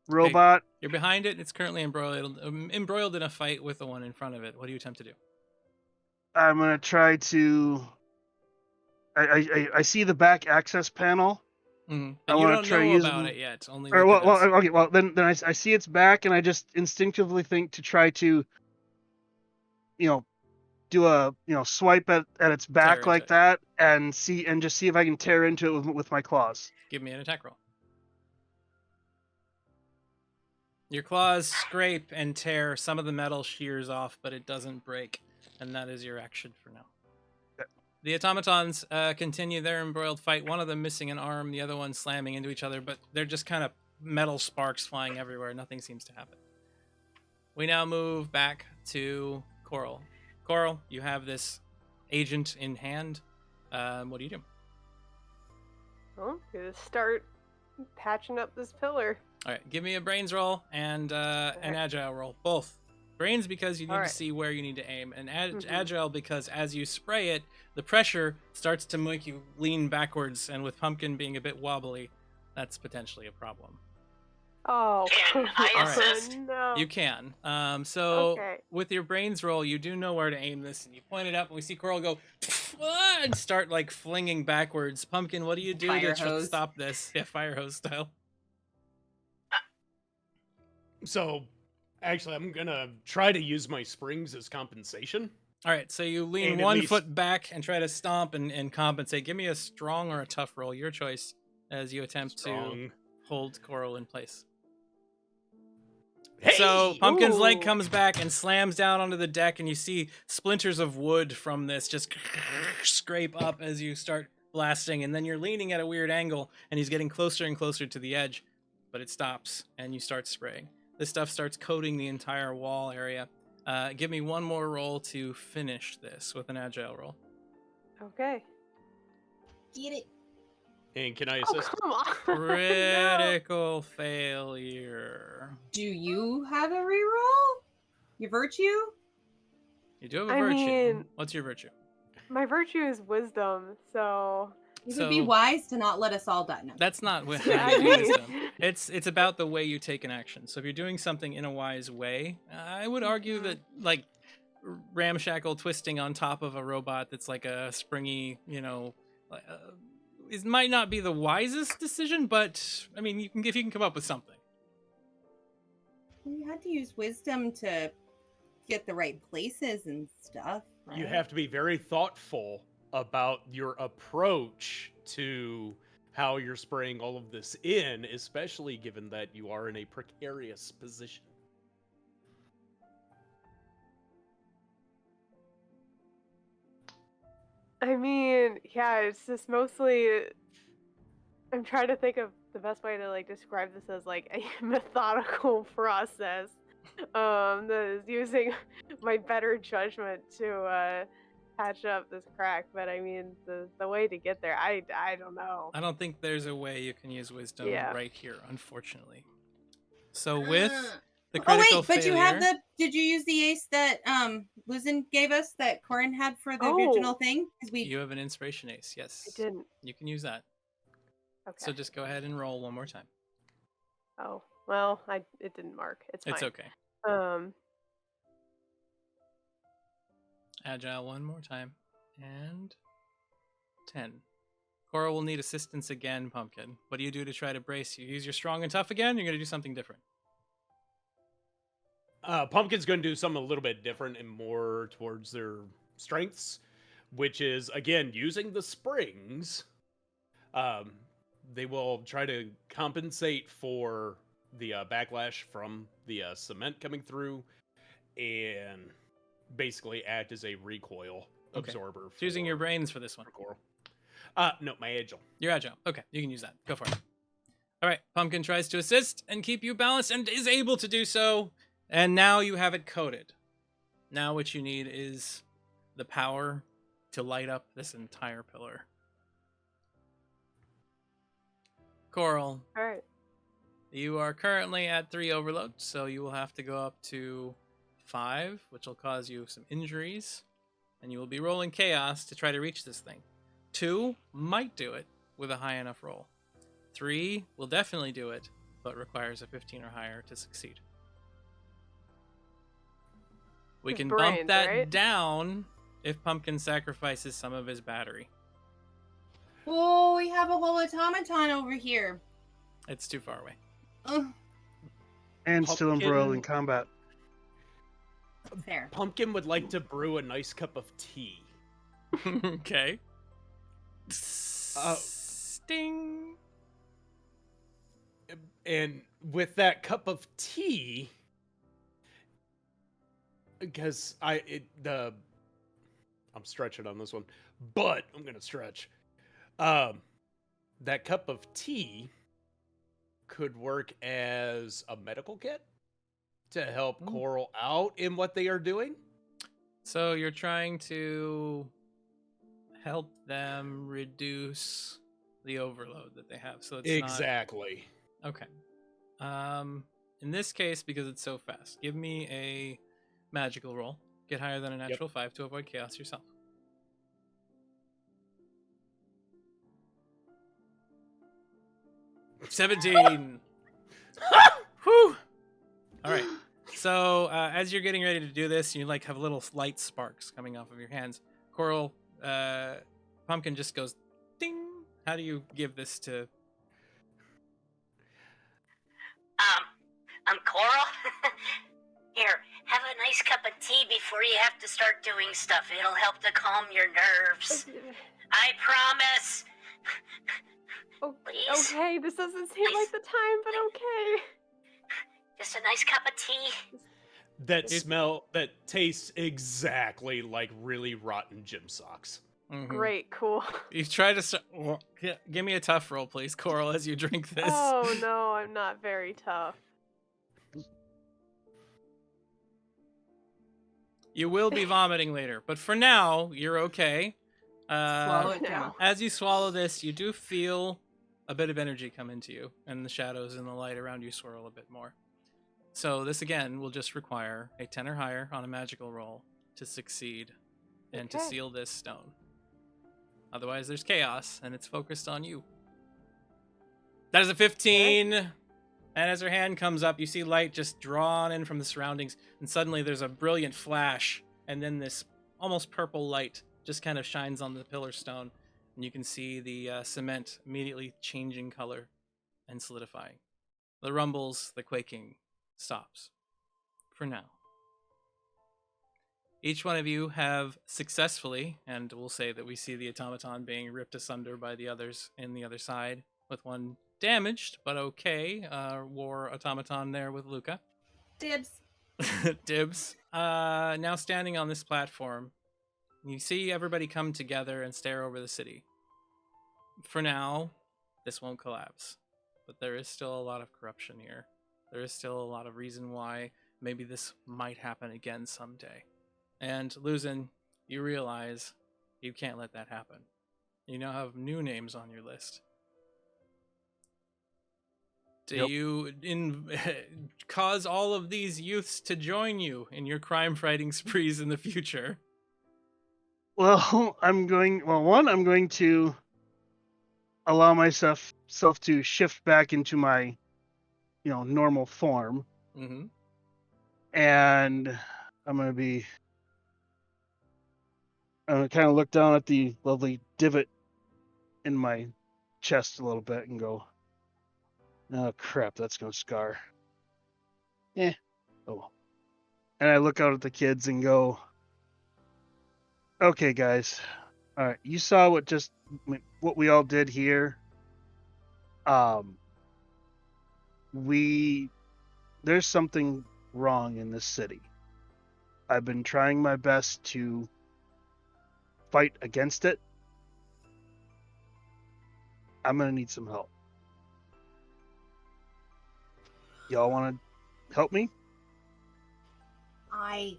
S6: robot.
S1: Okay. You're behind it. It's currently embroiled in a fight with the one in front of it. What do you attempt to do?
S6: I'm gonna try to. I see the back access panel.
S1: Mm-hmm.
S6: I
S1: you
S6: want
S1: don't
S6: to try
S1: know
S6: using.
S1: about it yet. Only.
S6: Or,
S1: Luca does.
S6: okay. Well, then I see its back, and I just instinctively think to try to, do a swipe at its back like that, and just see if I can tear into it with my claws.
S1: Give me an attack roll. Your claws scrape and tear. Some of the metal shears off, but it doesn't break, and that is your action for now. The automatons continue their embroiled fight. One of them missing an arm, the other one slamming into each other, but they're just kind of metal sparks flying everywhere. Nothing seems to happen. We now move back to Coral. Coral, you have this agent in hand. What do you do?
S3: Well, gonna start patching up this pillar.
S1: All right, give me a brains roll and an agile roll, both. Brains because you need to see where you need to aim, and agile because as you spray it, the pressure starts to make you lean backwards, and with Pumpkin being a bit wobbly, that's potentially a problem.
S3: Oh,
S5: Can I assist?
S3: no.
S1: You can. So
S3: Okay.
S1: with your brains roll, you do know where to aim this, and you point it up, and we see Coral go and start like flinging backwards. Pumpkin, what do you do
S2: Fire
S1: to
S2: hose.
S1: stop this? Yeah, fire hose style.
S4: So, actually, I'm gonna try to use my springs as compensation.
S1: All right, so you lean
S4: And at
S1: 1
S4: least-
S1: foot back and try to stomp and compensate. Give me a strong or a tough roll, your choice, as you attempt
S4: Strong.
S1: to hold Coral in place.
S4: Hey!
S1: So Pumpkin's leg
S3: Ooh.
S1: comes back and slams down onto the deck, and you see splinters of wood from this just scrape up as you start blasting, and then you're leaning at a weird angle, and he's getting closer and closer to the edge, but it stops, and you start spraying. This stuff starts coating the entire wall area. Give me one more roll to finish this with an agile roll.
S3: Okay.
S2: Get it.
S4: And can I
S3: Oh,
S4: assist?
S3: come on.
S1: Critical failure.
S2: Do you have a reroll? Your virtue?
S1: You do have a
S3: I
S1: virtue.
S3: mean-
S1: What's your virtue?
S3: My virtue is wisdom, so
S2: You would be wise to not let us all die. No.
S1: That's not what
S3: Yeah,
S1: how you do
S3: I mean-
S1: wisdom. It's about the way you take an action. So if you're doing something in a wise way, I would argue that like ramshackle twisting on top of a robot that's like a springy, it might not be the wisest decision, but I mean, if you can come up with something.
S2: You had to use wisdom to get the right places and stuff. Right?
S4: You have to be very thoughtful about your approach to how you're spraying all of this in, especially given that you are in a precarious position.
S3: I mean, yeah, it's just mostly. I'm trying to think of the best way to like describe this as like a methodical process. That is using my better judgment to patch up this crack. But I mean, the way to get there, I don't know.
S1: I don't think there's a way you can use wisdom
S3: Yeah.
S1: right here, unfortunately. So with the
S2: Oh
S1: critical
S2: wait, but you have
S1: failure-
S2: the. Did you use the ace that Luzin gave us that Korran had for the
S3: Oh.
S2: original thing? Because we.
S1: You have an inspiration ace, yes.
S3: I didn't.
S1: You can use that.
S3: Okay.
S1: So just go ahead and roll one more time.
S3: Oh well, it didn't mark. It's fine.
S1: It's okay. Agile one more time. And 10. Cora will need assistance again, Pumpkin. What do you do to try to brace you? Use your strong and tough again? You're going to do something different.
S4: Pumpkin's going to do something a little bit different and more towards their strengths, which is, again, using the springs. They will try to compensate for the backlash from the cement coming through and basically act as a recoil
S1: Okay.
S4: absorber.
S1: So using
S4: for-
S1: your brains for this one.
S4: for Coral. No, my agile.
S1: You're agile. Okay, you can use that. Go for it. All right, Pumpkin tries to assist and keep you balanced and is able to do so. And now you have it coated. Now what you need is the power to light up this entire pillar. Coral,
S3: All right.
S1: you are currently at 3 overload, so you will have to go up to 5, which will cause you some injuries. And you will be rolling chaos to try to reach this thing. 2 might do it with a high enough roll. 3 will definitely do it, but requires a 15 or higher to succeed. We
S3: His
S1: can
S3: brains,
S1: bump that
S3: right?
S1: down if Pumpkin sacrifices some of his battery.
S2: Oh, we have a whole automaton over here.
S1: It's too far away.
S2: Ugh,
S6: And still embroiled in
S4: Pumpkin-
S6: combat.
S2: fair.
S4: Pumpkin would like to brew a nice cup of tea.
S1: Okay.
S4: Uh,
S1: Sting.
S4: And with that cup of tea, because I'm stretching on this one, but I'm gonna stretch. That cup of tea could work as a medical kit to help Coral out in what they are doing.
S1: So you're trying to help them reduce the overload that they have. So it's
S4: exactly
S1: not... Okay. In this case, because it's so fast, give me a magical roll. Get higher than a natural 5 to avoid chaos yourself. 17. Whew. All right. So as you're getting ready to do this, you like have little light sparks coming off of your hands. Coral, Pumpkin just goes ding. How do you give this to?
S5: Coral. Here, have a nice cup of tea before you have to start doing stuff. It'll help to calm your nerves. I promise. Please.
S3: Okay, this doesn't seem like the time, but okay.
S5: Just a nice cup of tea.
S4: That tastes exactly like really rotten gym socks.
S1: Mm-hmm.
S3: Great, cool.
S1: You try to give me a tough roll, please, Coral, as you drink this.
S3: Oh no, I'm not very tough.
S1: You will be vomiting later, but for now, you're okay.
S2: Swallow it down.
S1: As you swallow this, you do feel a bit of energy come into you, and the shadows and the light around you swirl a bit more. So this, again, will just require a 10 or higher on a magical roll to succeed and to seal this stone. Otherwise, there's chaos, and it's focused on you. That is a 15. Okay. And as her hand comes up, you see light just drawn in from the surroundings, and suddenly there's a brilliant flash, and then this almost purple light just kind of shines on the pillar stone, and you can see the cement immediately changing color and solidifying. The rumbles, the quaking stops for now. Each one of you have successfully, and we'll say that we see the automaton being ripped asunder by the others in the other side, with one damaged, but okay. War automaton there with Luca.
S2: Dibs.
S1: Dibs. Now standing on this platform, you see everybody come together and stare over the city. For now, this won't collapse, but there is still a lot of corruption here. There is still a lot of reason why maybe this might happen again someday. And Luzin, you realize you can't let that happen. You now have new names on your list. Do you cause all of these youths to join you in your crime-fighting sprees in the future?
S6: Well, I'm going to allow myself to shift back into my, normal form.
S1: Mm-hmm.
S6: And I'm going to kind of look down at the lovely divot in my chest a little bit and go, oh crap, that's going to scar. Oh. And I look out at the kids and go, okay, guys. All right, you saw what we all did here. There's something wrong in this city. I've been trying my best to fight against it. I'm gonna need some help. Y'all want to help me?
S2: I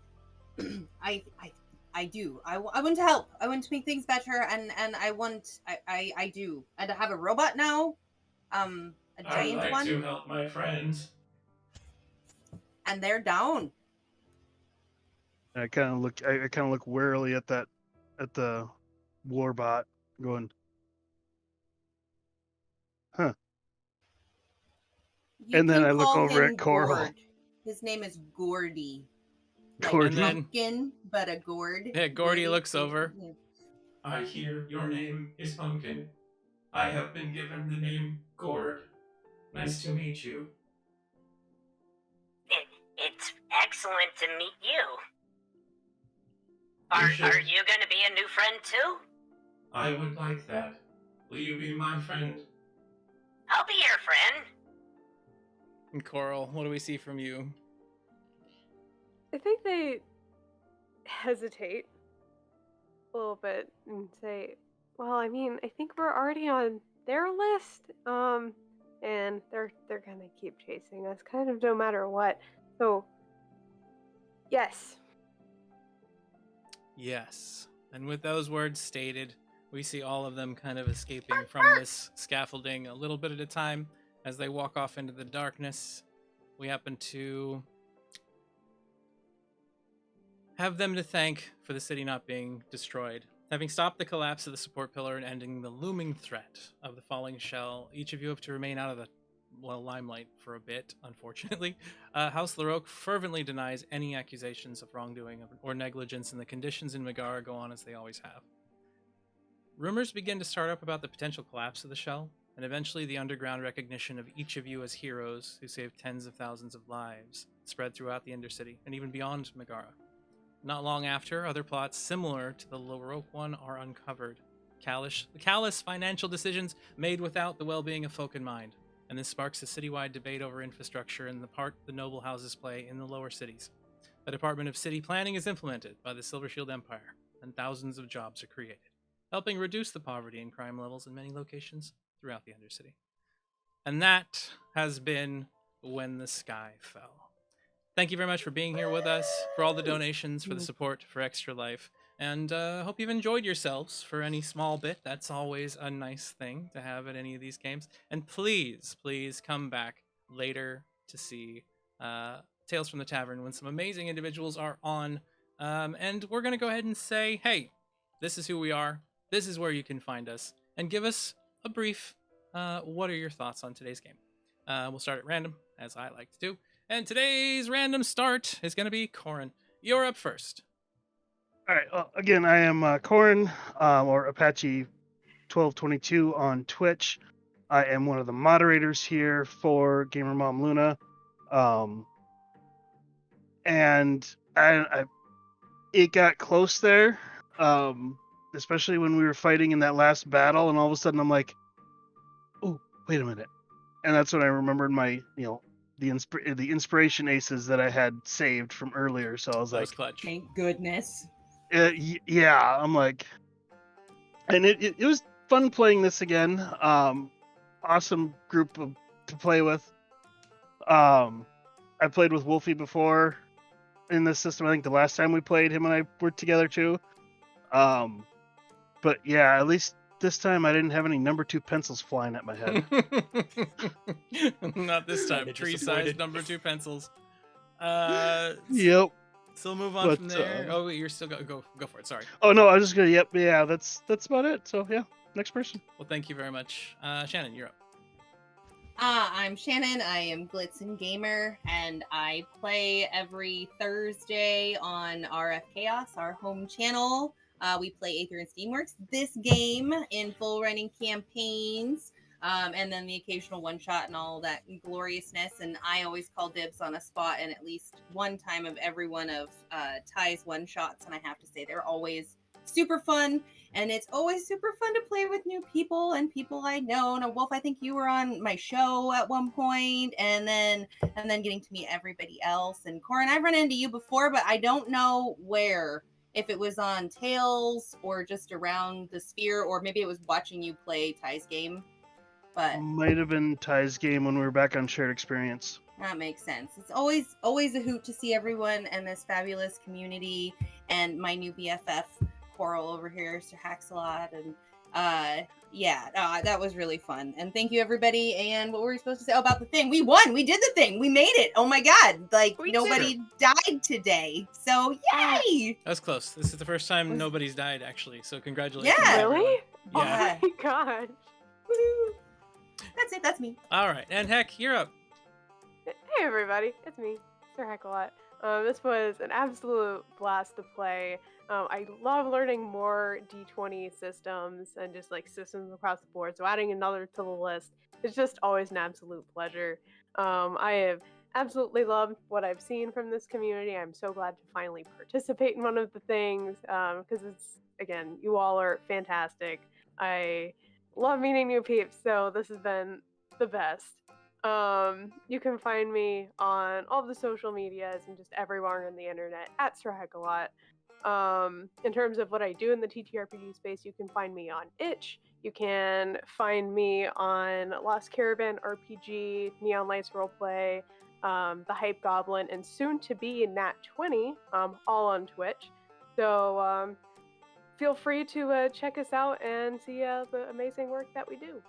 S2: do. I want to help. I want to make things better, and I do. And I have a robot now, a giant
S7: I'd like
S2: one.
S7: to help my friends.
S2: And they're down.
S6: I kind of look warily at the warbot, going, huh. And then I look over at Coral.
S2: Gord. His name is Gordy. Like
S6: Gordy.
S2: pumpkin, but a gourd.
S1: Yeah, Gordy looks over.
S2: Yeah.
S7: I hear your name is Pumpkin. I have been given the name Gord. Nice to meet you.
S5: It's excellent to meet you. Are you going to be a new friend too?
S7: I would like that. Will you be my friend?
S5: I'll be your friend.
S1: And Coral, what do we see from you?
S3: I think they hesitate a little bit and say, well, I mean, I think we're already on their list, and they're gonna keep chasing us, kind of no matter what. So, yes.
S1: Yes. And with those words stated, we see all of them kind of escaping from this scaffolding a little bit at a time as they walk off into the darkness. We happen to have them to thank for the city not being destroyed. Having stopped the collapse of the support pillar and ending the looming threat of the falling shell, each of you have to remain out of the limelight for a bit, unfortunately. House Laroque fervently denies any accusations of wrongdoing or negligence, and the conditions in Megara go on as they always have. Rumors begin to start up about the potential collapse of the shell, and eventually the underground recognition of each of you as heroes who saved tens of thousands of lives spread throughout the Undercity and even beyond Megara. Not long after, other plots similar to the Laroque one are uncovered. Callous financial decisions made without the well-being of folk in mind, and this sparks a citywide debate over infrastructure and the part the noble houses play in the lower cities. The Department of City Planning is implemented by the Silver Shield Empire, and thousands of jobs are created, helping reduce the poverty and crime levels in many locations throughout the Undercity. And that has been When the Sky Fell. Thank you very much for being here with us, for all the donations, for the support for Extra Life, and hope you've enjoyed yourselves for any small bit. That's always a nice thing to have at any of these games. And please, please come back later to see Tales from the Tavern when some amazing individuals are on. And we're going to go ahead and say, hey, this is who we are. This is where you can find us. And give us a brief, what are your thoughts on today's game? We'll start at random, as I like to do. And today's random start is going to be Korran. You're up first.
S6: All right. Well, again, I am Korran, or Apache 1222 on Twitch. I am one of the moderators here for Gamer Mom Luna. And it got close there, especially when we were fighting in that last battle, and all of a sudden I'm like, oh, wait a minute. And that's when I remembered my, the inspiration aces that I had saved from earlier. So I was like,
S1: clutch.
S2: Thank goodness.
S6: Yeah, I'm like, and it was fun playing this again. Awesome group to play with. I played with Wolfie before in this system. I think the last time we played, him and I were together too. But yeah, at least this time I didn't have any number 2 pencils flying at my head.
S1: Not this time. Tree-sized number 2 pencils.
S6: Yep.
S1: So we'll move on from there. Oh, wait, you're still go for it. Sorry.
S6: Oh no, I was just gonna. Yep. Yeah, that's about it. So yeah, next person.
S1: Well, thank you very much, Shannon. You're up.
S2: I'm Shannon. I am Blitzen Gamer, and I play every Thursday on RF Chaos, our home channel. We play Aether and Steamworks, this game in full running campaigns, and then the occasional one-shot and all that gloriousness. And I always call dibs on a spot in at least one time of every one of Ty's one-shots, and I have to say they're always super fun, and it's always super fun to play with new people and people I know. And Wolf, I think you were on my show at one point, and then getting to meet everybody else. And Korran, I've run into you before, but I don't know where. If it was on Tales or just around the sphere, or maybe it was watching you play Ty's game. But
S6: might have been Ty's game when we were back on Shared Experience.
S2: That makes sense. It's always a hoot to see everyone and this fabulous community, and my new BFF Coral over here, Sir Haxalot, and that was really fun. And thank you, everybody. And what were we supposed to say about the thing? We won. We did the thing. We made it. Oh my god! Nobody died today. So yay!
S1: That was close. This is the first time nobody's died, actually. So congratulations.
S2: Yeah.
S3: Really?
S1: Yeah.
S3: Oh my gosh.
S2: Woo. That's it. That's me.
S1: All right, and Heck, you're up.
S3: Hey everybody, it's me, Sir Heckalot. This was an absolute blast to play. I love learning more D20 systems and just like systems across the board. So adding another to the list is just always an absolute pleasure. I have absolutely loved what I've seen from this community. I'm so glad to finally participate in one of the things because it's, again, you all are fantastic. I love meeting new peeps, so this has been the best. You can find me on all the social medias and just everywhere on the internet at Sir Heckalot. In terms of what I do in the TTRPG space, you can find me on Itch. You can find me on Lost Caravan RPG, Neon Lights Roleplay, The Hype Goblin, and soon to be Nat 20, all on Twitch. So feel free to check us out and see the amazing work that we do.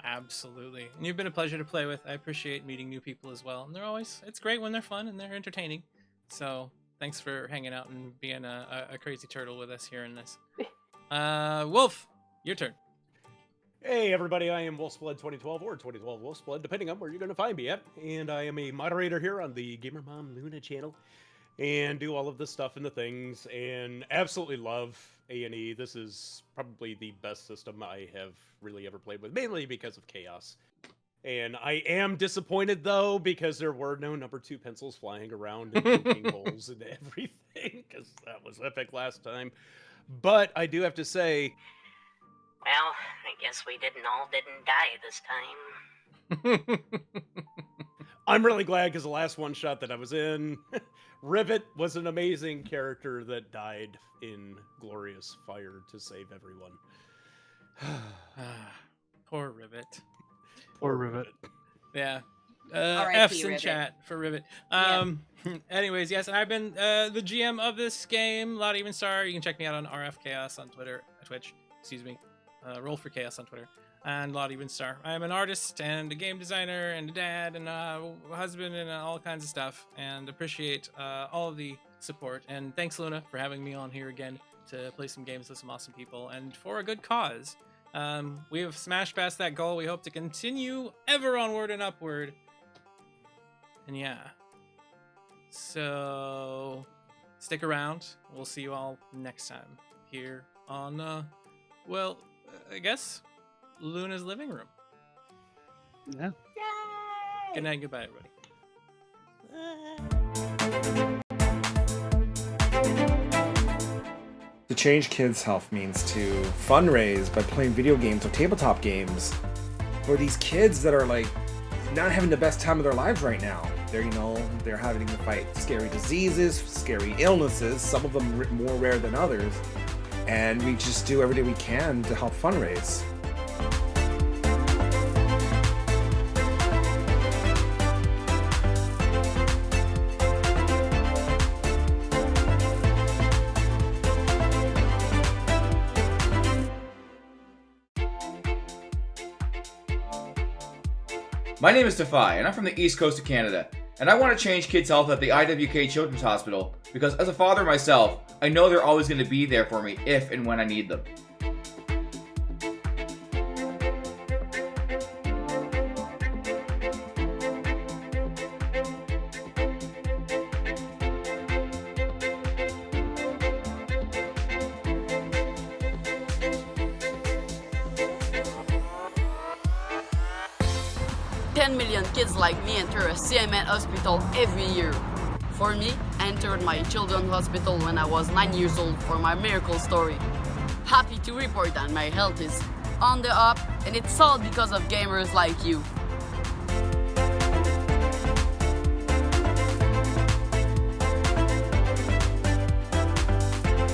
S1: Absolutely. And you've been a pleasure to play with. I appreciate meeting new people as well. And it's great when they're fun and they're entertaining. So thanks for hanging out and being a crazy turtle with us here in this. Wolf, your turn.
S4: Hey everybody, I am Wolfsblood 2012 or 2012 Wolfsblood, depending on where you're going to find me at. And I am a moderator here on the Gamer Mom Luna channel and do all of this stuff and the things and absolutely love A&E. This is probably the best system I have really ever played with, mainly because of chaos. And I am disappointed though, because there were no number 2 pencils flying around and poking holes and everything, because that was epic last time. But I do have to say,
S5: well, I guess we didn't die this time.
S4: I'm really glad, because the last one shot that I was in, Rivet was an amazing character that died in glorious fire to save everyone.
S1: Poor Rivet.
S6: Poor Rivet.
S1: Yeah.
S2: R.I.P.
S1: F's in
S2: Rivet.
S1: chat for Rivet.
S2: Yeah.
S1: Anyways, yes, and I've been the GM of this game, Lot Even Star. You can check me out on RF Chaos on Twitch. Excuse me. Roll for Chaos on Twitter. And Lot Even Star. I am an artist and a game designer and a dad and a husband and all kinds of stuff. And appreciate all of the support. And thanks, Luna, for having me on here again to play some games with some awesome people and for a good cause. We have smashed past that goal. We hope to continue ever onward and upward. And yeah. So stick around. We'll see you all next time here on, I guess Luna's living room.
S6: Yeah.
S1: Yay! Good night and goodbye, everybody.
S8: To change kids' health means to fundraise by playing video games or tabletop games for these kids that are like not having the best time of their lives right now. They're having to fight scary diseases, scary illnesses, some of them more rare than others. And we just do everything we can to help fundraise.
S9: My name is Defy, and I'm from the East Coast of Canada, and I want to change kids' health at the IWK Children's Hospital because as a father myself, I know they're always going to be there for me if and when I need them.
S10: Kids like me enter a CMN hospital every year. For me, I entered my children's hospital when I was 9 years old for my miracle story. Happy to report that my health is on the up, and it's all because of gamers like you.